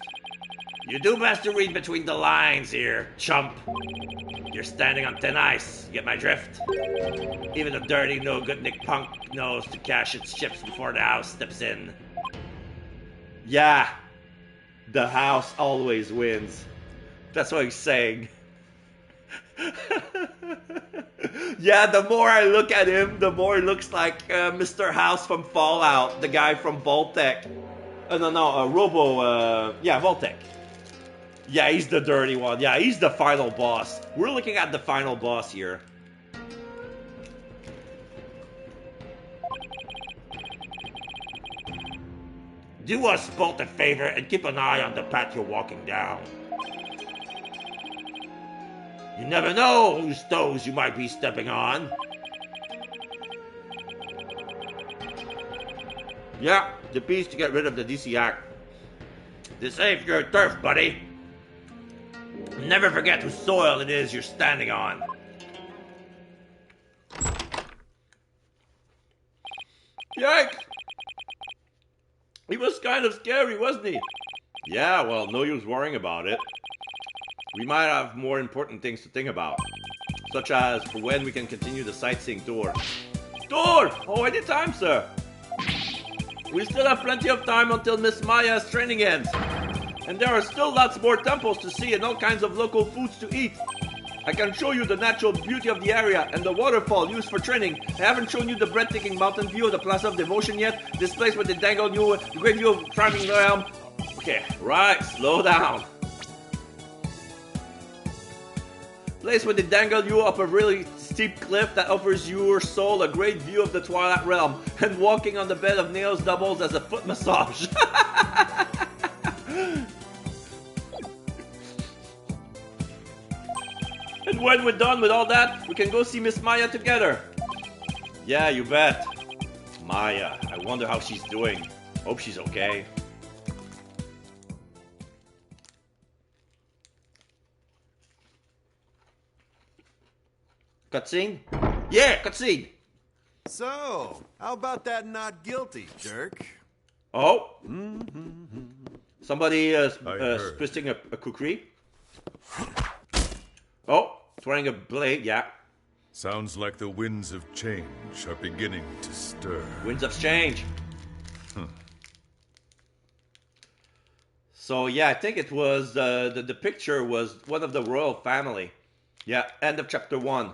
You do best to read between the lines here, chump. You're standing on thin ice, get my drift? Even a dirty, no-good Nick Punk knows to cash its chips before the house steps in. Yeah, the house always wins. That's what he's saying. Yeah, the more I look at him, the more he looks like Mr. House from Fallout, the guy from Voltec. Voltec. Yeah, he's the dirty one. Yeah, he's the final boss. We're looking at the final boss here. Do us both a favor and keep an eye on the path you're walking down. You never know whose toes you might be stepping on. Yeah, the piece to get rid of the DC Act. This ain't your turf, buddy. Never forget whose soil it is you're standing on. Yikes! He was kind of scary, wasn't he? Yeah, well, no use worrying about it. We might have more important things to think about. Such as for when we can continue the sightseeing tour. Tour! Oh, any time, sir. We still have plenty of time until Miss Maya's training ends. And there are still lots more temples to see and all kinds of local foods to eat. I can show you the natural beauty of the area and the waterfall used for training. I haven't shown you the breathtaking mountain view of the Plaza of Devotion yet. This place where they dangle you, the great view of charming realm. Okay, right, slow down. Place where they dangle you up a really steep cliff that offers your soul a great view of the Twilight Realm. And walking on the bed of nails doubles as a foot massage. And when we're done with all that, we can go see Miss Maya together. Yeah, you bet. Maya, I wonder how she's doing. Hope she's okay. Cutscene? Yeah, cutscene! So, how about that not guilty, jerk? Oh? Somebody heard. twisting a kukri? Oh, throwing a blade, yeah. Sounds like the winds of change are beginning to stir. Winds of change. So yeah, I think it was the picture was one of the royal family. Yeah, end of chapter 1.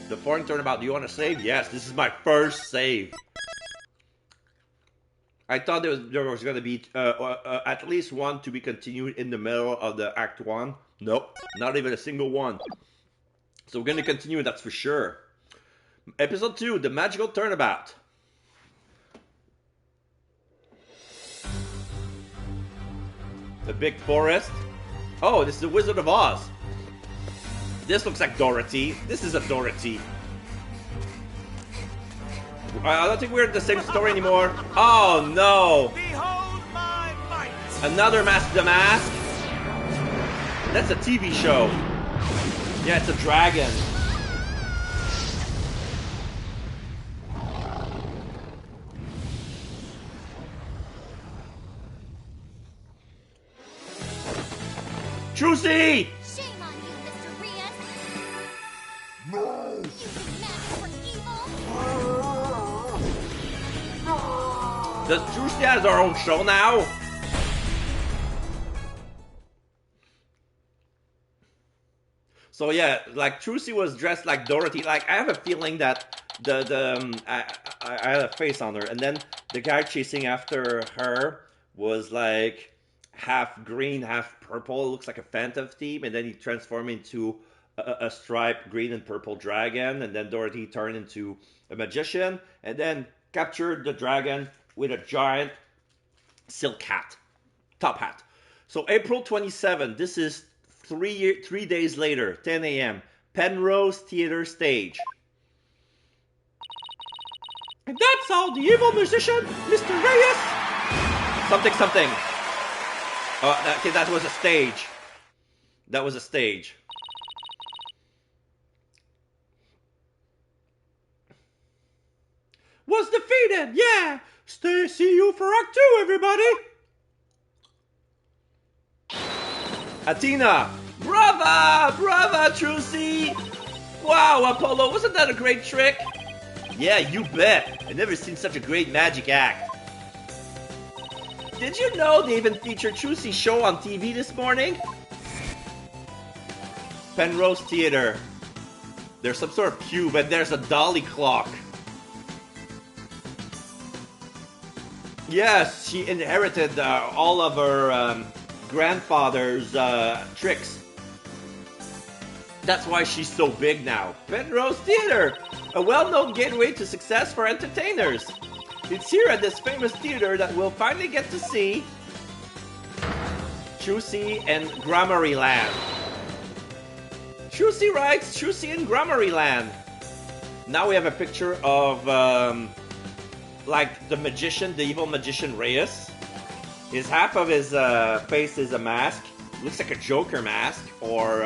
The foreign turnabout. Do you want to save? Yes, this is my first save. I thought there was going to be at least one to be continued in the middle of the Act 1. Nope, not even a single one. So we're going to continue, that's for sure. Episode 2, The Magical Turnabout. The big forest. Oh, this is the Wizard of Oz. This looks like Dorothy. This is a Dorothy. I don't think we're in the same story anymore. Oh no! Behold my might! Another Mask the Mask? That's a TV show. Yeah, it's a dragon. Trucy! Shame on you, Mr. Rias! No! Using magic for evil! Does Trucy has our own show now? So yeah, like Trucy was dressed like Dorothy. Like I have a feeling that I had a face on her, and then the guy chasing after her was like half green, half purple. It looks like a Phantom theme, and then he transformed into a striped green and purple dragon, and then Dorothy turned into a magician, and then captured the dragon with a giant silk hat, top hat. So April 27, this is 3 days later, 10 a.m. Penrose Theater stage. And that's all the evil musician, Mr. Reyes. Something. Okay, that was a stage. That was a stage. Was defeated, yeah. See you for Act 2, everybody. Athena, brava, Trucy. Wow, Apollo, wasn't that a great trick? Yeah, you bet. I've never seen such a great magic act. Did you know they even featured Trucy's show on TV this morning? Penrose Theater. There's some sort of cube and there's a dolly clock. Yes, she inherited all of her grandfather's tricks. That's why she's so big now. Penrose Theater, a well-known gateway to success for entertainers. It's here at this famous theater that we'll finally get to see Trucy and Grammary Land. Trucy writes, Trucy and Grammary Land. Now we have a picture of like the magician, the evil magician Reyes. His half of his face is a mask. Looks like a Joker mask. Or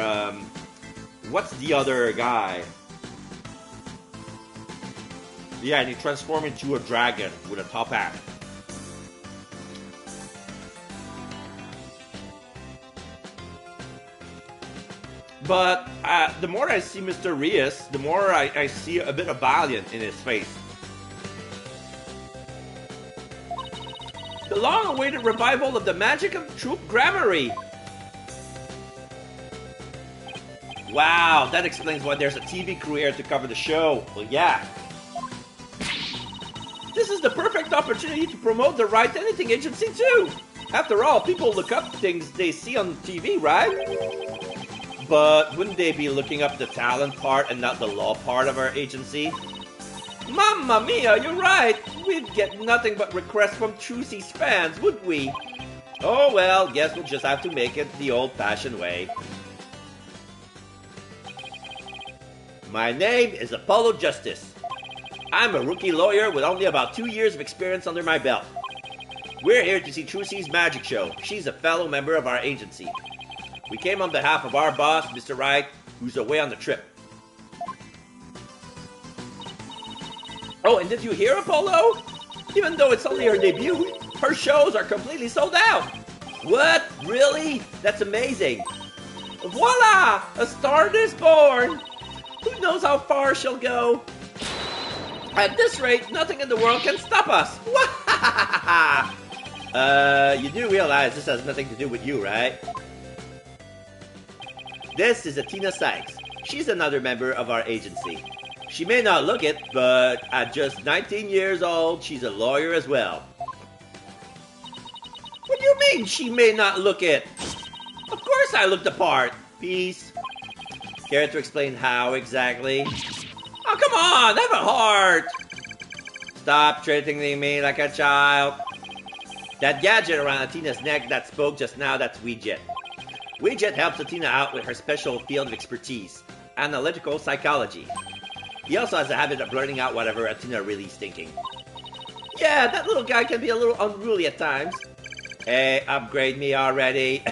what's the other guy? Yeah, and he transformed into a dragon with a top hat. But the more I see Mr. Reyes, the more I see a bit of valiant in his face. The long-awaited revival of the magic of Troop Grammary. Wow, that explains why there's a TV crew here to cover the show. Well, yeah. This is the perfect opportunity to promote the Wright Anything Agency too. After all, people look up things they see on TV, right? But wouldn't they be looking up the talent part and not the law part of our agency? Mamma mia, you're right. We'd get nothing but requests from Trucy's fans, would we? Oh well, guess we'll just have to make it the old-fashioned way. My name is Apollo Justice. I'm a rookie lawyer with only about 2 years of experience under my belt. We're here to see Trucy's magic show. She's a fellow member of our agency. We came on behalf of our boss, Mr. Wright, who's away on the trip. Oh, and did you hear, Apollo? Even though it's only her debut, her shows are completely sold out. What? Really? That's amazing. Voila! A star is born! Who knows how far she'll go? At this rate, nothing in the world can stop us! You do realize this has nothing to do with you, right? This is Athena Sykes. She's another member of our agency. She may not look it, but at just 19 years old, she's a lawyer as well. What do you mean she may not look it? Of course I look the part. Peace. Care to explain how exactly? Oh, come on, have a heart. Stop treating me like a child. That gadget around Athena's neck that spoke just now, that's Wright. Wright helps Athena out with her special field of expertise, analytical psychology. He also has a habit of blurting out whatever Athena really is thinking. Yeah, that little guy can be a little unruly at times. Hey, upgrade me already.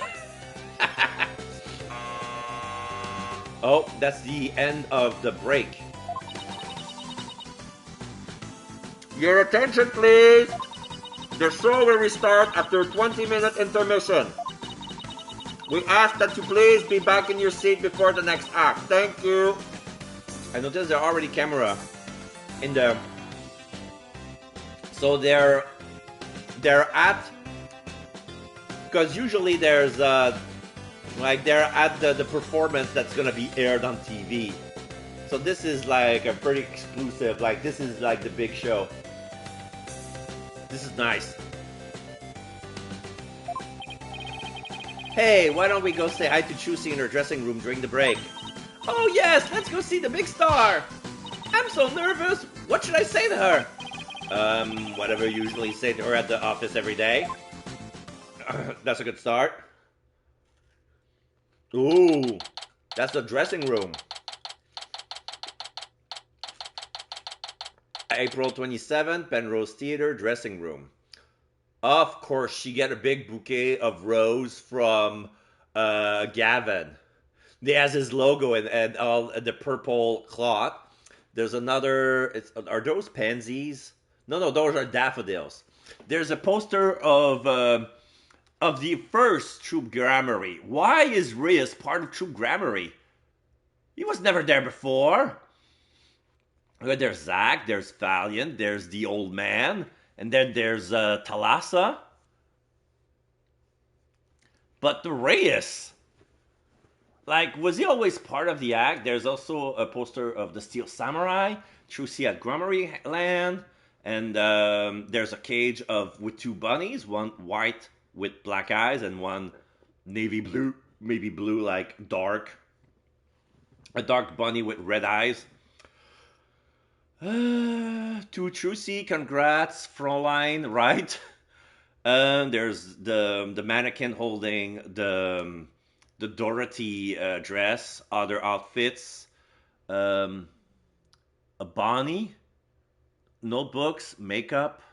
Oh, that's the end of the break. Your attention, please. The show will restart after a 20-minute intermission. We ask that you please be back in your seat before the next act. Thank you. I noticed there are already camera in there. So they're at, because usually there's like they're at the performance that's gonna be aired on TV. So this is like a pretty exclusive, like this is like the big show. This is nice. Hey, why don't we go say hi to Chusi in her dressing room during the break? Oh yes, let's go see the big star. I'm so nervous. What should I say to her? Whatever you usually say to her at the office every day. That's a good start. Ooh, that's the dressing room. April 27th, Penrose Theatre, dressing room. Of course, she get a big bouquet of rose from Gavin. He has his logo and all the purple cloth. There's another. Are those pansies? No, those are daffodils. There's a poster of the first Troop Grammary. Why is Reyes part of Troop Grammary? He was never there before. There's Zach, there's Valiant, there's the old man, and then there's Thalassa. But the Reyes, like, was he always part of the act? There's also a poster of the Steel Samurai, Trucy at Grammary Land, and there's a cage with two bunnies, one white with black eyes and one navy blue, maybe blue, like dark. A dark bunny with red eyes. To Trucy, congrats, Fräulein, right? There's the mannequin holding the Dorothy dress, other outfits, a Bonnie, notebooks, makeup,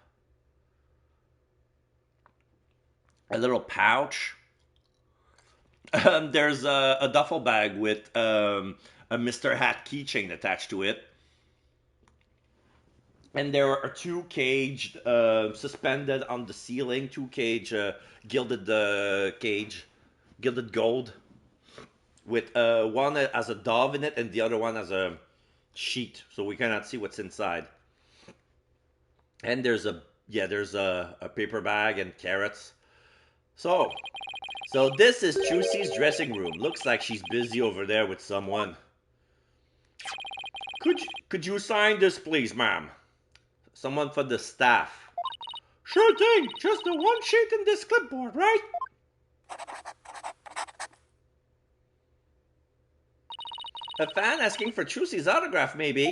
a little pouch. There's a duffel bag with a Mr. Hat keychain attached to it. And there are two caged, suspended on the ceiling, two gilded gold, with one has a dove in it and the other one has a sheet, so we cannot see what's inside. And there's a paper bag and carrots. So this is Trucy's dressing room. Looks like she's busy over there with someone. Could you sign this, please, ma'am? Someone for the staff. Sure thing. Just the one sheet in this clipboard, right? A fan asking for Trucy's autograph, maybe?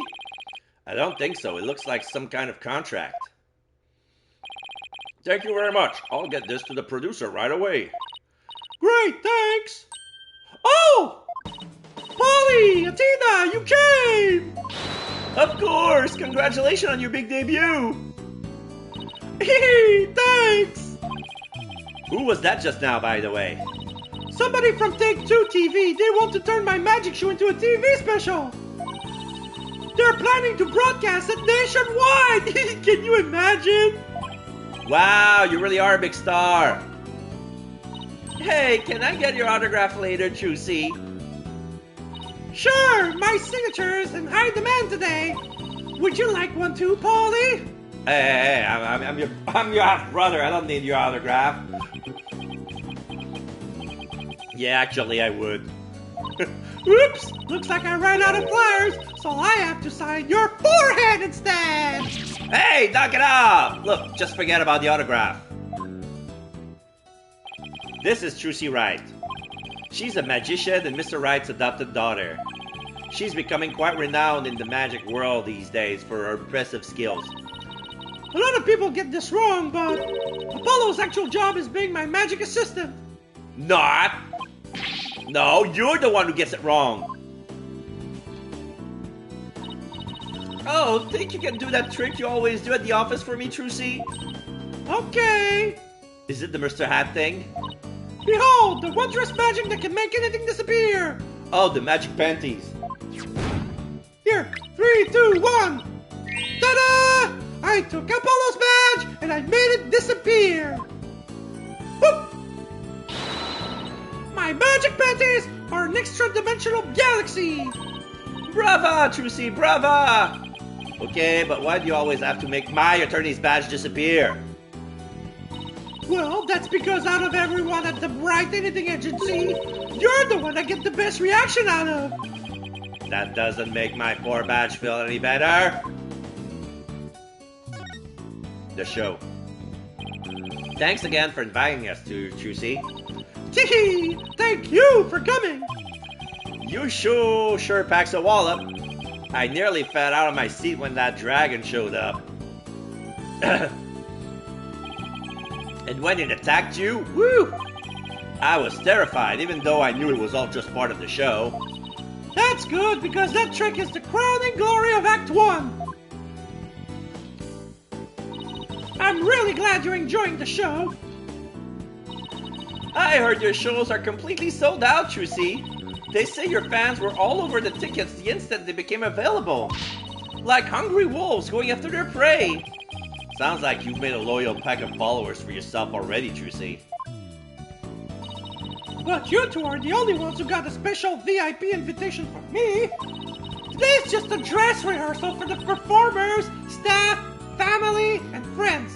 I don't think so. It looks like some kind of contract. Thank you very much. I'll get this to the producer right away. Great, thanks. Oh! Polly! Athena, you came! Of course! Congratulations on your big debut! Hee, thanks! Who was that just now, by the way? Somebody from Take-Two TV. They want to turn my magic show into a TV special. They're planning to broadcast it nationwide! Can you imagine? Wow, you really are a big star. Hey, can I get your autograph later, Juicy? Sure, my signature is in high demand today. Would you like one too, Paulie? Hey, I'm your half brother. I don't need your autograph. Yeah, actually, I would. Oops, looks like I ran out of flyers, so I have to sign your forehead instead. Hey, knock it off! Look, just forget about the autograph. This is Trucy Wright. She's a magician and Mr. Wright's adopted daughter. She's becoming quite renowned in the magic world these days for her impressive skills. A lot of people get this wrong, but Apollo's actual job is being my magic assistant. Not! No, you're the one who gets it wrong. Oh, think you can do that trick you always do at the office for me, Trucy? Okay. Is it the Mr. Hat thing? Behold, the wondrous magic that can make anything disappear. Oh, the magic panties. Here, 3, 2, 1. Ta-da! I took Apollo's badge and I made it disappear. Whoop! My magic panties are an extra-dimensional galaxy. Brava, Trucy, brava! Okay, but why do you always have to make my attorney's badge disappear? Well, that's because out of everyone at the Wright Anything Agency, you're the one I get the best reaction out of. That doesn't make my poor badge feel any better. The show. Thanks again for inviting us to Trucy. Tee, thank you for coming. You sure packs a wallop. I nearly fell out of my seat when that dragon showed up. And when it attacked you, woo! I was terrified, even though I knew it was all just part of the show. That's good, because that trick is the crowning glory of Act 1. I'm really glad you're enjoying the show. I heard your shows are completely sold out, Trucy. They say your fans were all over the tickets the instant they became available. Like hungry wolves going after their prey. Sounds like you've made a loyal pack of followers for yourself already, Trucy. But you two are the only ones who got a special VIP invitation from me. Today's just a dress rehearsal for the performers, staff, family, and friends.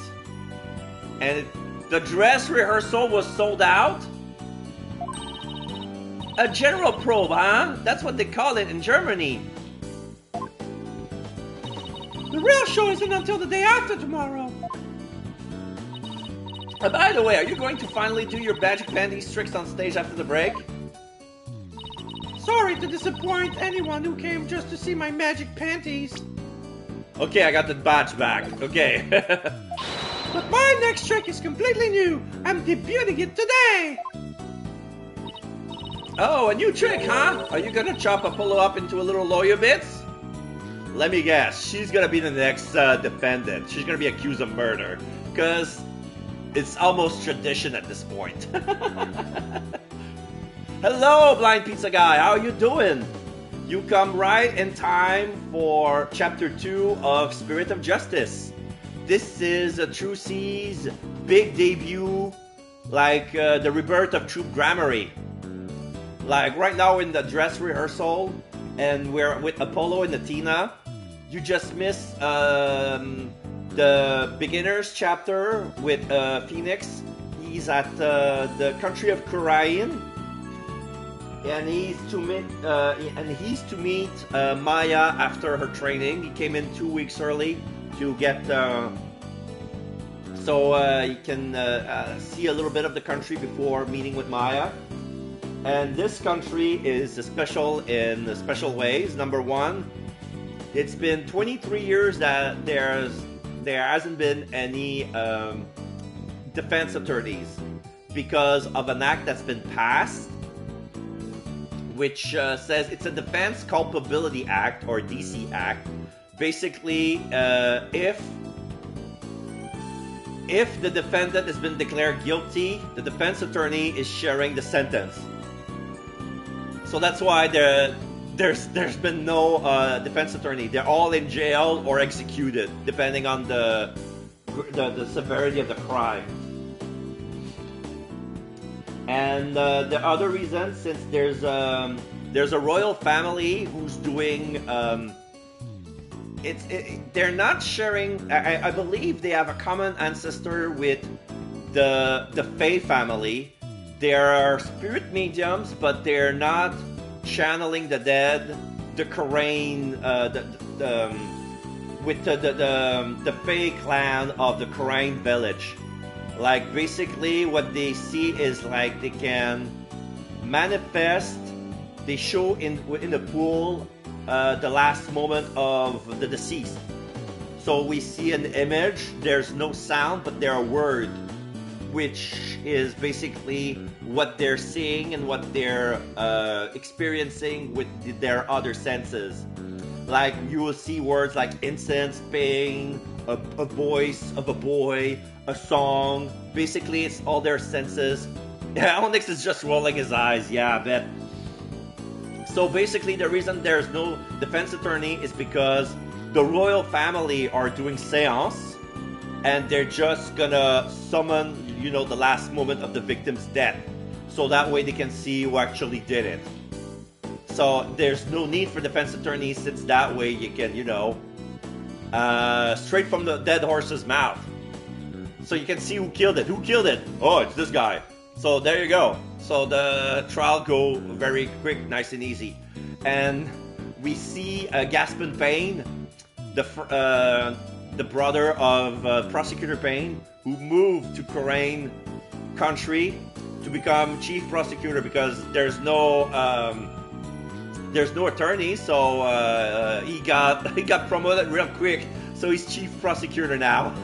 And the dress rehearsal was sold out? A general probe, huh? That's what they call it in Germany. The real show isn't until the day after tomorrow. By the way, are you going to finally do your magic panties tricks on stage after the break? Sorry to disappoint anyone who came just to see my magic panties. Okay, I got the badge back. Okay. But my next trick is completely new. I'm debuting it today. Oh, a new trick, huh? Are you gonna chop Apollo up into a little lawyer bits? Let me guess, she's gonna be the next defendant. She's gonna be accused of murder. Because it's almost tradition at this point. Hello, Blind Pizza Guy. How are you doing? You come right in time for Chapter 2 of Spirit of Justice. This is Trucy's big debut, like the rebirth of Troop Grammary. Like right now in the dress rehearsal, and we're with Apollo and Athena. You just missed the beginners chapter with Phoenix. He's at the country of Kurain, and he's to meet Maya after her training. He came in 2 weeks early to get so he can see a little bit of the country before meeting with Maya. And this country is special in special ways. Number one, it's been 23 years that there hasn't been any defense attorneys because of an act that's been passed, which says it's a Defense Culpability Act, or DC Act. Basically, if the defendant has been declared guilty, the defense attorney is sharing the sentence. So that's why there's been no defense attorney. They're all in jail or executed, depending on the severity of the crime. And the other reason, since there's a royal family who's doing they're not sharing. I believe they have a common ancestor with the Fae family. They are spirit mediums, but they're not channeling the dead. The Karain, with the Fae clan of the Karain village. Like basically, what they see is like they can manifest. They show in the pool the last moment of the deceased. So we see an image. There's no sound, but there are words, which is basically what they're seeing and what they're experiencing with their other senses. Like you will see words like incense, pain, a voice of a boy, a song. Basically, it's all their senses. Yeah, Onyx is just rolling his eyes. Yeah, I bet. So basically, the reason there's no defense attorney is because the royal family are doing seance, and they're just gonna summon, you know, the last moment of the victim's death, so that way they can see who actually did it. So there's no need for defense attorneys, since that way you can, you know, straight from the dead horse's mouth. So you can see who killed it. Who killed it? Oh, it's this guy. So there you go. So the trial go very quick, nice and easy. And we see Gaspin Payne, the brother of Prosecutor Payne, who moved to Karain country to become chief prosecutor because there's no attorney. So he got promoted real quick. So he's chief prosecutor now.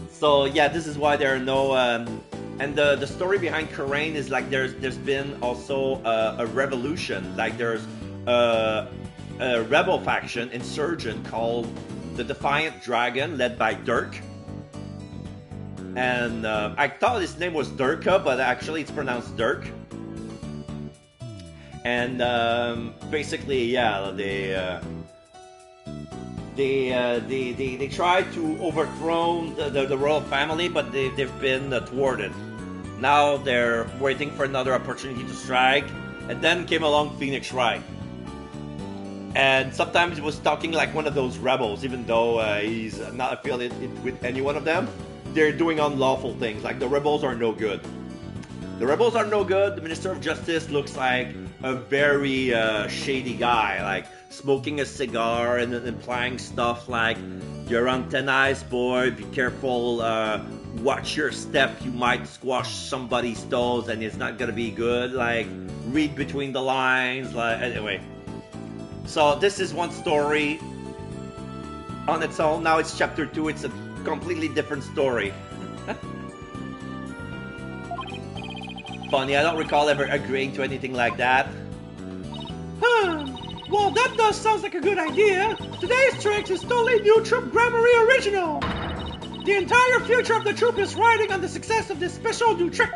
So yeah, this is why there are no and the story behind Karain is like there's been also a revolution. Like there's a rebel faction, insurgent, called the Defiant Dragon, led by Dirk. And I thought his name was Durka, but actually it's pronounced Dirk. And basically, yeah, they tried to overthrow the royal family, but they've been thwarted. Now they're waiting for another opportunity to strike, and then came along Phoenix Wright. And sometimes he was talking like one of those rebels, even though he's not affiliated with any one of them. They're doing unlawful things, like the rebels are no good. The rebels are no good. The Minister of Justice looks like a very shady guy, like smoking a cigar and implying stuff like, "You're on thin ice, boy, be careful, watch your step, you might squash somebody's toes and it's not gonna be good, like, read between the lines," like, anyway. So this is one story on its own. Now it's chapter 2, it's a completely different story. Funny, I don't recall ever agreeing to anything like that. Well, that does sounds like a good idea. Today's tricks is totally new Troop Grammary original. The entire future of the troop is riding on the success of this special new trick.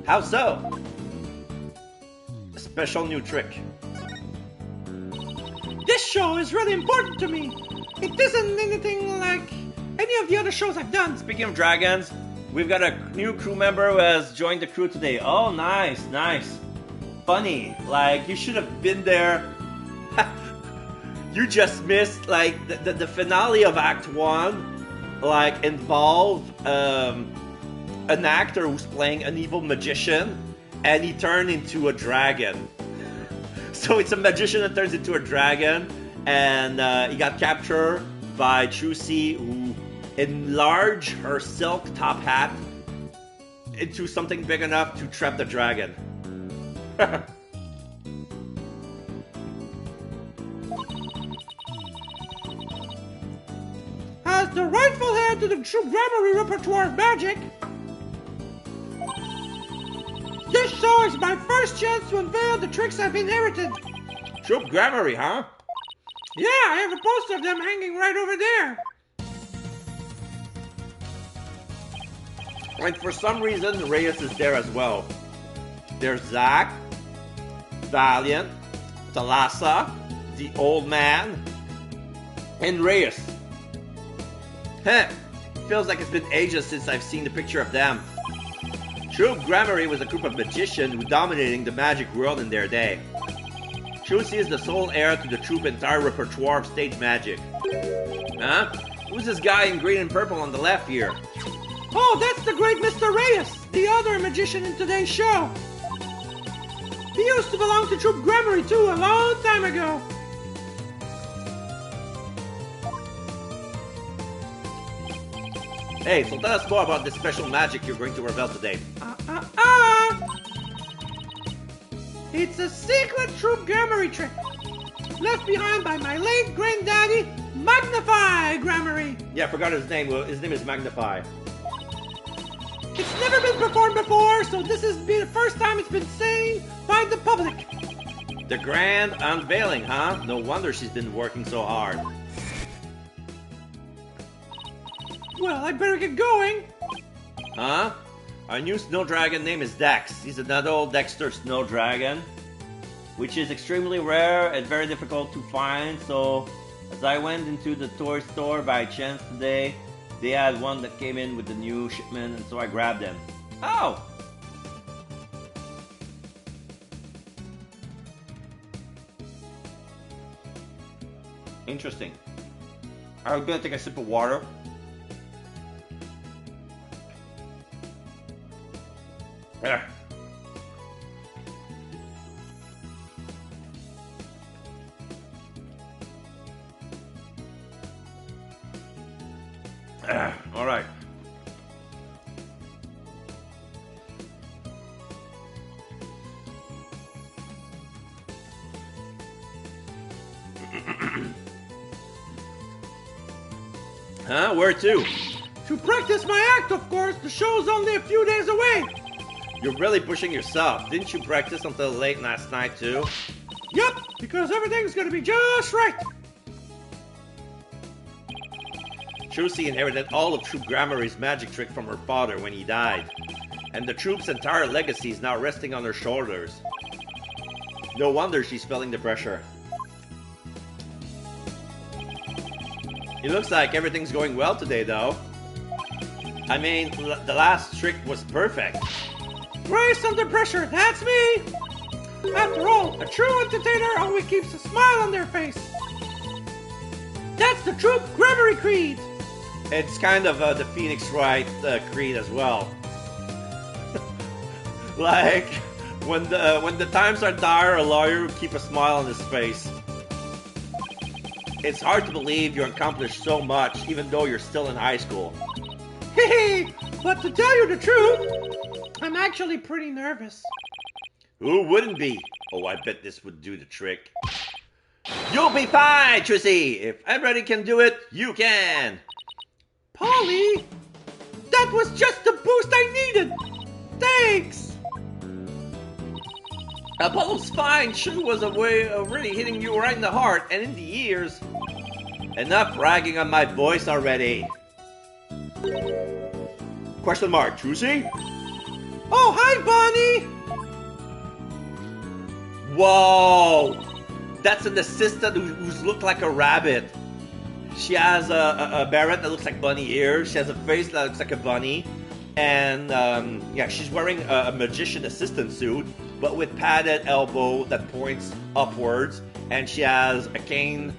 How so? A special new trick. This show is really important to me. It isn't anything like any of the other shows I've done. Speaking of dragons, we've got a new crew member who has joined the crew today. Oh, nice, nice. Funny, like, you should have been there. You just missed, like, the finale of Act 1, like, involved an actor who's playing an evil magician, and he turned into a dragon. So it's a magician that turns into a dragon, and he got captured by Trucy, who enlarged her silk top hat into something big enough to trap the dragon. As the rightful heir to the Troop Grammary repertoire of magic, this show is my first chance to unveil the tricks I've inherited. Troop Grammary, huh? Yeah, I have a poster of them hanging right over there. And for some reason, Reyes is there as well. There's Zack, Valiant, Thalassa, the old man, and Reyes. Heh, feels like it's been ages since I've seen the picture of them. Troupe Gramarye was a group of magicians who dominating the magic world in their day. Trucy is the sole heir to the troupe's entire repertoire of stage magic. Huh? Who's this guy in green and purple on the left here? Oh, that's the great Mr. Reyes, the other magician in today's show. He used to belong to Troupe Gramarye too a long time ago. Hey, so tell us more about this special magic you're going to reveal today. It's a secret Troupe Gramarye trick, left behind by my late granddaddy, Magnify Gramarye. Yeah, I forgot his name. Well, his name is Magnify. It's never been performed before, so this is the first time it's been seen by the public. The grand unveiling, huh? No wonder she's been working so hard. Well, I better get going. Huh? Our new snow dragon name is Dex. He's another old Dexter snow dragon, which is extremely rare and very difficult to find. So, as I went into the toy store by chance today, they had one that came in with the new shipment, and so I grabbed them. Oh! Interesting. I'm gonna take a sip of water. There. All right. Huh? Where to? To practice my act, of course. The show's only a few days away. You're really pushing yourself. Didn't you practice until late last night too? Yup, because everything's gonna be just right. Trucy inherited all of Troupe Gramarye's magic trick from her father when he died, and the troupe's entire legacy is now resting on her shoulders. No wonder she's feeling the pressure. It looks like everything's going well today, though. I mean, the last trick was perfect. Grace under pressure, that's me! After all, a true entertainer always keeps a smile on their face. That's the Troupe Gramarye Creed! It's kind of the Phoenix Wright creed as well. Like, when the times are dire, a lawyer will keep a smile on his face. It's hard to believe you accomplished so much, even though you're still in high school. Hehe, but to tell you the truth, I'm actually pretty nervous. Who wouldn't be? Oh, I bet this would do the trick. You'll be fine, Trucy! If everybody can do it, you can! Polly, that was just the boost I needed! Thanks! Apollo's fine. Shu was a way of really hitting you right in the heart and in the ears. Enough bragging on my voice already. Question mark, Trucy? Oh, hi, Bonnie! Whoa! That's an assistant who's looked like a rabbit. She has a beret that looks like bunny ears. She has a face that looks like a bunny. And, yeah, she's wearing a magician assistant suit, but with padded elbow that points upwards. And she has a cane,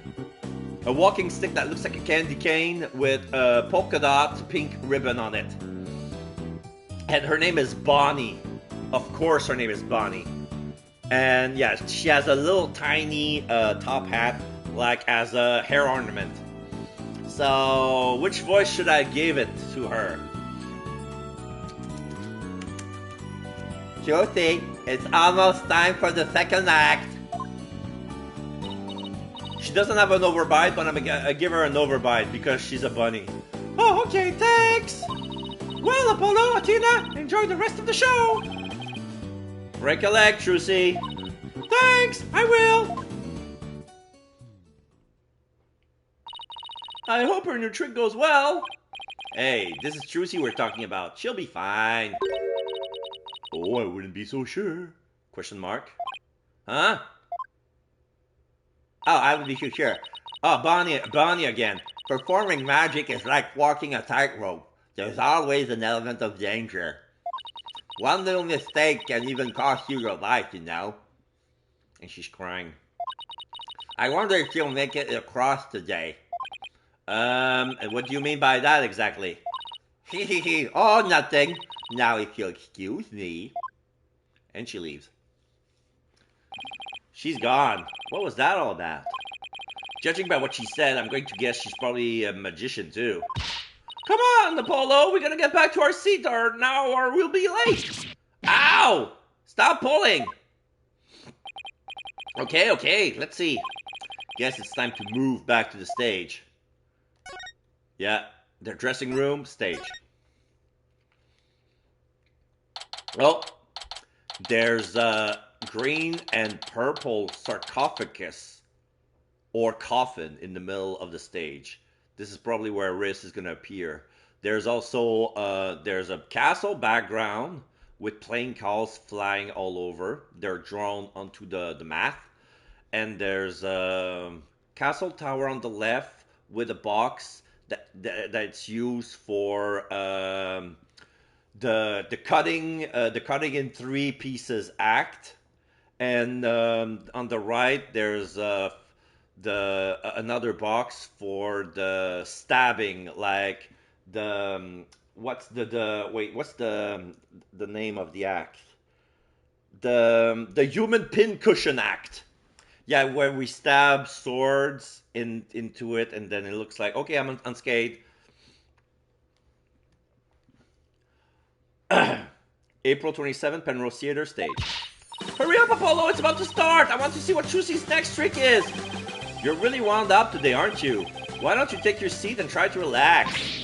a walking stick that looks like a candy cane with a polka dot pink ribbon on it. And her name is Bonnie. Of course her name is Bonnie. And, yeah, she has a little tiny top hat, like as a hair ornament. So, which voice should I give it to her? Josie, it's almost time for the second act. She doesn't have an overbite, but I'm gonna give her an overbite because she's a bunny. Oh, okay, thanks! Well, Apollo, Athena, enjoy the rest of the show! Break a leg, Trucy. Thanks, I will! I hope her new trick goes well. Hey, this is Trucy we're talking about. She'll be fine. Oh, I wouldn't be so sure. Question mark. Huh? Oh, I would be so sure. Oh, Bonnie again. Performing magic is like walking a tightrope. There's always an element of danger. One little mistake can even cost you your life, you know. And she's crying. I wonder if she'll make it across today. And what do you mean by that exactly? Hee. Oh, nothing. Now if you'll excuse me. And she leaves. She's gone. What was that all about? Judging by what she said, I'm going to guess she's probably a magician too. Come on, Apollo, we gotta get back to our seat or we'll be late. Ow! Stop pulling! Okay, let's see. Guess it's time to move back to the stage. Yeah, their dressing room, stage. Well, there's a green and purple sarcophagus or coffin in the middle of the stage. This is probably where Riss is going to appear. There's also there's a castle background with playing cards flying all over. They're drawn onto the mat. And there's a castle tower on the left with a box that's used for the cutting in three pieces act. And on the right there's another box for the stabbing, like what's the name of the act? The human pincushion act. Yeah, where we stab swords into it, and then it looks like, okay, I'm unscathed. April 27th, Penrose Theater stage. Hurry up, Apollo, it's about to start! I want to see what Chusi's next trick is! You're really wound up today, aren't you? Why don't you take your seat and try to relax?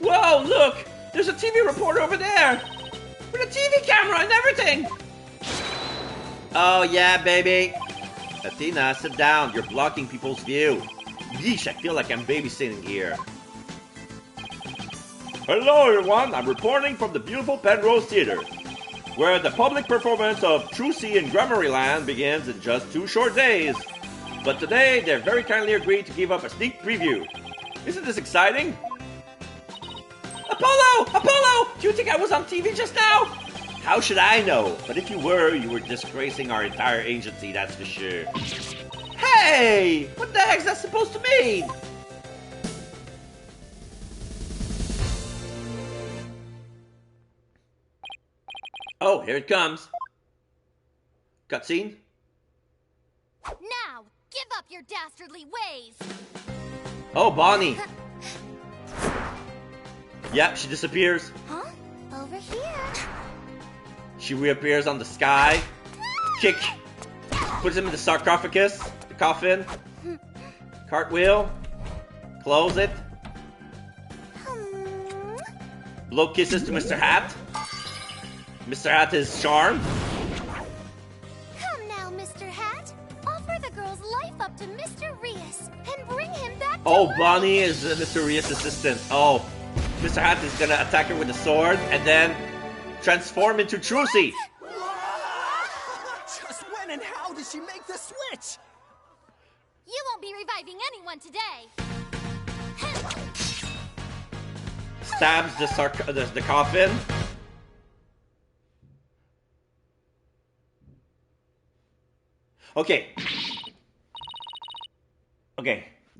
Whoa, look! There's a TV reporter over there! With a TV camera and everything! Oh yeah, baby! Athena, sit down. You're blocking people's view. Yeesh, I feel like I'm babysitting here. Hello, everyone. I'm reporting from the beautiful Penrose Theater, where the public performance of Chusi in Grammaryland begins in just 2 short days. But today, they've very kindly agreed to give up a sneak preview. Isn't this exciting? Apollo! Do you think I was on TV just now? How should I know? But if you were disgracing our entire agency, that's for sure. Hey! What the heck's that supposed to mean? Oh, here it comes. Cutscene? Now, give up your dastardly ways! Oh, Bonnie. Yep, she disappears. Huh? Over here. She reappears on the sky. Kick. Puts him in the sarcophagus. The coffin. Cartwheel. Close it. Blow kisses to Mr. Hat. Mr. Hat is charmed. Come now, Mr. Hat. Offer the girl's life up to Mr. Rias and bring him back to Oh, life. Bonnie is Mr. Rias' assistant. Oh, Mr. Hat is gonna attack her with a sword and then transform into Trucy. Just when and how did she make the switch? You won't be reviving anyone today. Stabs the coffin. Okay.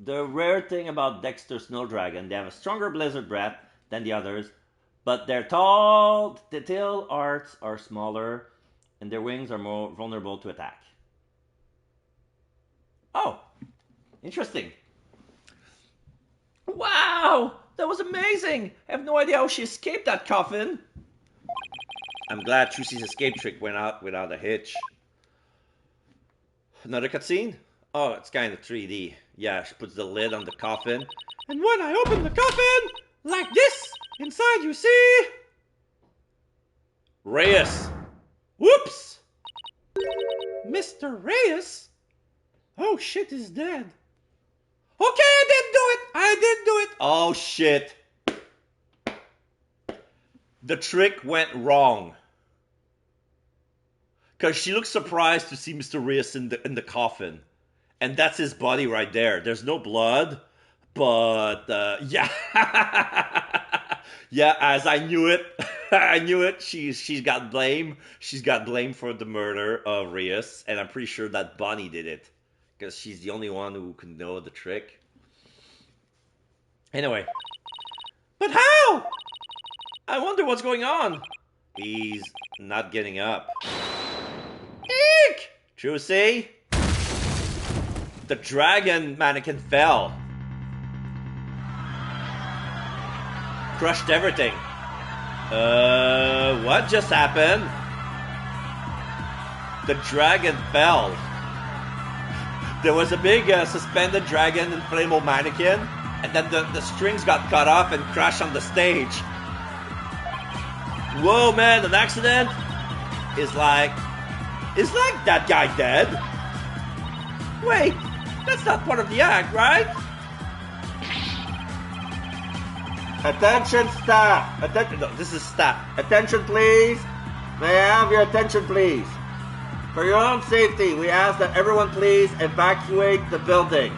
The rare thing about Dexter Snow Dragon, they have a stronger blizzard breath than the others, but they're tall, the tail arcs are smaller, and their wings are more vulnerable to attack. Oh, interesting. Wow, that was amazing. I have no idea how she escaped that coffin. I'm glad Trucy's escape trick went out without a hitch. Another cutscene? Oh, it's kind of 3D. Yeah, she puts the lid on the coffin. And when I open the coffin, like this, inside you see... Reyes! Whoops! Mr. Reyes? Oh shit, he's dead. Okay, I did do it! Oh shit. The trick went wrong. Because she looks surprised to see Mr. Reyes in the coffin. And that's his body right there. There's no blood. But, yeah. Yeah, as I knew it. I knew it. She's got blame. She's got blame for the murder of Rios, and I'm pretty sure that Bonnie did it because she's the only one who can know the trick. Anyway, but how? I wonder what's going on. He's not getting up. Eek! Juicy? The dragon mannequin fell. Crushed everything. What just happened? The dragon fell. There was a big suspended dragon inflatable mannequin, and then the strings got cut off and crashed on the stage. Whoa, man, an accident? Is like that guy dead? Wait, that's not part of the act, right? Attention, staff. Attention. No, this is staff. Attention, please. May I have your attention, please? For your own safety, we ask that everyone please evacuate the building.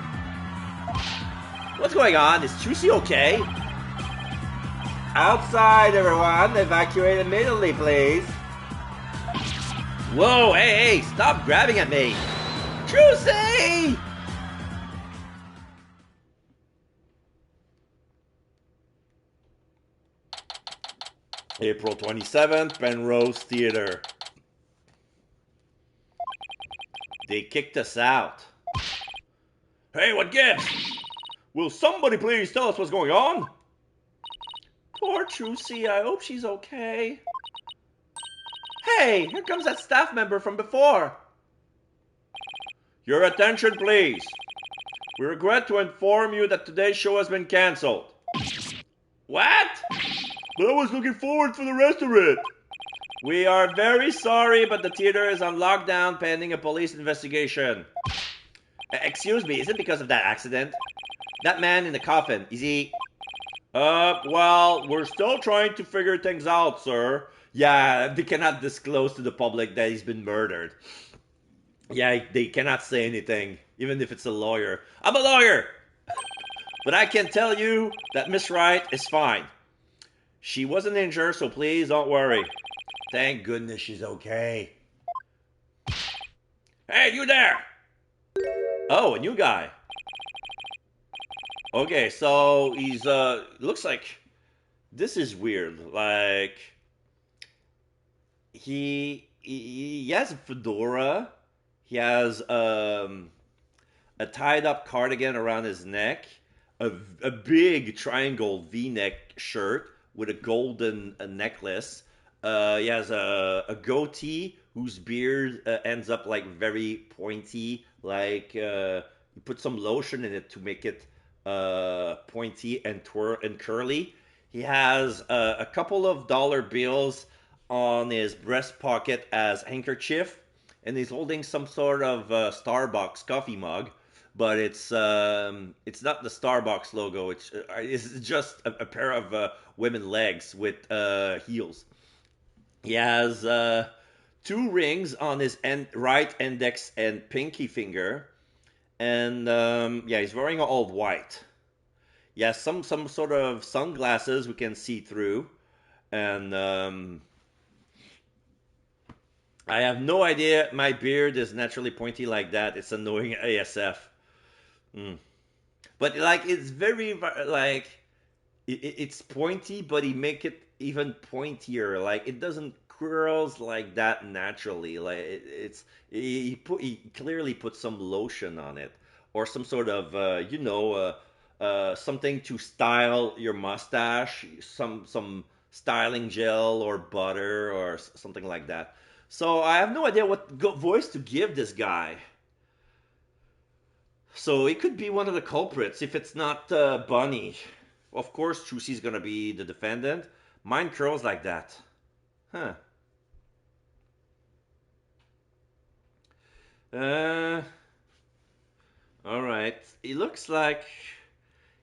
What's going on? Is Trucy okay? Outside, everyone. Evacuate immediately, please. Whoa, hey, stop grabbing at me. Trucy! April 27th, Penrose Theater. They kicked us out. Hey, what gives? Will somebody please tell us what's going on? Poor Trucy, I hope she's okay. Hey, here comes that staff member from before. Your attention, please. We regret to inform you that today's show has been cancelled. What? But I was looking forward for the rest of it. We are very sorry, but the theater is on lockdown pending a police investigation. Excuse me, is it because of that accident? That man in the coffin, is he... well, we're still trying to figure things out, sir. Yeah, they cannot disclose to the public that he's been murdered. Yeah, they cannot say anything, even if it's a lawyer. I'm a lawyer! But I can tell you that Miss Wright is fine. She wasn't injured, so please don't worry. Thank goodness she's okay. Hey, you there! Oh, a new guy. Okay, so he's, looks like... This is weird. Like... He has a fedora. He has, a tied-up cardigan around his neck. A big triangle V-neck shirt with a golden necklace. He has a goatee whose beard ends up like very pointy. Like you put some lotion in it to make it pointy and curly. He has a couple of dollar bills on his breast pocket as handkerchief, and he's holding some sort of Starbucks coffee mug. But it's not the Starbucks logo. It's just a pair of women legs with heels. He has 2 rings on his right index and pinky finger, and yeah, he's wearing all white. He has some sort of sunglasses we can see through, and I have no idea. My beard is naturally pointy like that. It's annoying ASF. But like it's very like it's pointy, but he make it even pointier. Like it doesn't curls like that naturally. Like he clearly put some lotion on it or some sort of something to style your mustache, some styling gel or butter or something like that. So I have no idea what voice to give this guy. So it could be one of the culprits if it's not Bunny. Of course, Trucy's gonna be the defendant. Mine curls like that. Huh. Alright. It looks like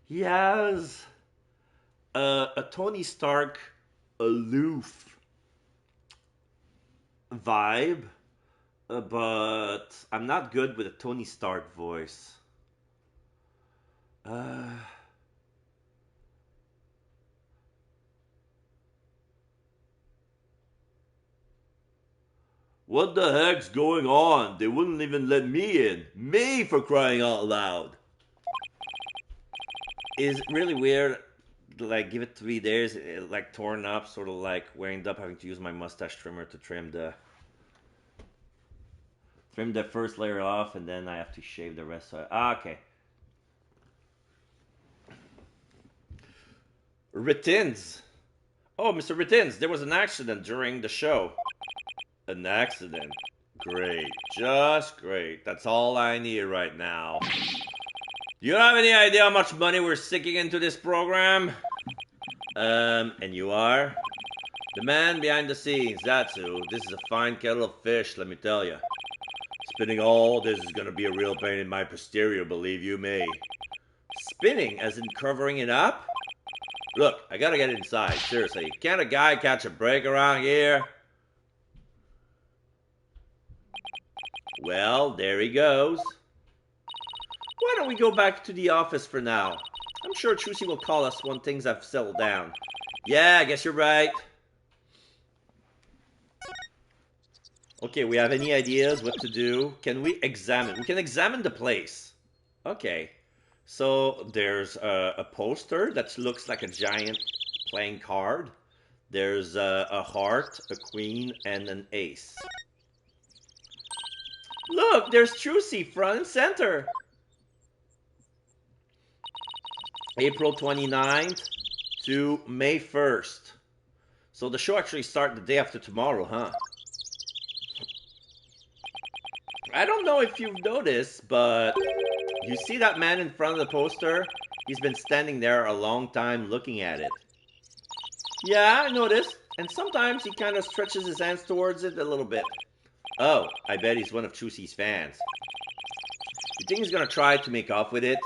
he has a Tony Stark aloof vibe. But I'm not good with a Tony Stark voice. What the heck's going on? They wouldn't even let me in. Me, for crying out loud. Is really weird. Like, give it 3 days, it, like, torn up, sort of like where I end up having to use my mustache trimmer to trim the first layer off, and then I have to shave the rest. Okay. Ritins. Oh, Mr. Ritins, there was an accident during the show. An accident. Great. Just great. That's all I need right now. Do you have any idea how much money we're sinking into this program? And you are? The man behind the scenes, that's who. This is a fine kettle of fish, let me tell you. Spinning all this is gonna be a real pain in my posterior, believe you me. Spinning, as in covering it up? Look, I gotta get inside, seriously. Can't a guy catch a break around here? Well, there he goes. Why don't we go back to the office for now? I'm sure Trucy will call us when things have settled down. Yeah, I guess you're right. Okay, we have any ideas what to do? Can we examine? We can examine the place. Okay. So there's a poster that looks like a giant playing card. There's a heart, a queen, and an ace. Look, there's Trucy front and center. April 29th to May 1st. So the show actually starts the day after tomorrow, huh? I don't know if you've noticed, but you see that man in front of the poster? He's been standing there a long time looking at it. Yeah, I noticed. And sometimes he kind of stretches his hands towards it a little bit. Oh, I bet he's one of Trucy's fans. You think he's gonna try to make off with it?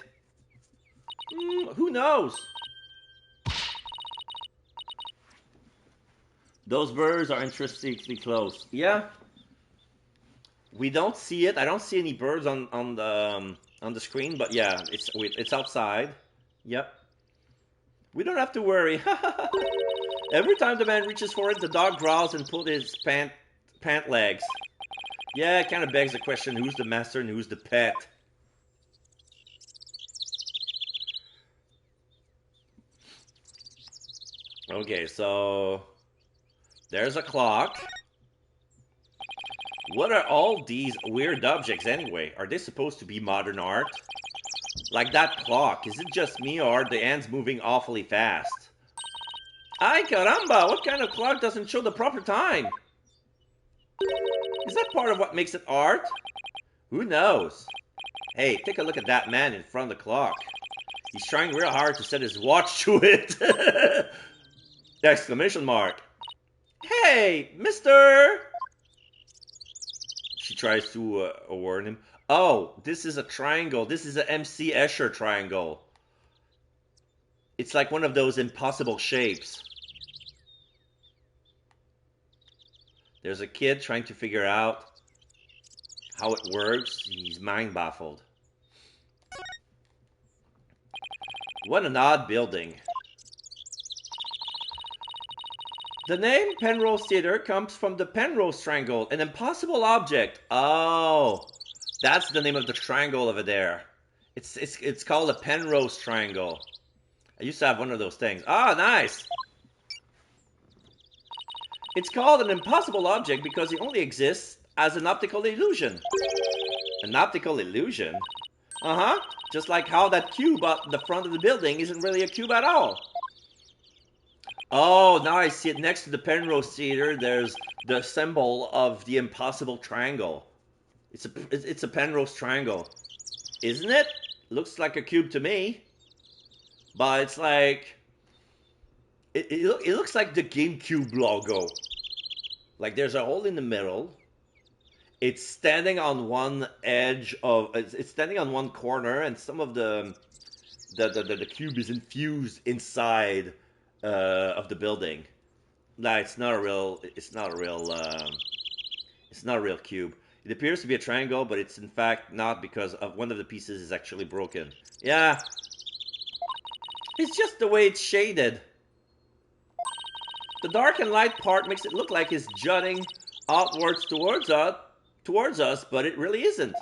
Who knows? Those birds are interestingly close. Yeah. We don't see it. I don't see any birds on the screen, but yeah, it's outside. Yep. We don't have to worry. Every time the man reaches for it, the dog growls and pulls his pant legs. Yeah, it kind of begs the question, who's the master and who's the pet? Okay, so there's a clock. What are all these weird objects anyway? Are they supposed to be modern art? Like that clock, is it just me or are the hands moving awfully fast? Ay caramba, what kind of clock doesn't show the proper time? Is that part of what makes it art? Who knows? Hey, take a look at that man in front of the clock. He's trying real hard to set his watch to it. Exclamation mark. Hey, mister! She tries to warn him. Oh, this is a triangle. This is a MC Escher triangle. It's like one of those impossible shapes. There's a kid trying to figure out how it works. He's mind baffled. What an odd building. The name Penrose Theater comes from the Penrose Triangle, an impossible object. Oh, that's the name of the triangle over there. It's called a Penrose Triangle. I used to have one of those things. Ah, nice. It's called an impossible object because it only exists as an optical illusion. An optical illusion? Uh-huh. Just like how that cube at the front of the building isn't really a cube at all. Oh, now I see it next to the Penrose Theater. There's the symbol of the impossible triangle. It's a Penrose triangle. Isn't it? Looks like a cube to me. But it's like... It looks like the GameCube logo. Like there's a hole in the middle. It's standing on one edge of... It's standing on one corner, and some of the cube is infused inside of the building. Nah, it's not a real cube. It appears to be a triangle, but it's in fact not because of one of the pieces is actually broken. Yeah. It's just the way it's shaded. The dark and light part makes it look like it's jutting outwards towards us, but it really isn't.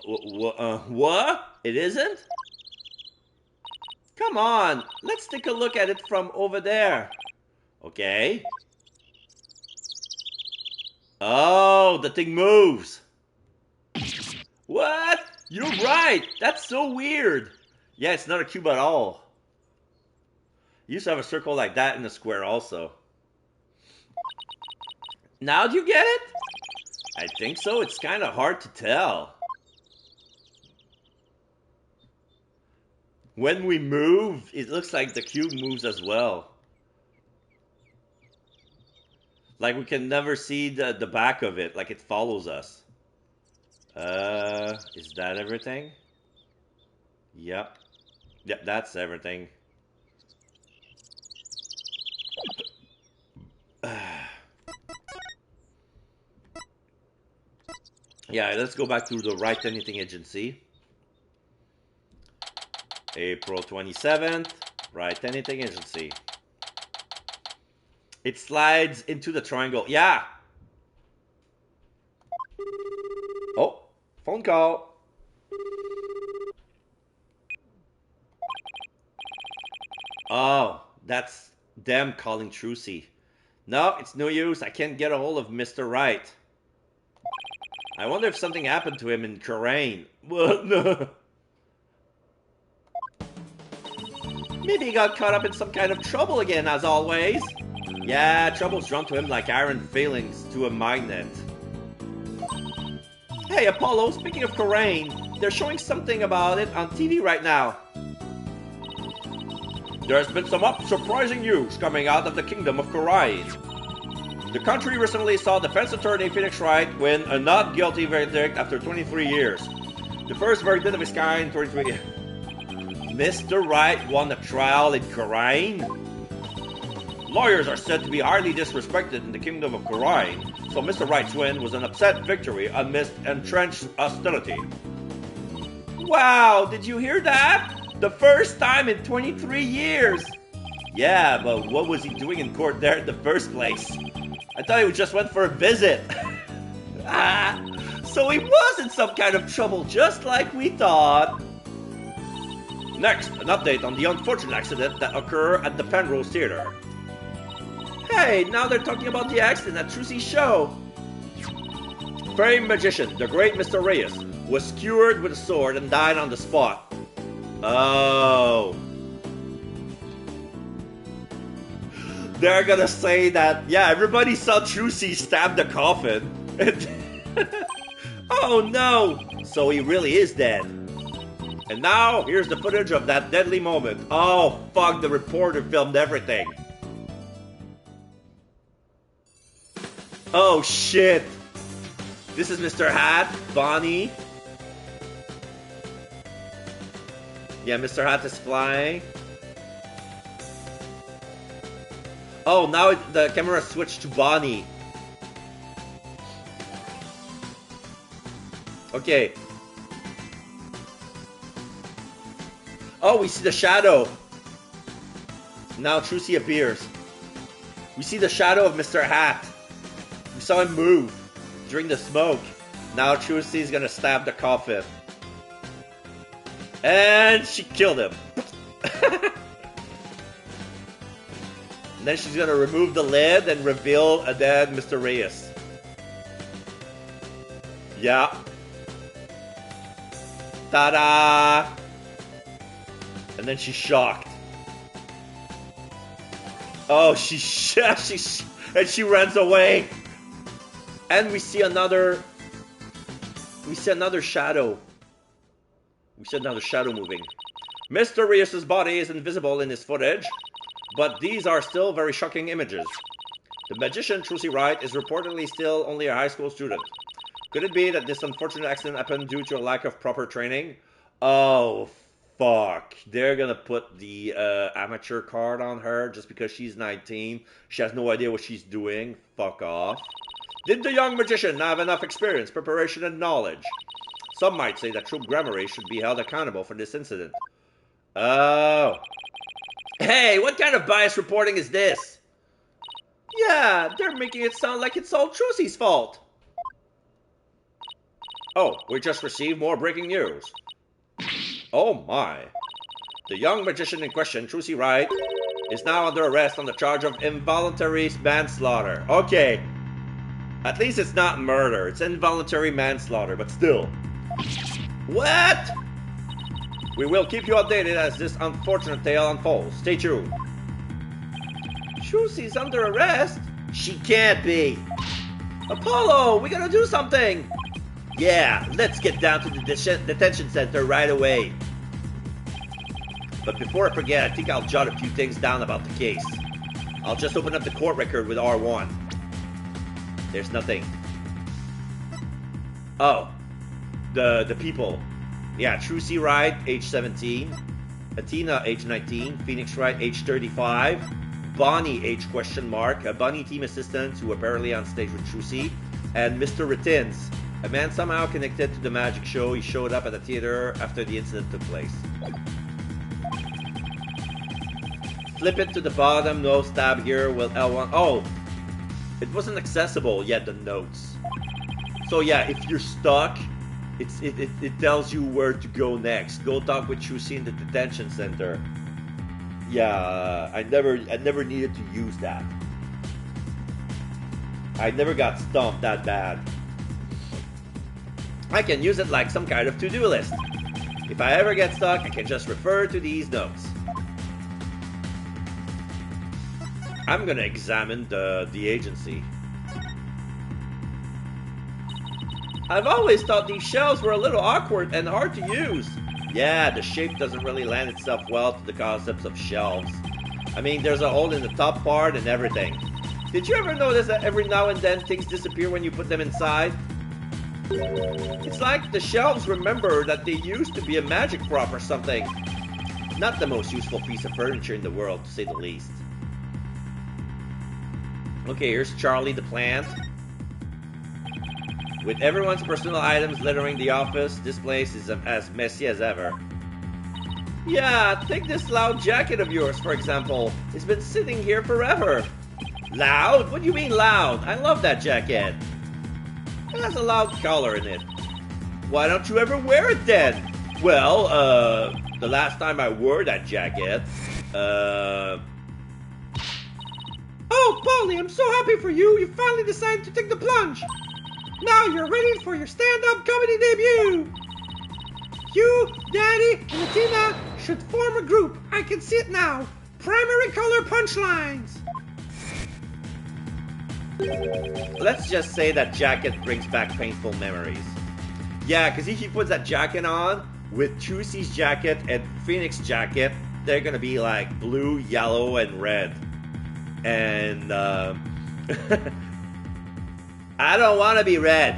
What? It isn't? Come on, let's take a look at it from over there. Okay. Oh, the thing moves. What? You're right. That's so weird. Yeah, it's not a cube at all. You used to have a circle like that in a square also. Now do you get it? I think so. It's kind of hard to tell. When we move, it looks like the cube moves as well. Like we can never see the back of it, like it follows us. Is that everything? Yep. Yep, that's everything. Yeah, let's go back to the Wright Anything Agency. April 27th, Wright Anything Agency. It slides into the triangle. Yeah. Oh, phone call. Oh, that's them calling Trucy. No, it's no use. I can't get a hold of Mr. Wright. I wonder if something happened to him in Karain. Maybe he got caught up in some kind of trouble again, as always. Yeah, trouble's drawn to him like iron filings to a magnet. Hey, Apollo, speaking of Karain, they're showing something about it on TV right now. There's been some surprising news coming out of the kingdom of Karain. The country recently saw defense attorney Phoenix Wright win a not guilty verdict after 23 years. The first verdict of his kind in 23 years. Mr. Wright won a trial in Karain? Lawyers are said to be highly disrespected in the kingdom of Karain, so Mr. Wright's win was an upset victory amidst entrenched hostility. Wow, did you hear that? The first time in 23 years! Yeah, but what was he doing in court there in the first place? I thought he just went for a visit. So he was in some kind of trouble, just like we thought. Next, an update on the unfortunate accident that occurred at the Penrose Theater. Hey, now they're talking about the accident at Trucy's show. Famed magician, the great Mr. Reyes, was skewered with a sword and died on the spot. Oh. They're gonna say that, yeah, everybody saw Trucy stab the coffin. Oh no! So he really is dead. And now, here's the footage of that deadly moment. Oh, fuck, the reporter filmed everything. Oh, shit. This is Mr. Hat, Bonnie. Yeah, Mr. Hat is flying. Oh, now the camera switched to Bonnie. Okay. Oh, we see the shadow. Now Trucy appears. We see the shadow of Mr. Hat. We saw him move during the smoke. Now Trucy is gonna stab the coffin. And she killed him. And then she's gonna remove the lid and reveal a dead Mr. Reyes. Yeah. Ta-da! And then she's shocked. Oh, and she runs away. And we see another shadow. We see another shadow moving. Mr. Reyes' body is invisible in this footage, but these are still very shocking images. The magician Trucy Wright is reportedly still only a high school student. Could it be that this unfortunate accident happened due to a lack of proper training? Oh, fuck. They're gonna put the amateur card on her just because she's 19. She has no idea what she's doing. Fuck off. Did the young magician have enough experience, preparation, and knowledge? Some might say that Troop Gramarye should be held accountable for this incident. Oh. Hey, what kind of biased reporting is this? Yeah, they're making it sound like it's all Trucy's fault. Oh, we just received more breaking news. Oh my. The young magician in question, Trucy Wright, is now under arrest on the charge of involuntary manslaughter. Okay. At least it's not murder. It's involuntary manslaughter, but still. What? We will keep you updated as this unfortunate tale unfolds. Stay tuned. Trucy's under arrest? She can't be. Apollo, we gotta do something. Yeah, let's get down to the detention center right away. But before I forget, I think I'll jot a few things down about the case. I'll just open up the court record with R1. There's nothing. Oh. The people. Yeah, Trucy Wright, age 17. Athena, age 19. Phoenix Wright, age 35. Bonnie, age question mark. A Bonnie team assistant who apparently on stage with Trucy. And Mr. Ritins, a man somehow connected to the magic show. He showed up at the theater after the incident took place. Flip it to the bottom, notes tab here with L1. Oh, it wasn't accessible yet, the notes. So yeah, if you're stuck, it tells you where to go next. Go talk with Trucy in the detention center. Yeah, I never needed to use that. I never got stumped that bad. I can use it like some kind of to-do list. If I ever get stuck, I can just refer to these notes. I'm gonna examine the agency. I've always thought these shelves were a little awkward and hard to use. Yeah, the shape doesn't really lend itself well to the concepts of shelves. I mean, there's a hole in the top part and everything. Did you ever notice that every now and then things disappear when you put them inside? It's like the shelves remember that they used to be a magic prop or something. Not the most useful piece of furniture in the world, to say the least. Okay, here's Charlie the plant. With everyone's personal items littering the office, this place is as messy as ever. Yeah, take this loud jacket of yours, for example. It's been sitting here forever. Loud? What do you mean loud? I love that jacket. It has a loud collar in it. Why don't you ever wear it then? Well, the last time I wore that jacket, Oh, Polly, I'm so happy for you. You finally decided to take the plunge. Now you're ready for your stand-up comedy debut. You, Daddy, and Athena should form a group. I can see it now. Primary color punchlines. let's just say that jacket brings back painful memories. Yeah, because if he puts that jacket on with Trucy's jacket and Phoenix jacket, they're gonna be like blue, yellow, and red. And I don't want to be red.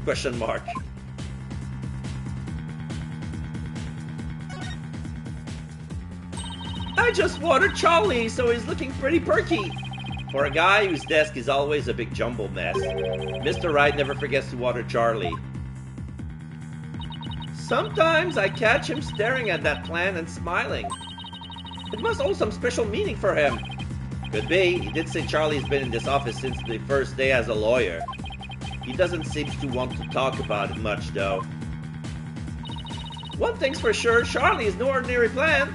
Question mark. I just watered Charlie, so he's looking pretty perky. For a guy whose desk is always a big jumble mess, Mr. Wright never forgets to water Charlie. Sometimes I catch him staring at that plant and smiling. It must hold some special meaning for him. Could be. He did say Charlie's been in this office since the first day as a lawyer. He doesn't seem to want to talk about it much, though. One thing's for sure, Charlie is no ordinary plant.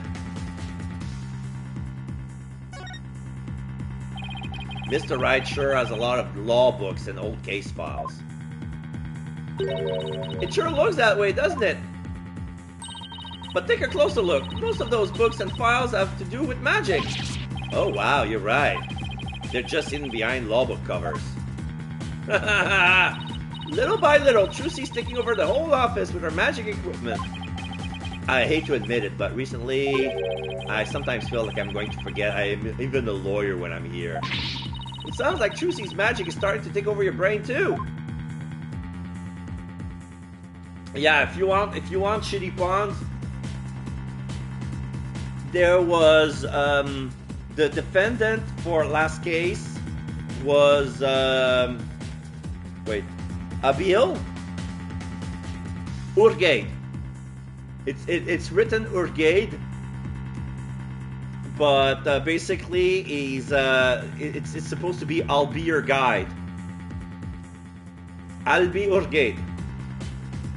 Mr. Wright sure has a lot of law books and old case files. It sure looks that way, doesn't it? But take a closer look. Most of those books and files have to do with magic. Oh wow, you're right. They're just hidden behind law book covers. Little by little, Trucy's taking over the whole office with her magic equipment. I hate to admit it, but recently, I sometimes feel like I'm going to forget I am even a lawyer when I'm here. It sounds like Trucy's magic is starting to take over your brain too. Yeah, if you want shitty pawns, there was the defendant for last case was Abil Urgade. It's written Urgade, but basically he's it's supposed to be I'll be your guide. I'll be your guide.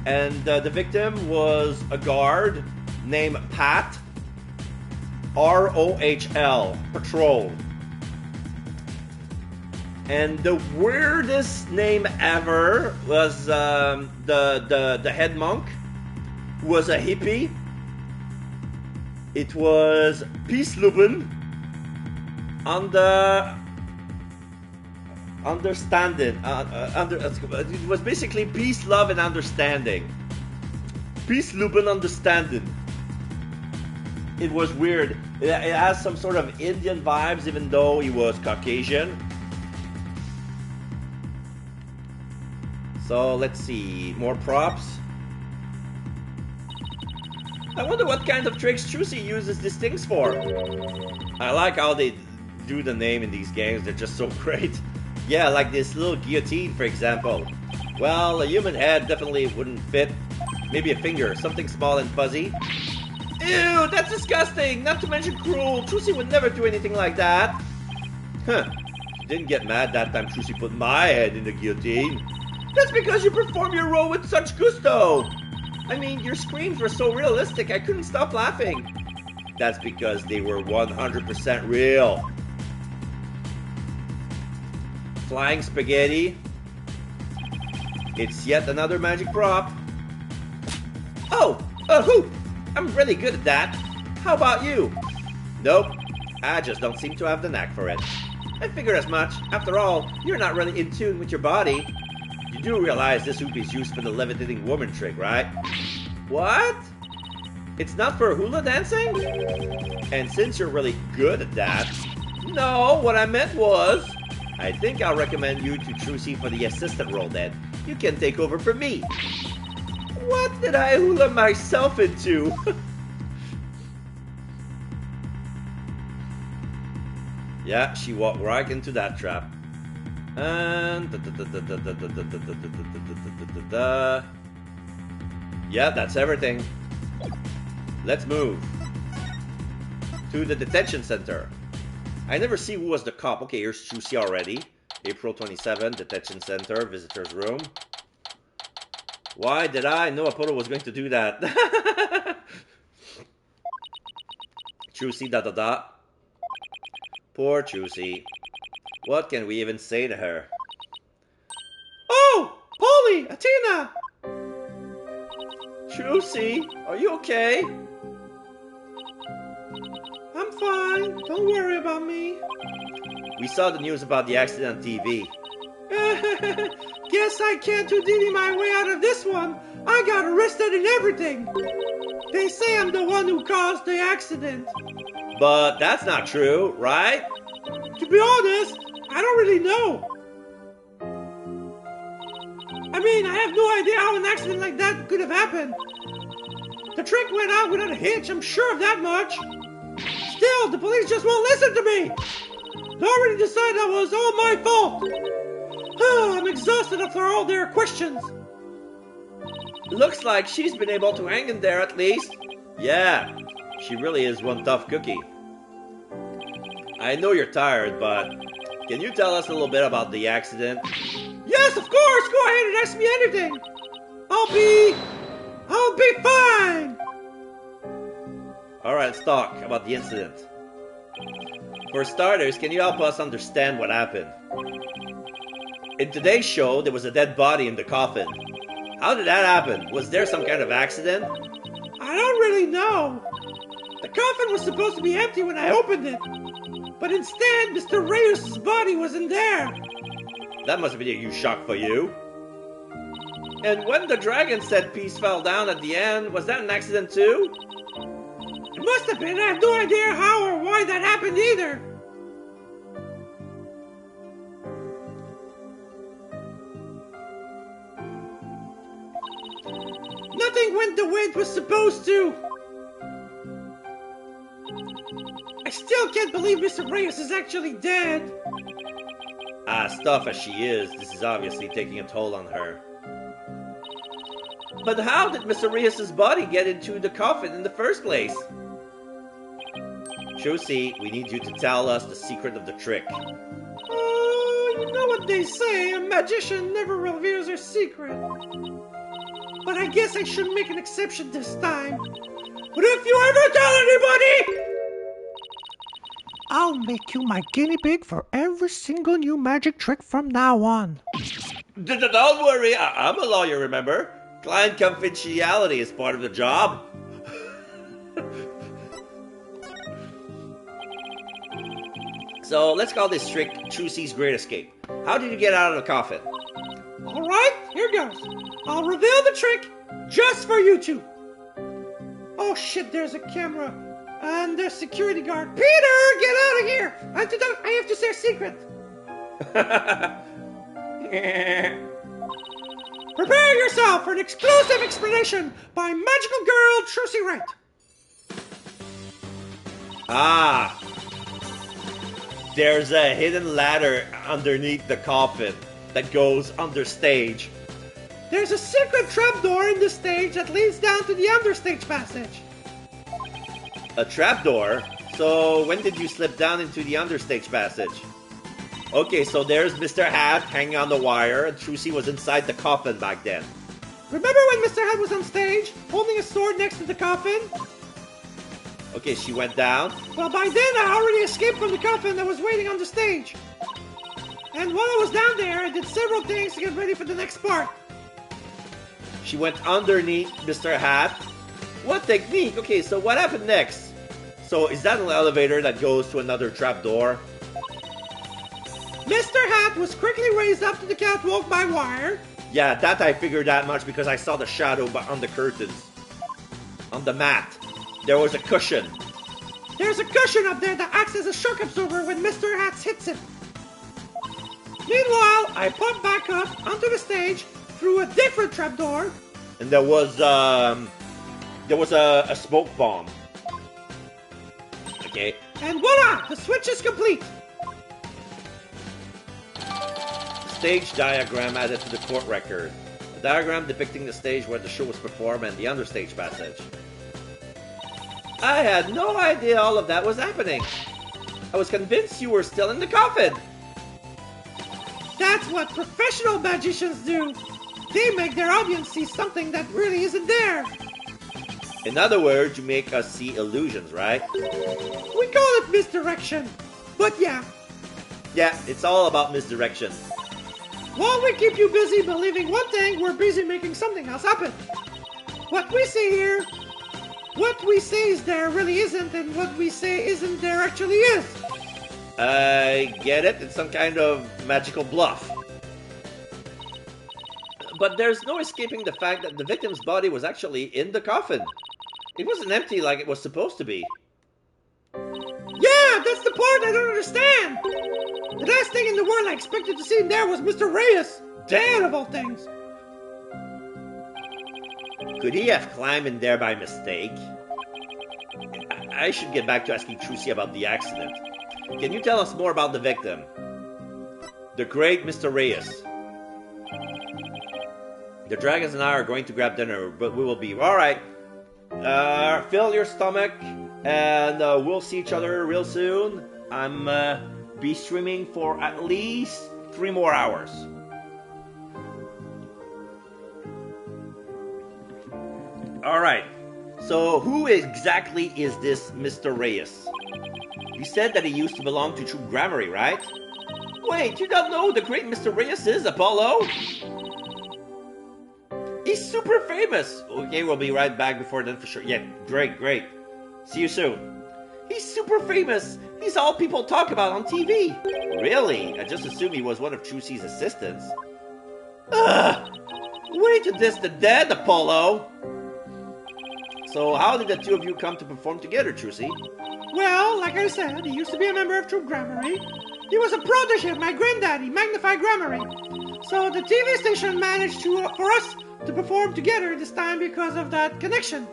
And the victim was a guard named Pat, ROHL, Patrol. And the weirdest name ever was the head monk, who was a hippie. It was Peace Lubin on the understanding. It was basically peace, love, and understanding. Peace, Lubin, understanding. It was weird. It has some sort of Indian vibes, even though he was Caucasian. So let's see, more props. I wonder what kind of tricks Trucy uses these things for. I like how they do the name in these games, they're just so great. Yeah, like this little guillotine, for example. Well, a human head definitely wouldn't fit. Maybe a finger, something small and fuzzy. Ew, that's disgusting! Not to mention cruel. Trucy would never do anything like that. Huh. She didn't get mad that time Trucy put my head in the guillotine. That's because you perform your role with such gusto! I mean, your screams were so realistic, I couldn't stop laughing. That's because they were 100% real. Flying spaghetti. It's yet another magic prop. Oh, a hoop! I'm really good at that. How about you? Nope, I just don't seem to have the knack for it. I figured as much. After all, you're not really in tune with your body. You do realize this hoop is used for the levitating woman trick, right? What? It's not for hula dancing? And since you're really good at that... No, what I meant was... I think I'll recommend you to Trucy for the assistant role then. You can take over for me. What did I hula myself into? Yeah, she walked right into that trap. And yeah, that's everything. Let's move to the detention center. I never see who was the cop. Okay, here's Trucy already. April 27, detention center, visitor's room. Why did I know Apollo was going to do that? Trucy, da. Poor Trucy. What can we even say to her? Oh! Polly! Athena! Trucy, are you okay? I'm fine. Don't worry about me. We saw the news about the accident on TV. Guess I can't Houdini my way out of this one. I got arrested and everything. They say I'm the one who caused the accident. But that's not true, right? To be honest, I don't really know. I mean, I have no idea how an accident like that could have happened. The trick went out without a hitch, I'm sure of that much. Still, the police just won't listen to me. They already decided that was all my fault. I'm exhausted after all their questions. Looks like she's been able to hang in there at least. Yeah, she really is one tough cookie. I know you're tired, but can you tell us a little bit about the accident? Yes, of course. Go ahead and ask me anything. I'll be fine. Alright, let's talk about the incident. For starters, can you help us understand what happened? In today's show, there was a dead body in the coffin. How did that happen? Was there some kind of accident? I don't really know. The coffin was supposed to be empty when I opened it. But instead, Mr. Reyes' body wasn't there. That must have been a huge shock for you. And when the dragon set piece fell down at the end, was that an accident too? It must have been. I have no idea how or why that happened either. Nothing went the way it was supposed to. I still can't believe Mr. Reyes is actually dead. As tough as she is, this is obviously taking a toll on her. But how did Mr. Reyes' body get into the coffin in the first place? Josie, we need you to tell us the secret of the trick. Oh, you know what they say, a magician never reveals their secret. But I guess I should make an exception this time. But if you ever tell anybody, I'll make you my guinea pig for every single new magic trick from now on. Don't worry, I'm a lawyer, remember? Client confidentiality is part of the job. So let's call this trick Trusie's Great Escape. How did you get out of the coffin? Alright, here goes. I'll reveal the trick just for you two. Oh shit, there's a camera. And there's security guard. Peter, get out of here! I have to say a secret. Prepare yourself for an explosive explanation by magical girl Trucy Wright. Ah! There's a hidden ladder underneath the coffin that goes under stage. There's a secret trapdoor in the stage that leads down to the understage passage. A trapdoor? So when did you slip down into the understage passage? Okay, so there's Mr. Hat hanging on the wire, and Trucy was inside the coffin back then. Remember when Mr. Hat was on stage, holding a sword next to the coffin? Okay, she went down. Well, by then I already escaped from the coffin that was waiting on the stage. And while I was down there, I did several things to get ready for the next part. She went underneath Mr. Hat. What technique? Okay, so what happened next? So is that an elevator that goes to another trapdoor? Mr. Hat was quickly raised up to the catwalk by wire. Yeah, that I figured that much because I saw the shadow on the curtains. On the mat. There was a cushion. There's a cushion up there that acts as a shock absorber when Mr. Hat hits it. Meanwhile, I popped back up onto the stage through a different trapdoor. And there was a smoke bomb. Okay. And voila! The switch is complete! Stage diagram added to the court record. A diagram depicting the stage where the show was performed and the understage passage. I had no idea all of that was happening. I was convinced you were still in the coffin. That's what professional magicians do. They make their audience see something that really isn't there. In other words, you make us see illusions, right? We call it misdirection. But yeah. Yeah, it's all about misdirection. While we keep you busy believing one thing, we're busy making something else happen. What we see here, what we say is there really isn't, and what we say isn't there actually is. I get it. It's some kind of magical bluff. But there's no escaping the fact that the victim's body was actually in the coffin. It wasn't empty like it was supposed to be. Yeah, that's the part I don't understand. The last thing in the world I expected to see in there was Mr. Reyes. Dad of all things. Could he have climbed in there by mistake? I should get back to asking Trucy about the accident. Can you tell us more about the victim? The great Mr. Reyes. The dragons and I are going to grab dinner, but we will be alright. Fill your stomach, and we'll see each other real soon. I'm be streaming for at least 3 more hours. Alright, so who exactly is this Mr. Reyes? You said that he used to belong to True Grammary, right? Wait, you don't know who the great Mr. Reyes is, Apollo? He's super famous! Okay, we'll be right back before then for sure. Yeah, great. See you soon. He's super famous! He's all people talk about on TV! Really? I just assumed he was one of Trucy's assistants. Ugh! Way to diss the dead, Apollo! So how did the two of you come to perform together, Trucy? Well, like I said, he used to be a member of True Grammary. He was a protege of my granddaddy, Magnify Grammary. So the TV station managed for us to perform together this time because of that connection.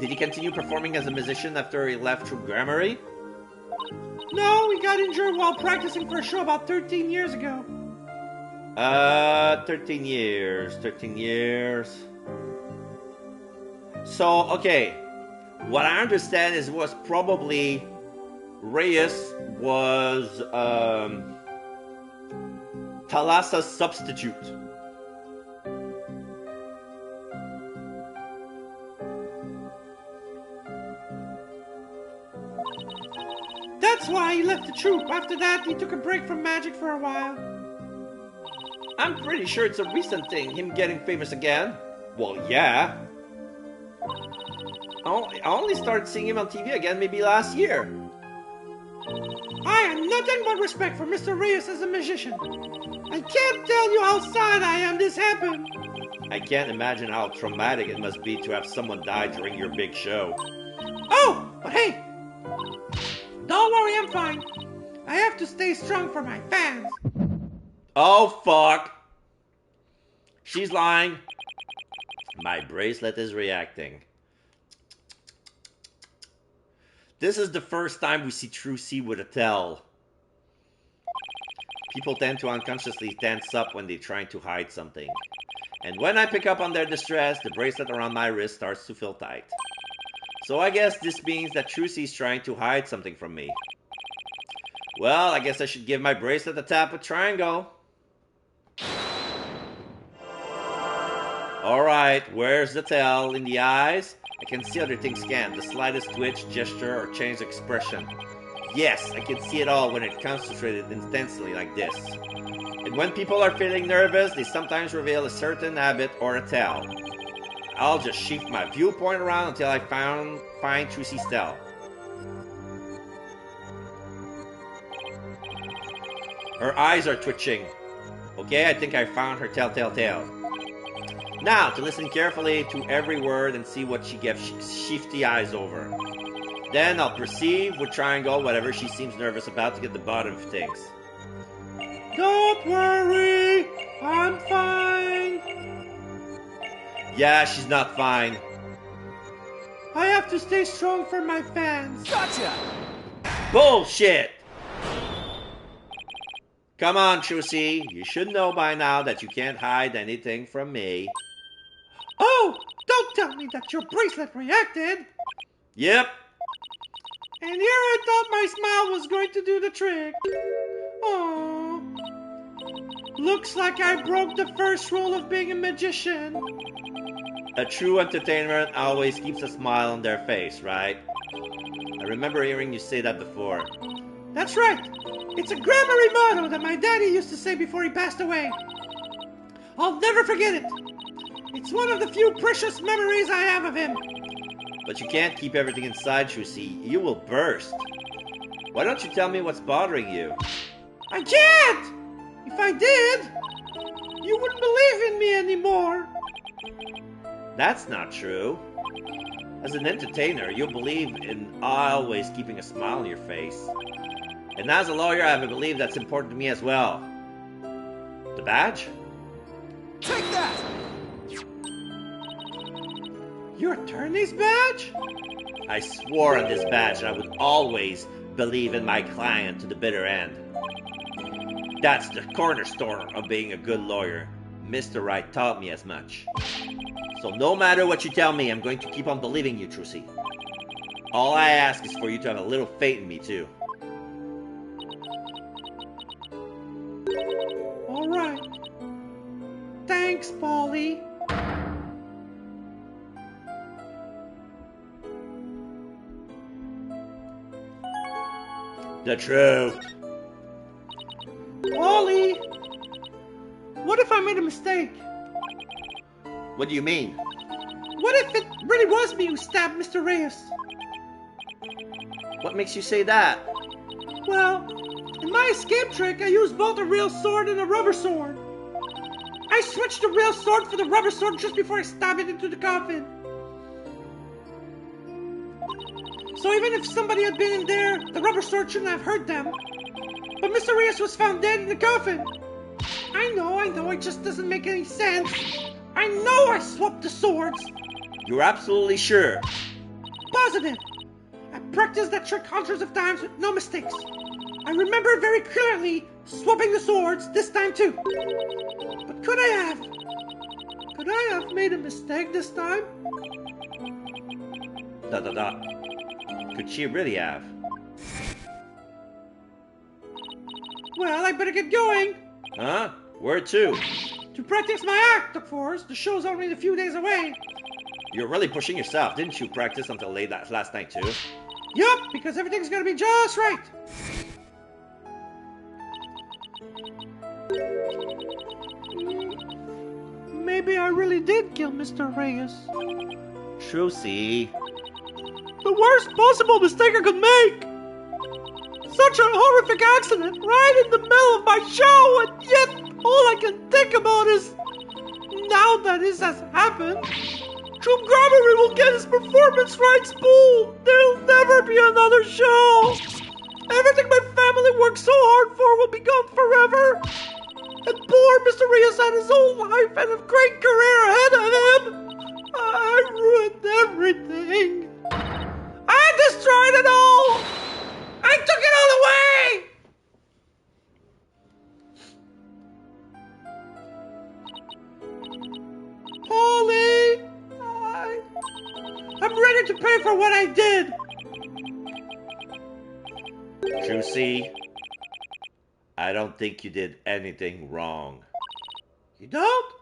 Did he continue performing as a musician after he left True Grammary? No, he got injured while practicing for a show about 13 years ago. 13 years. So, okay. What I understand is was probably Reyes was Thalassa's substitute. That's why he left the troop. After that, he took a break from magic for a while. I'm pretty sure it's a recent thing, him getting famous again. Well, yeah. I only started seeing him on TV again maybe last year. I have nothing but respect for Mr. Reyes as a magician. I can't tell you how sad I am this happened. I can't imagine how traumatic it must be to have someone die during your big show. Oh, but hey, don't worry, I'm fine. I have to stay strong for my fans. Oh, fuck. She's lying. My bracelet is reacting. This is the first time we see Trucy with a tell. People tend to unconsciously tense up when they're trying to hide something. And when I pick up on their distress, the bracelet around my wrist starts to feel tight. So I guess this means that Trucy's trying to hide something from me. Well, I guess I should give my bracelet a tap with triangle. Alright, where's the tell? In the eyes? I can see other things scan. The slightest twitch, gesture, or change expression. Yes, I can see it all when it's concentrated intensely like this. And when people are feeling nervous, they sometimes reveal a certain habit or a tell. I'll just shift my viewpoint around until I find Trucy's tell. Her eyes are twitching. Okay, I think I found her telltale. Now, to listen carefully to every word and see what she gives shifty eyes over. Then I'll perceive with triangle whatever she seems nervous about to get the bottom of things. Don't worry, I'm fine. Yeah, she's not fine. I have to stay strong for my fans. Gotcha! Bullshit! Come on, Trucy. You should know by now that you can't hide anything from me. Oh, don't tell me that your bracelet reacted. Yep. And here I thought my smile was going to do the trick. Oh, looks like I broke the first rule of being a magician. A true entertainer always keeps a smile on their face, right? I remember hearing you say that before. That's right. It's a grammary motto that my daddy used to say before he passed away. I'll never forget it. It's one of the few precious memories I have of him. But you can't keep everything inside, Trucy. You will burst. Why don't you tell me what's bothering you? I can't! If I did, you wouldn't believe in me anymore. That's not true. As an entertainer, you'll believe in always keeping a smile on your face. And as a lawyer, I believe that's important to me as well. The badge? Take that! Your attorney's badge? I swore on this badge that I would always believe in my client to the bitter end. That's the cornerstone of being a good lawyer. Mr. Wright taught me as much. So no matter what you tell me, I'm going to keep on believing you, Trucy. All I ask is for you to have a little faith in me, too. All right. Thanks, Polly. The truth. Polly, what if I made a mistake? What do you mean? What if it really was me who stabbed Mr. Reyes? What makes you say that? Well, in my escape trick, I used both a real sword and a rubber sword. I switched the real sword for the rubber sword just before I stabbed it into the coffin. So even if somebody had been in there, the rubber sword shouldn't have hurt them. But Mr. Reyes was found dead in the coffin. I know, it just doesn't make any sense. I know I swapped the swords. You're absolutely sure? Positive. I practiced that trick hundreds of times with no mistakes. I remember very clearly swapping the swords this time too. But could I have made a mistake this time? dot dot dot. Could she really have? Well, I better get going. Huh? Where to? To practice my act, of course. The show's only a few days away. You're really pushing yourself. Didn't you practice until late last night too? Yup, because everything's gonna be just right. Maybe I really did kill Mr. Reyes. Trucy. The worst possible mistake I could make. Such a horrific accident right in the middle of my show, and yet all I can think about is, now that this has happened, Troop Grabbery will get his performance rights pulled. There'll never be another show. Everything my family worked so hard for will be gone forever. And poor Mr. Reyes had his whole life and a great career ahead of him. I ruined everything. I destroyed it all. I took it all away. Polly, I'm ready to pay for what I did. Trucy, I don't think you did anything wrong. You don't?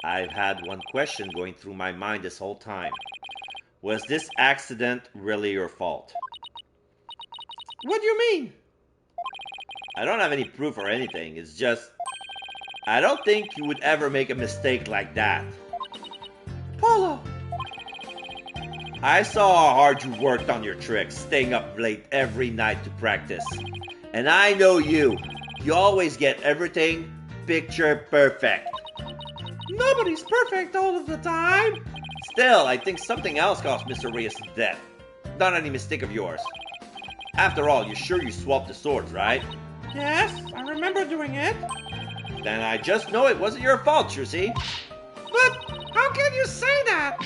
I've had one question going through my mind this whole time. Was this accident really your fault? What do you mean? I don't have any proof or anything. It's just, I don't think you would ever make a mistake like that. Paulo! I saw how hard you worked on your tricks, staying up late every night to practice. And I know you. You always get everything picture perfect. Nobody's perfect all of the time. Still, I think something else caused Mr. Reyes' death. Not any mistake of yours. After all, you're sure you swapped the swords, right? Yes, I remember doing it. Then I just know it wasn't your fault, Trucy. But how can you say that?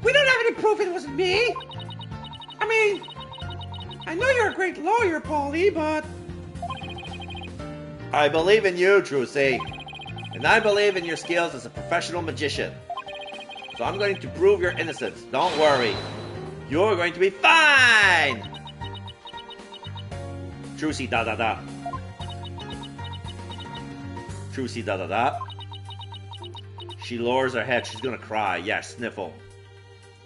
We don't have any proof it wasn't me. I mean, I know you're a great lawyer, Paulie, but... I believe in you, Trucy. And I believe in your skills as a professional magician. So I'm going to prove your innocence. Don't worry. You're going to be fine! Trucy da da da. Trucy da da da. She lowers her head. She's gonna cry. Yeah, sniffle.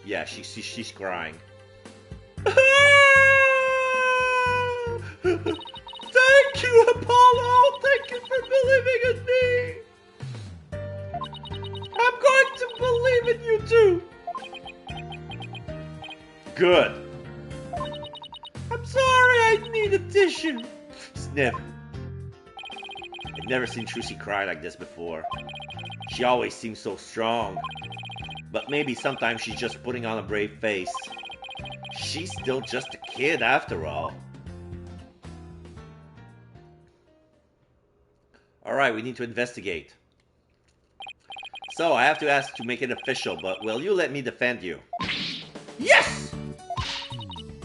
Yeah, she's crying. Thank you, Apollo! Thank you for believing in me! I'm going to believe in you too! Good. I'm sorry, I need a tissue. Sniff. I've never seen Trucy cry like this before. She always seems so strong. But maybe sometimes she's just putting on a brave face. She's still just a kid after all. Alright, we need to investigate. So, I have to ask to make it official, but will you let me defend you? Yes!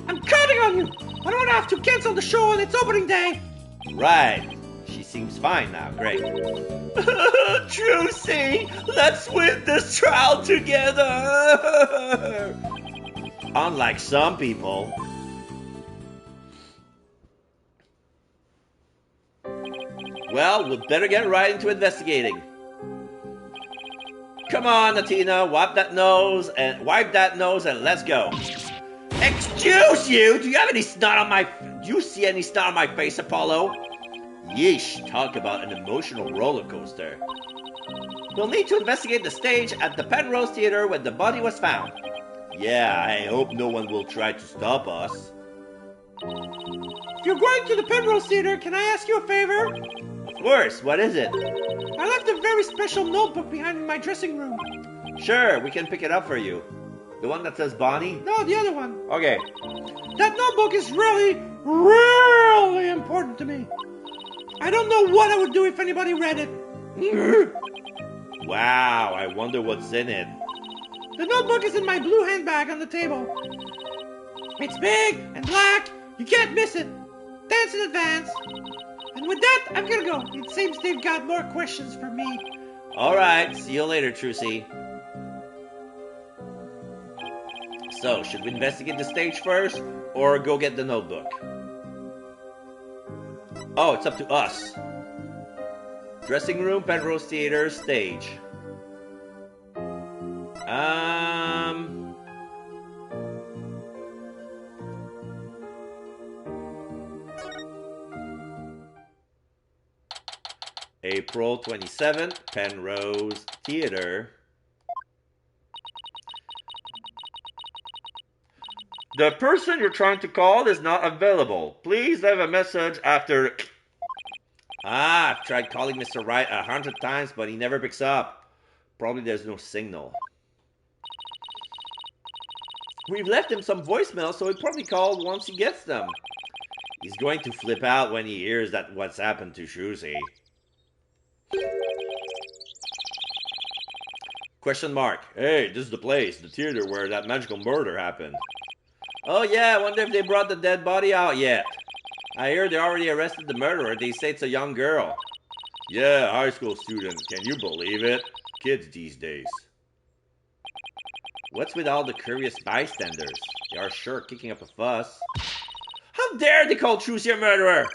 I'm counting on you! I don't have to cancel the show on its opening day! Right. She seems fine now. Great. Trucy, let's win this trial together! Unlike some people. Well, we'd better get right into investigating. Come on, Natina, wipe that nose and let's go. Excuse you! Do you have any snot on my... Do you see any snot on my face, Apollo? Yeesh, talk about an emotional roller coaster. We'll need to investigate the stage at the Penrose Theater where the body was found. Yeah, I hope no one will try to stop us. If you're going to the Penrose Theater, can I ask you a favor? Of course, what is it? I left a very special notebook behind in my dressing room. Sure, we can pick it up for you. The one that says Bonnie? No, the other one. Okay. That notebook is really, really important to me. I don't know what I would do if anybody read it. Wow, I wonder what's in it. The notebook is in my blue handbag on the table. It's big and black. You can't miss it. Thanks in advance. And with that, I'm gonna go. It seems they've got more questions for me. Alright, see you later, Trucy. So, should we investigate the stage first, or go get the notebook? Oh, it's up to us. Dressing room, Penrose Theater, stage. April 27th, Penrose Theater. The person you're trying to call is not available. Please leave a message after... I've tried calling Mr. Wright 100 times, but he never picks up. Probably there's no signal. We've left him some voicemail, so he'll probably call once he gets them. He's going to flip out when he hears that what's happened to Shusi. Question mark. Hey, this is the place, the theater where that magical murder happened. Oh yeah, I wonder if they brought the dead body out yet. I hear they already arrested the murderer. They say it's a young girl. Yeah, high school student. Can you believe it? Kids these days. What's with all the curious bystanders? They are sure kicking up a fuss. How dare they call Trucy a murderer?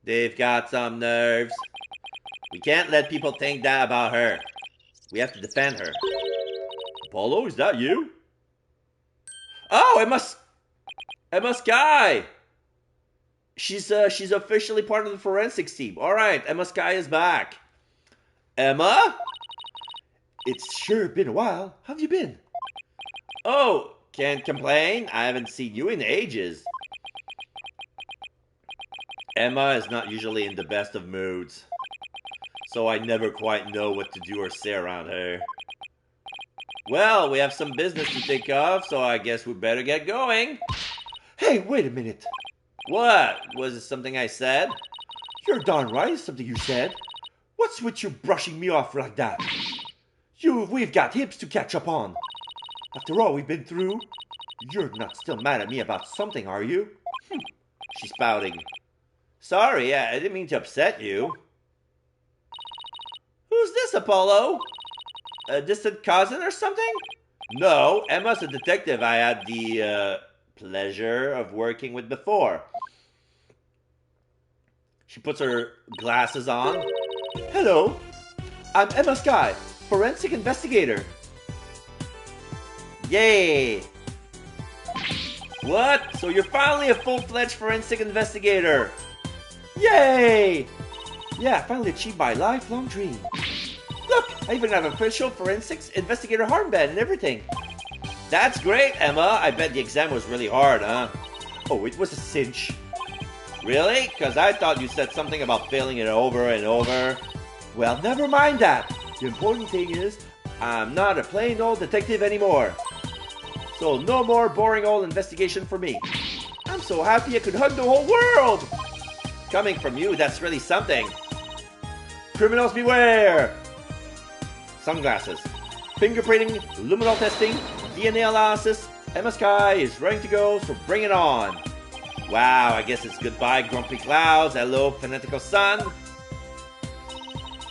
They've got some nerves. We can't let people think that about her. We have to defend her. Apollo, is that you? Oh, Emma Sky! She's officially part of the forensics team. Alright, Emma Sky is back. Emma? It's sure been a while. How have you been? Oh, can't complain. I haven't seen you in ages. Emma is not usually in the best of moods, so I never quite know what to do or say around her. Well, we have some business to take off, so I guess we better get going. Hey, wait a minute. What? Was it something I said? You're darn right, it's something you said. What's with you brushing me off like that? We've got hips to catch up on. After all we've been through, you're not still mad at me about something, are you? She's pouting. Sorry, I didn't mean to upset you. Who's this, Apollo? A distant cousin or something? No, Emma's a detective I had the pleasure of working with before. She puts her glasses on. Hello, I'm Emma Sky, forensic investigator. Yay! What? So you're finally a full-fledged forensic investigator? Yay! Yeah, I finally achieved my lifelong dream. Look, I even have an official forensics investigator armband and everything. That's great, Emma. I bet the exam was really hard, huh? Oh, it was a cinch. Really? Because I thought you said something about failing it over and over. Well, never mind that. The important thing is, I'm not a plain old detective anymore. So no more boring old investigation for me. I'm so happy I could hug the whole world. Coming from you, that's really something. Criminals beware! Sunglasses. Fingerprinting, luminol testing, DNA analysis. Emma Sky is ready to go, so bring it on. Wow, I guess it's goodbye grumpy clouds, hello fanatical sun.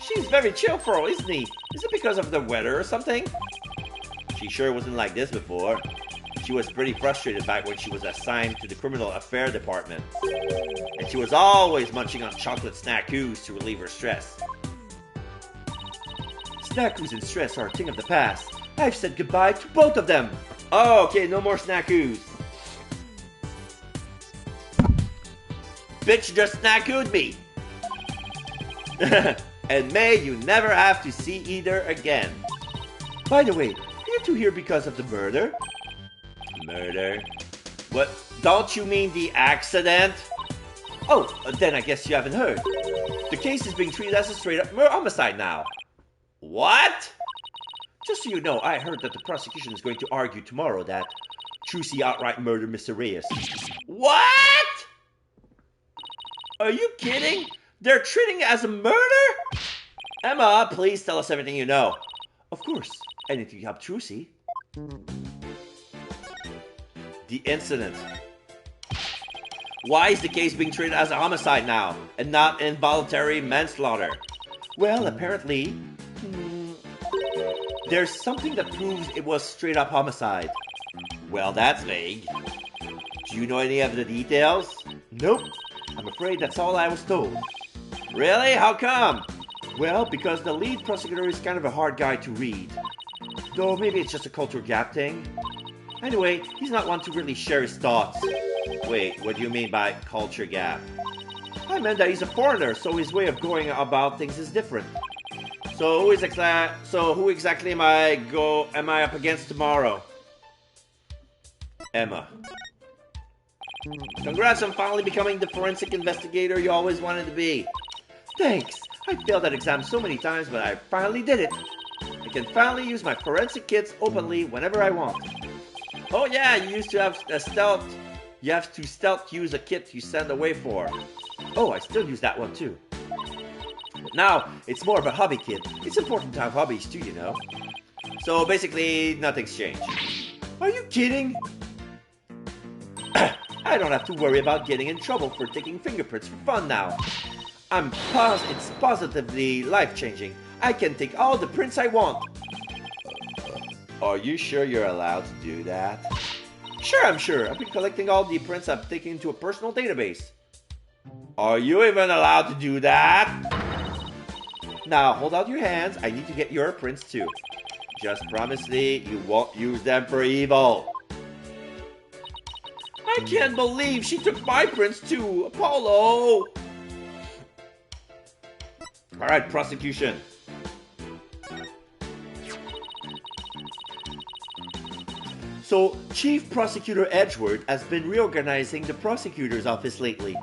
She's very cheerful, isn't he? Is it because of the weather or something? She sure wasn't like this before. She was pretty frustrated back when she was assigned to the criminal affair department. And she was always munching on chocolate snackoos to relieve her stress. Snackoos and stress are a thing of the past. I've said goodbye to both of them. Oh, okay, no more snackoos. Bitch just snackooed me. And may you never have to see either again. By the way, are you two here because of the murder? Murder? What? Don't you mean the accident? Oh, then I guess you haven't heard. The case is being treated as a straight-up homicide now. What? Just so you know, I heard that the prosecution is going to argue tomorrow that Trucy outright murdered Mr. Reyes. What? Are you kidding? They're treating it as a murder? Emma, please tell us everything you know. Of course, anything to help Trucy. The incident. Why is the case being treated as a homicide now, and not involuntary manslaughter? Well, apparently, there's something that proves it was straight-up homicide. Well, that's vague. Do you know any of the details? Nope. I'm afraid that's all I was told. Really? How come? Well, because the lead prosecutor is kind of a hard guy to read. Though maybe it's just a culture gap thing. Anyway, he's not one to really share his thoughts. Wait, what do you mean by culture gap? I meant that he's a foreigner, so his way of going about things is different. So who exactly am I up against tomorrow? Emma. Congrats on finally becoming the forensic investigator you always wanted to be. Thanks. I failed that exam so many times, but I finally did it. I can finally use my forensic kits openly whenever I want. Oh yeah, you used to have a stealth. You have to stealth use a kit you send away for. Oh, I still use that one too. Now, it's more of a hobby kit. It's important to have hobbies too, you know. So basically, nothing's changed. Are you kidding? I don't have to worry about getting in trouble for taking fingerprints for fun now. It's positively life-changing. I can take all the prints I want. Are you sure you're allowed to do that? Sure, I'm sure. I've been collecting all the prints I've taken into a personal database. Are you even allowed to do that? Now, hold out your hands. I need to get your prints too. Just promise me you won't use them for evil. I can't believe she took my prints too, Apollo! Alright, prosecution. So, Chief Prosecutor Edgeworth has been reorganizing the prosecutor's office lately.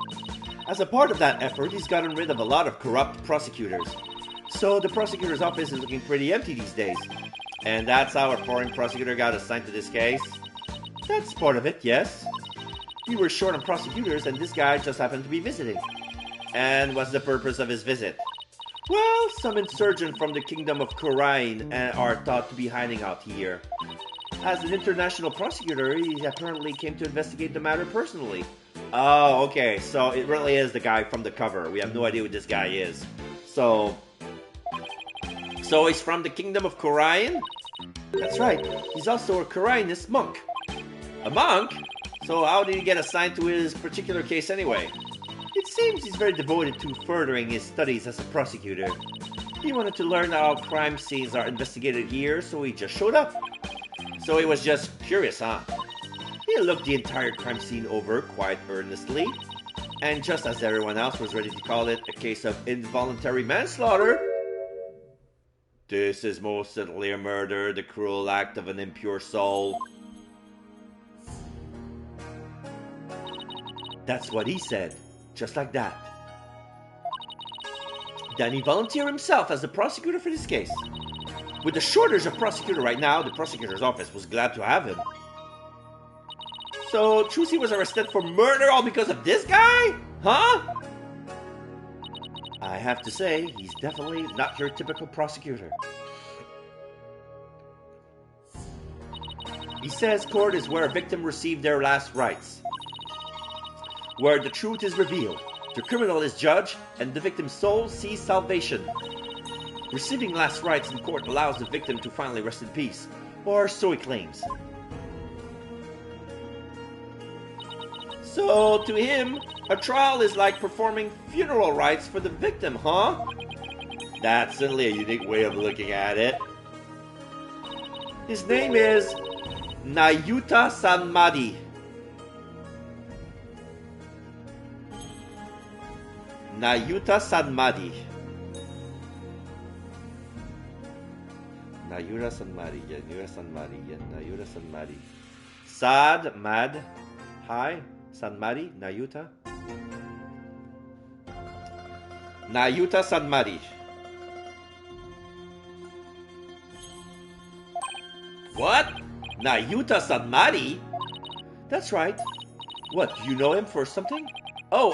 As a part of that effort, he's gotten rid of a lot of corrupt prosecutors. So, the prosecutor's office is looking pretty empty these days. And that's how a foreign prosecutor got assigned to this case? That's part of it, yes. We were short on prosecutors and this guy just happened to be visiting. And what's the purpose of his visit? Well, some insurgents from the Kingdom of Wright are thought to be hiding out here. As an international prosecutor, he apparently came to investigate the matter personally. Oh, okay, so it really is the guy from the cover. We have no idea who this guy is. So he's from the Kingdom of Wright? That's right. He's also a Koreanist monk. A monk? So how did he get assigned to his particular case anyway? It seems he's very devoted to furthering his studies as a prosecutor. He wanted to learn how crime scenes are investigated here, so he just showed up. So he was just curious, huh? He looked the entire crime scene over quite earnestly, and just as everyone else was ready to call it a case of involuntary manslaughter, this is most certainly a murder, the cruel act of an impure soul. That's what he said, just like that. Then he volunteered himself as the prosecutor for this case. With the shortage of prosecutor right now, the prosecutor's office was glad to have him. So, Trucy was arrested for murder all because of this guy? Huh? I have to say, he's definitely not your typical prosecutor. He says court is where a victim received their last rites, where the truth is revealed, the criminal is judged, and the victim's soul sees salvation. Receiving last rites in court allows the victim to finally rest in peace, or so he claims. So, to him, a trial is like performing funeral rites for the victim, huh? That's certainly a unique way of looking at it. His name is Nayuta Sanmadi. Nayuta Sanmadi. Nayuta Sanmadi. Nayuta Sanmadi. Nayuta Sanmadi. Sad Mad. Hi. Sanmadi. Nayuta. Nayuta Sanmadi. What? Nayuta Sanmadi? That's right. What, do you know him for something? Oh,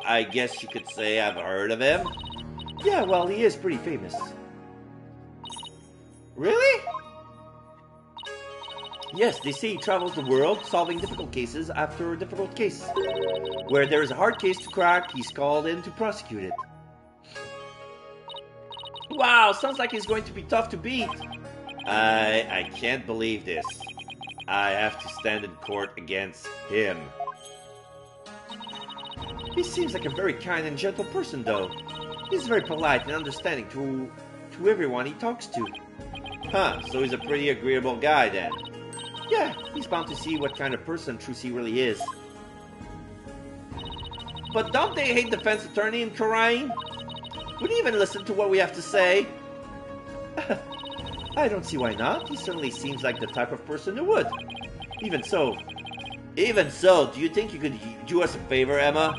I guess you could say I've heard of him. Yeah, well, he is pretty famous. Really? Yes, they say he travels the world solving difficult cases after a difficult case. Where there is a hard case to crack, he's called in to prosecute it. Wow, sounds like he's going to be tough to beat. I can't believe this. I have to stand in court against him. He seems like a very kind and gentle person, though. He's very polite and understanding to everyone he talks to. Huh, so he's a pretty agreeable guy then. Yeah, he's bound to see what kind of person Trucy really is. But don't they hate defense attorney in Khura'in? Would he even listen to what we have to say? I don't see why not. He certainly seems like the type of person who would. Even so, do you think you could do us a favor, Emma?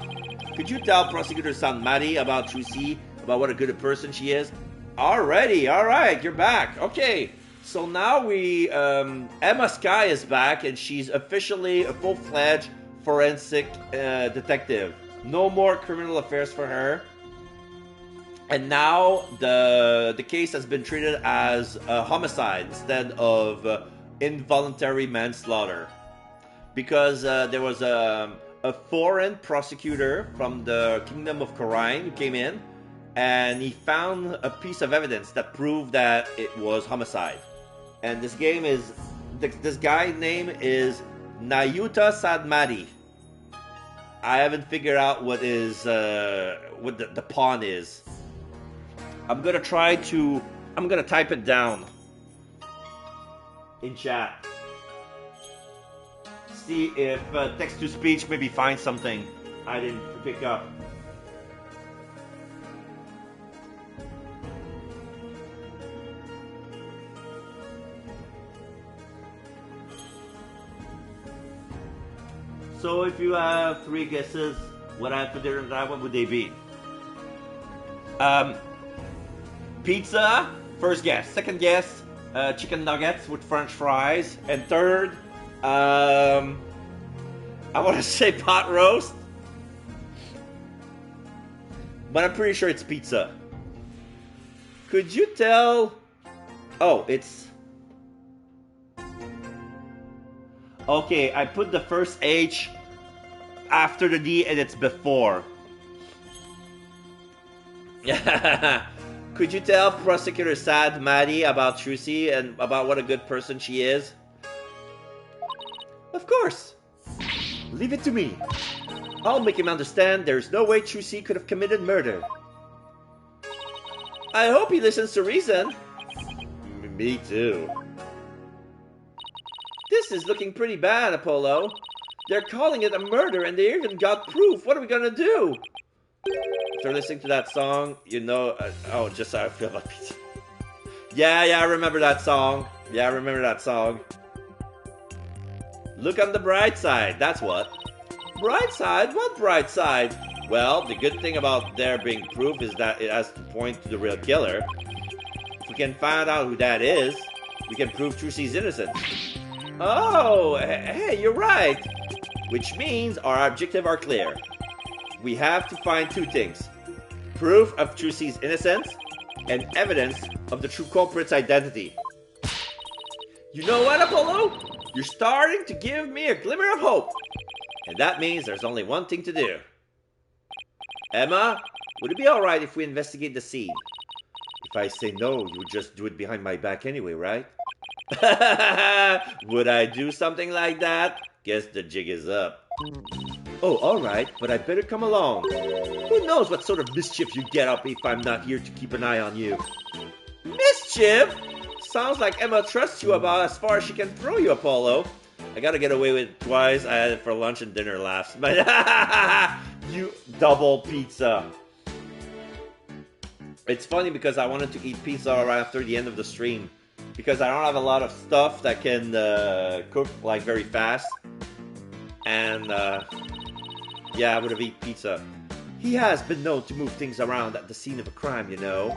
Could you tell Prosecutor Sanmari about Trucy, about what a good person she is? Alrighty, alright, you're back. Okay, so now Emma Sky is back, and she's officially a full-fledged forensic detective. No more criminal affairs for her. And now the case has been treated as a homicide instead of involuntary manslaughter. Because there was a foreign prosecutor from the Kingdom of Khura'in who came in, and he found a piece of evidence that proved that it was homicide. And this guy's name is Nayuta Sadmari. I haven't figured out what the pawn is. I'm gonna type it down in chat. See if text-to-speech maybe finds something I didn't pick up. So if you have 3 guesses, what I put there in that, what would they be? Pizza, first guess. Second guess, chicken nuggets with French fries. And third, I want to say pot roast. But I'm pretty sure it's pizza. Could you tell? Oh, it's... Okay, I put the first H after the D and it's before. Yeah. Could you tell Prosecutor Sad Maddie about Trucy and about what a good person she is? Of course. Leave it to me. I'll make him understand there's no way Trucy could have committed murder. I hope he listens to reason. Me too. This is looking pretty bad, Apollo. They're calling it a murder and they even got proof. What are we gonna do? After listening to that song, you know... just how I feel about pizza. Yeah, I remember that song. Look on the bright side, that's what. Bright side? What bright side? Well, the good thing about there being proof is that it has to point to the real killer. If we can find out who that is, we can prove Trucy's innocent. Oh, hey, you're right. Which means our objectives are clear. We have to find 2 things. Proof of Trucy's innocence and evidence of the true culprit's identity. You know what, Apollo? You're starting to give me a glimmer of hope. And that means there's only one thing to do. Emma, would it be alright if we investigate the scene? If I say no, you would just do it behind my back anyway, right? Would I do something like that? Guess the jig is up. Oh, alright, but I better come along. Who knows what sort of mischief you get up if I'm not here to keep an eye on you. Mischief? Sounds like Emma trusts you about as far as she can throw you, Apollo. I gotta get away with it twice. I had it for lunch and dinner laughs. But you double pizza. It's funny because I wanted to eat pizza right after the end of the stream. Because I don't have a lot of stuff that can cook like very fast. And yeah, I would have eaten pizza. He has been known to move things around at the scene of a crime, you know.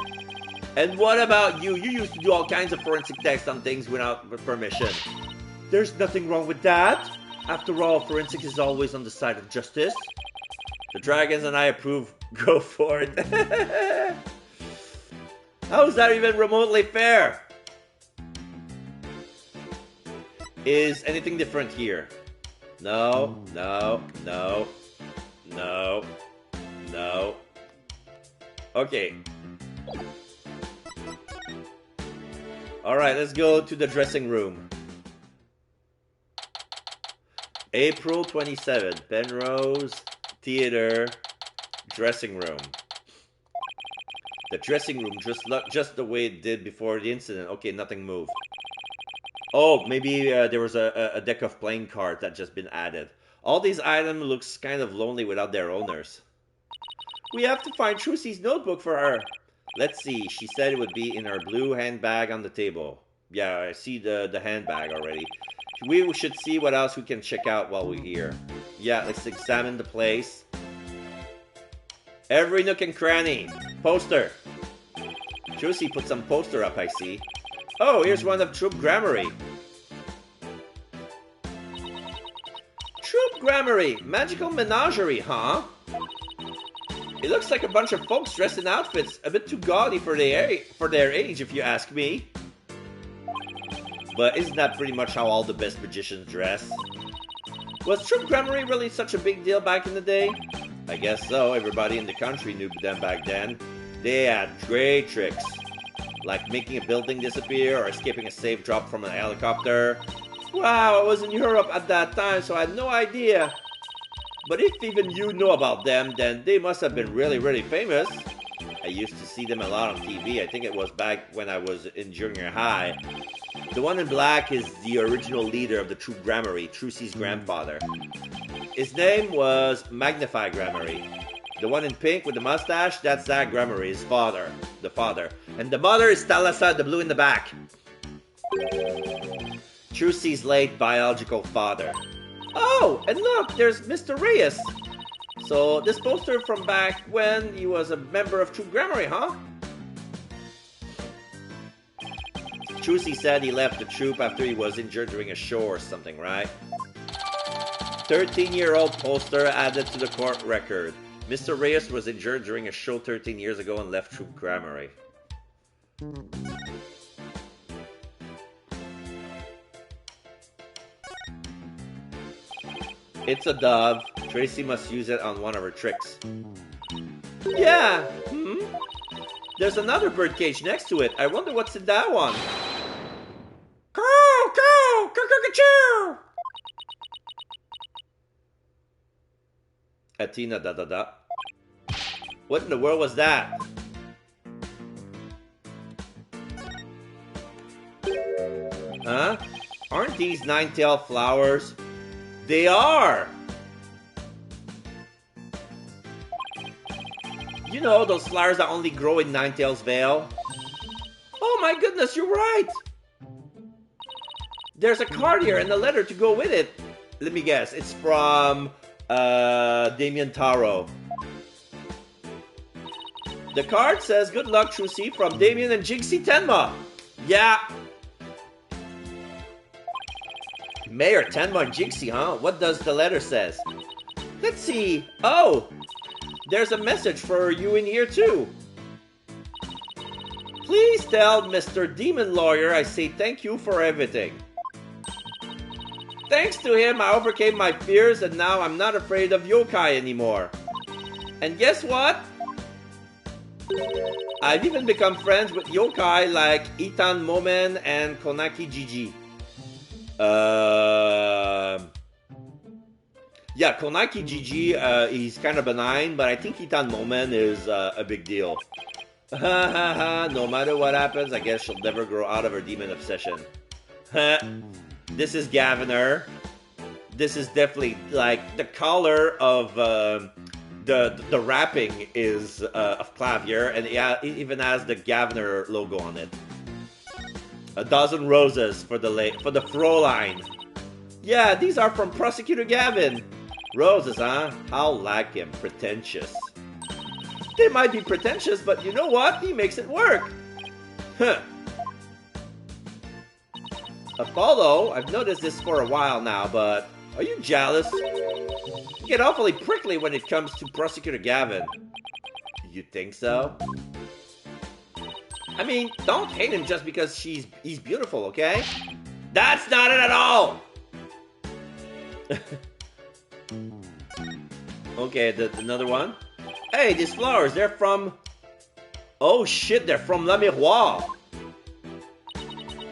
And what about you? You used to do all kinds of forensic tests on things without permission. There's nothing wrong with that. After all, forensics is always on the side of justice. The dragons and I approve. Go for it. How is that even remotely fair? Is anything different here? No. Okay. Alright, let's go to the dressing room. April 27th, Penrose Theater dressing room. The dressing room just the way it did before the incident. Okay, nothing moved. Oh, maybe there was a deck of playing cards that just been added. All these items looks kind of lonely without their owners. We have to find Trucy's notebook for her. Let's see. She said it would be in her blue handbag on the table. Yeah, I see the handbag already. We should see what else we can check out while we're here. Yeah, let's examine the place. Every nook and cranny. Poster. Trucy put some poster up, I see. Oh, here's one of Troop Grammary. Troop Grammary. Magical menagerie, huh? It looks like a bunch of folks dressed in outfits a bit too gaudy for their age, if you ask me. But isn't that pretty much how all the best magicians dress? Was Troop Grammary really such a big deal back in the day? I guess so. Everybody in the country knew them back then. They had great tricks, like making a building disappear or escaping a safe drop from an helicopter. Wow, I was in Europe at that time, so I had no idea. But if even you know about them, then they must have been really, really famous. I used to see them a lot on TV. I think it was back when I was in junior high. The one in black is the original leader of the Troop Grammary, Trucy's grandfather. His name was Magnify Grammary. The one in pink with the mustache, that's Zach Grammary, his father. The father. And the mother is Talasa, the blue in the back. Trucy's late biological father. Oh, and look, there's Mr. Reyes. So, this poster from back when he was a member of Troop Grammary, huh? Trucy said he left the troop after he was injured during a show or something, right? 13-year-old poster added to the court record. Mr. Reyes was injured during a show 13 years ago and left Troop Grammary. It's a dove. Tracy must use it on one of her tricks. Yeah. There's another birdcage next to it. I wonder what's in that one. Caw, caw, caw. Atina da da da. What in the world was that? Huh? Aren't these nine-tailed flowers? They are! You know, those flowers that only grow in Ninetales Vale? Oh my goodness, you're right! There's a card here and a letter to go with it. Let me guess, it's from Damien Taro. The card says, good luck, Trucy, from Damien and Jinxie Tenma. Yeah. Mayor Tenma and Jinxie, huh? What does the letter says? Let's see. Oh, there's a message for you in here too. Please tell Mr. Demon Lawyer I say thank you for everything. Thanks to him, I overcame my fears and now I'm not afraid of yokai anymore. And guess what? I've even become friends with yokai like Itan Momen and Konaki Gigi. Yeah, Konaki Gigi, he's kind of benign, but I think Itan Momen is a big deal. No matter what happens, I guess she'll never grow out of her demon obsession. This is Gaviner. This is definitely, like, the color of the wrapping is of Clavier, and it even has the Gaviner logo on it. A dozen roses for the Fräulein. Yeah, these are from Prosecutor Gavin. Roses, huh? How like him. Pretentious. They might be pretentious, but you know what? He makes it work. Huh. Apollo, I've noticed this for a while now, but are you jealous? You get awfully prickly when it comes to Prosecutor Gavin. You think so? I mean, don't hate him just because he's beautiful, okay? That's not it at all! Okay, another one. Hey, these flowers, they're from... Oh shit, they're from La Miroir.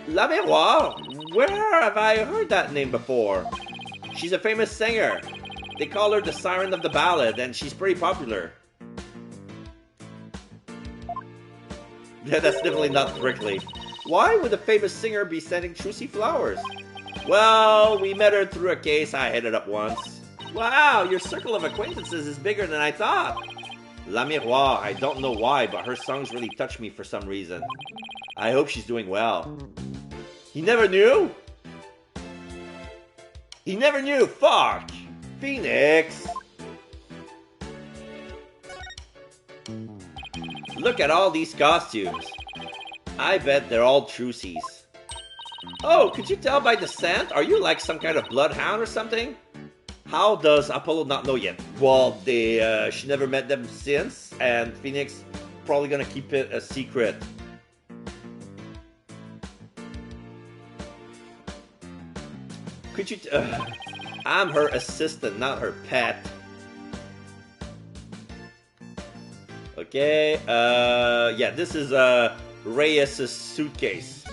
La Miroir? Where have I heard that name before? She's a famous singer. They call her the Siren of the Ballad, and she's pretty popular. Yeah, that's definitely not prickly. Why would a famous singer be sending Trucy flowers? Well, we met her through a case I headed up once. Wow, your circle of acquaintances is bigger than I thought. La Miroir, I don't know why, but her songs really touch me for some reason. I hope she's doing well. He never knew? He never knew, fuck! Phoenix! Look at all these costumes. I bet they're all Trucy's. Oh, could you tell by the scent? Are you like some kind of bloodhound or something? How does Apollo not know yet? Well, she never met them since, and Phoenix probably gonna keep it a secret. Could you... I'm her assistant, not her pet. Okay, yeah, this is Reyes' suitcase.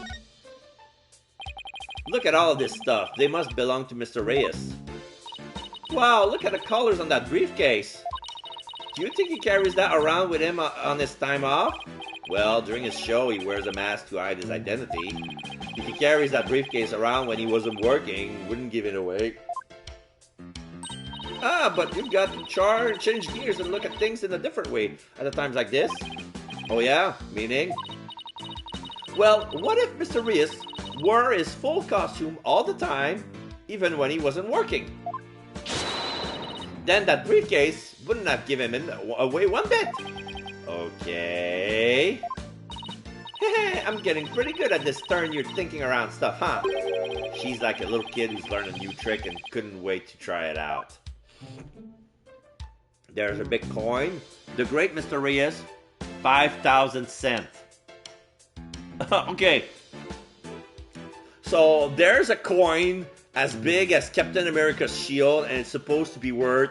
Look at all of this stuff. They must belong to Mr. Reyes. Wow, look at the colors on that briefcase. Do you think he carries that around with him on his time off? Well, during his show, he wears a mask to hide his identity. If he carries that briefcase around when he wasn't working, wouldn't give it away. Ah, but you've got to change gears and look at things in a different way at a times like this. Oh yeah? Meaning? Well, what if Mr. Reyes wore his full costume all the time, even when he wasn't working? Then that briefcase wouldn't have given him away one bit. Okay. I'm getting pretty good at this turn you're thinking around stuff, huh? She's like a little kid who's learned a new trick and couldn't wait to try it out. There's a big coin. The great Mr. Reyes, 5,000 cents. Okay. So there's a coin as big as Captain America's shield, and it's supposed to be worth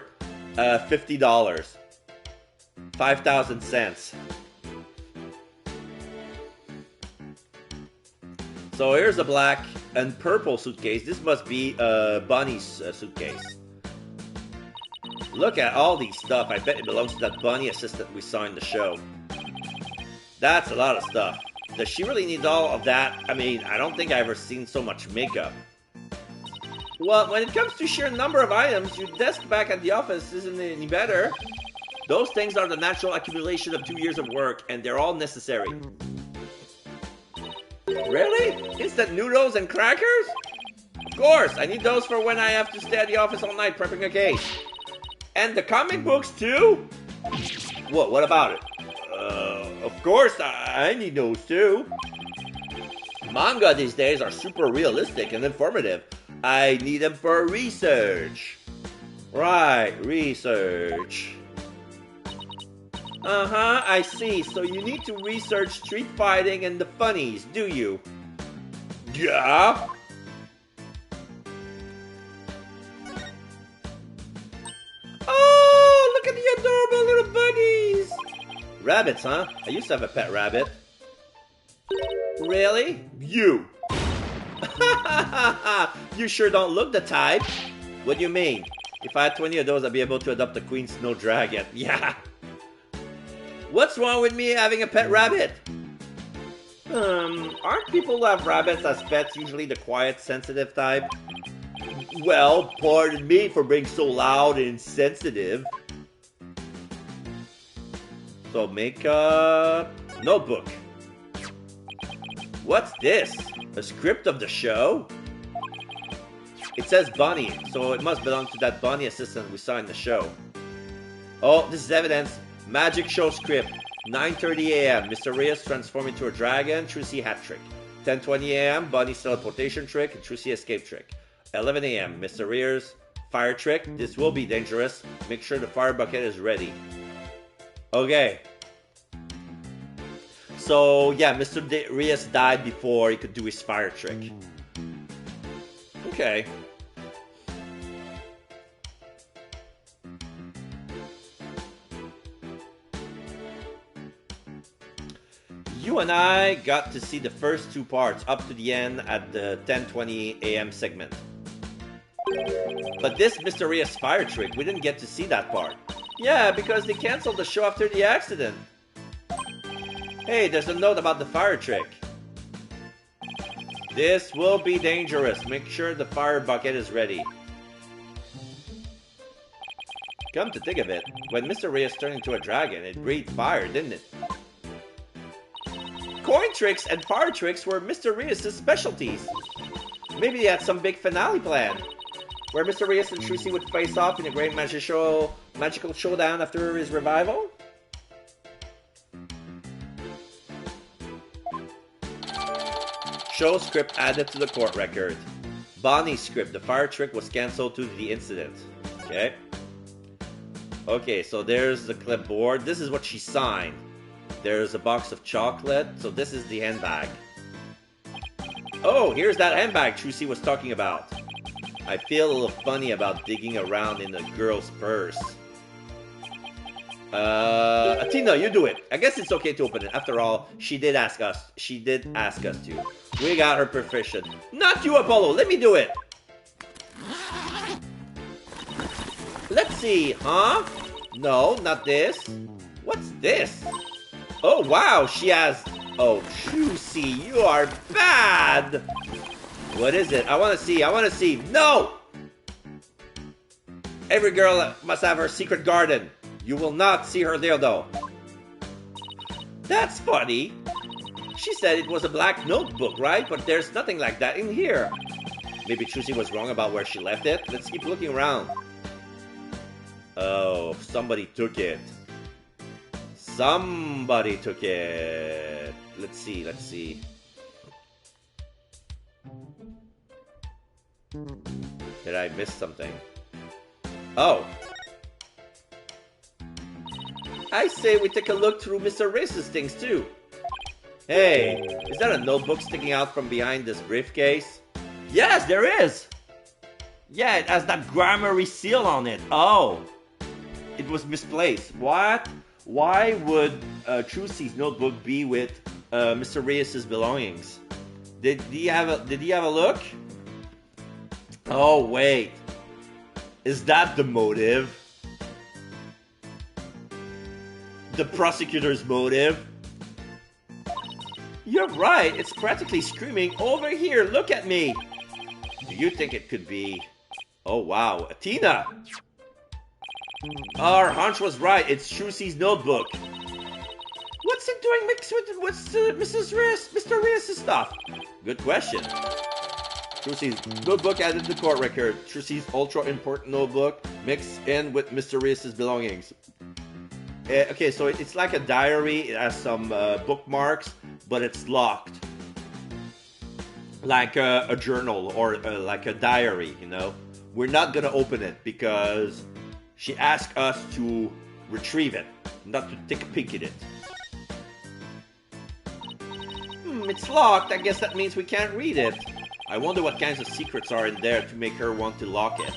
$50. 5,000 cents. So here's a black and purple suitcase. This must be Bunny's suitcase. Look at all these stuff. I bet it belongs to that bunny assistant we saw in the show. That's a lot of stuff. Does she really need all of that? I mean, I don't think I've ever seen so much makeup. Well, when it comes to sheer number of items, your desk back at the office isn't any better. Those things are the natural accumulation of 2 years of work, and they're all necessary. Really? Instant noodles and crackers? Of course, I need those for when I have to stay at the office all night prepping a case. And the comic books too? What about it? Of course, I need those too. Manga these days are super realistic and informative. I need them for research. Right, research. Uh-huh, I see. So you need to research street fighting and the funnies, do you? Yeah. Oh, look at the adorable little bunnies. Rabbits, huh? I used to have a pet rabbit. Really? You. You sure don't look the type. What do you mean? If I had 20 of those, I'd be able to adopt the Queen Snow Dragon. Yeah. What's wrong with me having a pet rabbit? Aren't people who have rabbits as pets usually the quiet, sensitive type? Well, pardon me for being so loud and sensitive. So makeup... Notebook. What's this? A script of the show? It says Bunny, so it must belong to that Bunny assistant we saw in the show. Oh, this is evidence. Magic show script. 9:30 a.m. Mr. Reyes transformed into a dragon. Trucy hat trick. 10:20 a.m. Bunny's teleportation trick and Trucy escape trick. 11 a.m. Mr. Reyes fire trick. This will be dangerous. Make sure the fire bucket is ready. Okay. So yeah, Mr. Reyes died before he could do his fire trick. Okay. You and I got to see the first two parts up to the end at the 10:20 a.m. segment. But this mysterious fire trick, we didn't get to see that part. Yeah, because they canceled the show after the accident. Hey, there's a note about the fire trick. This will be dangerous. Make sure the fire bucket is ready. Come to think of it, when Mr. Reyes turned into a dragon, it breathed fire, didn't it? Coin tricks and fire tricks were Mr. Reyes' specialties. Maybe he had some big finale plan, where Mr. Reyes and Trucy would face off in a great magical showdown after his revival? Show script added to the court record. Bonnie's script, the fire trick was cancelled due to the incident. Okay. Okay, so there's the clipboard. This is what she signed. There's a box of chocolate. So this is the handbag. Oh, here's that handbag Trucy was talking about. I feel a little funny about digging around in a girl's purse. Athena, you do it. I guess it's okay to open it. After all, she did ask us. She did ask us to. We got her permission. Not you, Apollo. Let me do it. Let's see, huh? No, not this. What's this? Oh, wow, she has... Oh, Trucy, you are bad! What is it? I want to see. No! Every girl must have her secret garden. You will not see her there, though. That's funny. She said it was a black notebook, right? But there's nothing like that in here. Maybe Trucy was wrong about where she left it. Let's keep looking around. Oh, somebody took it. Somebody took it. Let's see. Did I miss something? Oh. I say we take a look through Mr. Reyes' things too. Hey, is that a notebook sticking out from behind this briefcase? Yes, there is! Yeah, it has that grammar seal on it. Oh. It was misplaced. What? Why would Trucy's notebook be with Mr. Reyes' belongings? Did he have a look? Oh wait, is that the motive? The prosecutor's motive? You're right. It's practically screaming, "Over here! Look at me!" Do you think it could be? Oh wow, Athena! Our hunch was right. It's Trucy's notebook. What's it doing mixed with Mr. Reyes' stuff? Good question. Trucy's notebook added to the court record. Trucy's ultra important notebook mixed in with Mr. Reyes' belongings. Okay, so it's like a diary. It has some bookmarks, but it's locked. Like a journal or like a diary, you know. We're not gonna open it because she asked us to retrieve it, not to take a peek at it. It's locked. I guess that means we can't read it. I wonder what kinds of secrets are in there to make her want to lock it.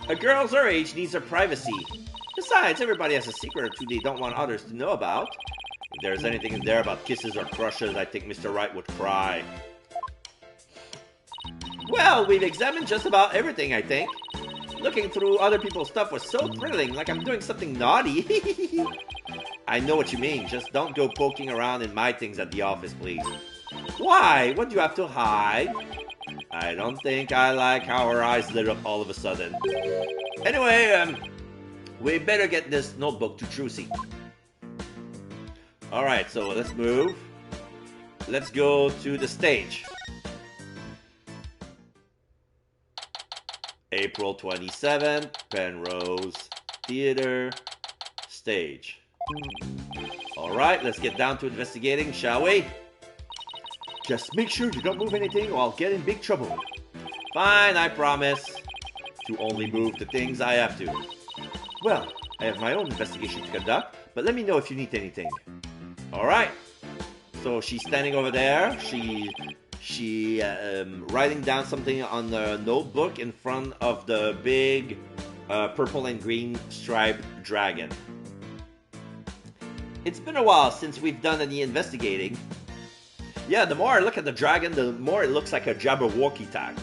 A girl's her age needs her privacy. Besides, everybody has a secret or two they don't want others to know about. If there's anything in there about kisses or crushes, I think Mr. Wright would cry. Well, we've examined just about everything, I think. Looking through other people's stuff was so thrilling, like I'm doing something naughty. I know what you mean. Just don't go poking around in my things at the office, please. Why? What do you have to hide? I don't think I like how her eyes lit up all of a sudden. Anyway, we better get this notebook to Trucy. Alright, so let's move. Let's go to the stage. April 27th, Penrose Theater, stage. Alright, let's get down to investigating, shall we? Just make sure you don't move anything or I'll get in big trouble. Fine, I promise. To only move the things I have to. Well, I have my own investigation to conduct, but let me know if you need anything. Alright. So she's standing over there. She writing down something on the notebook in front of the big purple and green striped dragon. It's been a while since we've done any investigating. Yeah, the more I look at the dragon, the more it looks like a Jabberwocky type.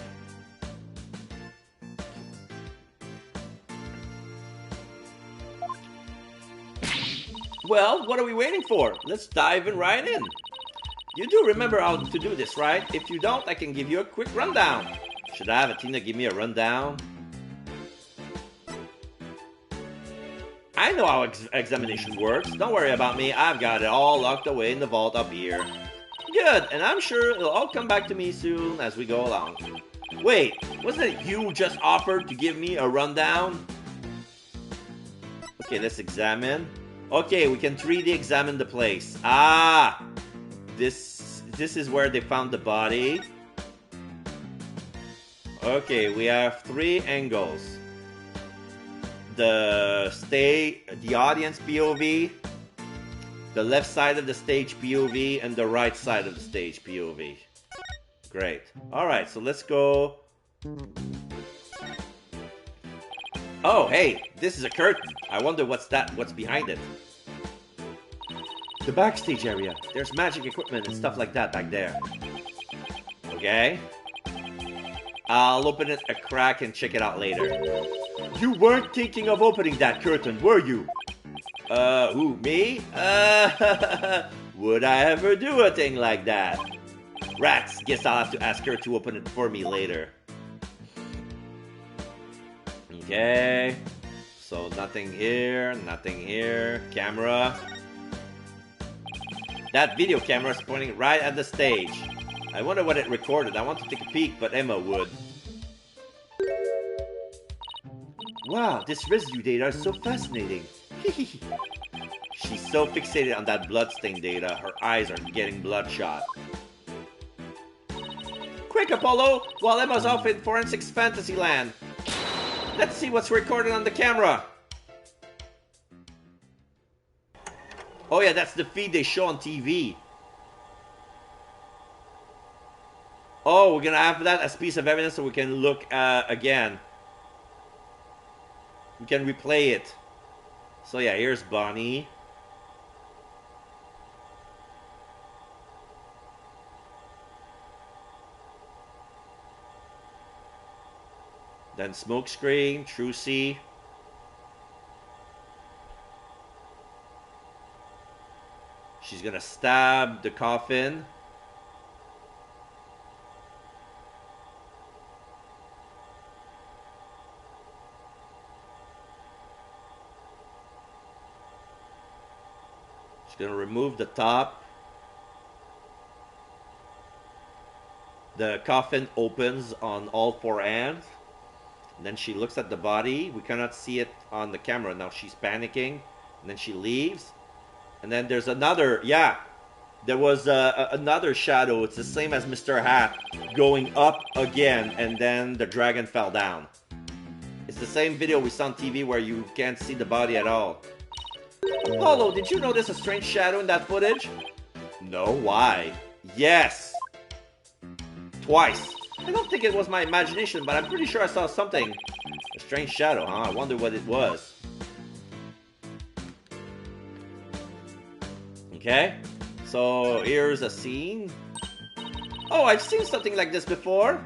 Well, what are we waiting for? Let's dive right in. You do remember how to do this, right? If you don't, I can give you a quick rundown. Should I have Athena give me a rundown? I know how examination works. Don't worry about me. I've got it all locked away in the vault up here. Good, and I'm sure it'll all come back to me soon as we go along. Wait, wasn't it you who just offered to give me a rundown? Okay, let's examine. Okay, we can 3D examine the place. Ah! This is where they found the body. Okay, we have 3 angles. The audience POV, the left side of the stage POV, and the right side of the stage POV. Great. Alright, so let's go. Oh, hey, this is a curtain. I wonder what's behind it. The backstage area. There's magic equipment and stuff like that back there. Okay. I'll open it a crack and check it out later. You weren't thinking of opening that curtain, were you? Who, me? Would I ever do a thing like that? Rats, guess I'll have to ask her to open it for me later. Okay. So nothing here, nothing here. Camera. That video camera is pointing right at the stage. I wonder what it recorded. I want to take a peek, but Emma would. Wow, this residue data is so fascinating. She's so fixated on that bloodstain data, her eyes are getting bloodshot. Quick, Apollo! While Emma's off in forensics fantasy land. Let's see what's recorded on the camera. Oh yeah, that's the feed they show on TV. Oh, we're gonna have that as piece of evidence so we can look again. We can replay it. So yeah, here's Bonnie. Then smokescreen, Trucy. She's gonna stab the coffin. She's gonna remove the top. The coffin opens on all 4 ends. And then she looks at the body. We cannot see it on the camera. Now she's panicking. And then she leaves. And then there's another, yeah. There was another shadow. It's the same as Mr. Hat going up again. And then the dragon fell down. It's the same video we saw on TV where you can't see the body at all. Paulo, did you notice a strange shadow in that footage? No, why? Yes! Twice. I don't think it was my imagination, but I'm pretty sure I saw something. A strange shadow, huh? I wonder what it was. Okay, so here's a scene. Oh, I've seen something like this before.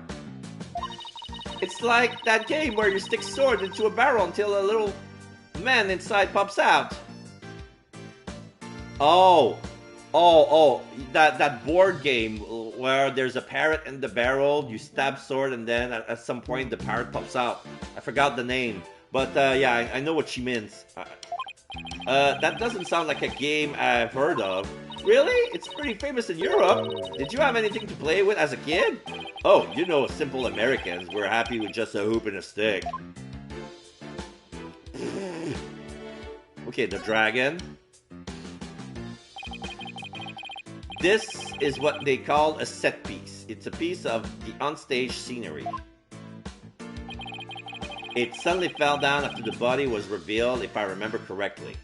It's like that game where you stick sword into a barrel until a little man inside pops out. Oh, that board game where there's a parrot in the barrel, you stab sword, and then at some point the parrot pops out. I forgot the name, but yeah, I know what she means. That doesn't sound like a game I've heard of. Really? It's pretty famous in Europe. Did you have anything to play with as a kid? Oh, you know, simple Americans, we're happy with just a hoop and a stick. Okay, the dragon. This is what they call a set piece. It's a piece of the onstage scenery. It suddenly fell down after the body was revealed, if I remember correctly.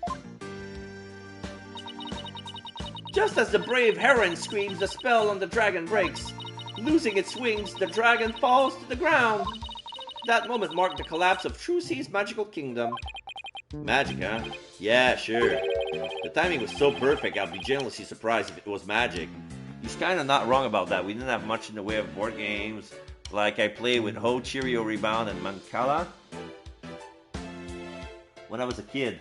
Just as the brave heron screams, the spell on the dragon breaks. Losing its wings, the dragon falls to the ground. That moment marked the collapse of Trucy's magical kingdom. Magic, huh? Yeah, sure. The timing was so perfect, I'd be genuinely surprised if it was magic. He's kinda not wrong about that. We didn't have much in the way of board games. Like I played with Ho, Cheerio Rebound, and Mancala when I was a kid.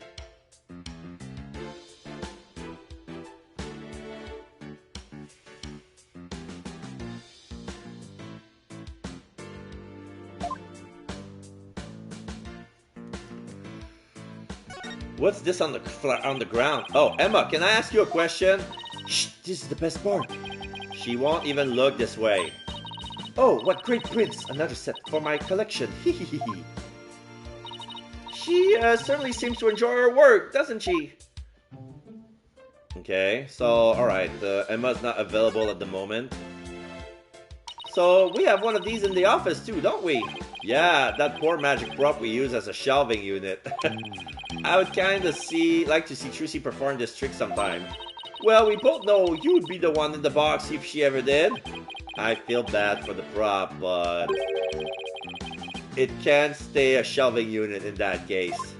What's this on the ground? Oh, Emma, can I ask you a question? Shh, this is the best part. She won't even look this way. Oh, what great prints! Another set for my collection. Hehehe. She certainly seems to enjoy her work, doesn't she? Okay, so alright, Emma's not available at the moment. So we have one of these in the office too, don't we? Yeah, that poor magic prop we use as a shelving unit. I would kind of like to see Trucy perform this trick sometime. Well, we both know you'd be the one in the box if she ever did. I feel bad for the prop, but it can't stay a shelving unit in that case.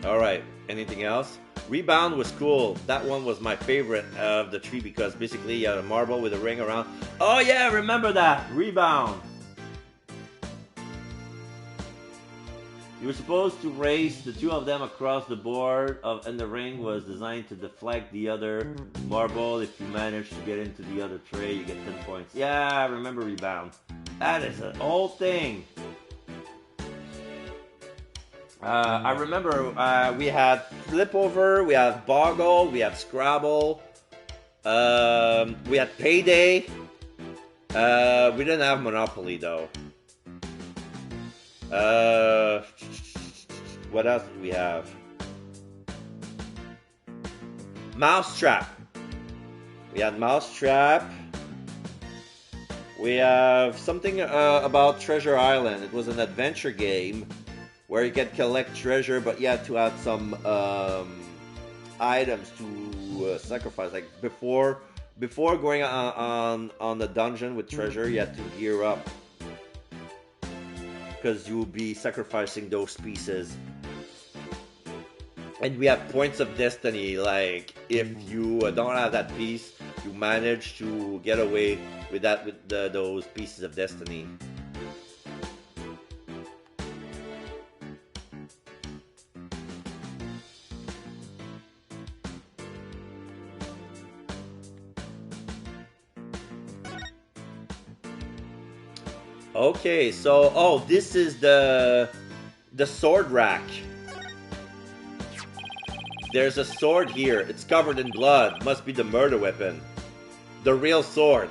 Alright, anything else? Rebound was cool. That one was my favorite of the three because basically you had a marble with a ring around. Oh yeah, remember that! Rebound! You were supposed to race the two of them across the board, and the ring was designed to deflect the other marble. If you manage to get into the other tray, you get 10 points. Yeah, I remember Rebound. That is an old thing. I remember we had Flip Over, we had Boggle, we had Scrabble, we had Payday. We didn't have Monopoly though. What else did we have? Mousetrap. We had Mousetrap. We have something about Treasure Island. It was an adventure game where you can collect treasure, but you had to add some items to sacrifice. Like before going on the dungeon with treasure, you had to gear up because you will be sacrificing those pieces. And we have points of destiny. Like if you don't have that piece, you manage to get away with those pieces of destiny. Okay, so this is the sword rack. There's a sword here. It's covered in blood. Must be the murder weapon. The real sword.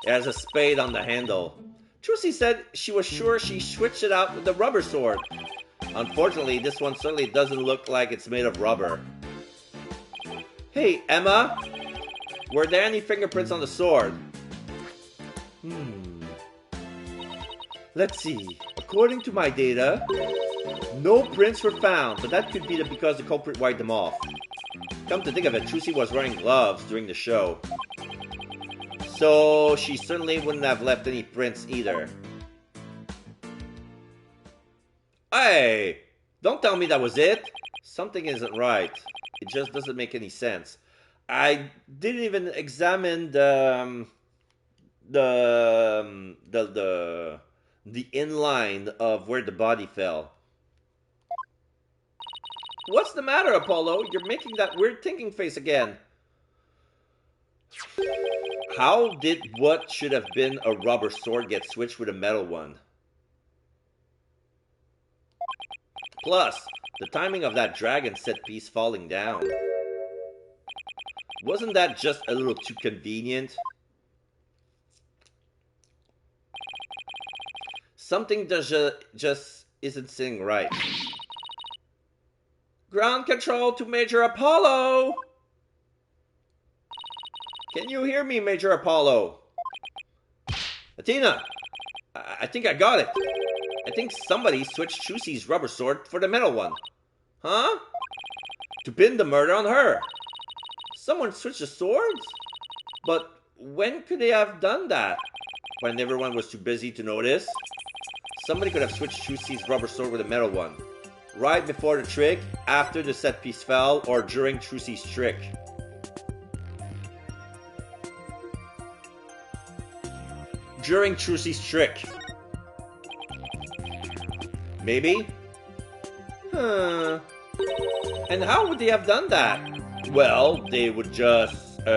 It has a spade on the handle. Trucy said she was sure she switched it out with the rubber sword. Unfortunately, this one certainly doesn't look like it's made of rubber. Hey, Emma. Were there any fingerprints on the sword? Let's see. According to my data, no prints were found, but that could be because the culprit wiped them off. Come to think of it, Trucy was wearing gloves during the show. So she certainly wouldn't have left any prints either. Hey! Don't tell me that was it! Something isn't right. It just doesn't make any sense. I didn't even examine the inline of where the body fell. What's the matter, Apollo? You're making that weird thinking face again. How did what should have been a rubber sword get switched with a metal one? Plus, the timing of that dragon set piece falling down. Wasn't that just a little too convenient? Something just isn't sitting right. Ground control to Major Apollo! Can you hear me, Major Apollo? Athena! I think I got it. I think somebody switched Trucy's rubber sword for the metal one. Huh? To pin the murder on her. Someone switched the swords? But when could they have done that? When everyone was too busy to notice? Somebody could have switched Trucy's rubber sword with a metal one. Right before the trick, after the set piece fell, or during Trucy's trick. During Trucy's trick. Maybe? Huh. And how would they have done that? Well, they would just, if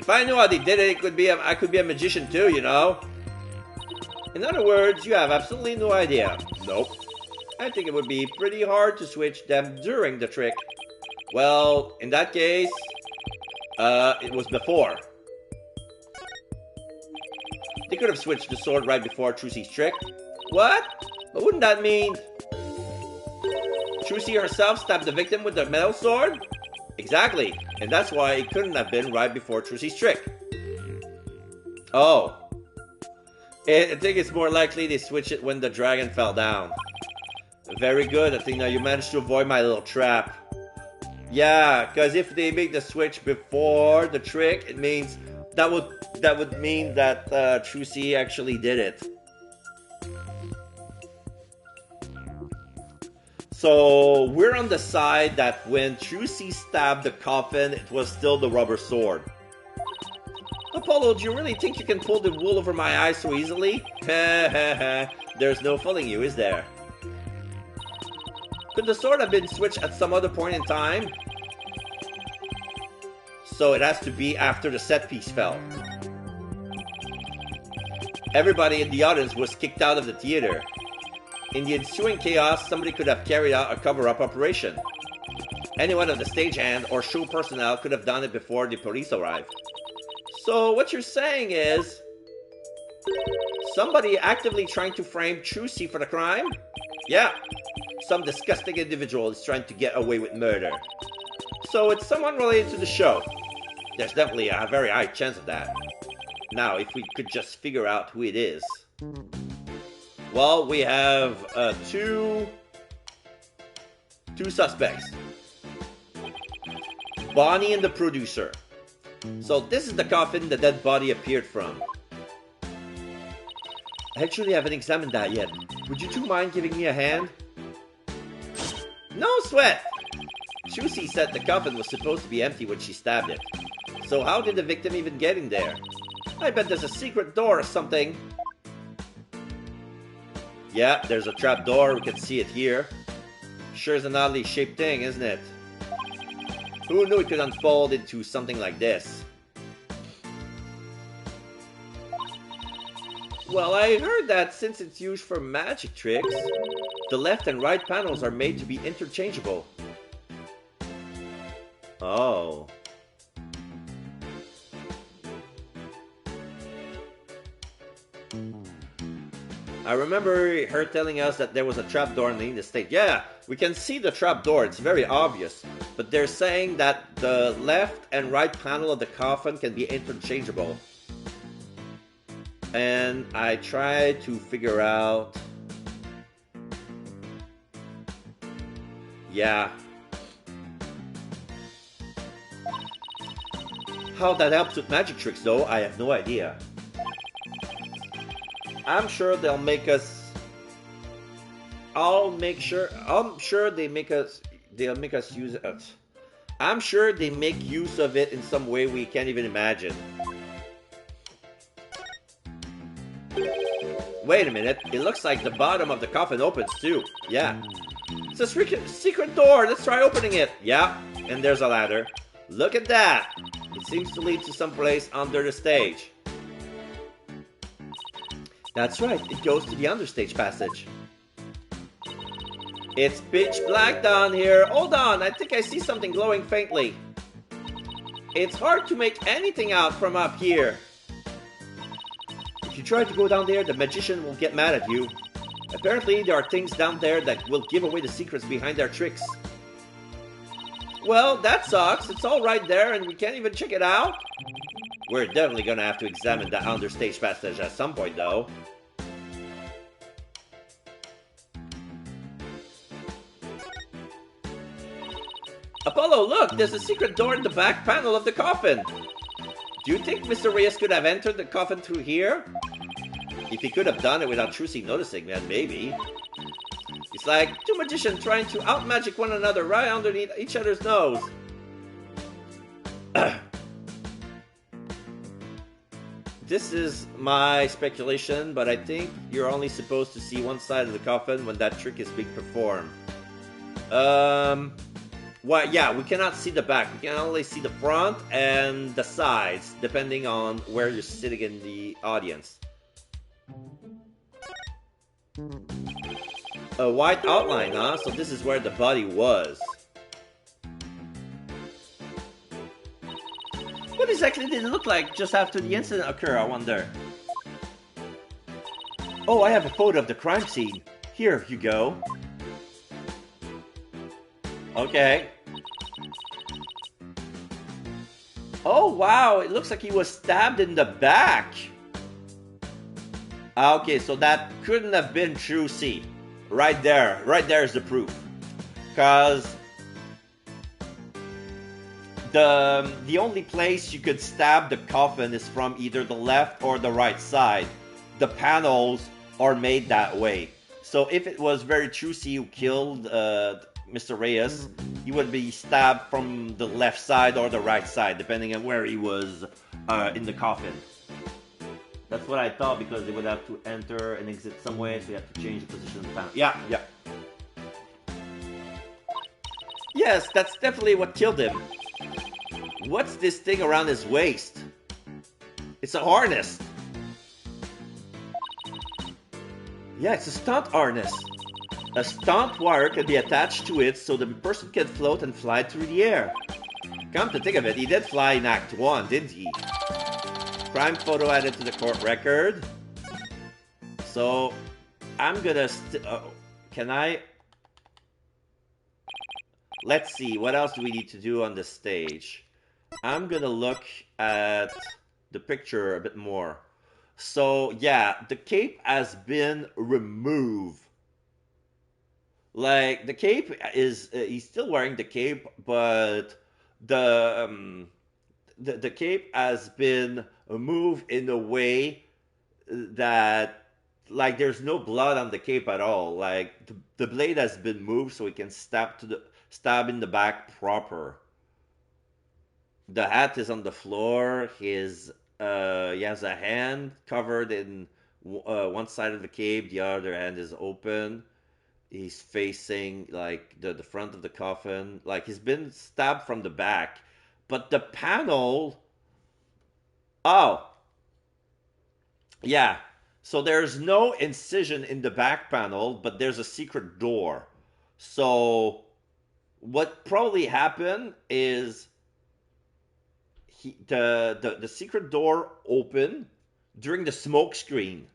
I knew how they did it, I could be a magician too, you know? In other words, you have absolutely no idea. Nope. I think it would be pretty hard to switch them during the trick. Well, in that case, it was before. They could have switched the sword right before Trucy's trick. What? But wouldn't that mean Trucy herself stabbed the victim with the metal sword? Exactly, and that's why it couldn't have been right before Trucy's trick. Oh. I think it's more likely they switched it when the dragon fell down. Very good, Athena, you managed to avoid my little trap. Yeah, because if they make the switch before the trick, it means that would mean that Trucy actually did it. So we're on the side that when Trucy stabbed the coffin, it was still the rubber sword. Apollo, do you really think you can pull the wool over my eyes so easily? There's no fooling you, is there? Could the sword have been switched at some other point in time? So it has to be after the set piece fell. Everybody in the audience was kicked out of the theater. In the ensuing chaos, somebody could have carried out a cover-up operation. Anyone of the stagehand or show personnel could have done it before the police arrived. So what you're saying is somebody actively trying to frame Trucy for the crime? Yeah. Some disgusting individual is trying to get away with murder. So it's someone related to the show. There's definitely a very high chance of that. Now, if we could just figure out who it is. Well, we have two suspects. Bonnie and the producer. So this is the coffin the dead body appeared from. I actually haven't examined that yet. Would you two mind giving me a hand? No sweat! Trucy said the coffin was supposed to be empty when she stabbed it. So how did the victim even get in there? I bet there's a secret door or something. Yeah, there's a trap door. We can see it here. Sure is an oddly shaped thing, isn't it? Who knew it could unfold into something like this? Well, I heard that since it's used for magic tricks, the left and right panels are made to be interchangeable. Oh. I remember her telling us that there was a trapdoor in the stage. Yeah, we can see the trapdoor, it's very obvious. But they're saying that the left and right panel of the coffin can be interchangeable. And I tried to figure out... Yeah. How that helps with magic tricks though, I have no idea. I'm sure they'll make us... I'm sure they'll make us use it. I'm sure they make use of it in some way we can't even imagine. Wait a minute, it looks like the bottom of the coffin opens too. Yeah. It's a secret door, let's try opening it. Yeah, and there's a ladder. Look at that. It seems to lead to some place under the stage. That's right, it goes to the understage passage. It's pitch black down here. Hold on, I think I see something glowing faintly. It's hard to make anything out from up here. If you try to go down there, the magician will get mad at you. Apparently, there are things down there that will give away the secrets behind their tricks. Well, that sucks. It's all right there and we can't even check it out. We're definitely gonna have to examine the understage passage at some point, though. Apollo, look! There's a secret door in the back panel of the coffin! Do you think Mr. Reyes could have entered the coffin through here? If he could have done it without Trucy noticing, then maybe. It's like two magicians trying to out-magic one another right underneath each other's nose. This is my speculation, but I think you're only supposed to see one side of the coffin when that trick is being performed. Well, yeah, we cannot see the back. We can only see the front and the sides, depending on where you're sitting in the audience. A white outline, huh? So this is where the body was. What exactly did it look like just after the incident occurred, I wonder? Oh, I have a photo of the crime scene. Here you go. Okay. Oh, wow. It looks like he was stabbed in the back. Okay, so that couldn't have been true. See, right there. Right there is the proof. Because the only place you could stab the coffin is from either the left or the right side. The panels are made that way. So if it was very Trucy who killed Mr. Reyes, he would be stabbed from the left side or the right side, depending on where he was in the coffin. That's what I thought, because they would have to enter and exit some way, so you have to change the position of the panel. Yeah, yeah. Yes, that's definitely what killed him. What's this thing around his waist? It's a harness. Yeah, it's a stunt harness. A stunt wire can be attached to it so the person can float and fly through the air. Come to think of it, he did fly in Act 1, didn't he? Crime photo added to the court record. So, I'm gonna... can I... Let's see, what else do we need to do on this stage? I'm gonna look at the picture a bit more. So, yeah, the cape has been removed. Like, the cape is... he's still wearing the cape, but the cape has been moved in a way that, like, there's no blood on the cape at all. Like, the blade has been moved so he can stab in the back proper. The hat is on the floor. He has a hand covered in one side of the cape. The other hand is open. He's facing, like, the front of the coffin. Like, he's been stabbed from the back. But the panel... Oh. Yeah. So there's no incision in the back panel, but there's a secret door. So what probably happened is the secret door opened during the smoke screen.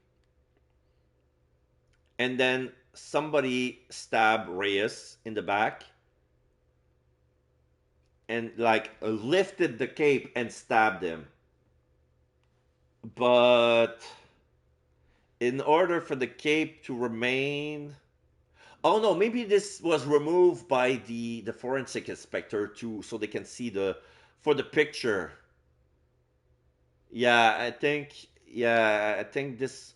And then somebody stabbed Reyes in the back. And, like, lifted the cape and stabbed him. But in order for the cape to remain... Oh no, maybe this was removed by the forensic inspector too, so they can see for the picture. Yeah, I think this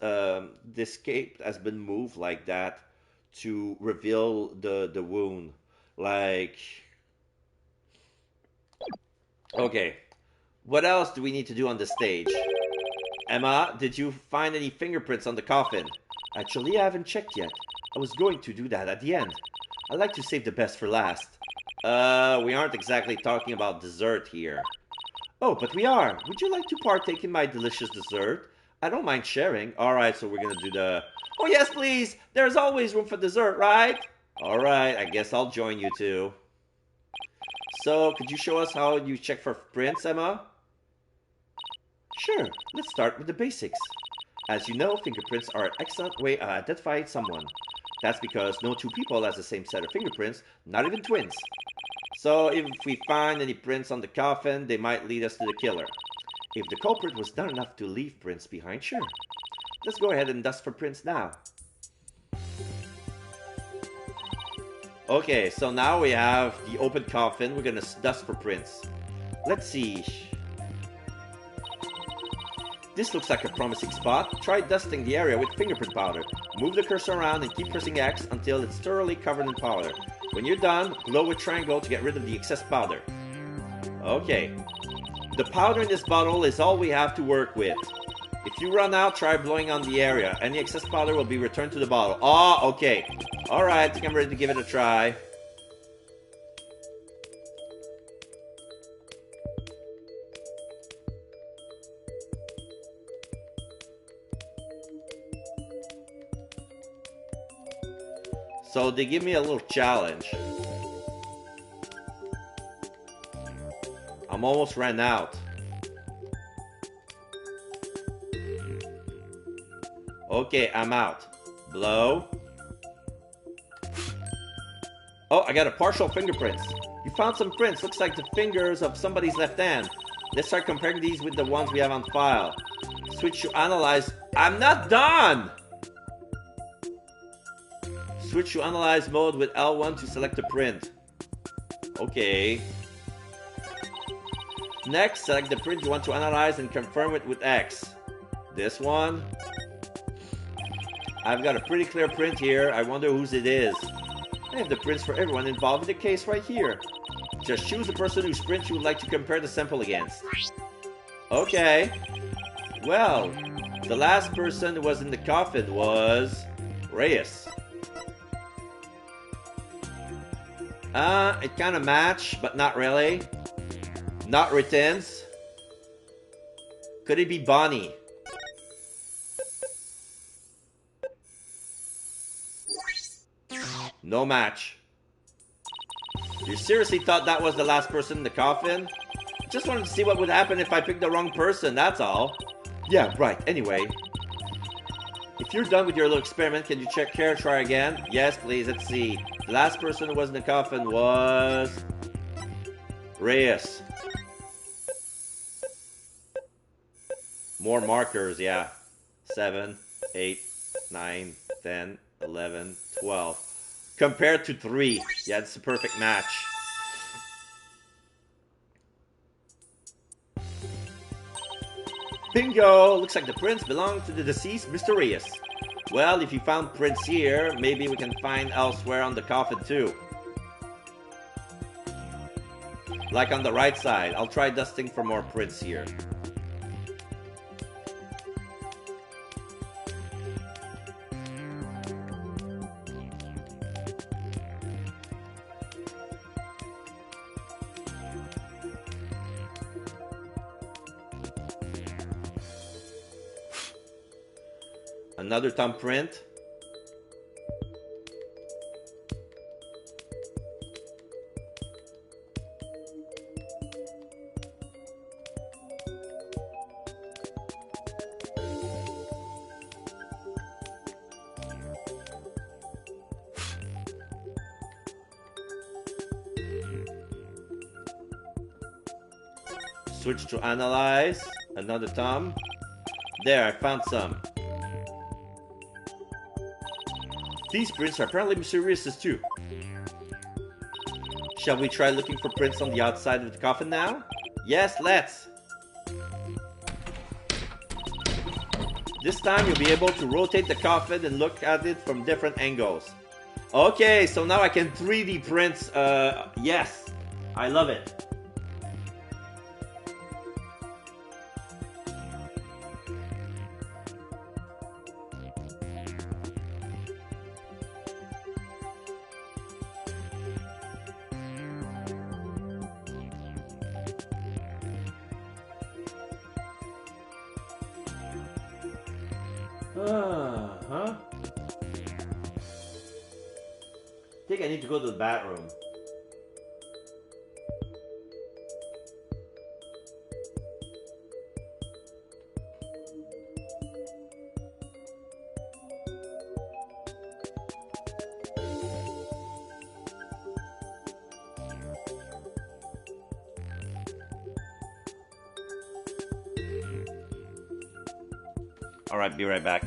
this cape has been moved like that to reveal the wound. Like, okay, what else do we need to do on the stage? Emma, did you find any fingerprints on the coffin? Actually, I haven't checked yet. I was going to do that at the end. I like to save the best for last. We aren't exactly talking about dessert here. Oh, but we are. Would you like to partake in my delicious dessert? I don't mind sharing. Alright, so we're gonna do the... Oh yes, please! There's always room for dessert, right? Alright, I guess I'll join you too. So, could you show us how you check for prints, Emma? Sure, let's start with the basics. As you know, fingerprints are an excellent way of identifying someone. That's because no two people has the same set of fingerprints, not even twins. So if we find any prints on the coffin, they might lead us to the killer. If the culprit was dumb enough to leave prints behind, sure. Let's go ahead and dust for prints now. Okay, so now we have the open coffin. We're gonna dust for prints. Let's see. This looks like a promising spot. Try dusting the area with fingerprint powder. Move the cursor around and keep pressing X until it's thoroughly covered in powder. When you're done, blow with triangle to get rid of the excess powder. Okay. The powder in this bottle is all we have to work with. If you run out, try blowing on the area. Any excess powder will be returned to the bottle. Oh, okay. Alright, I think I'm ready to give it a try. So they give me a little challenge. I'm almost ran out. Okay, I'm out. Blow. Oh, I got a partial fingerprints. You found some prints. Looks like the fingers of somebody's left hand. Let's start comparing these with the ones we have on file. Switch to analyze. I'm not done! Switch to analyze mode with L1 to select a print. Okay. Next, select the print you want to analyze and confirm it with X. This one. I've got a pretty clear print here. I wonder whose it is. I have the prints for everyone involved in the case right here. Just choose the person whose print you would like to compare the sample against. Okay. Well, the last person who was in the coffin was Reyes. It kind of matched, but not really. Not returns. Could it be Bonnie? No match. You seriously thought that was the last person in the coffin? Just wanted to see what would happen if I picked the wrong person, that's all. Yeah, right, anyway. If you're done with your little experiment, can you try again? Yes, please, let's see. The last person who was in the coffin was... Reyes. More markers, yeah. 7, 8, 9, 10, 11, 12. Compared to 3. Yeah, it's a perfect match. Bingo! Looks like the prints belong to the deceased Mr. Reyes. Well, if you found prints here, maybe we can find elsewhere on the coffin too. Like on the right side. I'll try dusting for more prints here. Another thumbprint. Switch to analyze. Another thumb. There, I found some. These prints are apparently mysterious too. Shall we try looking for prints on the outside of the coffin now? Yes, let's! This time you'll be able to rotate the coffin and look at it from different angles. Okay, so now I can 3D print, yes! I love it. Huh? I think I need to go to the bathroom. Alright, be right back.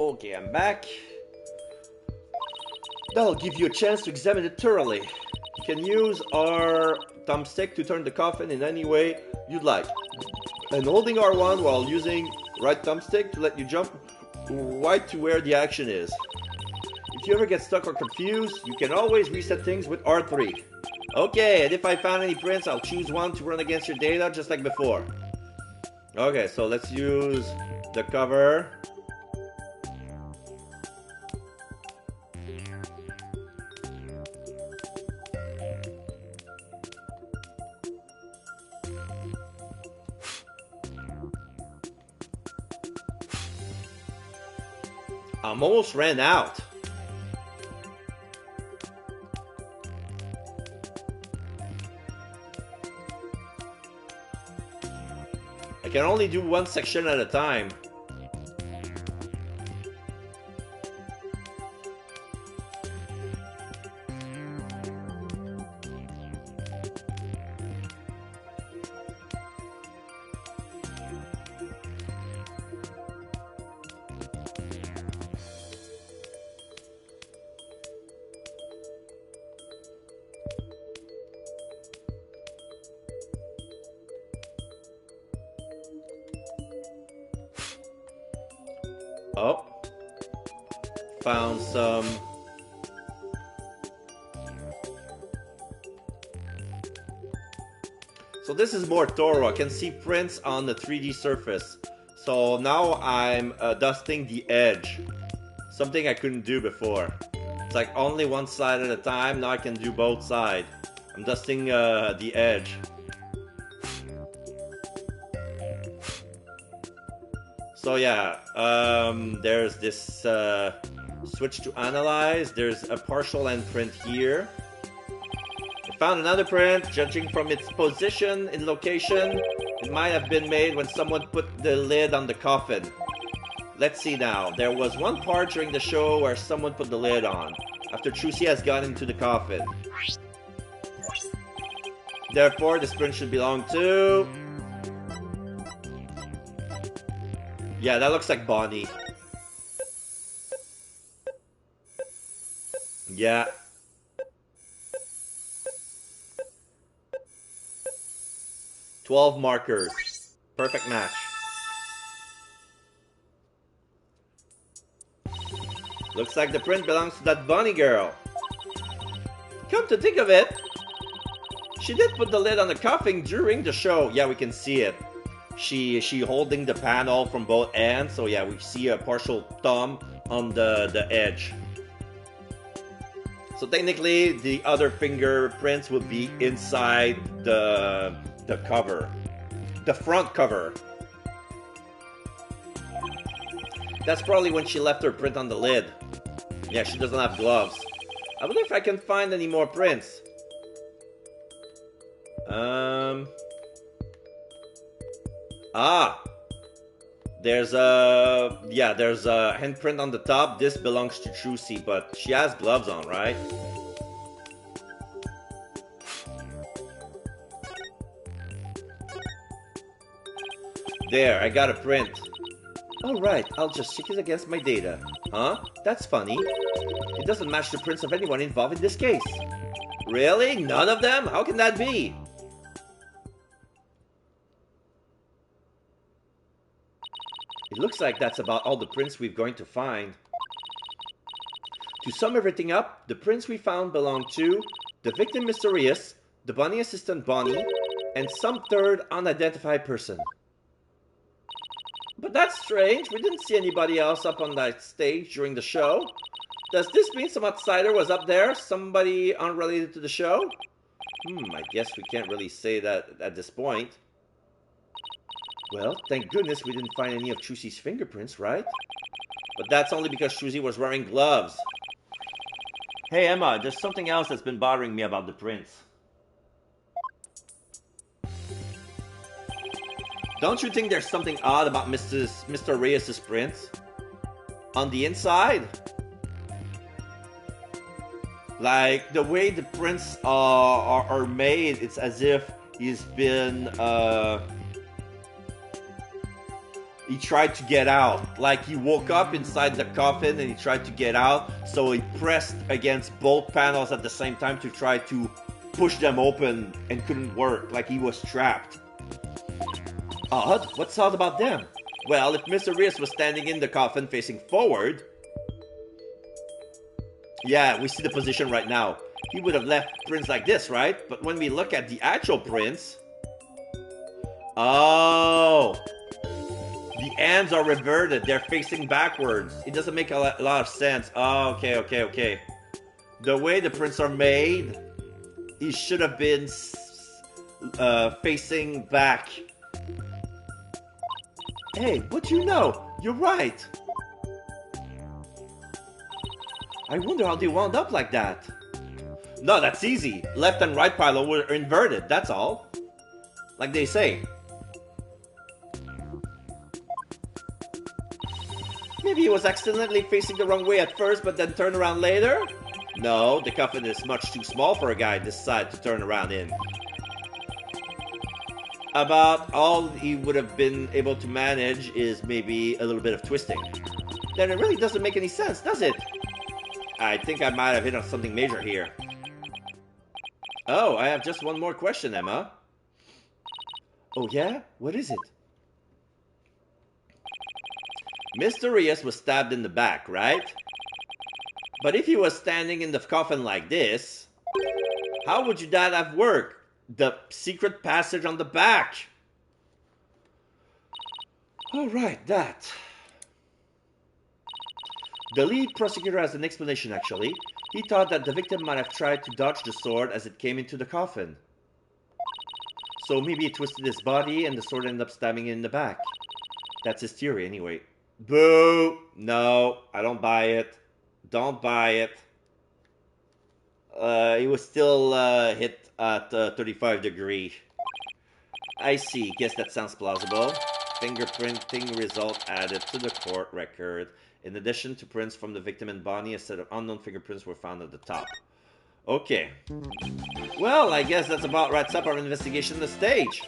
Okay, I'm back. That'll give you a chance to examine it thoroughly. You can use our thumbstick to turn the coffin in any way you'd like. And holding R1 while using right thumbstick to let you jump right to where the action is. If you ever get stuck or confused, you can always reset things with R3. Okay, and if I found any prints, I'll choose one to run against your data just like before. Okay, so let's use the cover. I'm almost ran out. I can only do one section at a time. Oh, found some. So this is more thorough. I can see prints on the 3D surface. So now I'm dusting the edge. Something I couldn't do before. It's like only one side at a time. Now I can do both sides. I'm dusting the edge. So yeah, there's this switch to analyze. There's a partial end print here. I found another print. Judging from its position and location, it might have been made when someone put the lid on the coffin. Let's see now. There was one part during the show where someone put the lid on, after Trucy has gone into the coffin. Therefore, this print should belong to... Yeah, that looks like Bonnie. Yeah. "12 markers. Perfect match. Looks like the print belongs to that Bonnie girl. Come to think of it, she did put the lid on the coffin during the show. Yeah, we can see it. She holding the panel from both ends, so yeah, we see a partial thumb on the edge. So technically, the other fingerprints will be inside the cover, the front cover. That's probably when she left her print on the lid. Yeah, she doesn't have gloves. I wonder if I can find any more prints. There's a handprint on the top. This belongs to Trucy, but she has gloves on, right? There, I got a print. Alright, I'll just check it against my data. Huh? That's funny. It doesn't match the prints of anyone involved in this case. Really? None of them? How can that be? It looks like that's about all the prints we're going to find. To sum everything up, the prints we found belong to the victim Mysterious, the Bonnie assistant Bonnie, and some third unidentified person. But that's strange. We didn't see anybody else up on that stage during the show. Does this mean some outsider was up there? Somebody unrelated to the show? I guess we can't really say that at this point. Well, thank goodness we didn't find any of Trucy's fingerprints, right? But that's only because Trucy was wearing gloves. Hey Emma, there's something else that's been bothering me about the prints. Don't you think there's something odd about Mr. Reyes' prints? On the inside? Like, the way the prints are made, it's as if he's been he tried to get out. Like he woke up inside the coffin and he tried to get out. So he pressed against both panels at the same time to try to push them open and couldn't work. Like he was trapped. Odd? What's odd about them? Well, if Mr. Rios was standing in the coffin facing forward... Yeah, we see the position right now. He would have left prints like this, right? But when we look at the actual prints... Oh! The hands are reverted. They're facing backwards. It doesn't make a lot of sense. Oh, okay. The way the prints are made, he should have been facing back. Hey, what you know? You're right. I wonder how they wound up like that. No, that's easy. Left and right pylon were inverted, that's all. Like they say. Maybe he was accidentally facing the wrong way at first, but then turned around later? No, the coffin is much too small for a guy this side to turn around in. About all he would have been able to manage is maybe a little bit of twisting. Then it really doesn't make any sense, does it? I think I might have hit on something major here. Oh, I have just one more question, Emma. Oh yeah? What is it? Mr. Rios was stabbed in the back, right? But if he was standing in the coffin like this, how would that have worked? The secret passage on the back. Alright, that. The lead prosecutor has an explanation, actually. He thought that the victim might have tried to dodge the sword as it came into the coffin. So maybe he twisted his body and the sword ended up stabbing him in the back. That's his theory, anyway. Boo! No, I don't buy it. Don't buy it. He was still hit at 35 degree. I see. Guess that sounds plausible. Fingerprinting result added to the court record. In addition to prints from the victim and Bonnie, a set of unknown fingerprints were found at the top. Okay. Well, I guess that's about wraps up our investigation on the stage.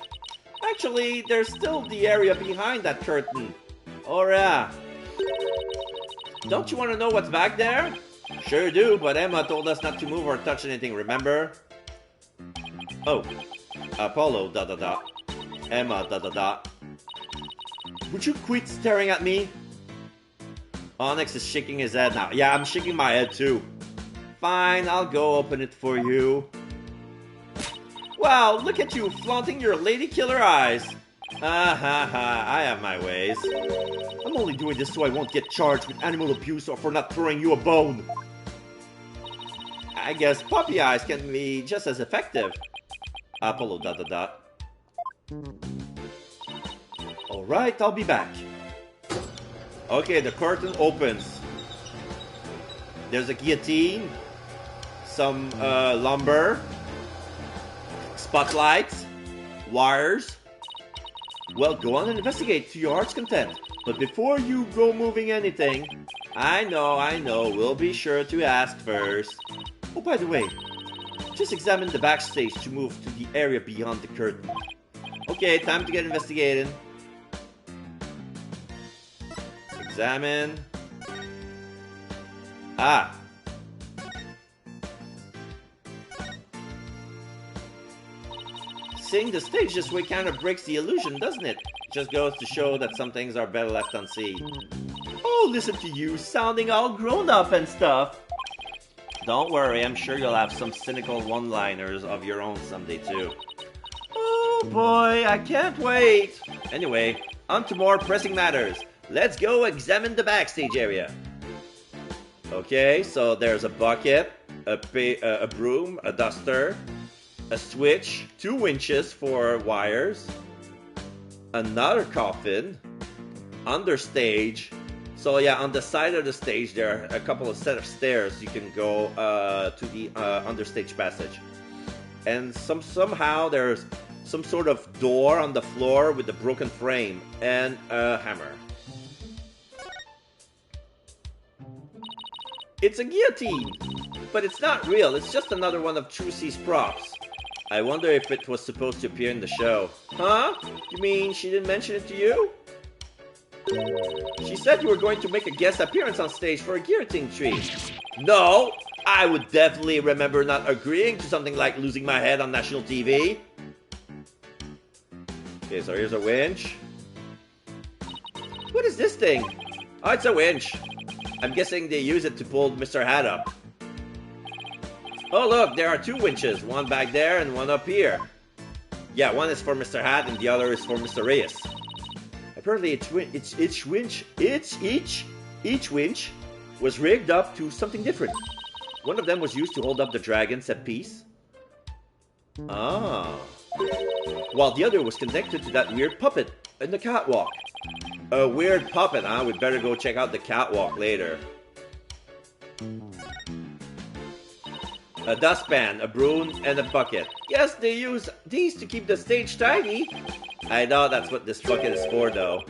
Actually, there's still the area behind that curtain. Oh yeah. Don't you want to know what's back there? Sure do, but Emma told us not to move or touch anything, remember? Oh. Apollo, ... Emma, ... Would you quit staring at me? Onyx is shaking his head now. Yeah, I'm shaking my head too. Fine, I'll go open it for you. Wow, look at you flaunting your lady killer eyes. I have my ways. I'm only doing this so I won't get charged with animal abuse or for not throwing you a bone. I guess puppy eyes can be just as effective. Apollo ... Alright, I'll be back. Okay, the curtain opens. There's a guillotine, some lumber, spotlights, wires. Well, go on and investigate to your heart's content. But before you go moving anything, I know, we'll be sure to ask first. Oh, by the way, just examine the backstage to move to the area beyond the curtain. Okay, time to get investigating. Examine. Ah. Seeing the stage this way kind of breaks the illusion, doesn't it? Just goes to show that some things are better left unseen. Oh, listen to you, sounding all grown up and stuff. Don't worry, I'm sure you'll have some cynical one-liners of your own someday too. Oh boy, I can't wait. Anyway, on to more pressing matters. Let's go examine the backstage area. Okay, so there's a bucket, a broom, a duster, a switch, 2 winches for wires, another coffin, understage. So yeah, on the side of the stage there are a couple of set of stairs you can go to the understage passage. And somehow there's some sort of door on the floor with a broken frame and a hammer. It's a guillotine, but it's not real. It's just another one of Trucy's props. I wonder if it was supposed to appear in the show. Huh? You mean she didn't mention it to you? She said you were going to make a guest appearance on stage for a guillotine tree. No, I would definitely remember not agreeing to something like losing my head on national TV. Okay, so here's a winch. What is this thing? Oh, it's a winch. I'm guessing they use it to pull Mr. Hat up. Oh, look, there are two winches. One back there and one up here. Yeah, one is for Mr. Hat and the other is for Mr. Reyes. Apparently, each winch was rigged up to something different. One of them was used to hold up the dragon set piece. Ah. While the other was connected to that weird puppet in the catwalk. A weird puppet, huh? We'd better go check out the catwalk later. A dustpan, a broom, and a bucket. Yes, they use these to keep the stage tidy. I know that's what this bucket is for, though.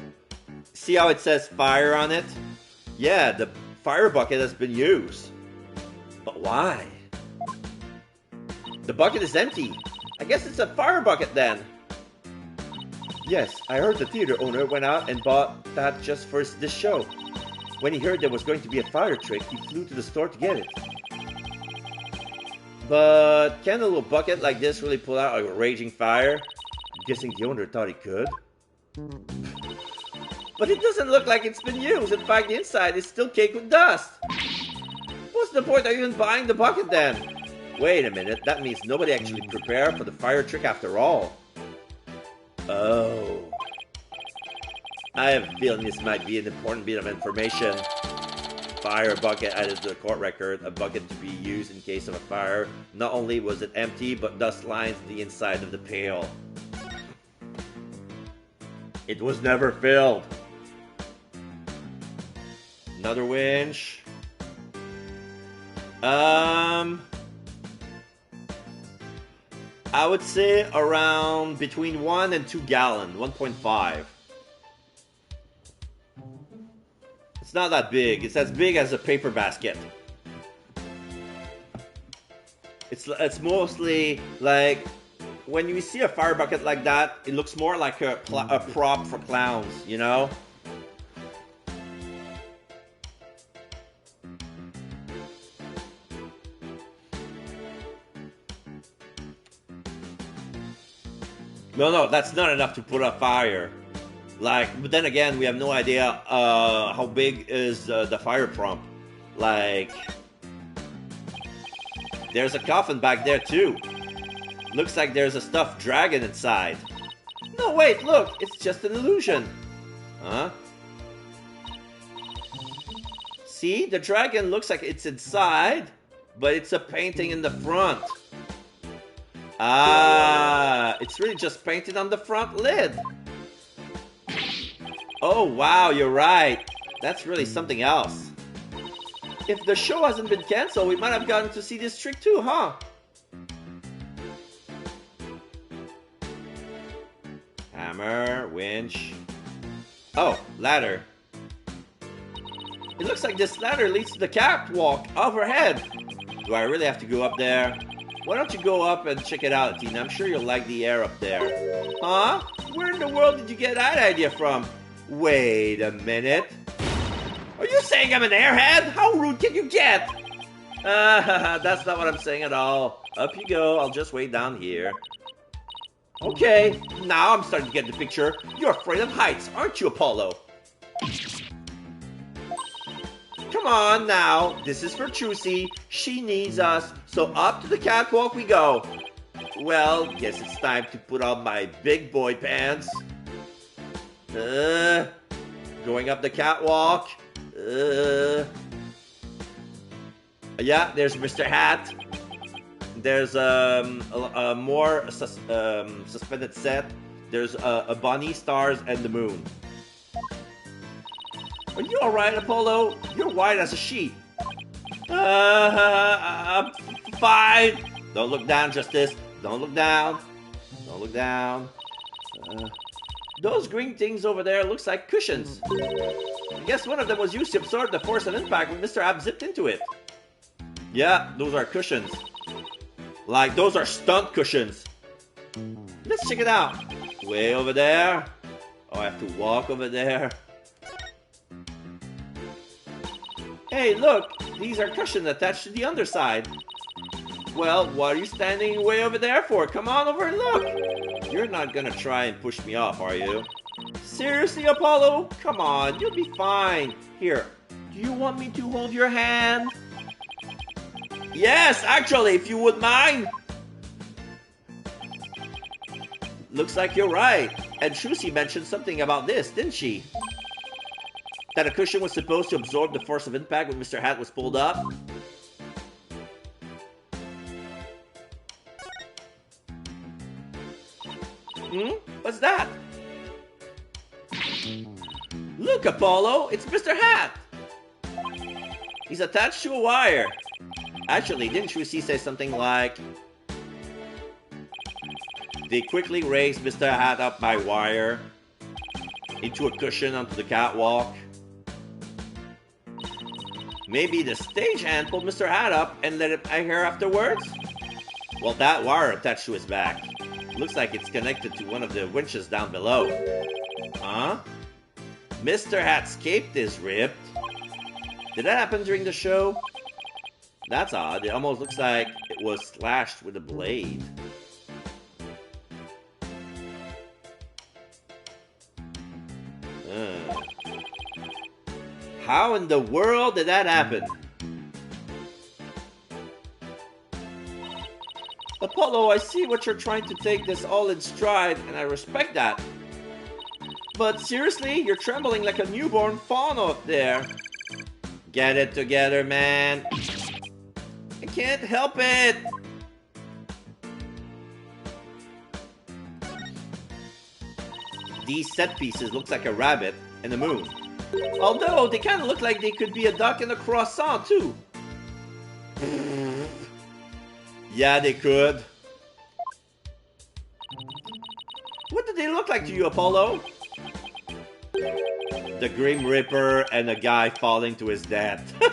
See how it says fire on it? Yeah, the fire bucket has been used. But why? The bucket is empty. I guess it's a fire bucket then. Yes, I heard the theater owner went out and bought that just for this show. When he heard there was going to be a fire trick, he flew to the store to get it. But can a little bucket like this really pull out a raging fire? I'm guessing the owner thought he could. But it doesn't look like it's been used. In fact, the inside is still caked with dust. What's the point of even buying the bucket then? Wait a minute, that means nobody actually prepared for the fire trick after all. Oh. I have a feeling this might be an important bit of information. Fire bucket added to the court record, a bucket to be used in case of a fire. Not only was it empty, but dust lined the inside of the pail. It was never filled. Another winch. I would say around between 1 and 2 gallon, 1.5. It's not that big. It's as big as a paper basket. It's mostly like when you see a fire bucket like that, it looks more like a prop for clowns, you know? No, that's not enough to put a fire. But then again, we have no idea how big is the fire prompt. There's a coffin back there too. Looks like there's a stuffed dragon inside. No, wait, look, it's just an illusion. Huh? See, the dragon looks like it's inside, but it's a painting in the front. Ah, it's really just painted on the front lid. Oh, wow, you're right. That's really something else. If the show hasn't been cancelled, we might have gotten to see this trick too, huh? Hammer, winch. Oh, ladder. It looks like this ladder leads to the catwalk overhead. Do I really have to go up there? Why don't you go up and check it out, Tina? I'm sure you'll like the air up there. Huh? Where in the world did you get that idea from? Wait a minute. Are you saying I'm an airhead? How rude can you get? That's not what I'm saying at all. Up you go. I'll just wait down here. Okay, now I'm starting to get the picture. You're afraid of heights, aren't you, Apollo? Come on now. This is for Trucy. She needs us. So up to the catwalk we go. Well, guess it's time to put on my big boy pants. Going up the catwalk. Yeah, there's Mr. Hat. There's a more suspended set. There's a bunny, stars, and the moon. Are you alright, Apollo? You're white as a sheet. I'm fine. Don't look down, Justice. Don't look down. Don't look down. Those green things over there looks like cushions. I guess one of them was used to absorb the force of impact when Mr. Ab zipped into it. Yeah, those are cushions. Like, those are stunt cushions. Let's check it out. Way over there. Oh, I have to walk over there. Hey, look! These are cushions attached to the underside. Well, what are you standing way over there for? Come on over and look! You're not gonna try and push me off, are you? Seriously, Apollo? Come on, you'll be fine. Here, do you want me to hold your hand? Yes, actually, if you would mind. Looks like you're right. And Trucy mentioned something about this, didn't she? That a cushion was supposed to absorb the force of impact when Mr. Hat was pulled up? What's that? Look, Apollo, it's Mr. Hat! He's attached to a wire. Actually, didn't Trucy say something like... They quickly raised Mr. Hat up by wire into a cushion onto the catwalk. Maybe the stagehand pulled Mr. Hat up and let him hang here afterwards? Well, that wire attached to his back. Looks like it's connected to one of the winches down below. Huh? Mr. Hat's cape is ripped. Did that happen during the show? That's odd. It almost looks like it was slashed with a blade. How in the world did that happen? Apollo, I see what you're trying to take this all in stride, and I respect that. But seriously, you're trembling like a newborn fawn up there. Get it together, man. I can't help it. These set pieces look like a rabbit and a moon. Although, they kind of look like they could be a duck and a croissant, too. Yeah, they could. What do they look like to you, Apollo? The Grim Reaper and a guy falling to his death. Yeah,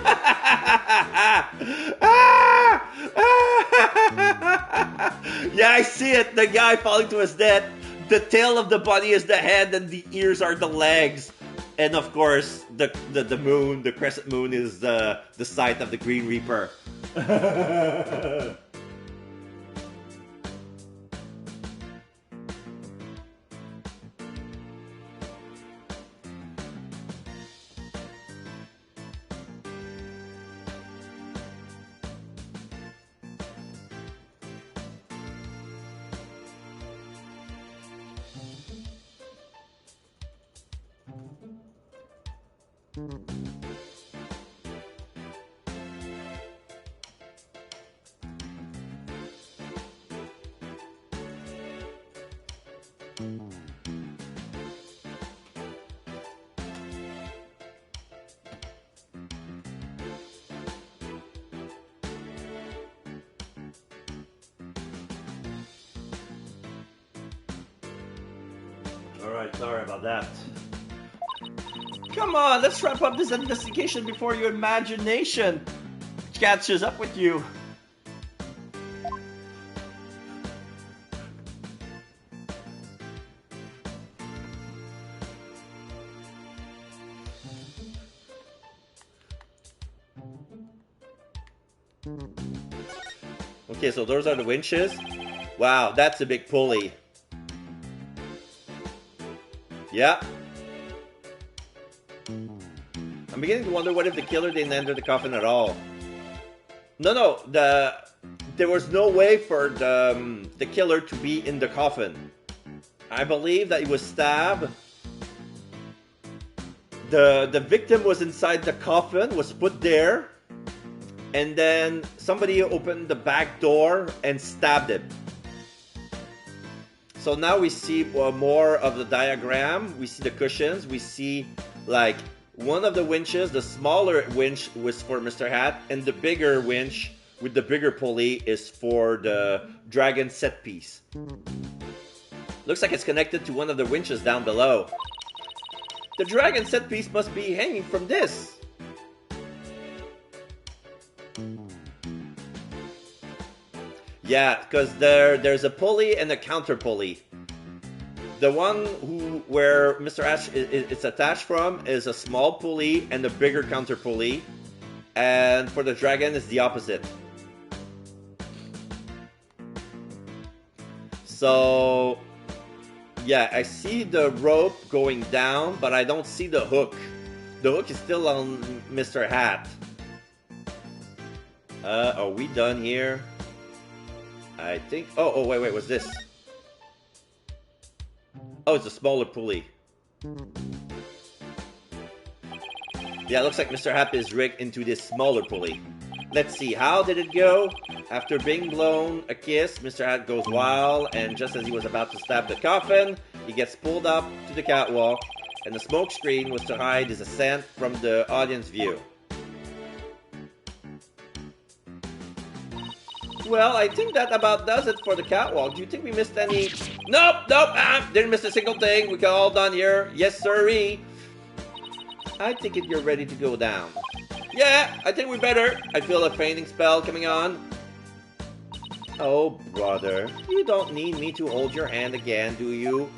I see it. The guy falling to his death. The tail of the body is the head and the ears are the legs. And of course, the moon, the crescent moon is the site of the Green Reaper. Alright, sorry about that. Come on, let's wrap up this investigation before your imagination catches up with you. Okay, so those are the winches. Wow, that's a big pulley. Yeah. I'm beginning to wonder what if the killer didn't enter the coffin at all. No, there was no way for the killer to be in the coffin. I believe that he was stabbed. The victim was inside the coffin, was put there, and then somebody opened the back door and stabbed him. So now we see more of the diagram. We see the cushions. We see like one of the winches, the smaller winch was for Mr. Hat, and the bigger winch with the bigger pulley is for the dragon set piece. Looks like it's connected to one of the winches down below. The dragon set piece must be hanging from this. Yeah, because there's a pulley and a counter pulley. The one where Mr. Ash is attached from is a small pulley and a bigger counter pulley. And for the dragon, it's the opposite. So, yeah, I see the rope going down, but I don't see the hook. The hook is still on Mr. Hat. Are we done here? I think... Oh, wait, what's this? Oh, it's a smaller pulley. Yeah, it looks like Mr. Hat is rigged into this smaller pulley. Let's see, how did it go? After being blown a kiss, Mr. Hat goes wild, and just as he was about to stab the coffin, he gets pulled up to the catwalk, and the smoke screen was to hide his ascent from the audience view. Well, I think that about does it for the catwalk. Do you think we missed any... Nope, didn't miss a single thing. We got all done here. Yes, sirree. I think you're ready to go down. Yeah, I think we better. I feel a fainting spell coming on. Oh, brother. You don't need me to hold your hand again, do you?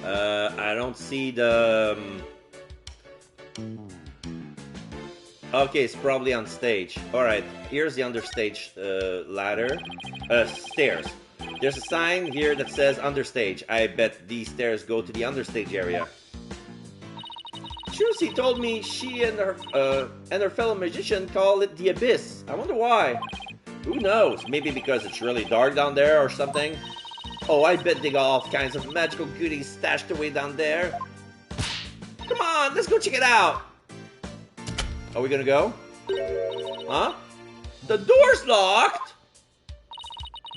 I don't see the... Okay, it's probably on stage. Alright, here's the understage ladder. Stairs. There's a sign here that says understage. I bet these stairs go to the understage area. Chusi told me she and her fellow magician call it the abyss. I wonder why. Who knows? Maybe because it's really dark down there or something. Oh, I bet they got all kinds of magical goodies stashed away down there. Come on, let's go check it out. Are we gonna go? Huh? The door's locked!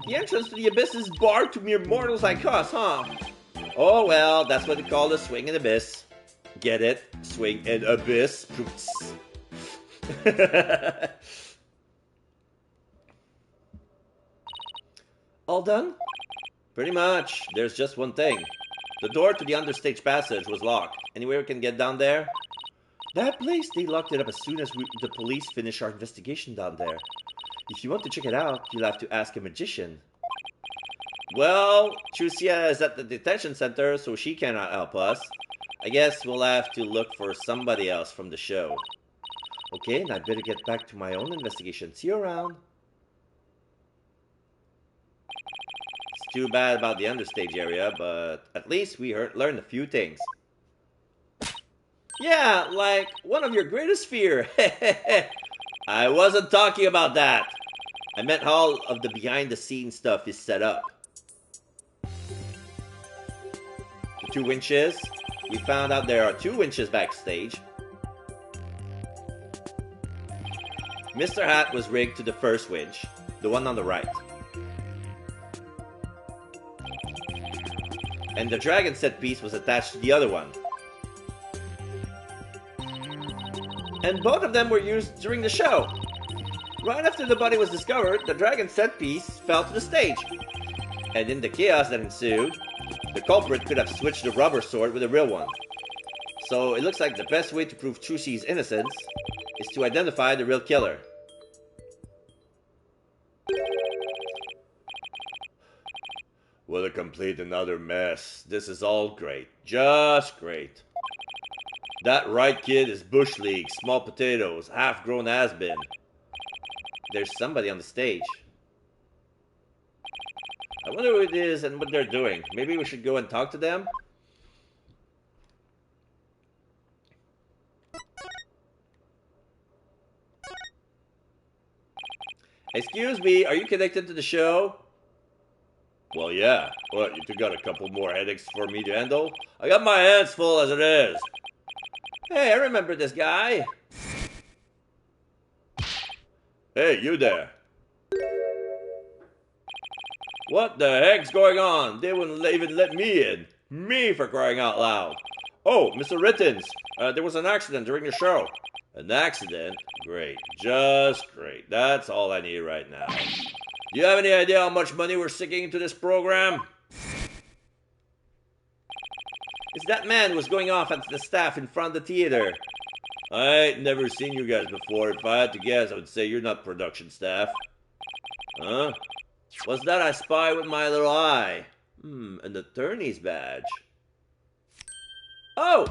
The entrance to the abyss is barred to mere mortals like us, huh? Oh well, that's what they call the swing and abyss. Get it? Swing and abyss. All done? Pretty much. There's just one thing. The door to the understage passage was locked. Any way we can get down there? That place, they locked it up as soon as the police finish our investigation down there. If you want to check it out, you'll have to ask a magician. Well, Chusia is at the detention center, so she cannot help us. I guess we'll have to look for somebody else from the show. Okay, and I better get back to my own investigation. See you around. It's too bad about the understage area, but at least we learned a few things. Yeah, like one of your greatest fear. I wasn't talking about that. I meant how all of the behind-the-scenes stuff is set up. The 2 winches. We found out there are 2 winches backstage. Mr. Hat was rigged to the first winch, the one on the right. And the dragon set piece was attached to the other one. And both of them were used during the show. Right after the body was discovered, the dragon set piece fell to the stage. And in the chaos that ensued, the culprit could have switched the rubber sword with a real one. So it looks like the best way to prove Chushi's innocence is to identify the real killer. What a complete and utter mess. This is all great. Just great. That Wright kid is Bush League, small potatoes, half-grown has-been. There's somebody on the stage. I wonder who it is and what they're doing. Maybe we should go and talk to them? Excuse me, are you connected to the show? Well, yeah. What, you two got a couple more headaches for me to handle? I got my hands full as it is. Hey, I remember this guy. Hey, you there. What the heck's going on? They wouldn't even let me in. Me, for crying out loud. Oh, Mr. Rittens. There was an accident during the show. An accident? Great. Just great. That's all I need right now. Do you have any idea how much money we're sinking into this program? It's that man who was going off at the staff in front of the theater. I ain't never seen you guys before. If I had to guess, I would say you're not production staff. Huh? What's that I spy with my little eye? An attorney's badge. Oh!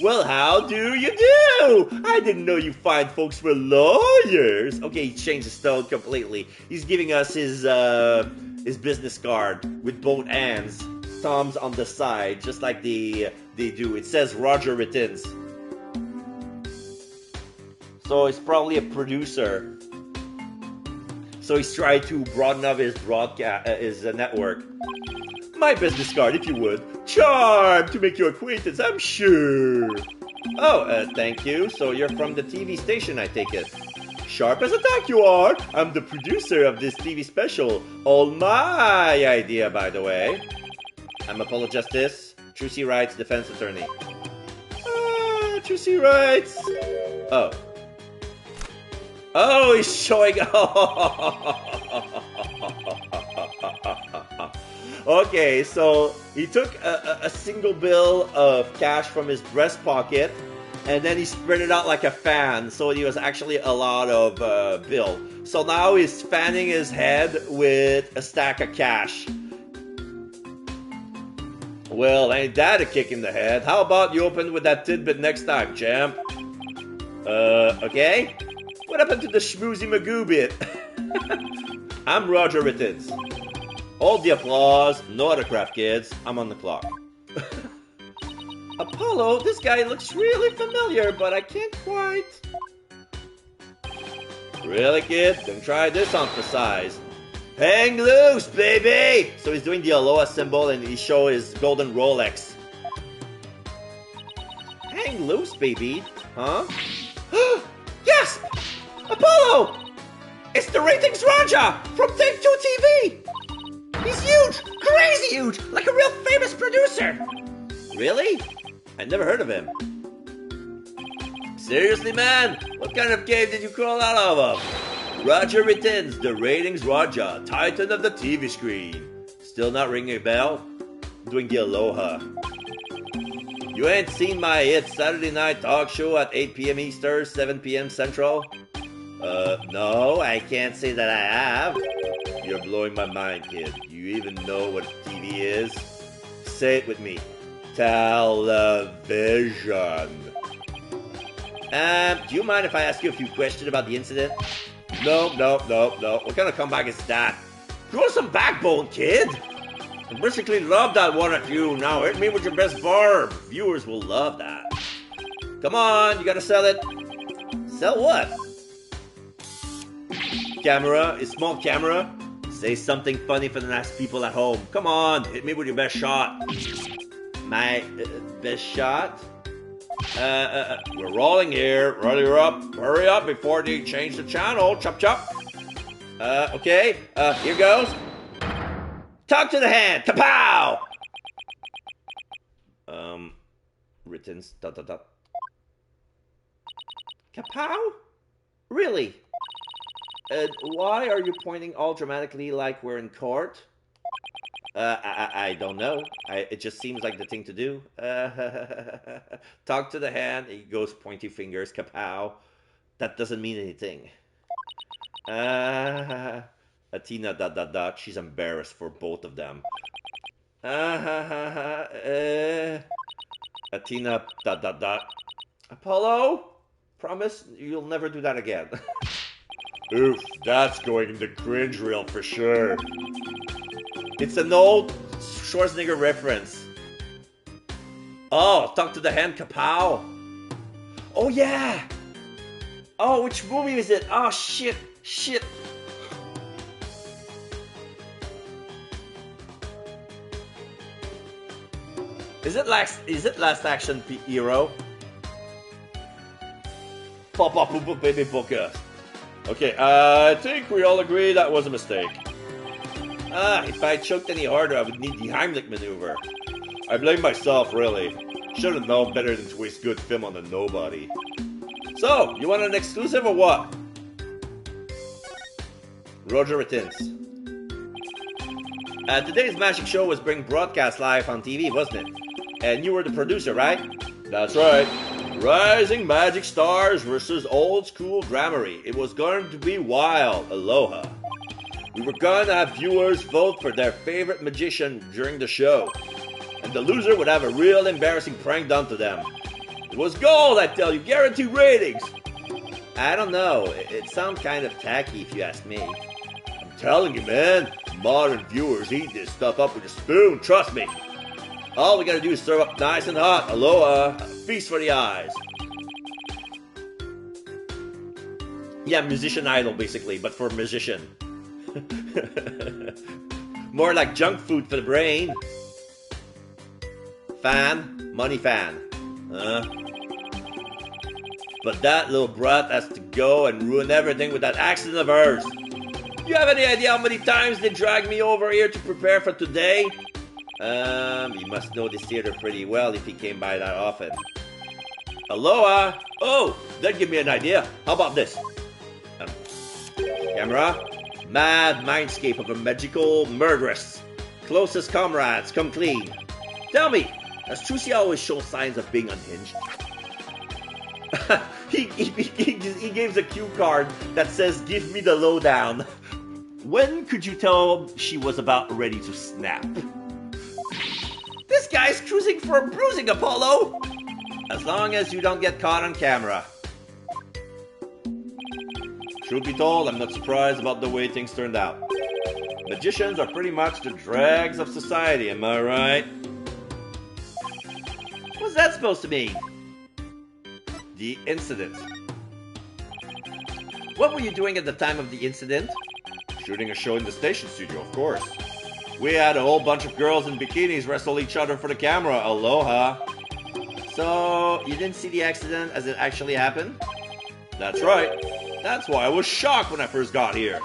Well, how do you do? I didn't know you fine folks were lawyers. Okay, he changed his tone completely. He's giving us his business card with both hands, thumbs on the side, just like they do. It says Roger Rittins. So he's probably a producer. So he's trying to broaden up his network. My business card, if you would. Charmed to make your acquaintance, I'm sure. Oh, thank you. So you're from the TV station, I take it. Sharp as a tack you are. I'm the producer of this TV special. All my idea, by the way. I'm Apollo Justice, Trucy Wright's defense attorney. Trucy Wright's. Oh. Oh, he's showing. Okay, so he took a single bill of cash from his breast pocket, and then he spread it out like a fan, so it was actually a lot of bill. So now he's fanning his head with a stack of cash. Well, ain't that a kick in the head? How about you open with that tidbit next time, champ? Okay? What happened to the schmoozy magoo bit? I'm Roger Rittins. Hold the applause, no autograph, kids. I'm on the clock. Apollo, this guy looks really familiar, but I can't quite... Really, kid? Then try this on for size. Hang loose, baby! So he's doing the aloha symbol and he shows his golden Rolex. Hang loose, baby? Huh? Yes! Apollo! It's the Ratings Raja from Take 2 TV! He's huge! Crazy huge! Like a real famous producer! Really? I never heard of him. Seriously, man? What kind of cave did you crawl out of? Roger Rittins, the Ratings Raja, titan of the TV screen. Still not ringing a bell? Doing the aloha. You ain't seen my hit Saturday night talk show at 8 p.m. Eastern, 7 p.m. Central? No, I can't say that I have. You're blowing my mind, kid. You even know what TV is? Say it with me. Television. Do you mind if I ask you a few questions about the incident? No. What kind of comeback is that? Grow some backbone, kid. I basically love that one at you. Now hit me with your best barb. Viewers will love that. Come on, you gotta sell it. Sell what? Camera, a small camera. Say something funny for the nice people at home. Come on, hit me with your best shot. My best shot? We're rolling here. Hurry up before they change the channel. Chop chop. Okay, here goes. Talk to the hand. Kapow! Rittins. ... Kapow? Really? Why are you pointing all dramatically like we're in court? I don't know. It just seems like the thing to do. Talk to the hand. He goes pointy fingers. Kapow. That doesn't mean anything. Athena ... She's embarrassed for both of them. Athena ... Apollo? Promise you'll never do that again. Oof, that's going in the cringe reel for sure. It's an old Schwarzenegger reference. Oh, talk to the hand, kapow. Oh, yeah. Oh, which movie is it? Oh, shit. Is it Last Action Hero? Pop, baby, booker. Okay, I think we all agree that was a mistake. If I choked any harder, I would need the Heimlich maneuver. I blame myself, really. Should have known better than to waste good film on a nobody. So, you want an exclusive or what? Roger Rittins. Today's magic show was being broadcast live on TV, wasn't it? And you were the producer, right? That's right. Rising magic stars versus old school dramery. It was going to be wild. Aloha. We were gonna have viewers vote for their favorite magician during the show. And the loser would have a real embarrassing prank done to them. It was gold, I tell you, guaranteed ratings. I don't know, it sounds kind of tacky if you ask me. I'm telling you, man, modern viewers eat this stuff up with a spoon, trust me. All we gotta do is serve up nice and hot. Aloha, a feast for the eyes. Yeah, musician idol basically, but for magician. More like junk food for the brain. Fan, money fan. But that little brat has to go and ruin everything with that accident of hers. You have any idea how many times they dragged me over here to prepare for today? You must know this theater pretty well if he came by that often. Aloha! Oh, that give me an idea. How about this? Camera? Mad mindscape of a magical murderess. Closest comrades, come clean. Tell me, does Trucy always show signs of being unhinged? he gives a cue card that says, give me the lowdown. When could you tell she was about ready to snap? This guy's cruising for a bruising, Apollo! As long as you don't get caught on camera. Truth be told, I'm not surprised about the way things turned out. Magicians are pretty much the dregs of society, am I right? What's that supposed to mean? The incident. What were you doing at the time of the incident? Shooting a show in the station studio, of course. We had a whole bunch of girls in bikinis wrestle each other for the camera. Aloha. So, you didn't see the accident as it actually happened? That's right. That's why I was shocked when I first got here.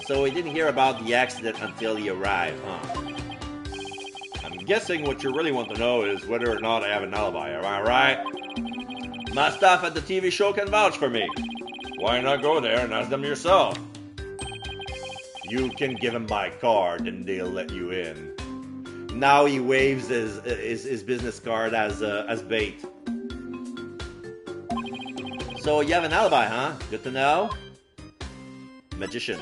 So he didn't hear about the accident until he arrived, huh? I'm guessing what you really want to know is whether or not I have an alibi, am I right? My staff at the TV show can vouch for me. Why not go there and ask them yourself? You can give them my card and they'll let you in. Now he waves his business card as bait. So you have an alibi, huh? Good to know. Magician.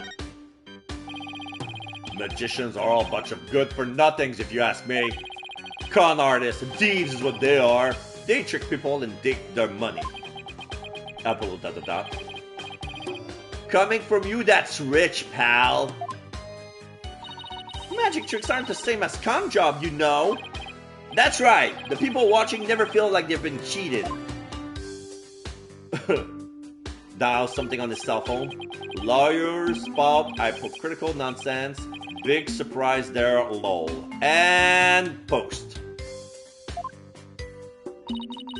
Magicians are all a bunch of good-for-nothings, if you ask me. Con artists and thieves is what they are. They trick people and take their money. Apple dot dot dot. Coming from you, that's rich, pal. Magic tricks aren't the same as con job, you know. That's right. The people watching never feel like they've been cheated. Dial something on his cell phone. Lawyers spout hypocritical nonsense. Big surprise there, lol. And post.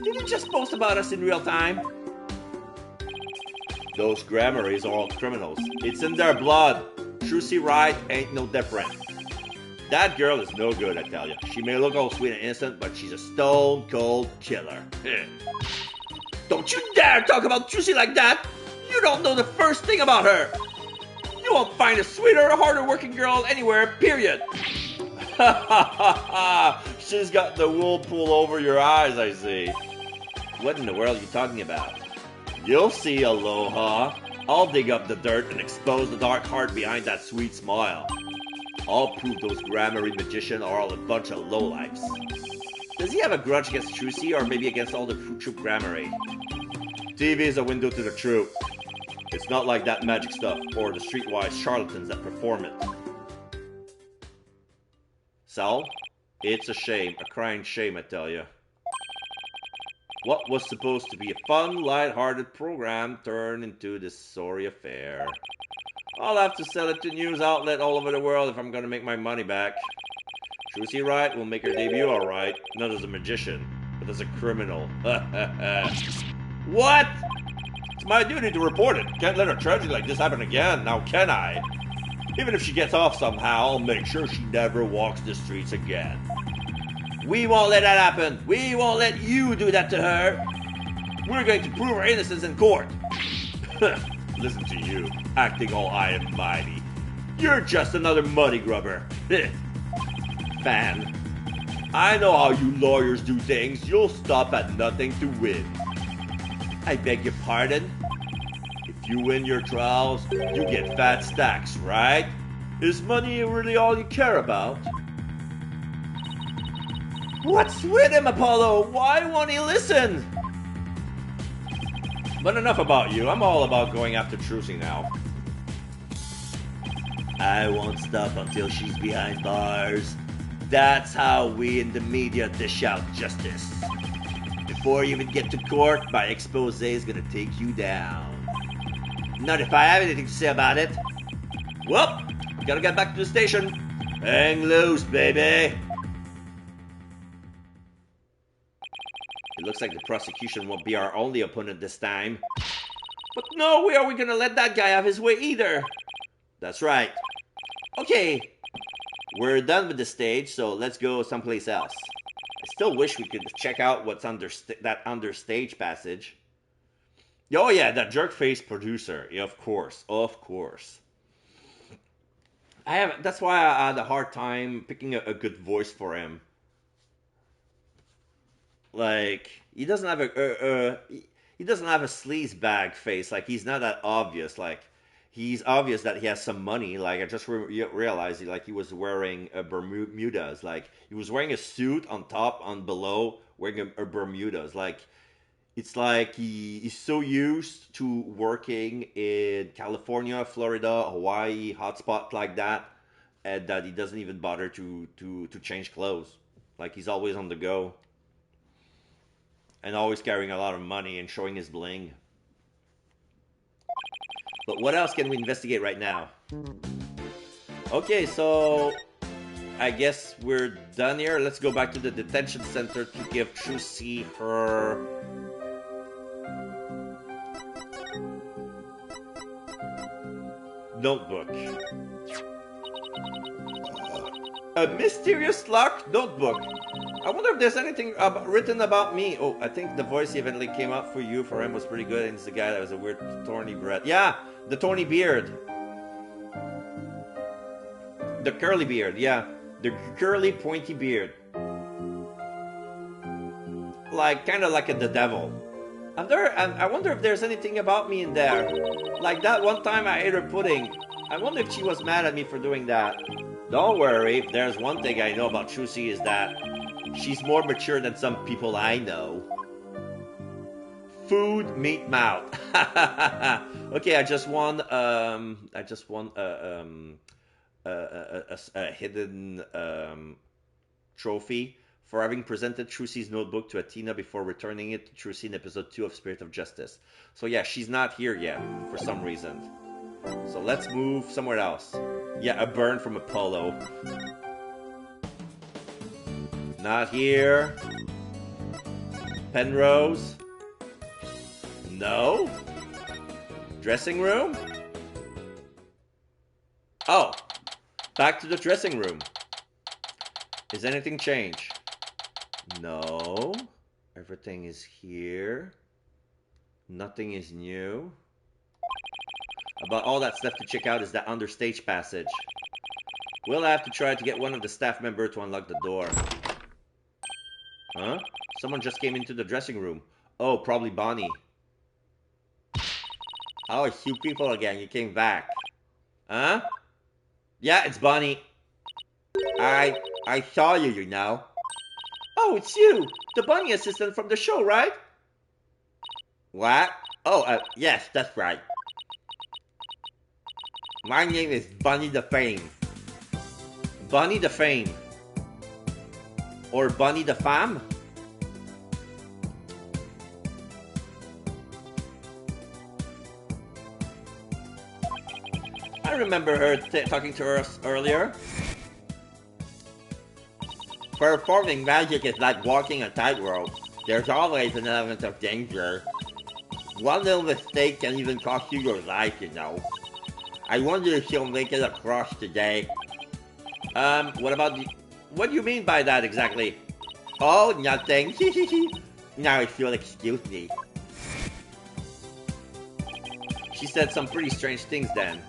Did you just post about us in real time? Those Grammarys are all criminals. It's in their blood. Trucy Wright ain't no different. That girl is no good, I tell you. She may look all sweet and innocent, but she's a stone-cold killer. Don't you dare talk about Trucy like that! You don't know the first thing about her! You won't find a sweeter, harder working girl anywhere, period! Ha ha ha ha! She's got the wool pulled over your eyes, I see. What in the world are you talking about? You'll see, Aloha. I'll dig up the dirt and expose the dark heart behind that sweet smile. I'll prove those Grammary magicians are all a bunch of lowlifes. Does he have a grudge against Trucy, or maybe against all the true Grammary? TV is a window to the truth. It's not like that magic stuff, or the streetwise charlatans that perform it. Sal? It's a shame, a crying shame, I tell you. What was supposed to be a fun, light-hearted program turned into this sorry affair. I'll have to sell it to news outlet all over the world if I'm gonna make my money back. Trucy Wright will make her debut alright, not as a magician, but as a criminal. What? It's my duty to report it. Can't let a tragedy like this happen again, now can I? Even if she gets off somehow, I'll make sure she never walks the streets again. We won't let that happen. We won't let you do that to her. We're going to prove her innocence in court. Listen to you, acting all high and mighty. You're just another money grubber. Fan. I know how you lawyers do things. You'll stop at nothing to win. I beg your pardon? If If you win your trials, you get fat stacks, right? Is money really all you care about? What's with him, Apollo? Why won't he listen? But enough about you. I'm all about going after Trucy now. I won't stop until she's behind bars. That's how we in the media dish out justice. Before you even get to court, my expose is gonna take you down. Not if I have anything to say about it. Well, gotta get back to the station. Hang loose, baby. It looks like the prosecution won't be our only opponent this time. But no way are we gonna let that guy have his way either. That's right. Okay, we're done with the stage, so let's go someplace else. I still wish we could check out what's under that understage passage. Oh yeah, that jerk-faced producer. Yeah, of course. That's why I had a hard time picking a good voice for him. Like, he doesn't have a sleaze bag face. Like, he's not that obvious. Like, he's obvious that he has some money. Like, I just realized he was wearing a Bermudas. Like, he was wearing a suit on top, on below, wearing a Bermudas. Like, it's like he's so used to working in California, Florida, Hawaii, hotspot like that, and that he doesn't even bother to change clothes. Like, he's always on the go. And always carrying a lot of money and showing his bling. But what else can we investigate right now? Okay, so I guess we're done here. Let's go back to the detention center to give Trucy her notebook. A mysterious locked notebook. I wonder if there's anything written about me. Oh, I think the voice eventually came up for you. For him was pretty good. And it's the guy that was a weird thorny breath. Yeah, the thorny beard. The curly beard, yeah. The curly pointy beard. Like, kind of like the devil. I wonder if there's anything about me in there. Like that one time I ate her pudding. I wonder if she was mad at me for doing that. Don't worry, if there's one thing I know about Trucy is that she's more mature than some people I know. Food, meat, mouth. Okay, I just won a hidden trophy for having presented Trucy's notebook to Athena before returning it to Trucy in episode 2 of Spirit of Justice. So yeah, she's not here yet for some reason. So let's move somewhere else. Yeah, a burn from Apollo. Not here. Penrose. No. Dressing room? Oh. Back to the dressing room. Is anything changed? No. Everything is here. Nothing is new. About all that's left to check out is that understage passage. We'll have to try to get one of the staff members to unlock the door. Huh? Someone just came into the dressing room. Oh, probably Bonnie. Oh, it's you people again. You came back. Huh? Yeah, it's Bonnie. I saw you, you know. Oh, it's you. The bunny assistant from the show, right? What? Oh, yes, that's right. My name is Bunny the Fame. Bunny the Fame. Or Bunny the Fam? I remember her talking to us earlier. Performing magic is like walking a tightrope. There's always an element of danger. One little mistake can even cost you your life, you know. I wonder if she'll make it across today. What do you mean by that exactly? Oh, nothing. Now if you'll excuse me. She said some pretty strange things then.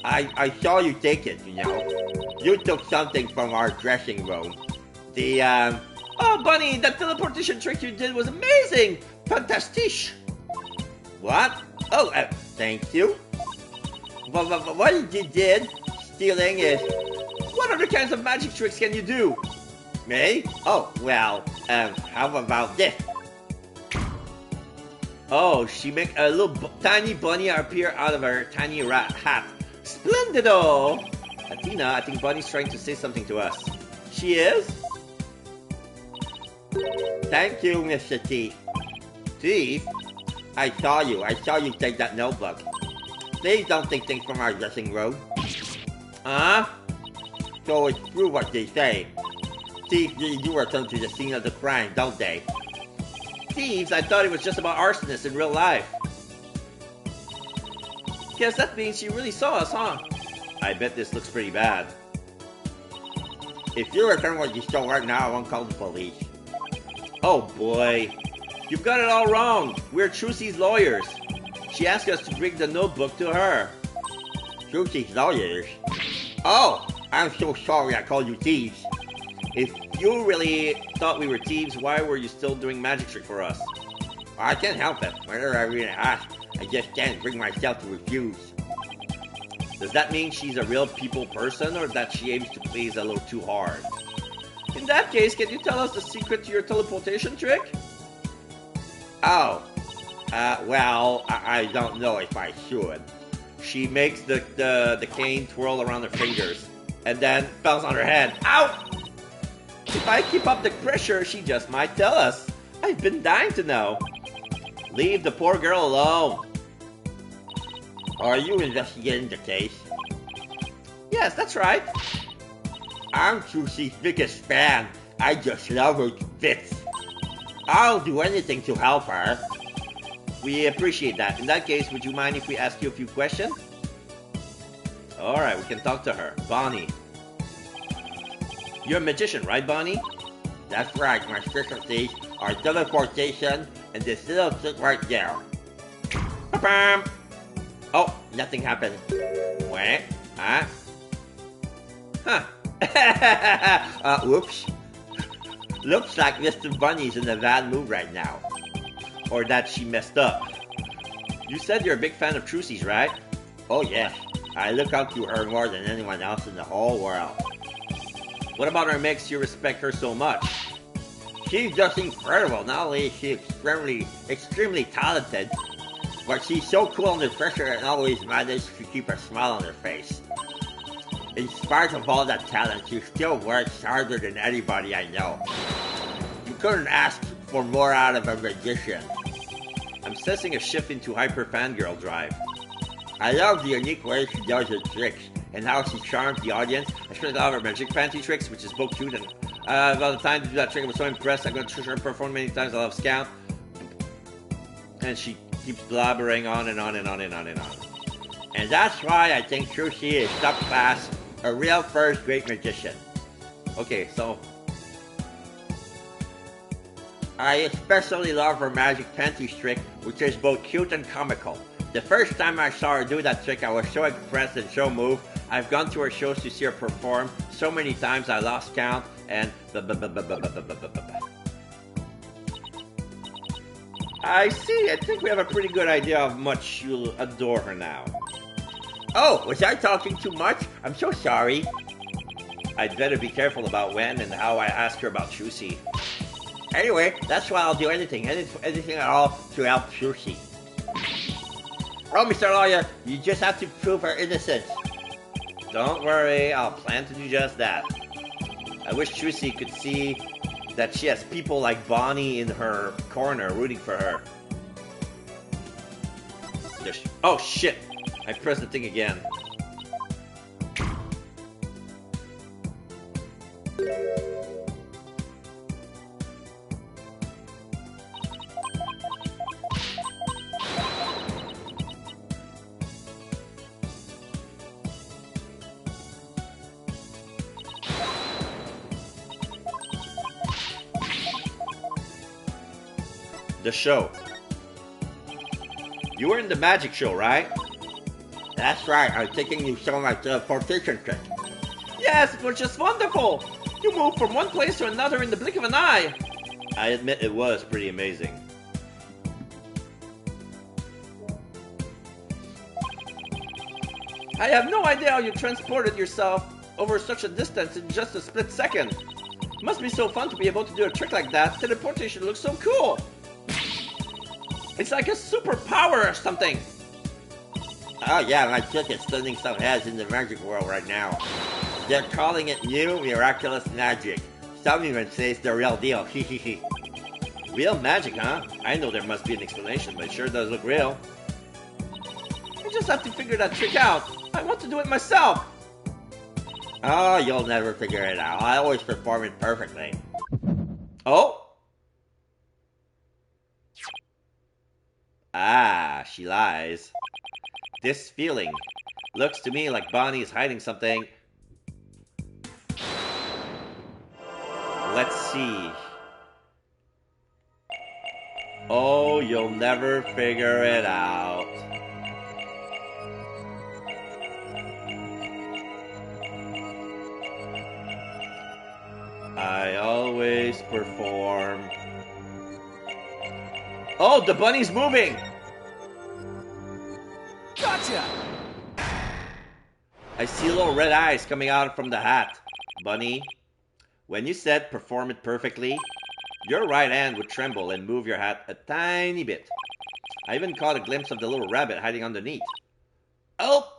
I saw you take it, you know. You took something from our dressing room. Oh, Bunny, that teleportation trick you did was amazing! Fantastisch! What? Oh, Thank you. What you did, stealing is... What other kinds of magic tricks can you do? Me? Oh, well, how about this? Oh, she make a little tiny bunny appear out of her tiny rat hat. Splendido! Athena, I think Bunny's trying to say something to us. She is? Thank you, Mr. Thief. Thief? I saw you take that notebook. Please don't take things from our dressing room. Huh? So it's true what they say. Thieves really do return to the scene of the crime, don't they? Thieves? I thought it was just about arsonists in real life. Guess that means she really saw us, huh? I bet this looks pretty bad. If you return what you stole right now, I won't call the police. Oh boy. You've got it all wrong. We're Trucy's lawyers. She asked us to bring the notebook to her. Trucy's lawyers? Oh, I'm so sorry I called you thieves. If you really thought we were thieves, why were you still doing magic trick for us? I can't help it. Whenever I really ask, I just can't bring myself to refuse. Does that mean she's a real people person, or that she aims to please a little too hard? In that case, can you tell us the secret to your teleportation trick? Oh, well, I don't know if I should. She makes the cane twirl around her fingers, and then bounce on her head. Ow! If I keep up the pressure, she just might tell us. I've been dying to know. Leave the poor girl alone. Are you investigating the case? Yes, that's right. I'm Trucy's biggest fan. I just love her to bits. I'll do anything to help her. We appreciate that. In that case, would you mind if we ask you a few questions? Alright, we can talk to her. Bonnie. You're a magician, right, Bonnie? That's right, my specialties are teleportation and this little trick right there. Ba-bam! Oh, nothing happened. What? Huh? Huh. Whoops. Looks like Mr. Bunny's in a bad mood right now. Or that she messed up. You said you're a big fan of Trucy's, right? Oh yes, I look up to her more than anyone else in the whole world. What about her makes you respect her so much? She's just incredible. Not only is she extremely talented, but she's so cool under pressure and always manages to keep a smile on her face. In spite of all that talent, she still works harder than anybody I know. You couldn't ask for more out of a magician. I'm sensing a shift into hyper fangirl drive. I love the unique way she does her tricks and how she charms the audience. Especially all of her magic panty tricks, which is both cute and by the time to do that trick, I was so impressed. I'm going to her perform many times. I love Scout. And she keeps blabbering on and on and on and on and on. And that's why I think Trucy is top class, a real first-rate magician. Okay, so I especially love her magic panties trick, which is both cute and comical. The first time I saw her do that trick, I was so impressed and so moved. I've gone to her shows to see her perform so many times I lost count, and I see. I think we have a pretty good idea of how much you'll adore her now. Oh, was I talking too much? I'm so sorry. I'd better be careful about when and how I ask her about Trucy. Anyway, that's why I'll do anything at all to help Trucy. Oh, Mr. Lawyer, you just have to prove her innocence. Don't worry, I'll plan to do just that. I wish Trucy could see that she has people like Bonnie in her corner rooting for her. Oh shit! I pressed the thing again. The show. You were in the magic show, right? That's right, I'm taking you some of my teleportation trick. Yes, it was just wonderful! You moved from one place to another in the blink of an eye! I admit it was pretty amazing. I have no idea how you transported yourself over such a distance in just a split second. It must be so fun to be able to do a trick like that. Teleportation looks so cool. It's like a superpower or something. Oh yeah, my trick is stunning some heads in the magic world right now. They're calling it new miraculous magic. Some even say it's the real deal. Hehehe. Real magic, huh? I know there must be an explanation, but it sure does look real. I just have to figure that trick out. I want to do it myself. Oh, you'll never figure it out. I always perform it perfectly. Oh? Ah, she lies. This feeling looks to me like Bonnie is hiding something. Let's see. Oh, you'll never figure it out. I always perform. Oh, the bunny's moving! Gotcha! I see little red eyes coming out from the hat. Bunny, when you said perform it perfectly, your right hand would tremble and move your hat a tiny bit. I even caught a glimpse of the little rabbit hiding underneath. Oh!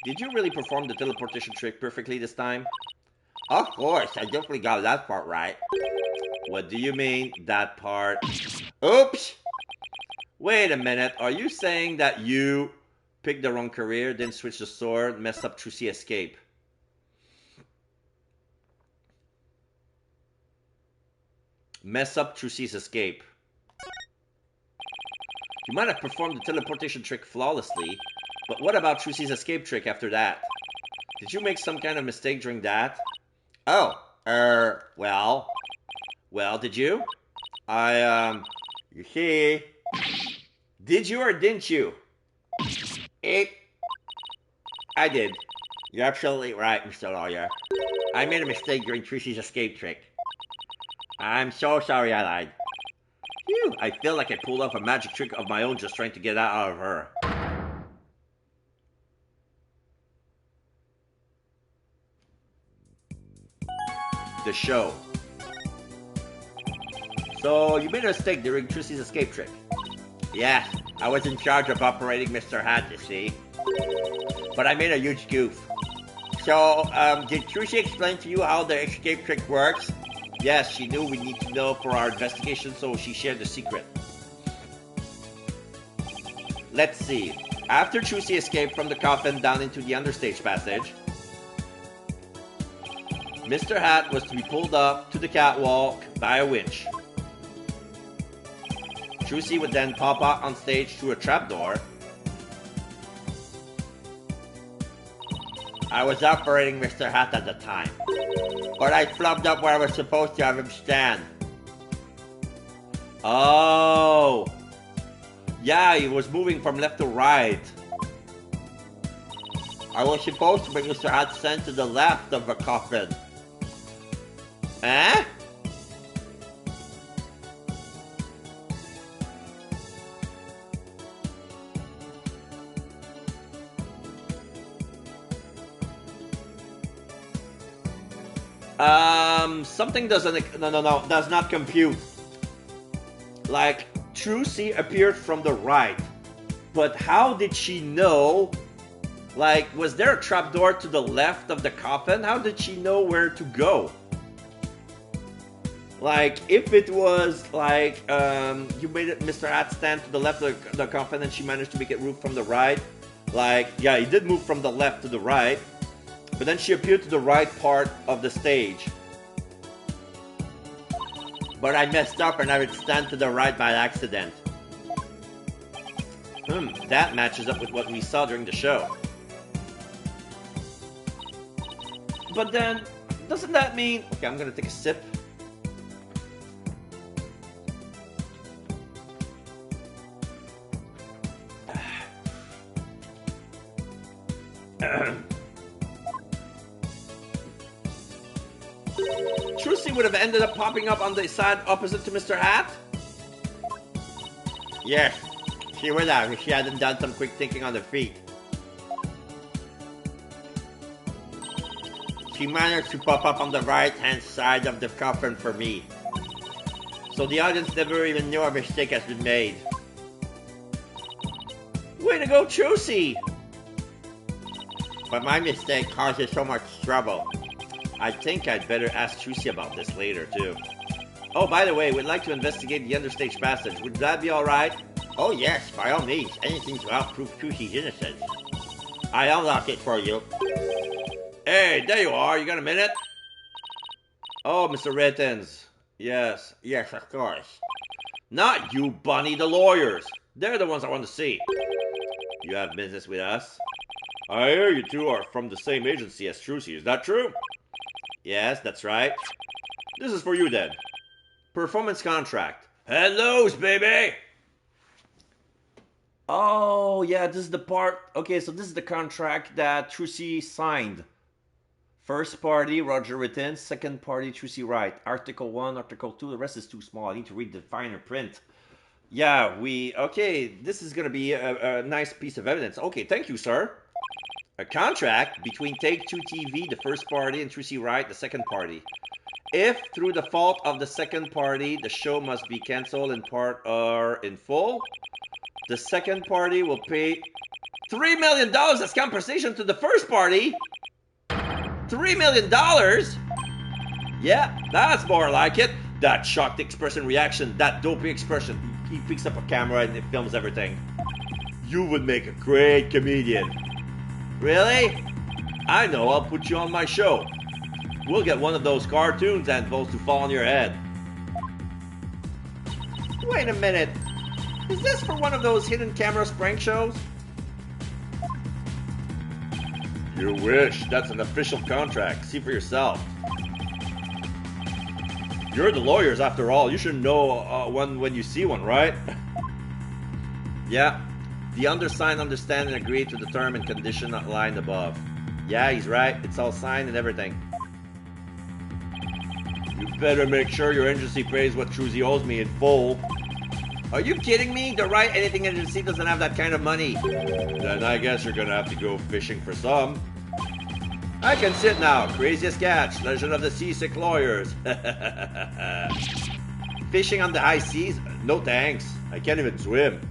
Did you really perform the teleportation trick perfectly this time? Of course, I definitely got that part right. What do you mean, that part? Oops! Wait a minute, are you saying that you picked the wrong career, then switched the sword, messed up Trucy escape? Mess up Trucy's escape. You might have performed the teleportation trick flawlessly, but what about Trucy's escape trick after that? Did you make some kind of mistake during that? Oh, well. Well, did you? You see... Did you or didn't you? I did. You're absolutely right, Mr. Lawyer. I made a mistake during Trucy's escape trick. I'm so sorry I lied. Phew, I feel like I pulled off a magic trick of my own just trying to get out of her. The show. So, you made a mistake during Trucy's escape trick. Yes, I was in charge of operating Mr. Hat, you see. But I made a huge goof. So, did Trucy explain to you how the escape trick works? Yes, she knew we need to know for our investigation, so she shared the secret. Let's see. After Trucy escaped from the coffin down into the understage passage, Mr. Hat was to be pulled up to the catwalk by a winch. Trucy would then pop out on stage through a trapdoor. I was operating Mr. Hat at the time, but I flubbed up where I was supposed to have him stand. Oh! Yeah, he was moving from left to right. I was supposed to make Mr. Hat stand to the left of the coffin. Eh? Something does not compute. Like, Trucy appeared from the right, but how did she know? Like, was there a trapdoor to the left of the coffin? How did she know where to go? Like, if it was like, you made it, Mr. Hat stand to the left of the coffin and she managed to make it move from the right. Like, yeah, he did move from the left to the right. But then she appeared to the right part of the stage. But I messed up and I would stand to the right by accident. That matches up with what we saw during the show. But then, doesn't that mean... Okay, I'm gonna take a sip. Trucy would have ended up popping up on the side opposite to Mr. Hat? Yes, she would have if she hadn't done some quick thinking on her feet. She managed to pop up on the right-hand side of the coffin for me. So the audience never even knew a mistake has been made. Way to go, Chusey! But my mistake causes so much trouble. I think I'd better ask Chusey about this later, too. Oh, by the way, we'd like to investigate the understage passage. Would that be alright? Oh yes, by all means. Anything to help prove Chusey's innocence. I unlock it for you. Hey, there you are. You got a minute? Oh, Mr. Rittens. Yes. Yes, of course. Not you, Bunny, the lawyers. They're the ones I want to see. You have business with us? I hear you two are from the same agency as Chusey. Is that true? Yes, that's right. This is for you then. Performance contract. Hellos, baby! Oh, yeah, this is the part. Okay, so this is the contract that Chusey signed. First party, Roger Rittens. Second party, Chusey Wright. Article 1, Article 2. The rest is too small. I need to read the finer print. Yeah, okay, this is going to be a nice piece of evidence. Okay, thank you, sir. A contract between Take-Two TV, the first party, and Chusey Wright, the second party. If, through the fault of the second party, the show must be cancelled in part or in full, the second party will pay $3 million as compensation to the first party. $3 million? Yeah, that's more like it. That shocked expression reaction, that dopey expression. He picks up a camera and it films everything. You would make a great comedian. Really? I know, I'll put you on my show. We'll get one of those cartoons anvils to fall on your head. Wait a minute. Is this for one of those hidden camera prank shows? You wish. That's an official contract. See for yourself. You're the lawyers after all. You should know one when you see one, right? Yeah. The undersigned understand and agree to the term and condition outlined above. Yeah, he's right. It's all signed and everything. You better make sure your agency pays what Chusey owes me in full. Are you kidding me? The Wright Anything agency doesn't have that kind of money. Then I guess you're gonna have to go fishing for some. I can sit now. Craziest catch. Legend of the Seasick Lawyers. Fishing on the high seas? No thanks. I can't even swim.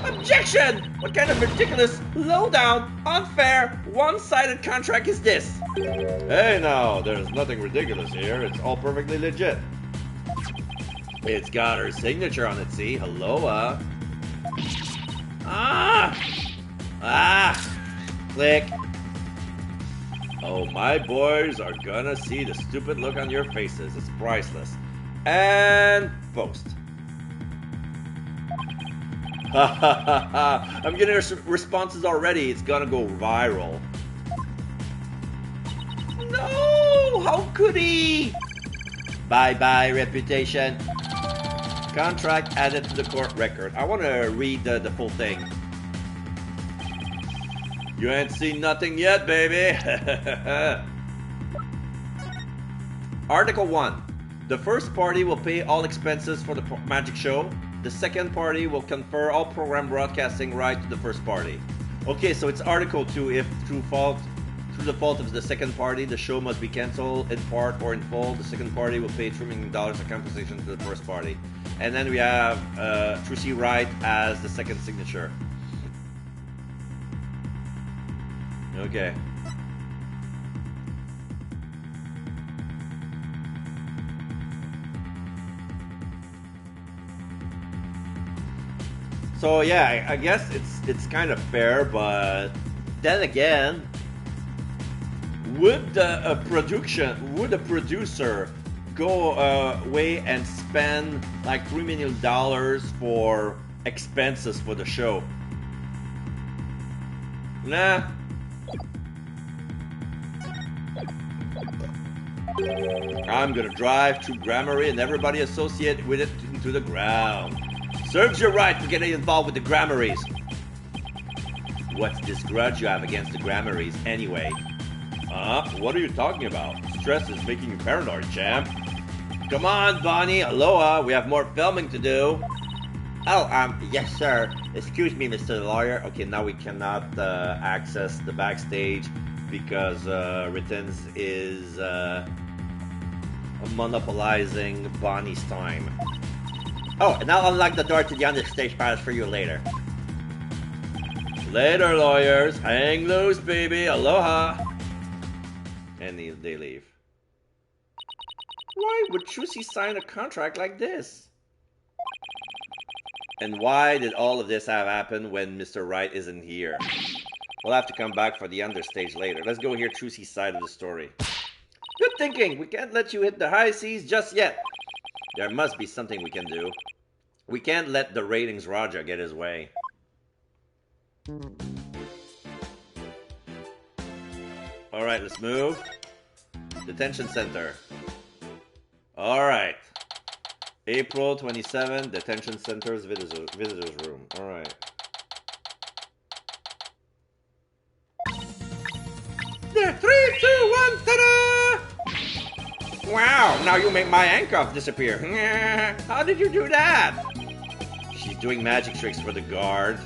Objection! What kind of ridiculous, low-down, unfair, one-sided contract is this? Hey now, there's nothing ridiculous here. It's all perfectly legit. It's got her signature on it, see? Hello, Click. Oh, my boys are gonna see the stupid look on your faces. It's priceless. And post. Ha ha ha ha. I'm getting responses already. It's gonna go viral. No! How could he? Bye-bye, reputation. Contract added to the court record. I want to read the full thing. You ain't seen nothing yet, baby. Article 1. The first party will pay all expenses for the magic show. The second party will confer all program broadcasting right to the first party. Okay, so it's Article 2. If through the fault of the second party, the show must be cancelled in part or in full, the second party will pay $3 million of compensation to the first party. And then we have Chusey Wright as the second signature. Okay. So yeah, I guess it's kind of fair, but then again, would a producer go away and spend like $3 million for expenses for the show? Nah. I'm gonna drive to Grammary and everybody associated with it into the ground. Serves you right for getting involved with the Grammaries. What's this grudge you have against the Grammaries anyway? What are you talking about? Stress is making you paranoid, champ. Come on, Bonnie, aloha, we have more filming to do. Oh, yes, sir. Excuse me, Mr. Lawyer. Okay, now we cannot access the backstage because Ritens is monopolizing Bonnie's time. Oh, and I'll unlock the door to the understage pass for you later. Later, lawyers. Hang loose, baby. Aloha. And they leave. Why would Trucy sign a contract like this? And why did all of this have happened when Mr. Wright isn't here? We'll have to come back for the understage later. Let's go hear Trucy's side of the story. Good thinking. We can't let you hit the high seas just yet. There must be something we can do. We can't let the ratings Raja get his way. Alright, let's move. Detention center. Alright. April 27, detention center's visitors room. Alright. There, 3, 2, 1, ta-da! Wow, now you make my handcuff disappear. How did you do that? She's doing magic tricks for the guard.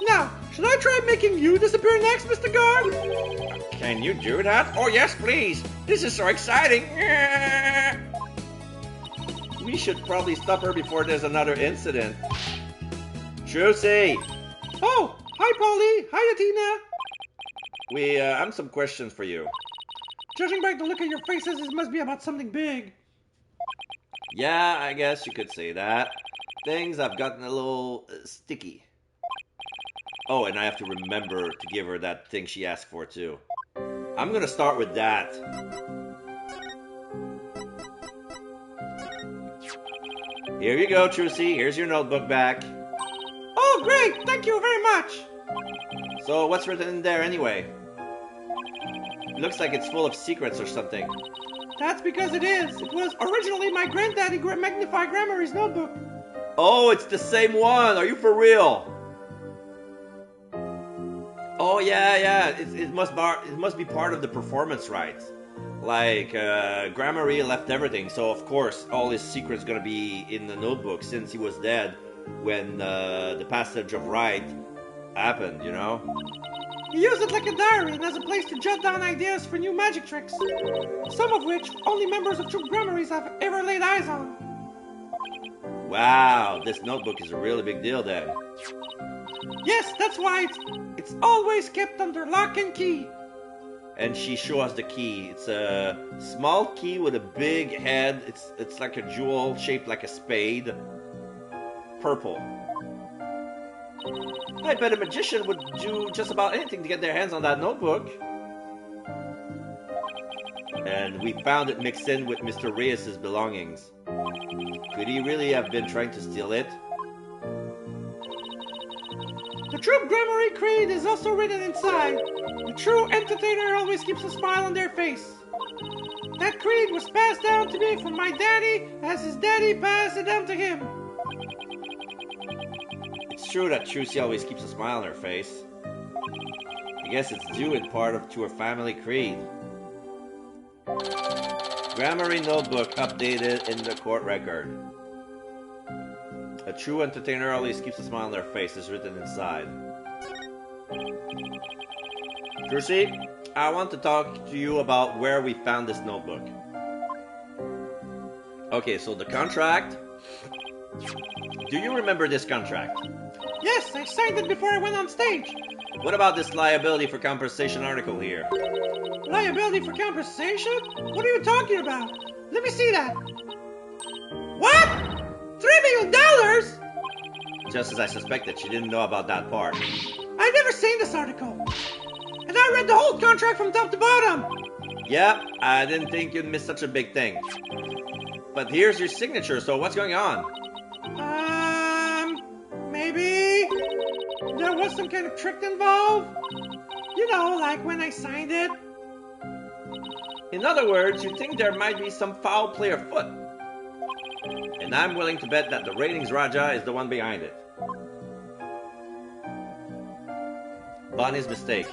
Now, should I try making you disappear next, Mr. Guard? Can you do that? Oh yes, please. This is so exciting. We should probably stop her before there's another incident. Trucy! Oh, hi Polly. Hi Athena. We have some questions for you. Judging by the look of your faces, it must be about something big. Yeah, I guess you could say that. Things have gotten a little sticky. Oh, and I have to remember to give her that thing she asked for too. I'm gonna start with that. Here you go, Trucy. Here's your notebook back. Oh, great. Thank you very much. So, what's written in there anyway? It looks like it's full of secrets or something. That's because it is. It was originally my granddaddy Magnify Grammary's notebook. Oh, it's the same one. Are you for real? Oh, yeah. It must be part of the performance rights. Like, Grammarly left everything, so of course all his secrets gonna be in the notebook since he was dead when the passage of Wright happened, you know? He used it like a diary and as a place to jot down ideas for new magic tricks. Some of which only members of true Grammaries have ever laid eyes on. Wow, this notebook is a really big deal then. Yes, that's why it's always kept under lock and key. And she shows us the key. It's a small key with a big head. It's like a jewel shaped like a spade. Purple. I bet a magician would do just about anything to get their hands on that notebook. And we found it mixed in with Mr. Reyes' belongings. Could he really have been trying to steal it? The true Grammary creed is also written inside. The true entertainer always keeps a smile on their face. That creed was passed down to me from my daddy as his daddy passed it down to him. It's true that Trucy always keeps a smile on her face. I guess it's due in part to her family creed. Grammarly notebook updated in the court record. A true entertainer always keeps a smile on their face is written inside. Trucy, I want to talk to you about where we found this notebook. Okay, so the contract. Do you remember this contract? Yes, I signed it before I went on stage. What about this liability for compensation article here? Liability for compensation? What are you talking about? Let me see that. What? $3 million? Just as I suspected, she didn't know about that part. I've never seen this article. And I read the whole contract from top to bottom. Yep, I didn't think you'd miss such a big thing. But here's your signature, so what's going on? Maybe there was some kind of trick involved. You know, like when I signed it. In other words, you think there might be some foul play afoot. And I'm willing to bet that the ratings Raja is the one behind it. Bonnie's mistake.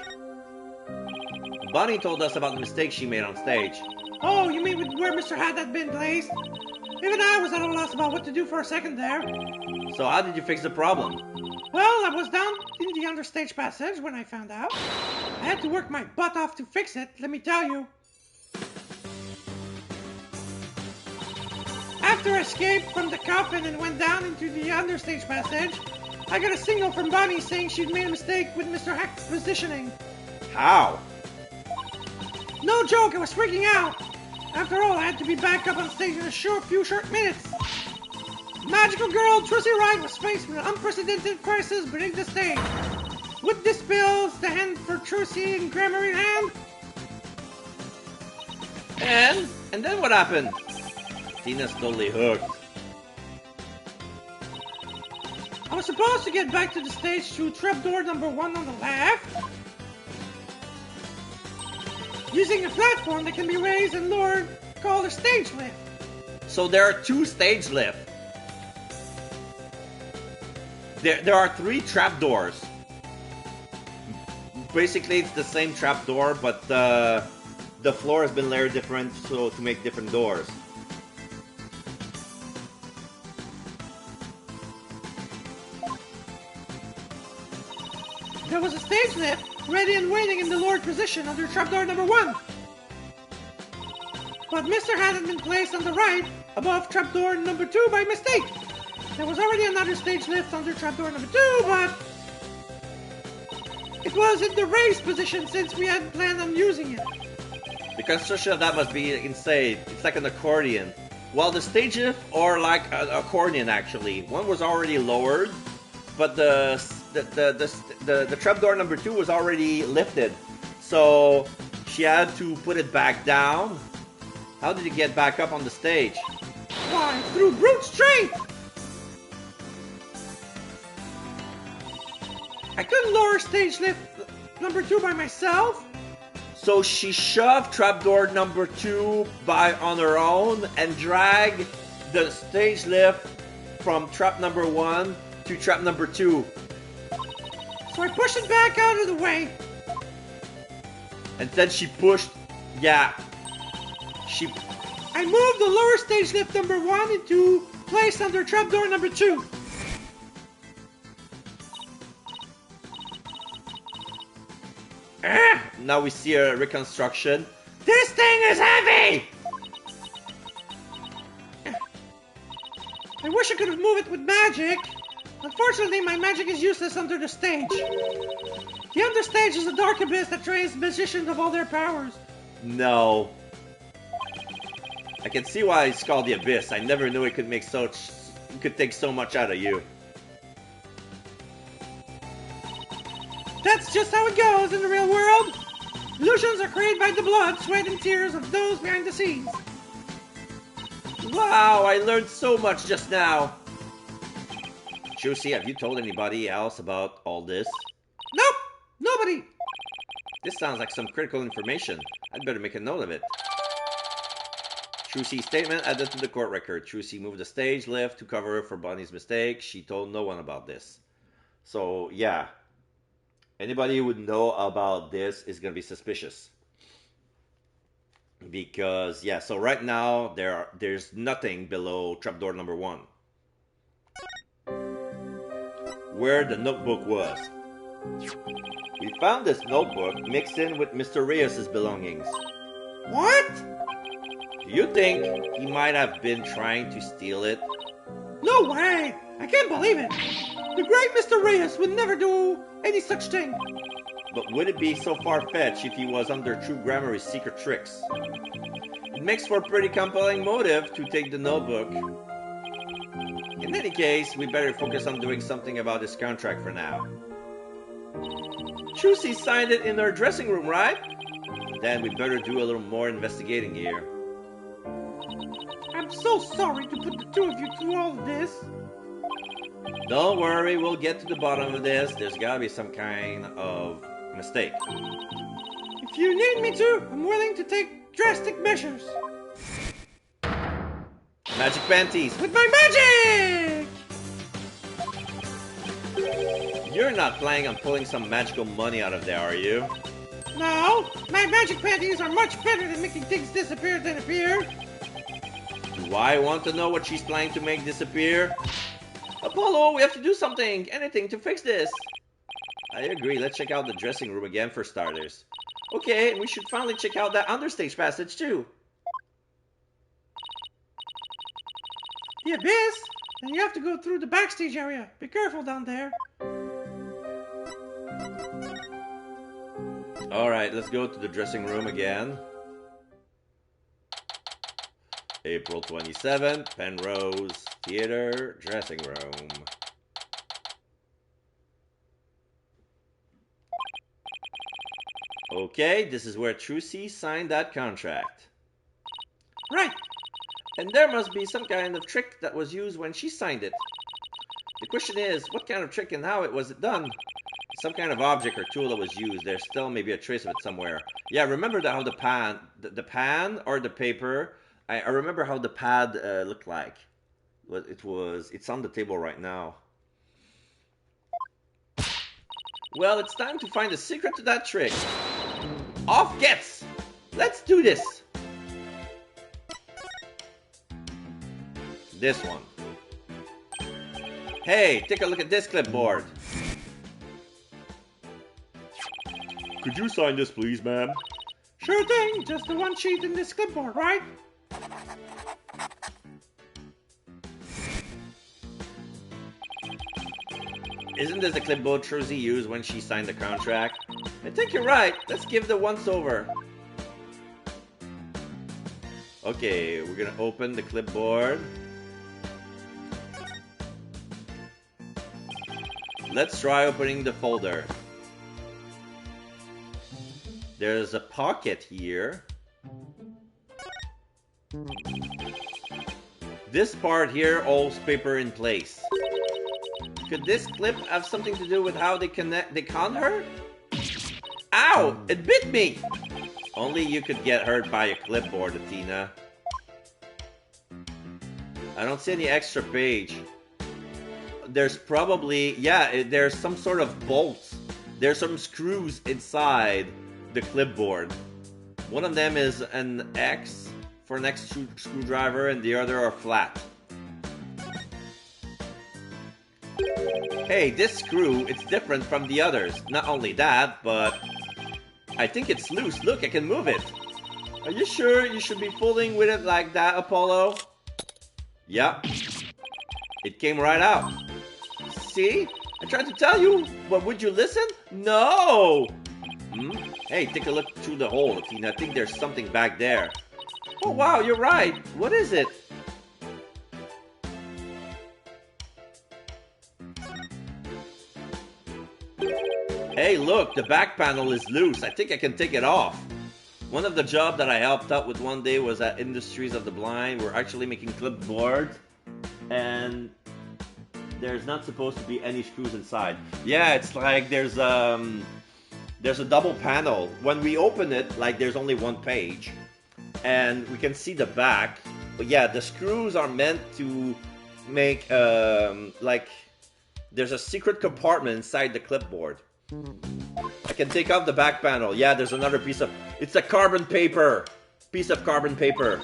Bonnie told us about the mistake she made on stage. Oh, you mean with where Mr. Hat had been placed? Even I was at a loss about what to do for a second there. So how did you fix the problem? Well, I was down in the understage passage when I found out. I had to work my butt off to fix it, let me tell you. After I escaped from the coffin and went down into the understage passage, I got a signal from Bonnie saying she'd made a mistake with Mr. Hack's positioning. How? No joke, I was freaking out. After all, I had to be back up on stage in a few short minutes. Magical girl Trussie Wright was faced with an unprecedented crisis beneath the stage. With this bill, the hand for Trussie and grammar in hand. And then what happened? Tina's totally hooked. I was supposed to get back to the stage through trapdoor number 1 on the left, using a platform that can be raised and lowered called a stage lift. So there are 2 stage lifts. There are 3 trapdoors. Basically, it's the same trapdoor, but the floor has been layered different, so to make different doors. There was a stage lift ready and waiting in the lowered position under trapdoor number 1. But Mr. hadn't been placed on the right above trapdoor number 2 by mistake. There was already another stage lift under trapdoor number 2, but it was in the raised position since we hadn't planned on using it. The construction of that must be insane. It's like an accordion. Well, the stage lift are like an accordion actually. One was already lowered, but the trapdoor number 2 was already lifted. So she had to put it back down. How did it get back up on the stage? Why, through brute strength! I couldn't lower stage lift number 2 by myself. So she shoved trapdoor number 2 on her own and dragged the stage lift from trap number 1 to trap number 2. So I pushed it back out of the way. And then she pushed, I moved the lower stage lift number 1 into place under trapdoor number 2. Now we see a reconstruction. This thing is heavy! I wish I could have moved it with magic. Unfortunately, my magic is useless under the stage. The understage is a dark abyss that drains magicians of all their powers. No. I can see why it's called the Abyss. I never knew it could take so much out of you. That's just how it goes in the real world. Illusions are created by the blood, sweat, and tears of those behind the scenes. Wow, I learned so much just now. Juicy, have you told anybody else about all this? Nope, nobody. This sounds like some critical information. I'd better make a note of it. Trucy statement added to the court record. Trucy moved the stage lift to cover for Bonnie's mistake. She told no one about this. So, yeah. Anybody who would know about this is going to be suspicious. Because, yeah, so right now, there's nothing below trapdoor number 1. Where the notebook was. We found this notebook mixed in with Mr. Reyes' belongings. What? Do you think he might have been trying to steal it? No way! I can't believe it! The great Mr. Reyes would never do any such thing. But would it be so far-fetched if he was under True Grammary's secret tricks? It makes for a pretty compelling motive to take the notebook. In any case, we better focus on doing something about this contract for now. Trucy signed it in her dressing room, right? Then we better do a little more investigating here. I'm so sorry to put the two of you through all of this. Don't worry, we'll get to the bottom of this. There's gotta be some kind of mistake. If you need me to, I'm willing to take drastic measures. Magic panties! With my magic! You're not planning on pulling some magical money out of there, are you? No, my magic panties are much better than making things disappear than appear. Do I want to know what she's planning to make disappear? Apollo, we have to do something! Anything to fix this! I agree. Let's check out the dressing room again for starters. Okay, and we should finally check out that understage passage too. The abyss? Then you have to go through the backstage area. Be careful down there. Alright, let's go to the dressing room again. April 27th, Penrose Theater, dressing room. Okay, this is where Trucy signed that contract. Right. And there must be some kind of trick that was used when she signed it. The question is, what kind of trick and how was it done? Some kind of object or tool that was used. There's still maybe a trace of it somewhere. Yeah, remember how the pan or the paper. I remember how the pad looked like. It's on the table right now. Well, it's time to find the secret to that trick. Off gets! Let's do this! This one. Hey, take a look at this clipboard. Could you sign this, please, ma'am? Sure thing. Just the one sheet in this clipboard, right? Isn't this the clipboard Trucy used when she signed the contract? I think you're right. Let's give the once over. Okay, we're gonna open the clipboard. Let's try opening the folder. There's a pocket here. This part here holds paper in place. Could this clip have something to do with how they con her? Ow! It bit me! Only you could get hurt by a clipboard, Athena. I don't see any extra page. There's probably, yeah, there's some sort of bolts. There's some screws inside the clipboard. One of them is an X for an X screwdriver and the other are flat. Hey, this screw, it's different from the others. Not only that, but I think it's loose. Look, I can move it. Are you sure you should be fooling with it like that, Apollo? Yep. It came right out. See? I tried to tell you, but would you listen? No! Hey, take a look through the hole, Athena. I think there's something back there. Oh, wow, you're right. What is it? Hey, look, the back panel is loose. I think I can take it off. One of the jobs that I helped out with one day was at Industries of the Blind. We're actually making clipboards, and there's not supposed to be any screws inside. Yeah, it's like there's a double panel. When we open it, like there's only one page, and we can see the back. But yeah, the screws are meant to make like there's a secret compartment inside the clipboard. I can take off the back panel. Yeah, there's another piece of... It's a carbon paper. Piece of carbon paper.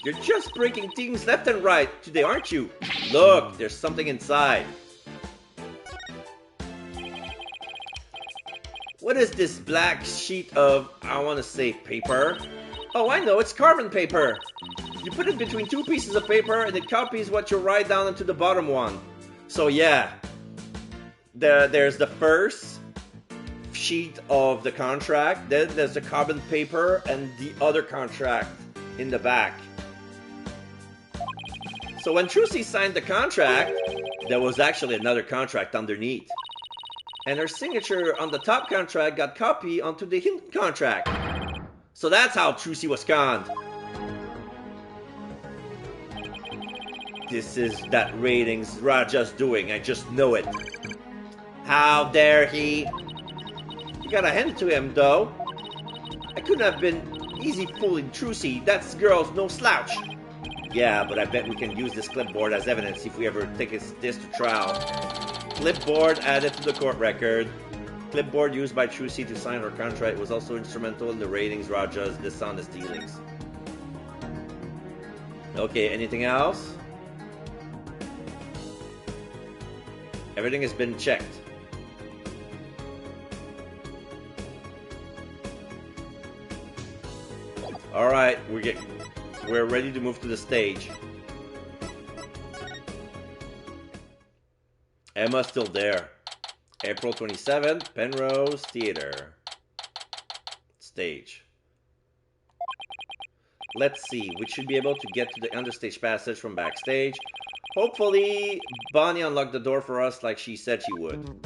You're just breaking things left and right today, aren't you? Look, there's something inside. What is this black sheet of, I want to say, paper? Oh, I know, it's carbon paper. You put it between two pieces of paper and it copies what you write down into the bottom one. So yeah, there's the first sheet of the contract, then there's the carbon paper and the other contract in the back. So when Trucy signed the contract, there was actually another contract underneath. And her signature on the top contract got copied onto the hidden contract. So that's how Trucy was conned. This is that ratings Raja's doing, I just know it. How dare he? You gotta hand it to him, though. I couldn't have been easy fooling Trucy. That girl's no slouch. Yeah, but I bet we can use this clipboard as evidence if we ever take this to trial. Clipboard added to the court record. Clipboard used by Trucy to sign her contract was also instrumental in the ratings Raja's dishonest dealings. Okay, anything else? Everything has been checked. Alright, we're ready to move to the stage. Emma's still there. April 27th, Penrose Theater. Stage. Let's see, we should be able to get to the understage passage from backstage. Hopefully, Bonnie unlocked the door for us like she said she would.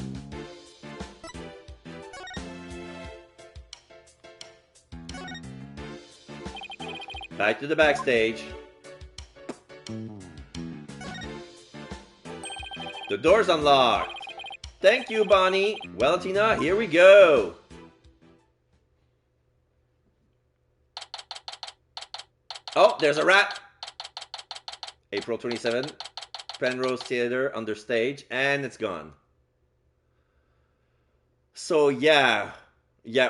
Back to the backstage. The door's unlocked. Thank you, Bonnie. Well, Tina, here we go. Oh, there's a rat. April 27th, Penrose Theater, understage, and it's gone. So yeah,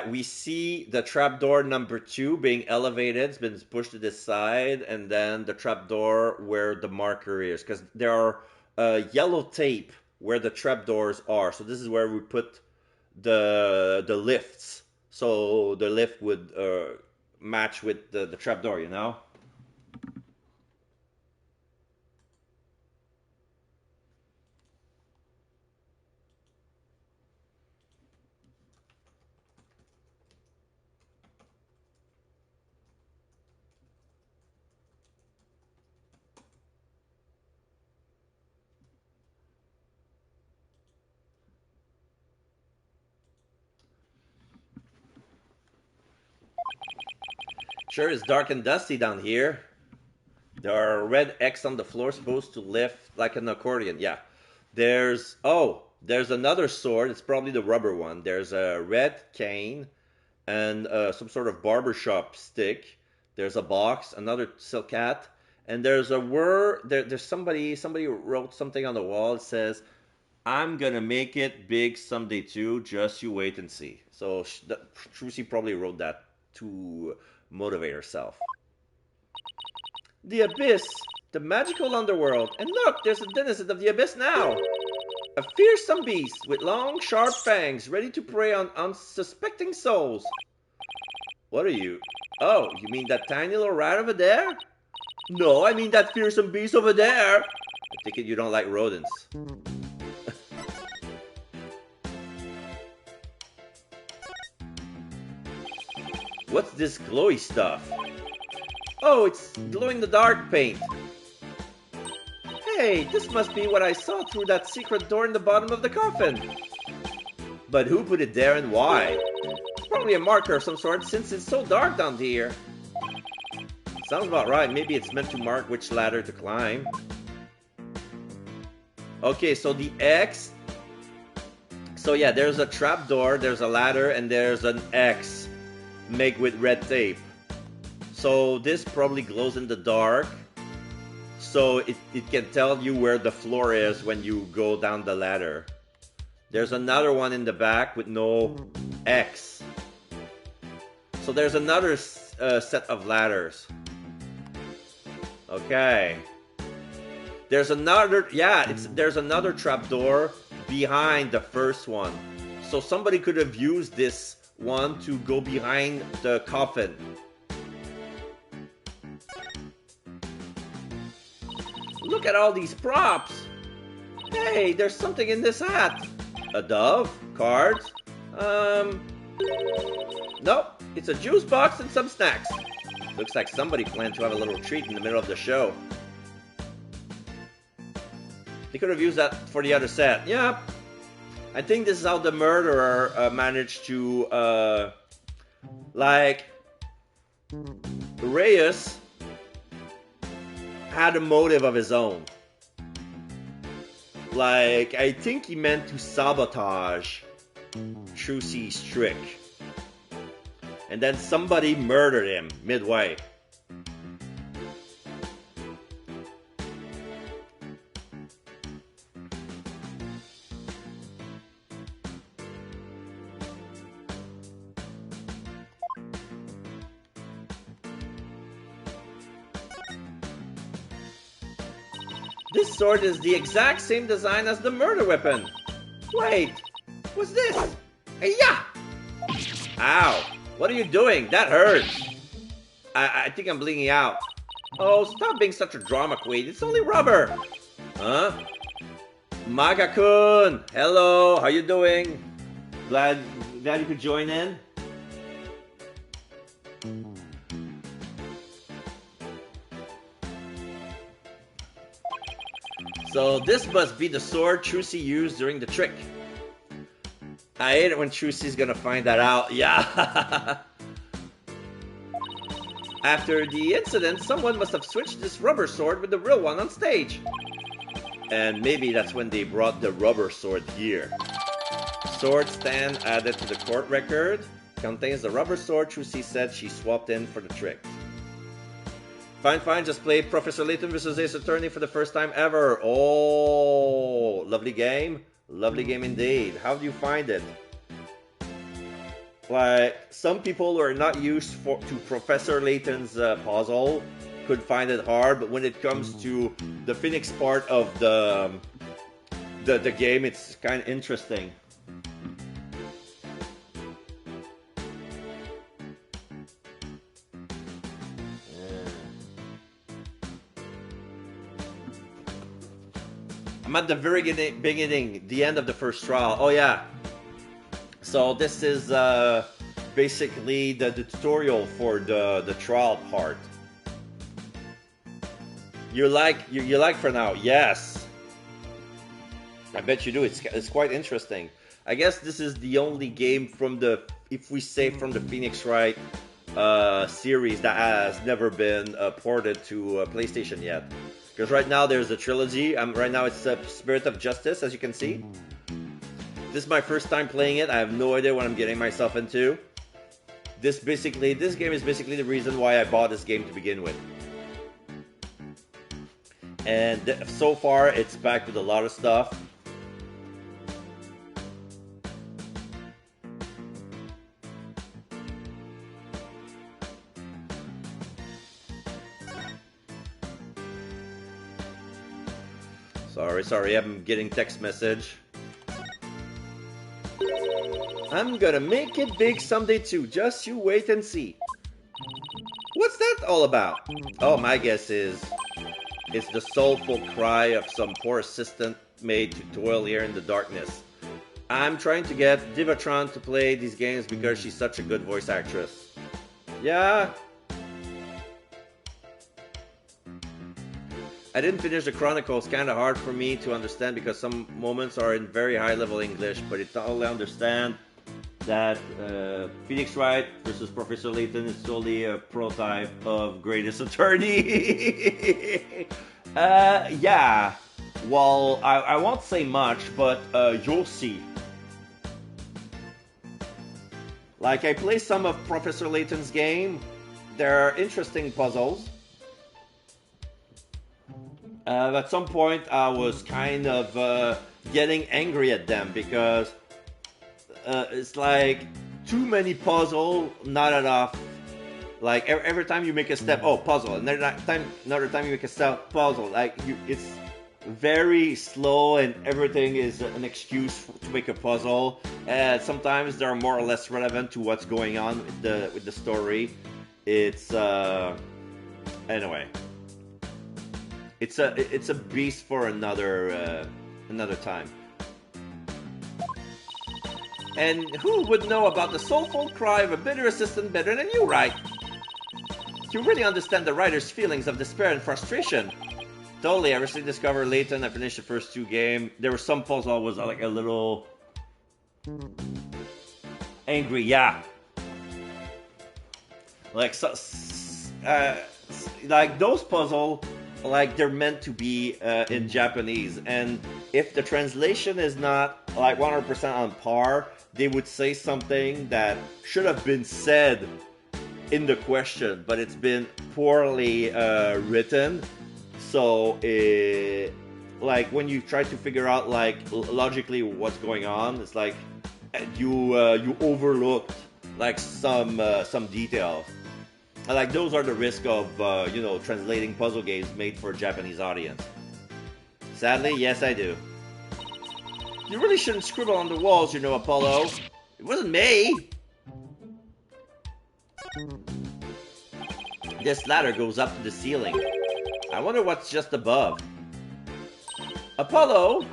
we see the trapdoor number 2 being elevated. It's been pushed to this side, and then the trapdoor where the marker is, because there are yellow tape where the trapdoors are. So this is where we put the lifts. So the lift would match with the trapdoor, you know? Sure, it's dark and dusty down here. There are red X on the floor supposed to lift like an accordion. Yeah. There's another sword. It's probably the rubber one. There's a red cane and some sort of barbershop stick. There's a box, another silk hat, and there's a word. There's somebody wrote something on the wall. It says, "I'm gonna make it big someday too. Just you wait and see." So Trucy probably wrote that to motivate herself. The Abyss, the magical underworld. And look, there's a denizen of the Abyss now. A fearsome beast with long, sharp fangs, ready to prey on unsuspecting souls. What are you? Oh, you mean that tiny little rat over there? No, I mean that fearsome beast over there. I take it you don't like rodents. What's this glowy stuff? Oh, it's glow-in-the-dark paint. Hey, this must be what I saw through that secret door in the bottom of the coffin. But who put it there and why? Probably a marker of some sort, since it's so dark down here. Sounds about right. Maybe it's meant to mark which ladder to climb. Okay, so the X. So yeah, there's a trapdoor, there's a ladder, and there's an X made with red tape. So this probably glows in the dark. So it can tell you where the floor is when you go down the ladder. There's another one in the back with no X. So there's another set of ladders. Okay. There's another, there's another trapdoor behind the first one. So somebody could have used this one to go behind the coffin. Look at all these props. Hey, there's something in this hat. A dove? Cards? Nope. It's a juice box and some snacks. Looks like somebody planned to have a little treat in the middle of the show. They could have used that for the other set. Yeah. I think this is how the murderer managed to, Reyes had a motive of his own. Like, I think he meant to sabotage Trucy's trick. And then somebody murdered him midway. This sword is the exact same design as the murder weapon. Wait, what's this? Hey-ya! Ow, what are you doing? That hurts. I think I'm bleeding out. Oh, stop being such a drama queen. It's only rubber. Huh? Maga-kun! Hello, how you doing? Glad you could join in. So this must be the sword Trucy used during the trick. I hate it when Trucy's gonna find that out. Yeah. After the incident, someone must have switched this rubber sword with the real one on stage. And maybe that's when they brought the rubber sword here. Sword stand added to the court record. Contains the rubber sword Trucy said she swapped in for the trick. Fine, just played Professor Layton vs. Ace Attorney for the first time ever. Oh, lovely game. Lovely game indeed. How do you find it? Like, some people who are not used to Professor Layton's puzzle could find it hard, but when it comes to the Phoenix part of the game, it's kind of interesting. I'm at the very beginning, the end of the first trial. Oh yeah. So this is basically the tutorial for the trial part. You like for now? Yes. I bet you do. It's quite interesting. I guess this is the only game from the, if we say from the Phoenix Wright series that has never been ported to PlayStation yet. Because right now there's a trilogy. Right now it's Spirit of Justice, as you can see. This is my first time playing it. I have no idea what I'm getting myself into. This game is basically the reason why I bought this game to begin with. And so far, it's packed with a lot of stuff. Sorry, I'm getting text message. I'm gonna make it big someday too, just you wait and see. What's that all about? Oh, my guess is it's the soulful cry of some poor assistant made to toil here in the darkness. I'm trying to get Divatron to play these games because she's such a good voice actress. Yeah. I didn't finish the Chronicles, kinda hard for me to understand because some moments are in very high level English, but I totally understand that Phoenix Wright versus Professor Layton is solely a prototype of Greatest Attorney. Yeah. Well, I won't say much, but you'll see. Like, I play some of Professor Layton's game. There are interesting puzzles. At some point, I was kind of getting angry at them because it's like too many puzzles, not enough. Like every time you make a step, oh, puzzle. Another time you make a step, puzzle. Like it's very slow, and everything is an excuse to make a puzzle. And sometimes they're more or less relevant to what's going on with the story. It's anyway. It's a beast for another time. And who would know about the soulful cry of a bitter assistant better than you, Wright? You really understand the writer's feelings of despair and frustration. Totally, I recently discovered Layton. I finished the first 2 games. There were some puzzles I was like a little angry. Yeah, like like those puzzles. Like they're meant to be in Japanese, and if the translation is not like 100% on par, they would say something that should have been said in the question, but it's been poorly written. So, like when you try to figure out like logically what's going on, it's like you overlooked like some details. Like those are the risk of translating puzzle games made for a Japanese audience. Sadly, yes, I do. You really shouldn't scribble on the walls, Apollo. It wasn't me. This ladder goes up to the ceiling. I wonder what's just above. Apollo!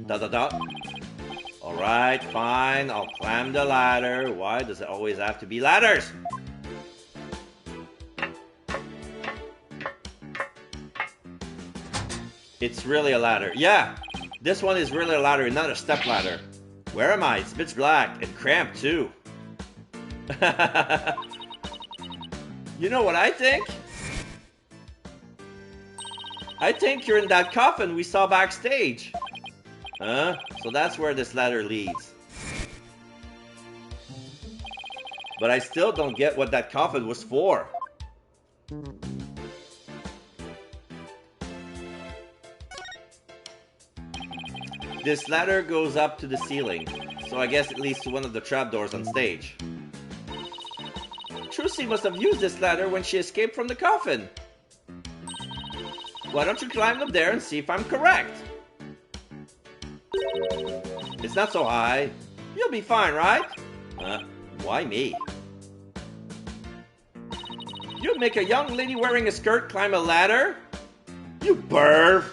Dot dot dot. Alright, fine. I'll climb the ladder. Why does it always have to be ladders? It's really a ladder. Yeah, this one is really a ladder, not a step ladder. Where am I? It's pitch black and cramped too. You know what I think? I think you're in that coffin we saw backstage. Huh? So that's where this ladder leads. But I still don't get what that coffin was for. This ladder goes up to the ceiling, so I guess it leads to one of the trapdoors on stage. Trucy must have used this ladder when she escaped from the coffin. Why don't you climb up there and see if I'm correct? It's not so high. You'll be fine, right? Why me? You'd make a young lady wearing a skirt climb a ladder? You perv!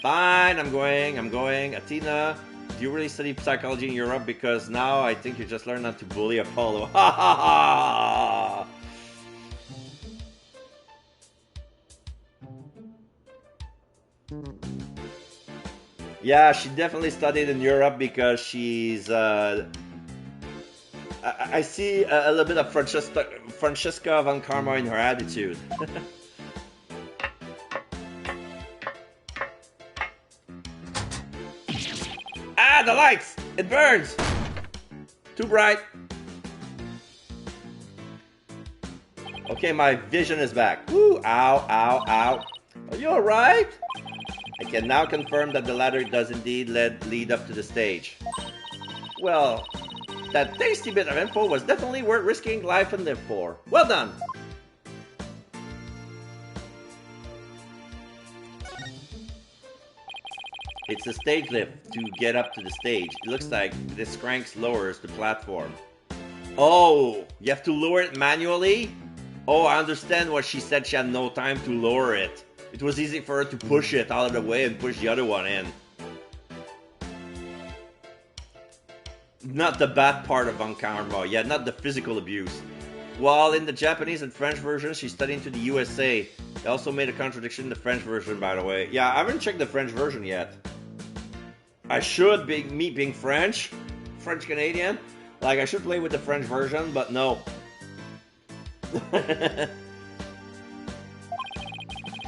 Fine, I'm going. Athena, do you really study psychology in Europe? Because now I think you just learned not to bully Apollo. Ha ha ha! Yeah, she definitely studied in Europe because she's, I see a little bit of Francesca von Karma in her attitude. Ah, the lights! It burns! Too bright. Okay, my vision is back. Woo! Ow, ow, ow. Are you alright? I can now confirm that the ladder does indeed lead up to the stage. Well, that tasty bit of info was definitely worth risking life and limb for. Well done! It's a stage lift to get up to the stage. It looks like this crank lowers the platform. Oh, you have to lower it manually? Oh, I understand what she said. She had no time to lower it. It was easy for her to push it out of the way and push the other one in. Not the bad part of Von Karma. Yeah, not the physical abuse. While in the Japanese and French version, she's studying to the USA. They also made a contradiction in the French version, by the way. Yeah, I haven't checked the French version yet. I should, me being French Canadian, like I should play with the French version, but no.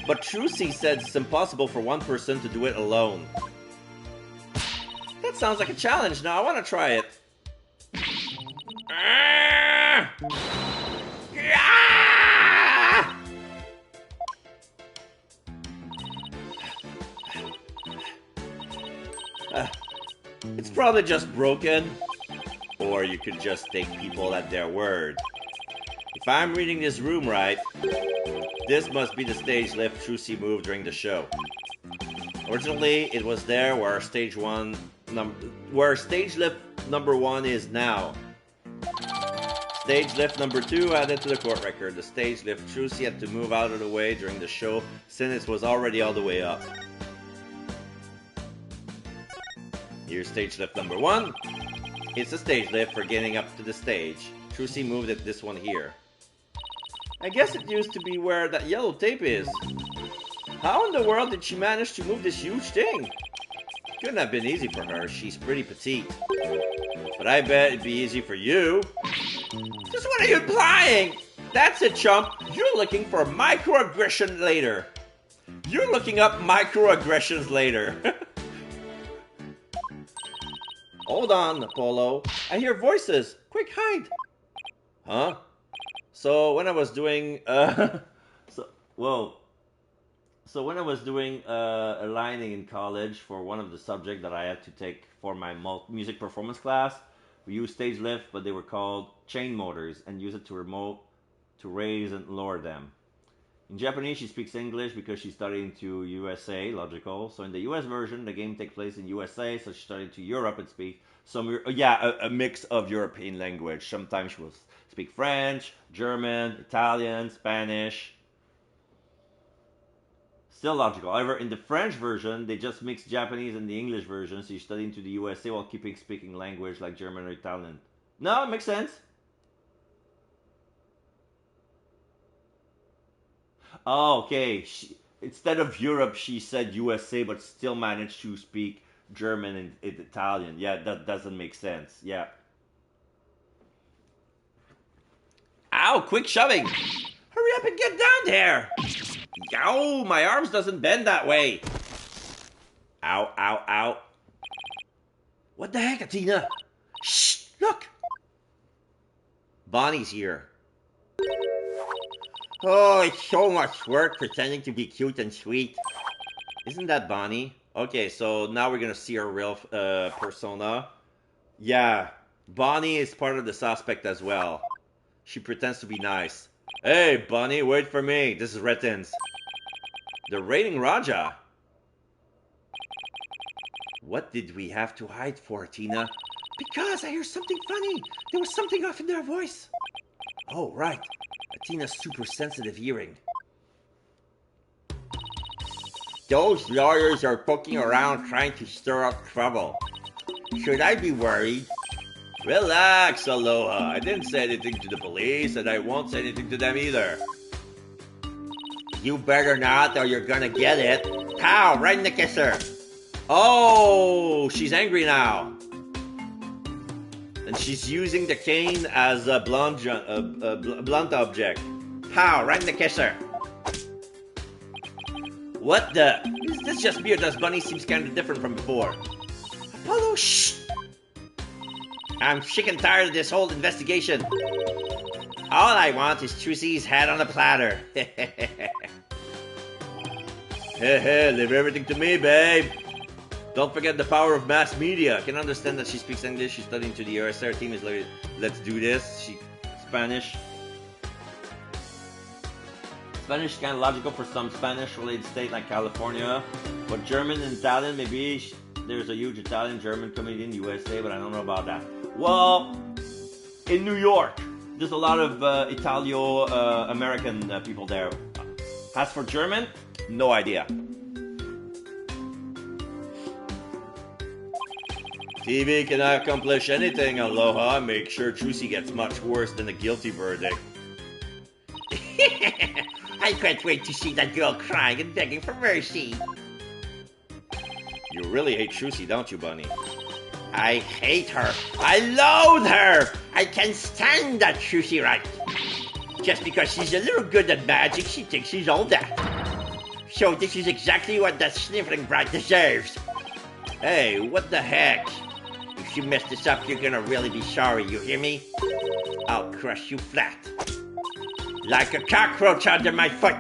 But Trucy said it's impossible for one person to do it alone. That sounds like a challenge. Now I want to try it. It's probably just broken. Or you could just take people at their word. If I'm reading this room right, this must be the stage lift Trucy moved during the show. Originally, it was there where stage lift number 1 is now. Stage lift number 2 added to the court record. The stage lift Trucy had to move out of the way during the show since it was already all the way up. Here's stage lift number 1. It's a stage lift for getting up to the stage. Trucy moved at this one here. I guess it used to be where that yellow tape is. How in the world did she manage to move this huge thing? Couldn't have been easy for her. She's pretty petite. But I bet it'd be easy for you. Just what are you implying? That's it, chump. You're looking for microaggression later. You're looking up microaggressions later. Hold on, Apollo. I hear voices. Quick, hide. Huh? So when I was doing when I was doing aligning in college for one of the subjects that I had to take for my music performance class, we used stage lift, but they were called chain motors, and use it to raise and lower them. In Japanese, she speaks English because she's studying to USA, logical. So in the US version, the game takes place in USA, so she studied to Europe and speak a mix of European language. Sometimes speak French, German, Italian, Spanish. Still logical. However, in the French version, they just mix Japanese and the English version, so you study into the USA while keeping speaking language like German or Italian. No, it makes sense. Oh, okay. Instead of Europe, she said USA, but still managed to speak German and Italian. Yeah, that doesn't make sense. Yeah. Ow, quick shoving! Hurry up and get down there! Ow, my arms doesn't bend that way. Ow, ow, ow. What the heck, Athena? Shh, look! Bonnie's here. Oh, it's so much work pretending to be cute and sweet. Isn't that Bonnie? Okay, so now we're gonna see her real persona. Yeah, Bonnie is part of the suspect as well. She pretends to be nice. Hey, Bonnie, wait for me. This is Retins. They're raiding Raja. What did we have to hide for, Tina? Because I hear something funny. There was something off in their voice. Oh, right. Tina's super sensitive hearing. Those lawyers are poking around trying to stir up trouble. Should I be worried? Relax, Aloha. I didn't say anything to the police, and I won't say anything to them either. You better not, or you're gonna get it. Pow! Right in the kisser. Oh, she's angry now. And she's using the cane as a blunt object. Pow! Right in the kisser. What the? Is this just me or does Bunny seems kind of different from before? Apollo, shh! I'm sick and tired of this whole investigation. All I want is Trussy's head on a platter. Hey, leave everything to me, babe. Don't forget the power of mass media. I can understand that she speaks English. She's studying to the USA. Her team is like, let's do this. She Spanish. Spanish is kind of logical for some Spanish-related state like California. But German and Italian, maybe there's a huge Italian-German community in the USA, but I don't know about that. Well, in New York, there's a lot of Italio-American people there. As for German, no idea. TV cannot accomplish anything, Aloha. Make sure Trucy gets much worse than a guilty verdict. I can't wait to see that girl crying and begging for mercy. You really hate Trucy, don't you, Bunny? I hate her. I loathe her. I can't stand that Trucy Wright. Just because she's a little good at magic, she thinks she's all that. So this is exactly what that sniveling brat deserves. Hey, what the heck? If you mess this up, you're gonna really be sorry, you hear me? I'll crush you flat. Like a cockroach under my foot.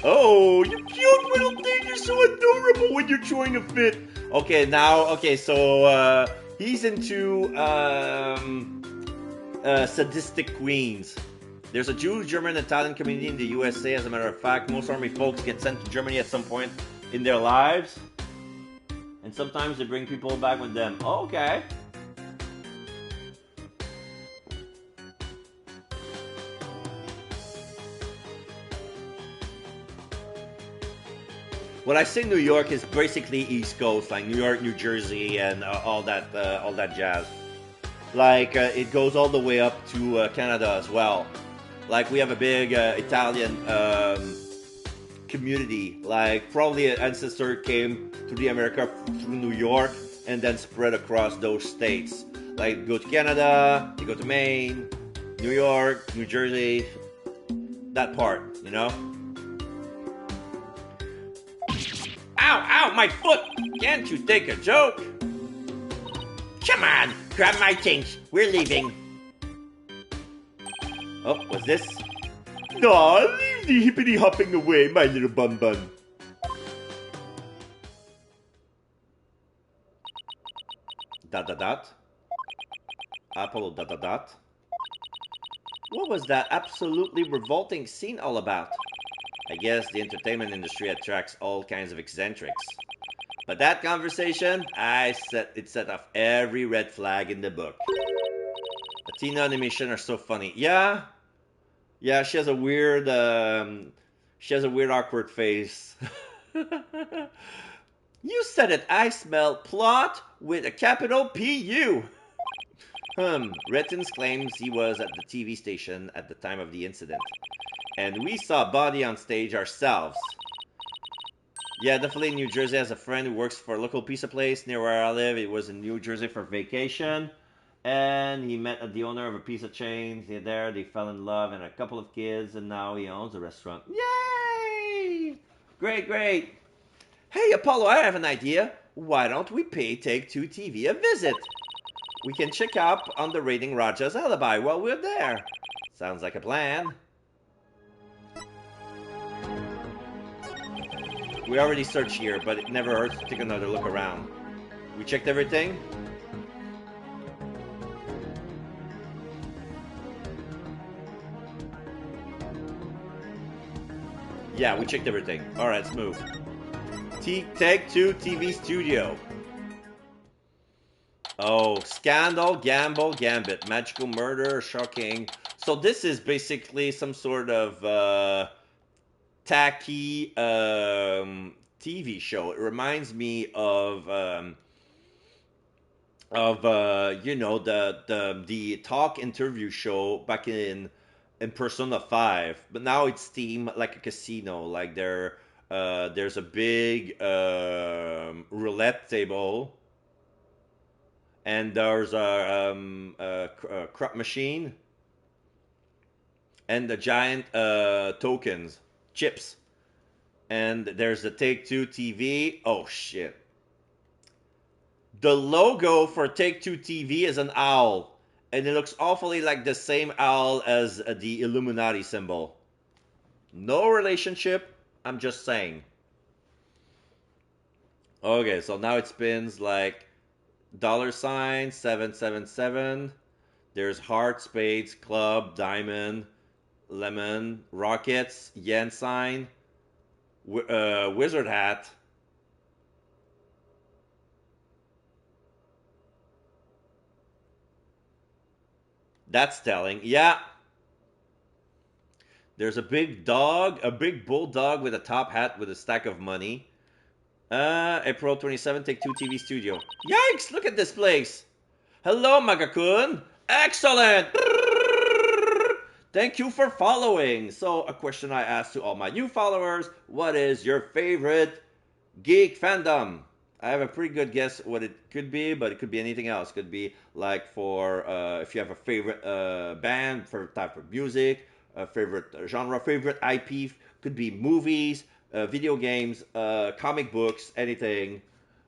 Oh, you cute little thing. You're so adorable when you're throwing a fit. Okay, so he's into sadistic queens. There's a Jewish, German, Italian community in the USA. As a matter of fact, most army folks get sent to Germany at some point in their lives. And sometimes they bring people back with them. Oh, okay. When I say New York, it's basically East Coast, like New York, New Jersey, and all that jazz. Like it goes all the way up to Canada as well. Like we have a big Italian community. Like probably an ancestor came to the America through New York and then spread across those states. Like go to Canada, you go to Maine, New York, New Jersey, that part, you know. Ow, my foot! Can't you take a joke? Come on, grab my things. We're leaving. Oh, what's this? Aw, leave the hippity hopping away, my little bun bun. Dot. Apollo dot. What was that absolutely revolting scene all about? I guess the entertainment industry attracts all kinds of eccentrics. But that conversation, it set off every red flag in the book. Athena animation are so funny. Yeah, yeah. She has a weird awkward face. You said it. I smell plot with a capital P-U. Rettins claims he was at the TV station at the time of the incident. And we saw Body on stage ourselves. Yeah, definitely New Jersey has a friend who works for a local pizza place near where I live. He was in New Jersey for vacation. And he met the owner of a pizza chain. There, they fell in love and a couple of kids. And now he owns a restaurant. Yay! Great, great. Hey, Apollo, I have an idea. Why don't we pay Take-Two TV a visit? We can check up on the Raiding Raja's alibi while we're there. Sounds like a plan. We already searched here, but it never hurts to take another look around. We checked everything? Yeah, we checked everything. Alright, let's move. Take-Two TV Studio. Oh, Scandal, Gamble, Gambit, Magical Murder, Shocking. So this is basically some sort of tacky TV show. It reminds me of you know, the talk interview show back in Persona 5, but now it's themed like a casino. Like there's a big roulette table, and there's a crop machine, and the giant tokens, chips, and there's the Take-Two TV. Oh shit. The logo for Take-Two TV is an owl, and it looks awfully like the same owl as the Illuminati symbol. No relationship, I'm just saying. Okay, so now it spins like $777. There's heart, spades, club, diamond, lemon, rockets, yen sign, wizard hat. That's telling. Yeah. There's a big dog, a big bulldog with a top hat with a stack of money. April 27th, Take-Two TV Studio. Yikes, look at this place. Hello, Magakun. Excellent. Thank you for following. So, a question I asked to all my new followers. What is your favorite geek fandom? I have a pretty good guess what it could be, but it could be anything else. It could be like for if you have a favorite band, favorite type of music, favorite genre, favorite IP. Could be movies, video games, comic books, anything.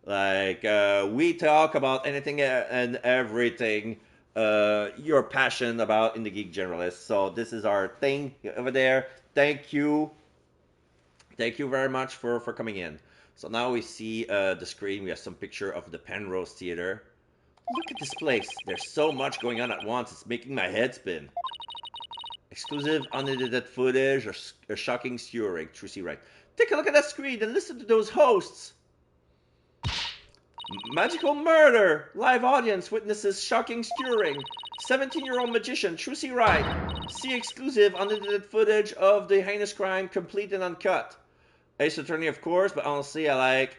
Like we talk about anything and everything you're passionate about in the Geek Generalist. So this is our thing over there. Thank you very much for coming in. So now we see the screen. We have some picture of the Penrose Theater. Look at this place. There's so much going on at once. It's making my head spin. Exclusive unedited footage or shocking skewering. Trucy Wright. Take a look at that screen and listen to those hosts. Magical murder. Live audience witnesses shocking skewering. 17-year-old magician Trucy Wright. See exclusive unedited footage of the heinous crime, complete and uncut. Ace Attorney, of course, but honestly, I like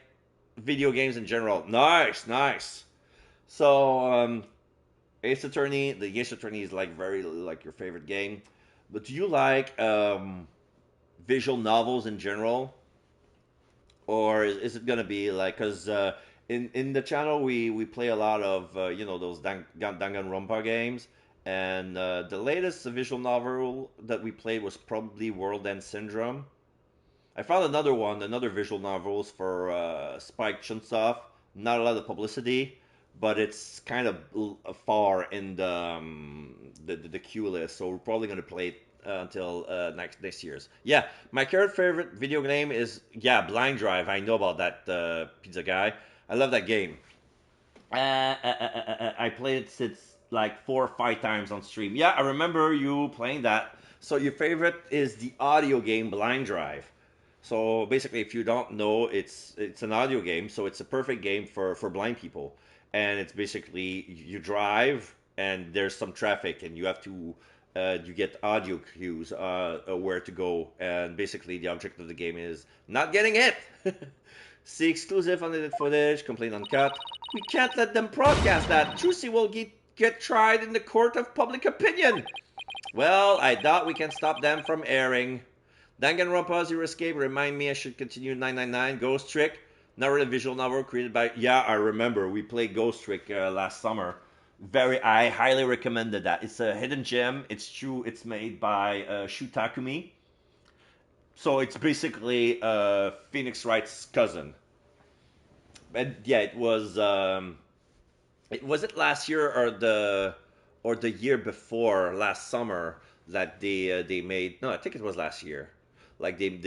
video games in general. Nice, nice. So, Ace Attorney, the Ace Attorney is like very like your favorite game. But do you like visual novels in general, or is it gonna be like because in the channel we play a lot of you know those Danganronpa games, and the latest visual novel that we played was probably World End Syndrome. I found another visual novels for Spike Chunsoft. Not a lot of publicity, but it's kind of far in the queue list, so we're probably gonna play it until next year's. Yeah, my current favorite video game is Blind Drive. I know about that pizza guy. I love that game. I played it since like 4 or 5 times on stream. Yeah, I remember you playing that. So your favorite is the audio game Blind Drive. So basically, if you don't know, it's an audio game, so it's a perfect game for blind people. And it's basically you drive and there's some traffic, and you have to you get audio cues where to go, and basically the object of the game is not getting hit. See exclusive unedited footage, complete uncut. We can't let them broadcast that. Juicy will get tried in the court of public opinion. Well, I doubt we can stop them from airing. Danganronpa Zero Escape, remind me I should continue 999. Ghost Trick, narrative visual novel created by... Yeah, I remember. We played Ghost Trick last summer. I highly recommended that. It's a hidden gem. It's true. It's made by Shu Takumi. So it's basically Phoenix Wright's cousin. And yeah, it was... was it last year or the year before, last summer, that they made... No, I think it was last year. Like we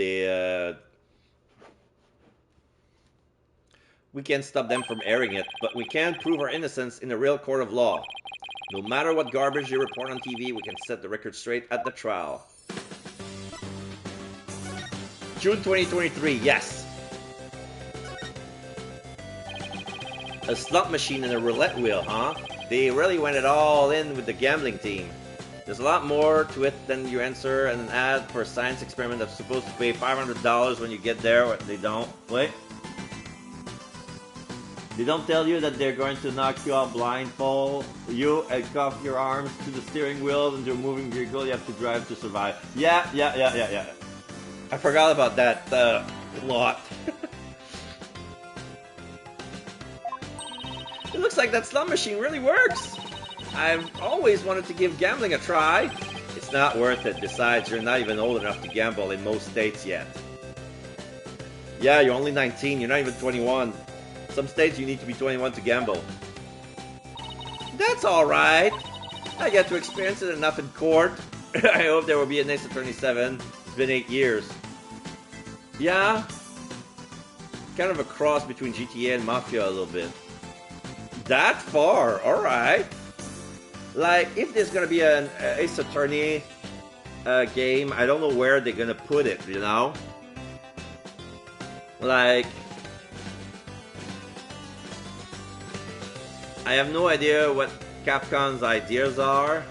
can't stop them from airing it, but we can prove our innocence in a real court of law. No matter what garbage they report on TV, we can set the record straight at the trial. June 2023, yes. A slot machine and a roulette wheel, huh? They really went it all in with the gambling team. There's a lot more to it than your answer and an ad for a science experiment that's supposed to pay $500 when you get there. They don't. Wait. They don't tell you that they're going to knock you out blindfold you and cuff your arms to the steering wheel and your moving vehicle you have to drive to survive. Yeah. I forgot about that lot. It looks like that slot machine really works. I've always wanted to give gambling a try. It's not worth it. Besides, you're not even old enough to gamble in most states yet. Yeah, you're only 19. You're not even 21. Some states you need to be 21 to gamble. That's alright. I get to experience it enough in court. I hope there will be an Ace Attorney 7. It's been 8 years. Yeah. Kind of a cross between GTA and Mafia a little bit. That far? Alright. Like, if there's gonna be an Ace Attorney game, I don't know where they're gonna put it, you know? Like, I have no idea what Capcom's ideas are.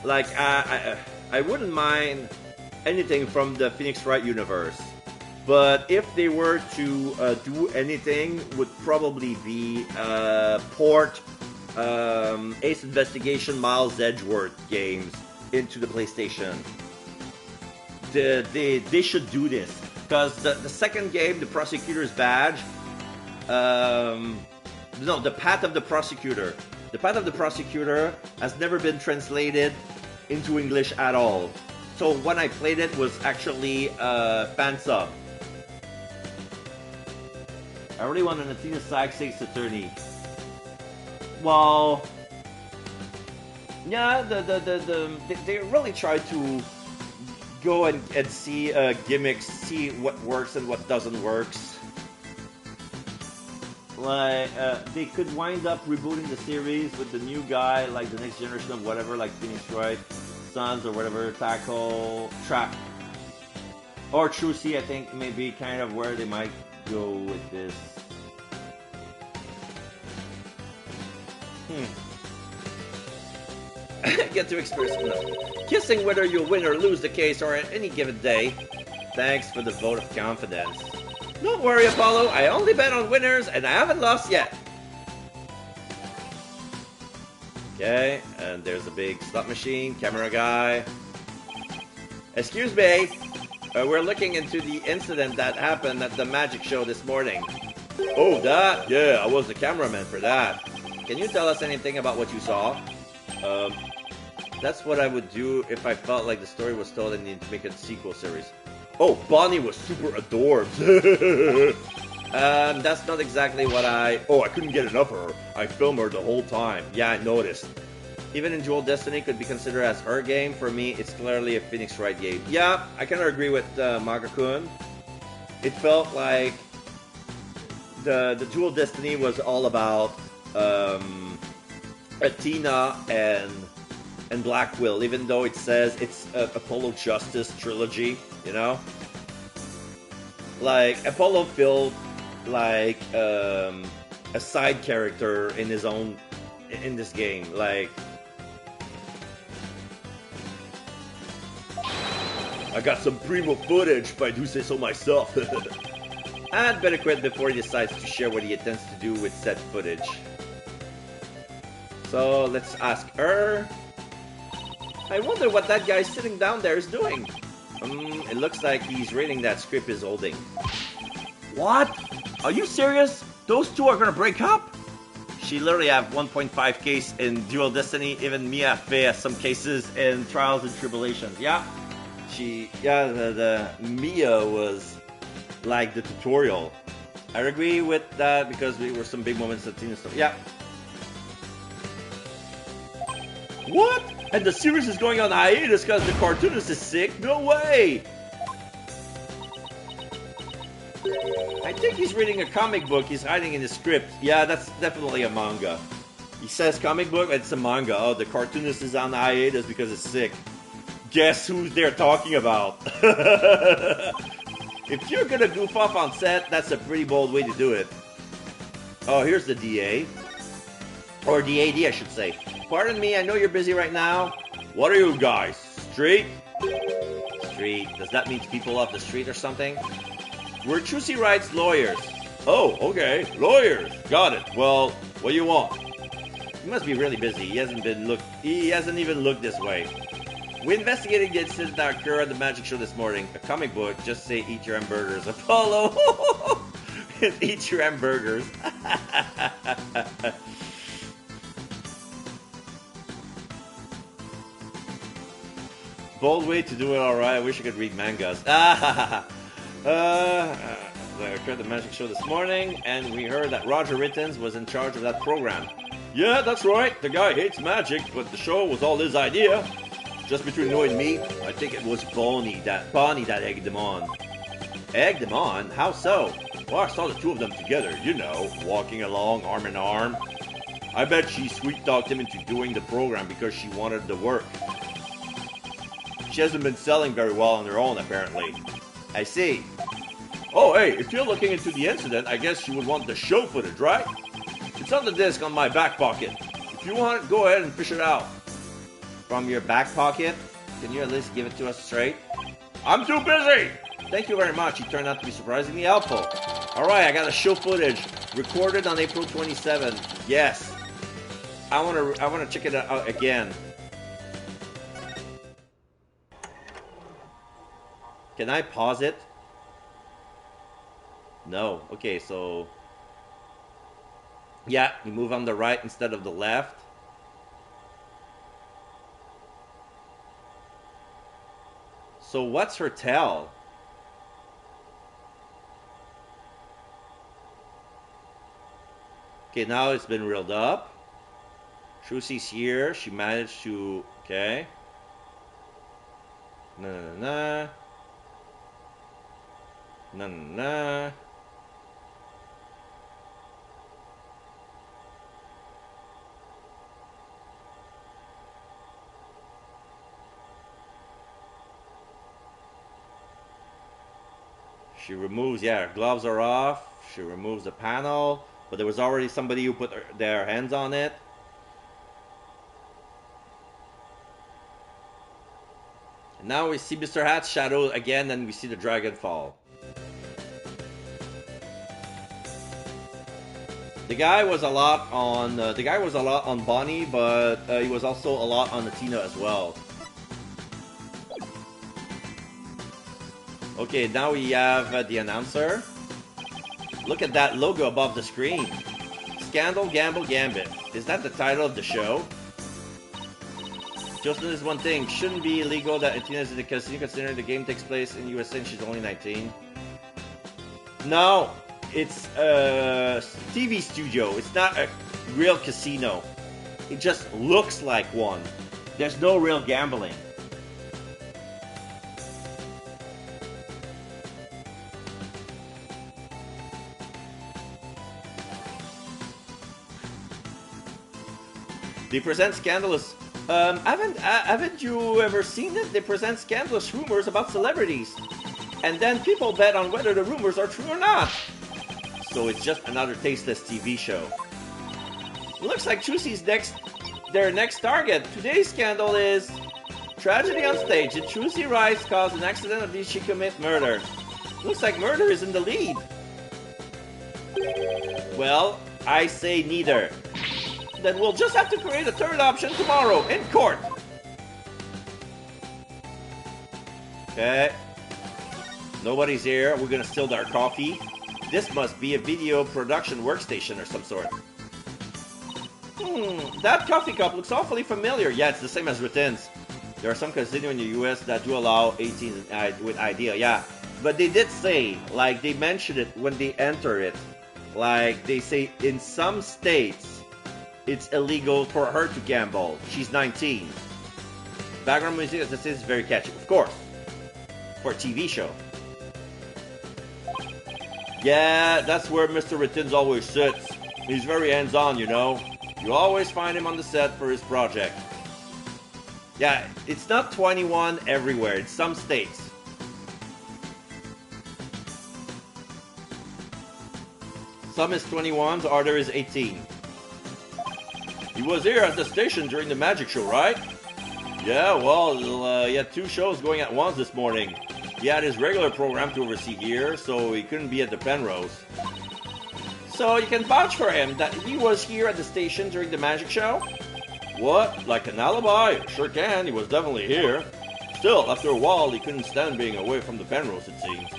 Like, I wouldn't mind anything from the Phoenix Wright universe. But if they were to do anything, would probably be port Ace Investigation Miles Edgeworth games into the PlayStation. They should do this. Because the second game, The Prosecutor's Badge, no, The Path of the Prosecutor. The Path of the Prosecutor has never been translated into English at all. So when I played it was actually fan sub. I really want an Athena Sykes Ace Attorney. Well, yeah, they really try to go and see gimmicks, see what works and what doesn't works. Like, they could wind up rebooting the series with the new guy, like the next generation of whatever, like Phoenix Wright, Sons or whatever, Tackle, Trap. Or Trucy, I think, may be kind of where they might go with this. Get to experience kissing whether you'll win or lose the case or at any given day. Thanks for the vote of confidence. Don't worry, Apollo, I only bet on winners and I haven't lost yet. Okay, and there's a big slot machine, camera guy. Excuse me, we're looking into the incident that happened at the magic show this morning. Oh, that? Yeah, I was the cameraman for that. Can you tell us anything about what you saw? That's what I would do if I felt like the story was told and needed to make a sequel series. Oh, Bonnie was super adorbs. That's not exactly what I couldn't get enough of her. I filmed her the whole time. Yeah, I noticed. Even in Dual Destiny could be considered as her game. For me, it's clearly a Phoenix Wright game. Yeah, I kind of agree with Maga-kun. It felt like the Dual Destiny was all about Athena and Black Will, even though it says it's Apollo Justice trilogy, you know? Like, Apollo felt like a side character in his own in this game. Like, I got some primo footage, if I do say so myself. I'd better quit before he decides to share what he intends to do with said footage. So let's ask her. I wonder what that guy sitting down there is doing. It looks like he's reading that script he's holding. What? Are you serious? Those two are gonna break up? She literally have 1.5 case in Dual Destiny, even Mia Fey has some cases in Trials and Tribulations. Yeah. The Mia was like the tutorial. I agree with that because there were some big moments of Tina stuff. Yeah. What? And the series is going on hiatus because the cartoonist is sick? No way! I think he's reading a comic book. He's hiding in his script. Yeah, that's definitely a manga. He says comic book, it's a manga. Oh, the cartoonist is on hiatus because it's sick. Guess who's they're talking about? If you're gonna goof off on set, that's a pretty bold way to do it. Oh, here's the DA. Or the AD, I should say. Pardon me, I know you're busy right now. What are you guys? Street? Street. Does that mean people off the street or something? We're Trucy Wright's lawyers. Oh, okay. Lawyers. Got it. Well, what do you want? He must be really busy. He hasn't even looked this way. We investigated the incident that occurred at the magic show this morning. A comic book. Just say eat your hamburgers. Apollo. Eat your hamburgers. Bold way to do it, alright. I wish I could read mangas. I occurred at the magic show this morning, and we heard that Roger Rittens was in charge of that program. Yeah, that's right. The guy hates magic, but the show was all his idea. Just between you and me, I think it was Bonnie that egged him on. Egged him on? How so? Well, I saw the two of them together, you know, walking along arm in arm. I bet she sweet-talked him into doing the program because she wanted the work. She hasn't been selling very well on her own, apparently. I see. Oh, hey, if you're looking into the incident, I guess you would want the show footage, right? It's on the disc on my back pocket. If you want it, go ahead and fish it out. From your back pocket? Can you at least give it to us straight? I'm too busy! Thank you very much. You turned out to be surprisingly helpful. Alright, I got the show footage. Recorded on April 27th. Yes. I wanna check it out again. Can I pause it? No. Okay, so... yeah, you move on the right instead of the left. So what's her tell? Okay, now it's been reeled up. Trucy's here. She managed to... okay. Na. She removes, yeah, her gloves are off. She removes the panel, but there was already somebody who put their hands on it. And now we see Mr. Hat's shadow again, and we see the dragon fall. The guy was a lot on Bonnie, but he was also a lot on Tina as well. Okay, now we have the announcer. Look at that logo above the screen. Scandal, Gamble, Gambit. Is that the title of the show? Just notice one thing. Shouldn't be illegal that Tina is in the casino considering the game takes place in USA and she's only 19. No, it's a TV studio. It's not a real casino. It just looks like one. There's no real gambling. They present scandalous... haven't you ever seen it? They present scandalous rumors about celebrities. And then people bet on whether the rumors are true or not. So it's just another tasteless TV show. Looks like Trucy's their next target. Today's scandal is tragedy on stage. Did Trucy Wright cause an accident or did she commit murder? Looks like murder is in the lead. Well, I say neither. Then we'll just have to create a third option tomorrow in court. Okay. Nobody's here. We're gonna steal their coffee. This must be a video production workstation or some sort. That coffee cup looks awfully familiar. Yeah, it's the same as Ritten's. There are some casinos in the US that do allow 18 with idea, yeah. But they did say, like, they mentioned it when they enter it. Like, they say in some states, it's illegal for her to gamble. She's 19. Background music, as I said, is very catchy. Of course. For a TV show. Yeah, that's where Mr. Ritten's always sits. He's very hands-on, you know. You always find him on the set for his project. Yeah, it's not 21 everywhere. It's some states. Some is 21, other is 18. He was here at the station during the magic show, right? Yeah, well, he had 2 shows going at once this morning. He had his regular program to oversee here, so he couldn't be at the Penrose. So you can vouch for him that he was here at the station during the magic show? What? Like an alibi? Sure can, he was definitely here. Still, after a while, he couldn't stand being away from the Penrose, it seems.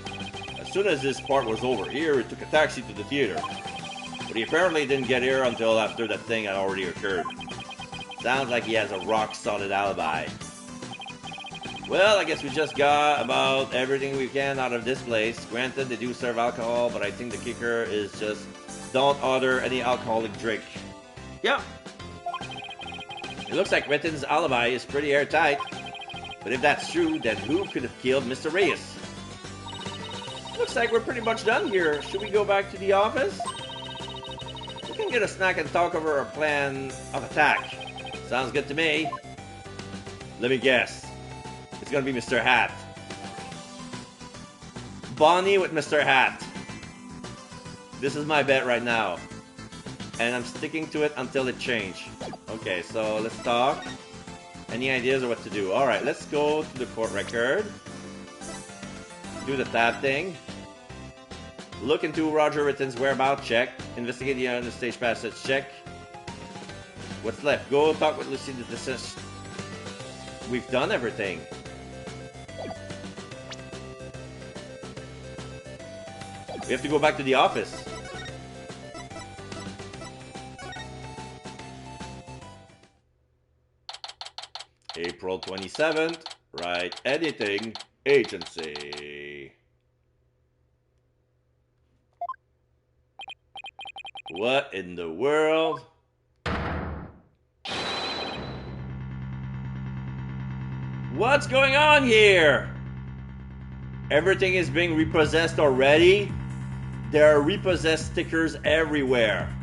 As soon as this part was over here, he took a taxi to the theater. But he apparently didn't get here until after that thing had already occurred. Sounds like he has a rock-solid alibi. Well, I guess we just got about everything we can out of this place. Granted, they do serve alcohol, but I think the kicker is just don't order any alcoholic drink. Yeah. It looks like Ritten's alibi is pretty airtight. But if that's true, then who could have killed Mr. Reyes? Looks like we're pretty much done here. Should we go back to the office? We can get a snack and talk over our plan of attack. Sounds good to me. Let me guess. It's gonna be Mr. Hat. Bonnie with Mr. Hat. This is my bet right now. And I'm sticking to it until it changes. Okay, so let's talk. Any ideas of what to do? Alright, let's go to the court record. Do the tab thing. Look into Roger Ritten's whereabouts, check. Investigate the understage passage, check. What's left? Go talk with Lucy the deceased. We've done everything. We have to go back to the office. April 27th, Wright Editing Agency. What in the world? What's going on here? Everything is being repossessed already? There are repossessed stickers everywhere.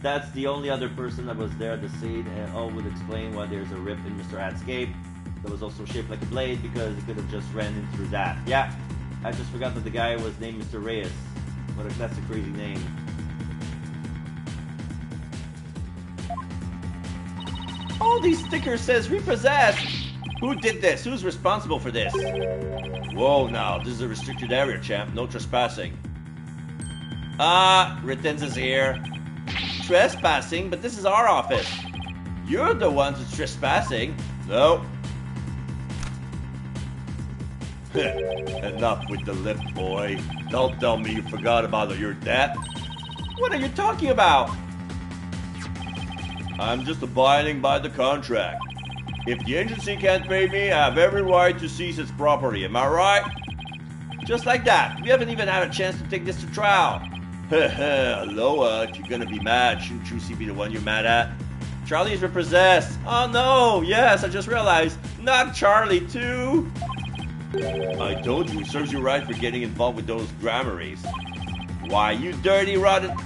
That's the only other person that was there at the scene, and all would explain why there's a rip in Mr. Hat's cape that was also shaped like a blade because he could have just ran in through that. Yeah, I just forgot that the guy was named Mr. Reyes. That's a crazy name. All these stickers says repossessed. Who did this? Who's responsible for this? Whoa, now this is a restricted area, champ. No trespassing. Ritten's is here. Trespassing, but this is our office. You're the ones who's trespassing. No. Enough with the lip, boy. Don't tell me you forgot about your debt. What are you talking about? I'm just abiding by the contract. If the agency can't pay me, I have every right to seize its property. Am I right? Just like that. We haven't even had a chance to take this to trial. Aloha, if you're gonna be mad, shouldn't Trucy be the one you're mad at? Charlie's repossessed. Oh no, yes, I just realized. Not Charlie too. I told you, it serves you right for getting involved with those grammaries. Why, you dirty, rotten...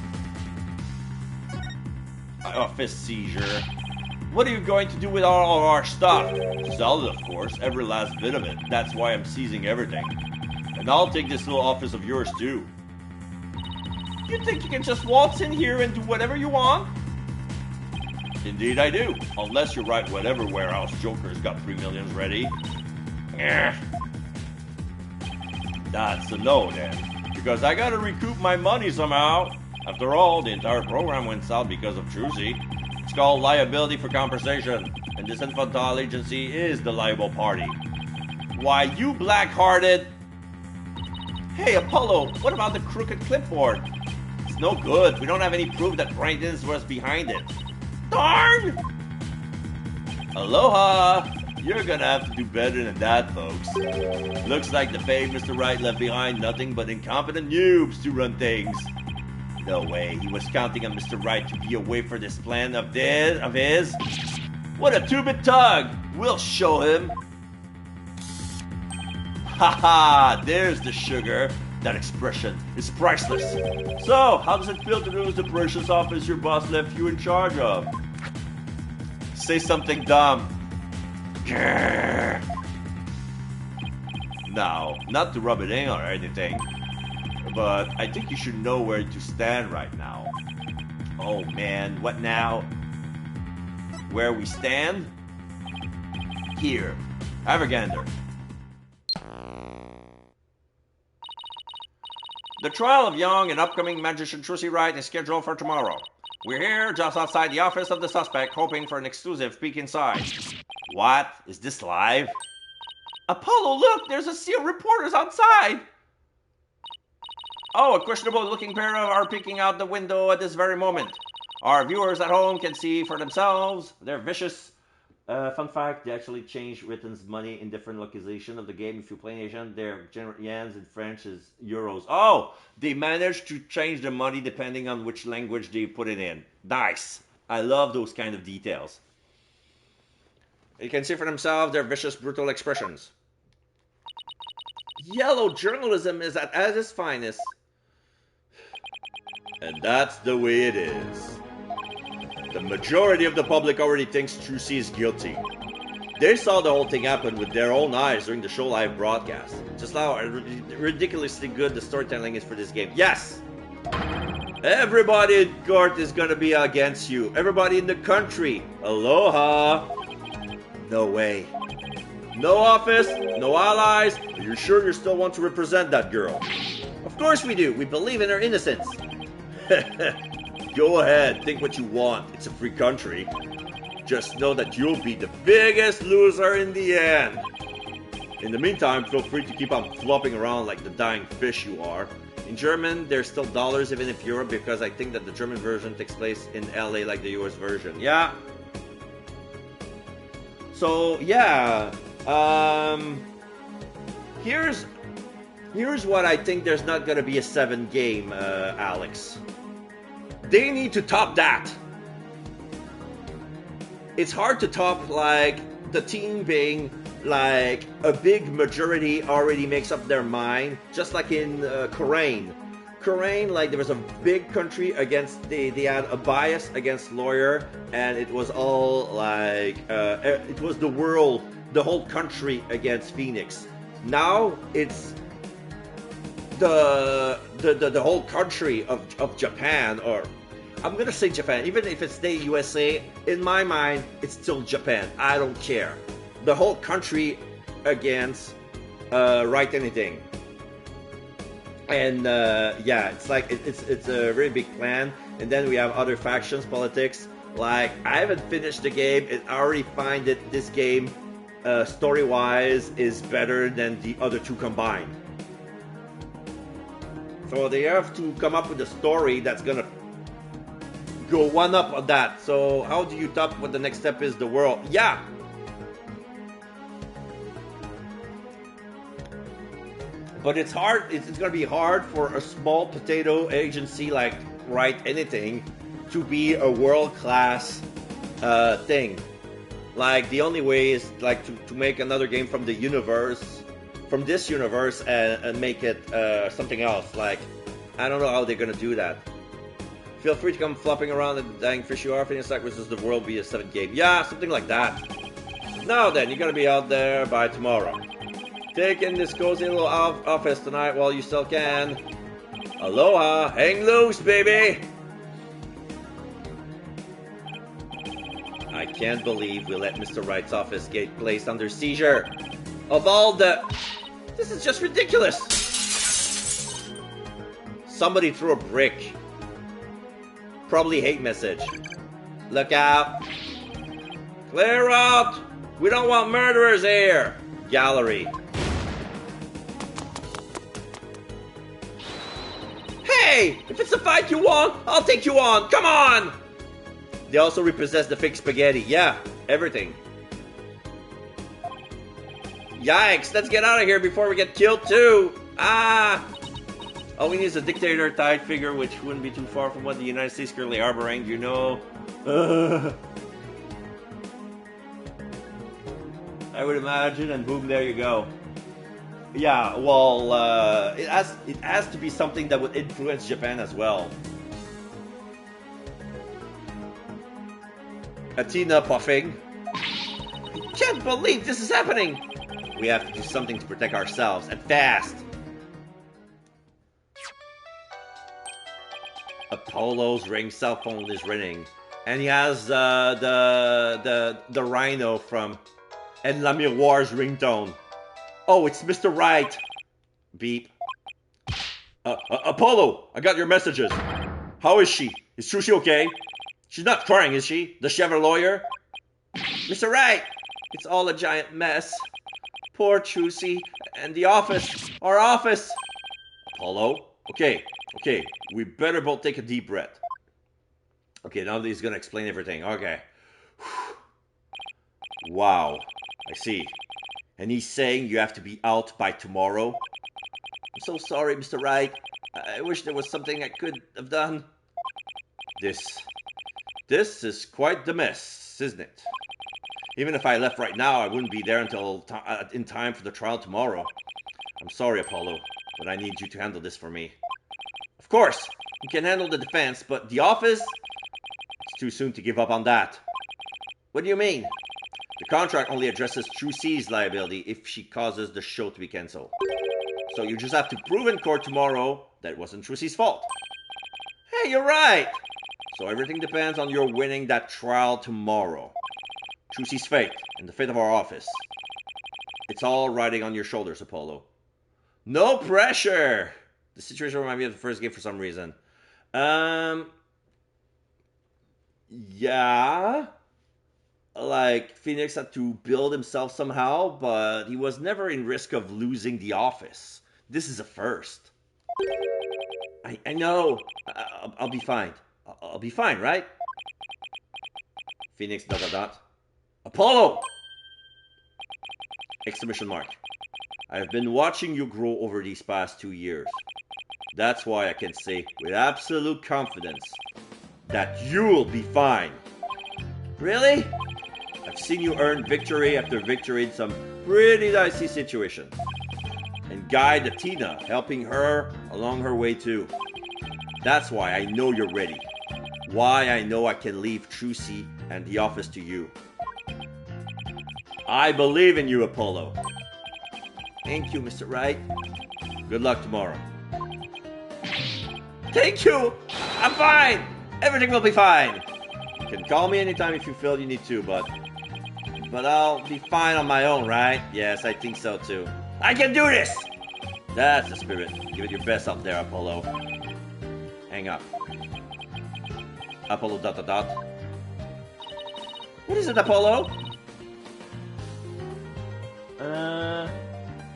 Office seizure. What are you going to do with all of our stuff? Sell it, of course, every last bit of it. That's why I'm seizing everything. And I'll take this little office of yours too. You think you can just waltz in here and do whatever you want? Indeed I do. Unless you're right, whatever warehouse joker's got 3 millions ready. Eh. That's a no then. Because I gotta recoup my money somehow. After all, the entire program went south because of Trucy. It's called liability for compensation. And this infantile agency is the liable party. Why, you black-hearted... Hey, Apollo, what about the crooked clipboard? It's no good. We don't have any proof that Wright was behind it. Darn! Aloha! You're gonna have to do better than that, folks. Looks like the babe Mr. Wright left behind nothing but incompetent noobs to run things. No way, he was counting on Mr. Wright to be away for this plan of his. What a two-bit tug! We'll show him. Haha, there's the sugar. That expression is priceless. So, how does it feel to lose the precious office your boss left you in charge of? Say something dumb. Grrr. Now, not to rub it in or anything, but I think you should know where to stand right now. Oh man, what now? Where we stand? Here. Have a gander. The trial of young and upcoming magician Trucy Wright is scheduled for tomorrow. We're here just outside the office of the suspect, hoping for an exclusive peek inside. What? Is this live? Apollo, look! There's a sea of reporters outside! Oh, a questionable-looking pair are peeking out the window at this very moment. Our viewers at home can see for themselves. They're vicious. Fun fact, they actually changed Britain's money in different localization of the game. If you play Asian, their yens in French is euros. Oh, they managed to change the money depending on which language they put it in. Nice. I love those kind of details. You can see for themselves their vicious, brutal expressions. Yellow journalism is at its finest. And that's the way it is. The majority of the public already thinks Trucy is guilty. They saw the whole thing happen with their own eyes during the show live broadcast. Just how ridiculously good the storytelling is for this game. Yes! Everybody in court is gonna be against you. Everybody in the country. Aloha! No way. No office, no allies. Are you sure you still want to represent that girl? Of course we do. We believe in her innocence. Go ahead, think what you want. It's a free country. Just know that you'll be the biggest loser in the end. In the meantime, feel free to keep on flopping around like the dying fish you are. In German, there's still dollars even if Europe, because I think that the German version takes place in LA like the US version. Yeah. So, yeah. Here's what I think there's not gonna be a 7 game, Alex. They need to top that. It's hard to top, like, the team being, like, a big majority already makes up their mind, just like in Korean. Korean, like, there was a big country against, they had a bias against lawyer, and it was all, like, it was the world, the whole country against Phoenix. Now, it's the whole country of Japan, or I'm gonna say Japan, even if it's the USA, in my mind, it's still Japan. I don't care. The whole country against Wright anything. And yeah, it's like it's a very big plan. And then we have other factions, politics. Like, I haven't finished the game, and I already find that this game, story-wise, is better than the other two combined. So they have to come up with a story that's gonna go one up on that. So how do you top what the next step is? The world. Yeah. But it's hard. It's gonna be hard for a small potato agency like Wright Anything to be a world-class thing. Like, the only way is like to make another game from the universe, from this universe, and make it something else. Like, I don't know how they're gonna do that. Feel free to come flopping around the dang fish you are. Phoenix Light versus the world be a 7 game. Yeah, something like that. Now then, you're gonna be out there by tomorrow. Take in this cozy little office tonight while you still can. Aloha, hang loose, baby! I can't believe we let Mr. Wright's office get placed under seizure. Of all the... This is just ridiculous! Somebody threw a brick. Probably hate message. Look out. Clear out! We don't want murderers here! Gallery. Hey! If it's a fight you want, I'll take you on! Come on! They also repossess the fake spaghetti. Yeah, everything. Yikes! Let's get out of here before we get killed too! Ah! All we need is a dictator-type figure, which wouldn't be too far from what the United States currently harboring, you know. I would imagine, and boom, there you go. Yeah, well, it has to be something that would influence Japan as well. Athena puffing. I can't believe this is happening! We have to do something to protect ourselves, and fast! Apollo's cell phone is ringing, and he has the rhino from En La Miroir's ringtone. Oh, it's Mr. Wright. Beep. Apollo, I got your messages. How is she? Is Trucy okay? She's not crying, is she? Does she have a lawyer? Mr. Wright, it's all a giant mess. Poor Trucy and the office. Our office. Apollo, okay, we better both take a deep breath. Okay, now he's gonna explain everything. Okay. Wow, I see. And he's saying you have to be out by tomorrow. I'm so sorry, Mr. Wright. I wish there was something I could have done. This is quite the mess, isn't it? Even if I left right now, I wouldn't be there until in time for the trial tomorrow. I'm sorry, Apollo, but I need you to handle this for me. Of course, you can handle the defense, but the office? It's too soon to give up on that. What do you mean? The contract only addresses Trucy's liability if she causes the show to be cancelled. So you just have to prove in court tomorrow that it wasn't Trucy's fault. Hey, you're right! So everything depends on your winning that trial tomorrow. Trucy's fate and the fate of our office. It's all riding on your shoulders, Apollo. No pressure! The situation reminded me of the first game for some reason. Yeah. Like, Phoenix had to build himself somehow, but he was never in risk of losing the office. This is a first. I know. I'll be fine. I'll be fine, right? Phoenix ... Apollo! Exclamation mark. I have been watching you grow over these past 2 years. That's why I can say with absolute confidence that you'll be fine. Really? I've seen you earn victory after victory in some pretty dicey situations. And guide Athena, helping her along her way too. That's why I know you're ready. Why I know I can leave Trucy and the office to you. I believe in you, Apollo. Thank you, Mr. Wright. Good luck tomorrow. Thank you! I'm fine! Everything will be fine! You can call me anytime if you feel you need to, but I'll be fine on my own, right? Yes, I think so too. I can do this! That's the spirit. Give it your best out there, Apollo. Hang up. Apollo ... What is it, Apollo?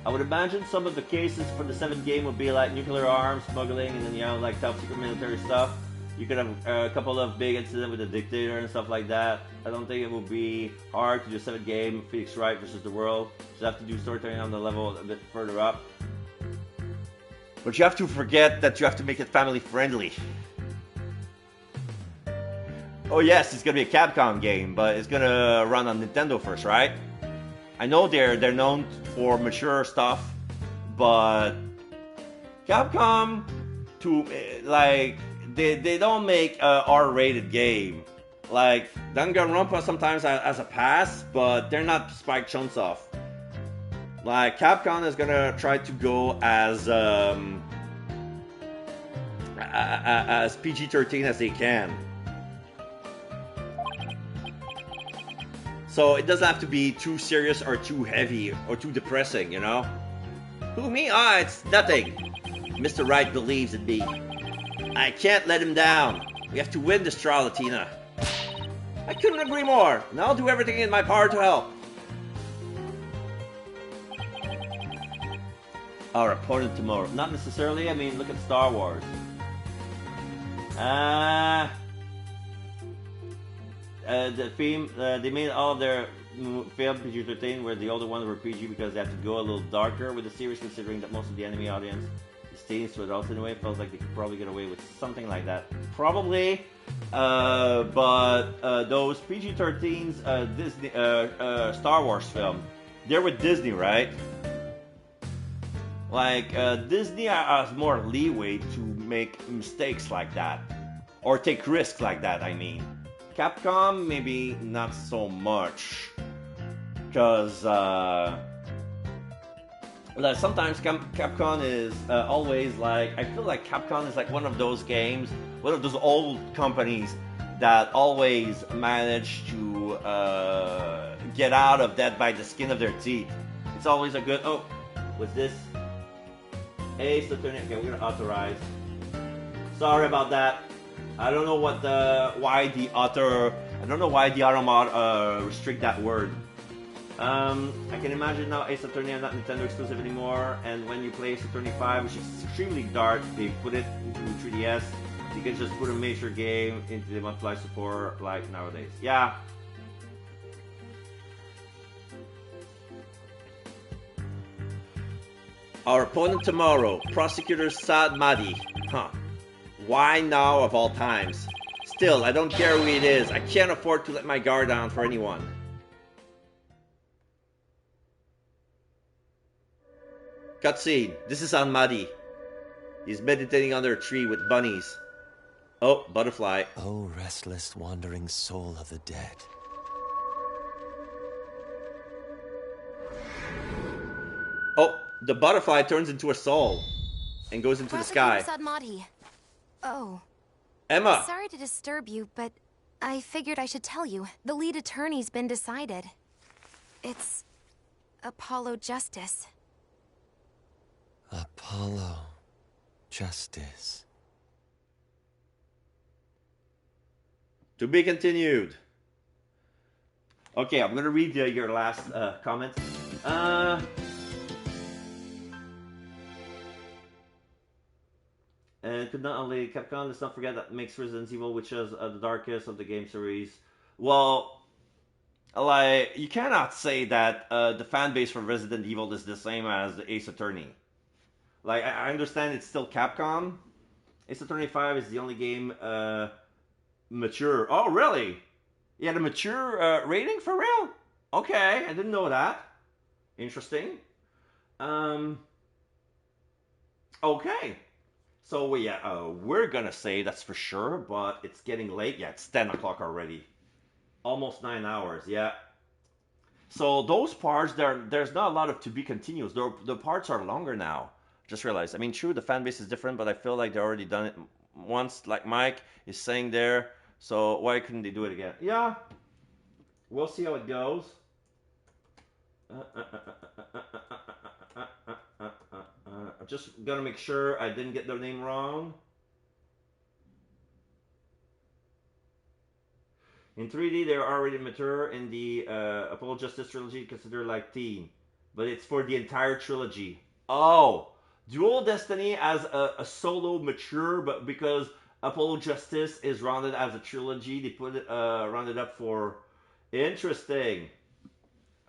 I would imagine some of the cases for the 7th game would be like nuclear arms, smuggling, and then, like top secret military stuff. You could have a couple of big incidents with the dictator and stuff like that. I don't think it would be hard to do a 7th game, Phoenix Wright versus the world. Just have to do storytelling on the level a bit further up. But you have to forget that you have to make it family friendly. Oh yes, it's gonna be a Capcom game, but it's gonna run on Nintendo first, right? I know they're known for mature stuff, but Capcom they don't make a R-rated game. Like Danganronpa sometimes has a pass, but they're not Spike Chunsoft. Like, Capcom is gonna try to go as PG-13 as they can. So it doesn't have to be too serious or too heavy or too depressing, you know? Who, me? Ah, it's nothing. Mr. Wright believes in me. I can't let him down. We have to win this trial, Latina. I couldn't agree more, and I'll do everything in my power to help. Our opponent tomorrow. Not necessarily, I mean, look at Star Wars. The theme, they made all of their film PG-13, where the older ones were PG because they had to go a little darker with the series, considering that most of the anime audience is teens to adults anyway. Felt like they could probably get away with something like that. Probably, but those PG-13s, Disney, Star Wars film, they're with Disney, right? Like, Disney has more leeway to make mistakes like that. Or take risks like that, I mean. Capcom, maybe not so much. Because, sometimes Capcom is always like... I feel like Capcom is like one of those games, one of those old companies that always manage to get out of that by the skin of their teeth. It's always a good... Oh, what's this? Ace Attorney. Okay, we're gonna authorize. Sorry about that. I don't know what why the automod restrict that word. I can imagine now Ace Attorney is not Nintendo exclusive anymore, and when you play Ace Attorney 5, which is extremely dark, they put it into 3DS. You can just put a major game into the monthly support like nowadays. Yeah. Our opponent tomorrow, Prosecutor Saad Mahdi. Huh. Why now of all times? Still, I don't care who it is. I can't afford to let my guard down for anyone. Cutscene. This is Mahdi. He's meditating under a tree with bunnies. Oh, butterfly. Oh, restless, wandering soul of the dead. Oh, the butterfly turns into a soul and goes into the sky. Mahdi. Oh. Emma! Sorry to disturb you, but I figured I should tell you. The lead attorney's been decided. It's Apollo Justice. Apollo Justice. To be continued. Okay, I'm gonna read your last comment. And could not only Capcom, let's not forget that makes Resident Evil, which is the darkest of the game series. Well, like, you cannot say that the fan base for Resident Evil is the same as the Ace Attorney. Like, I understand it's still Capcom. Ace Attorney 5 is the only game mature. Oh, really? You had a mature rating for real? Okay, I didn't know that. Interesting. Okay. So, yeah, we're gonna say that's for sure, but it's getting late. Yeah, it's 10 o'clock already. Almost 9 hours, yeah. So, those parts, there's not a lot of to be continuous. The parts are longer now. Just realized. I mean, true, the fan base is different, but I feel like they already done it once, like Mike is saying there. So, why couldn't they do it again? Yeah. We'll see how it goes. I'm just gonna make sure I didn't get their name wrong. In 3D, they're already mature in the Apollo Justice trilogy, considered like teen, but it's for the entire trilogy. Oh, Dual Destiny as a solo mature, but because Apollo Justice is rounded as a trilogy, they put it rounded up for interesting.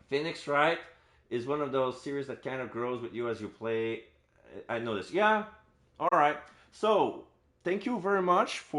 Phoenix Wright is one of those series that kind of grows with you as you play. I know this. Yeah. All right. So, thank you very much for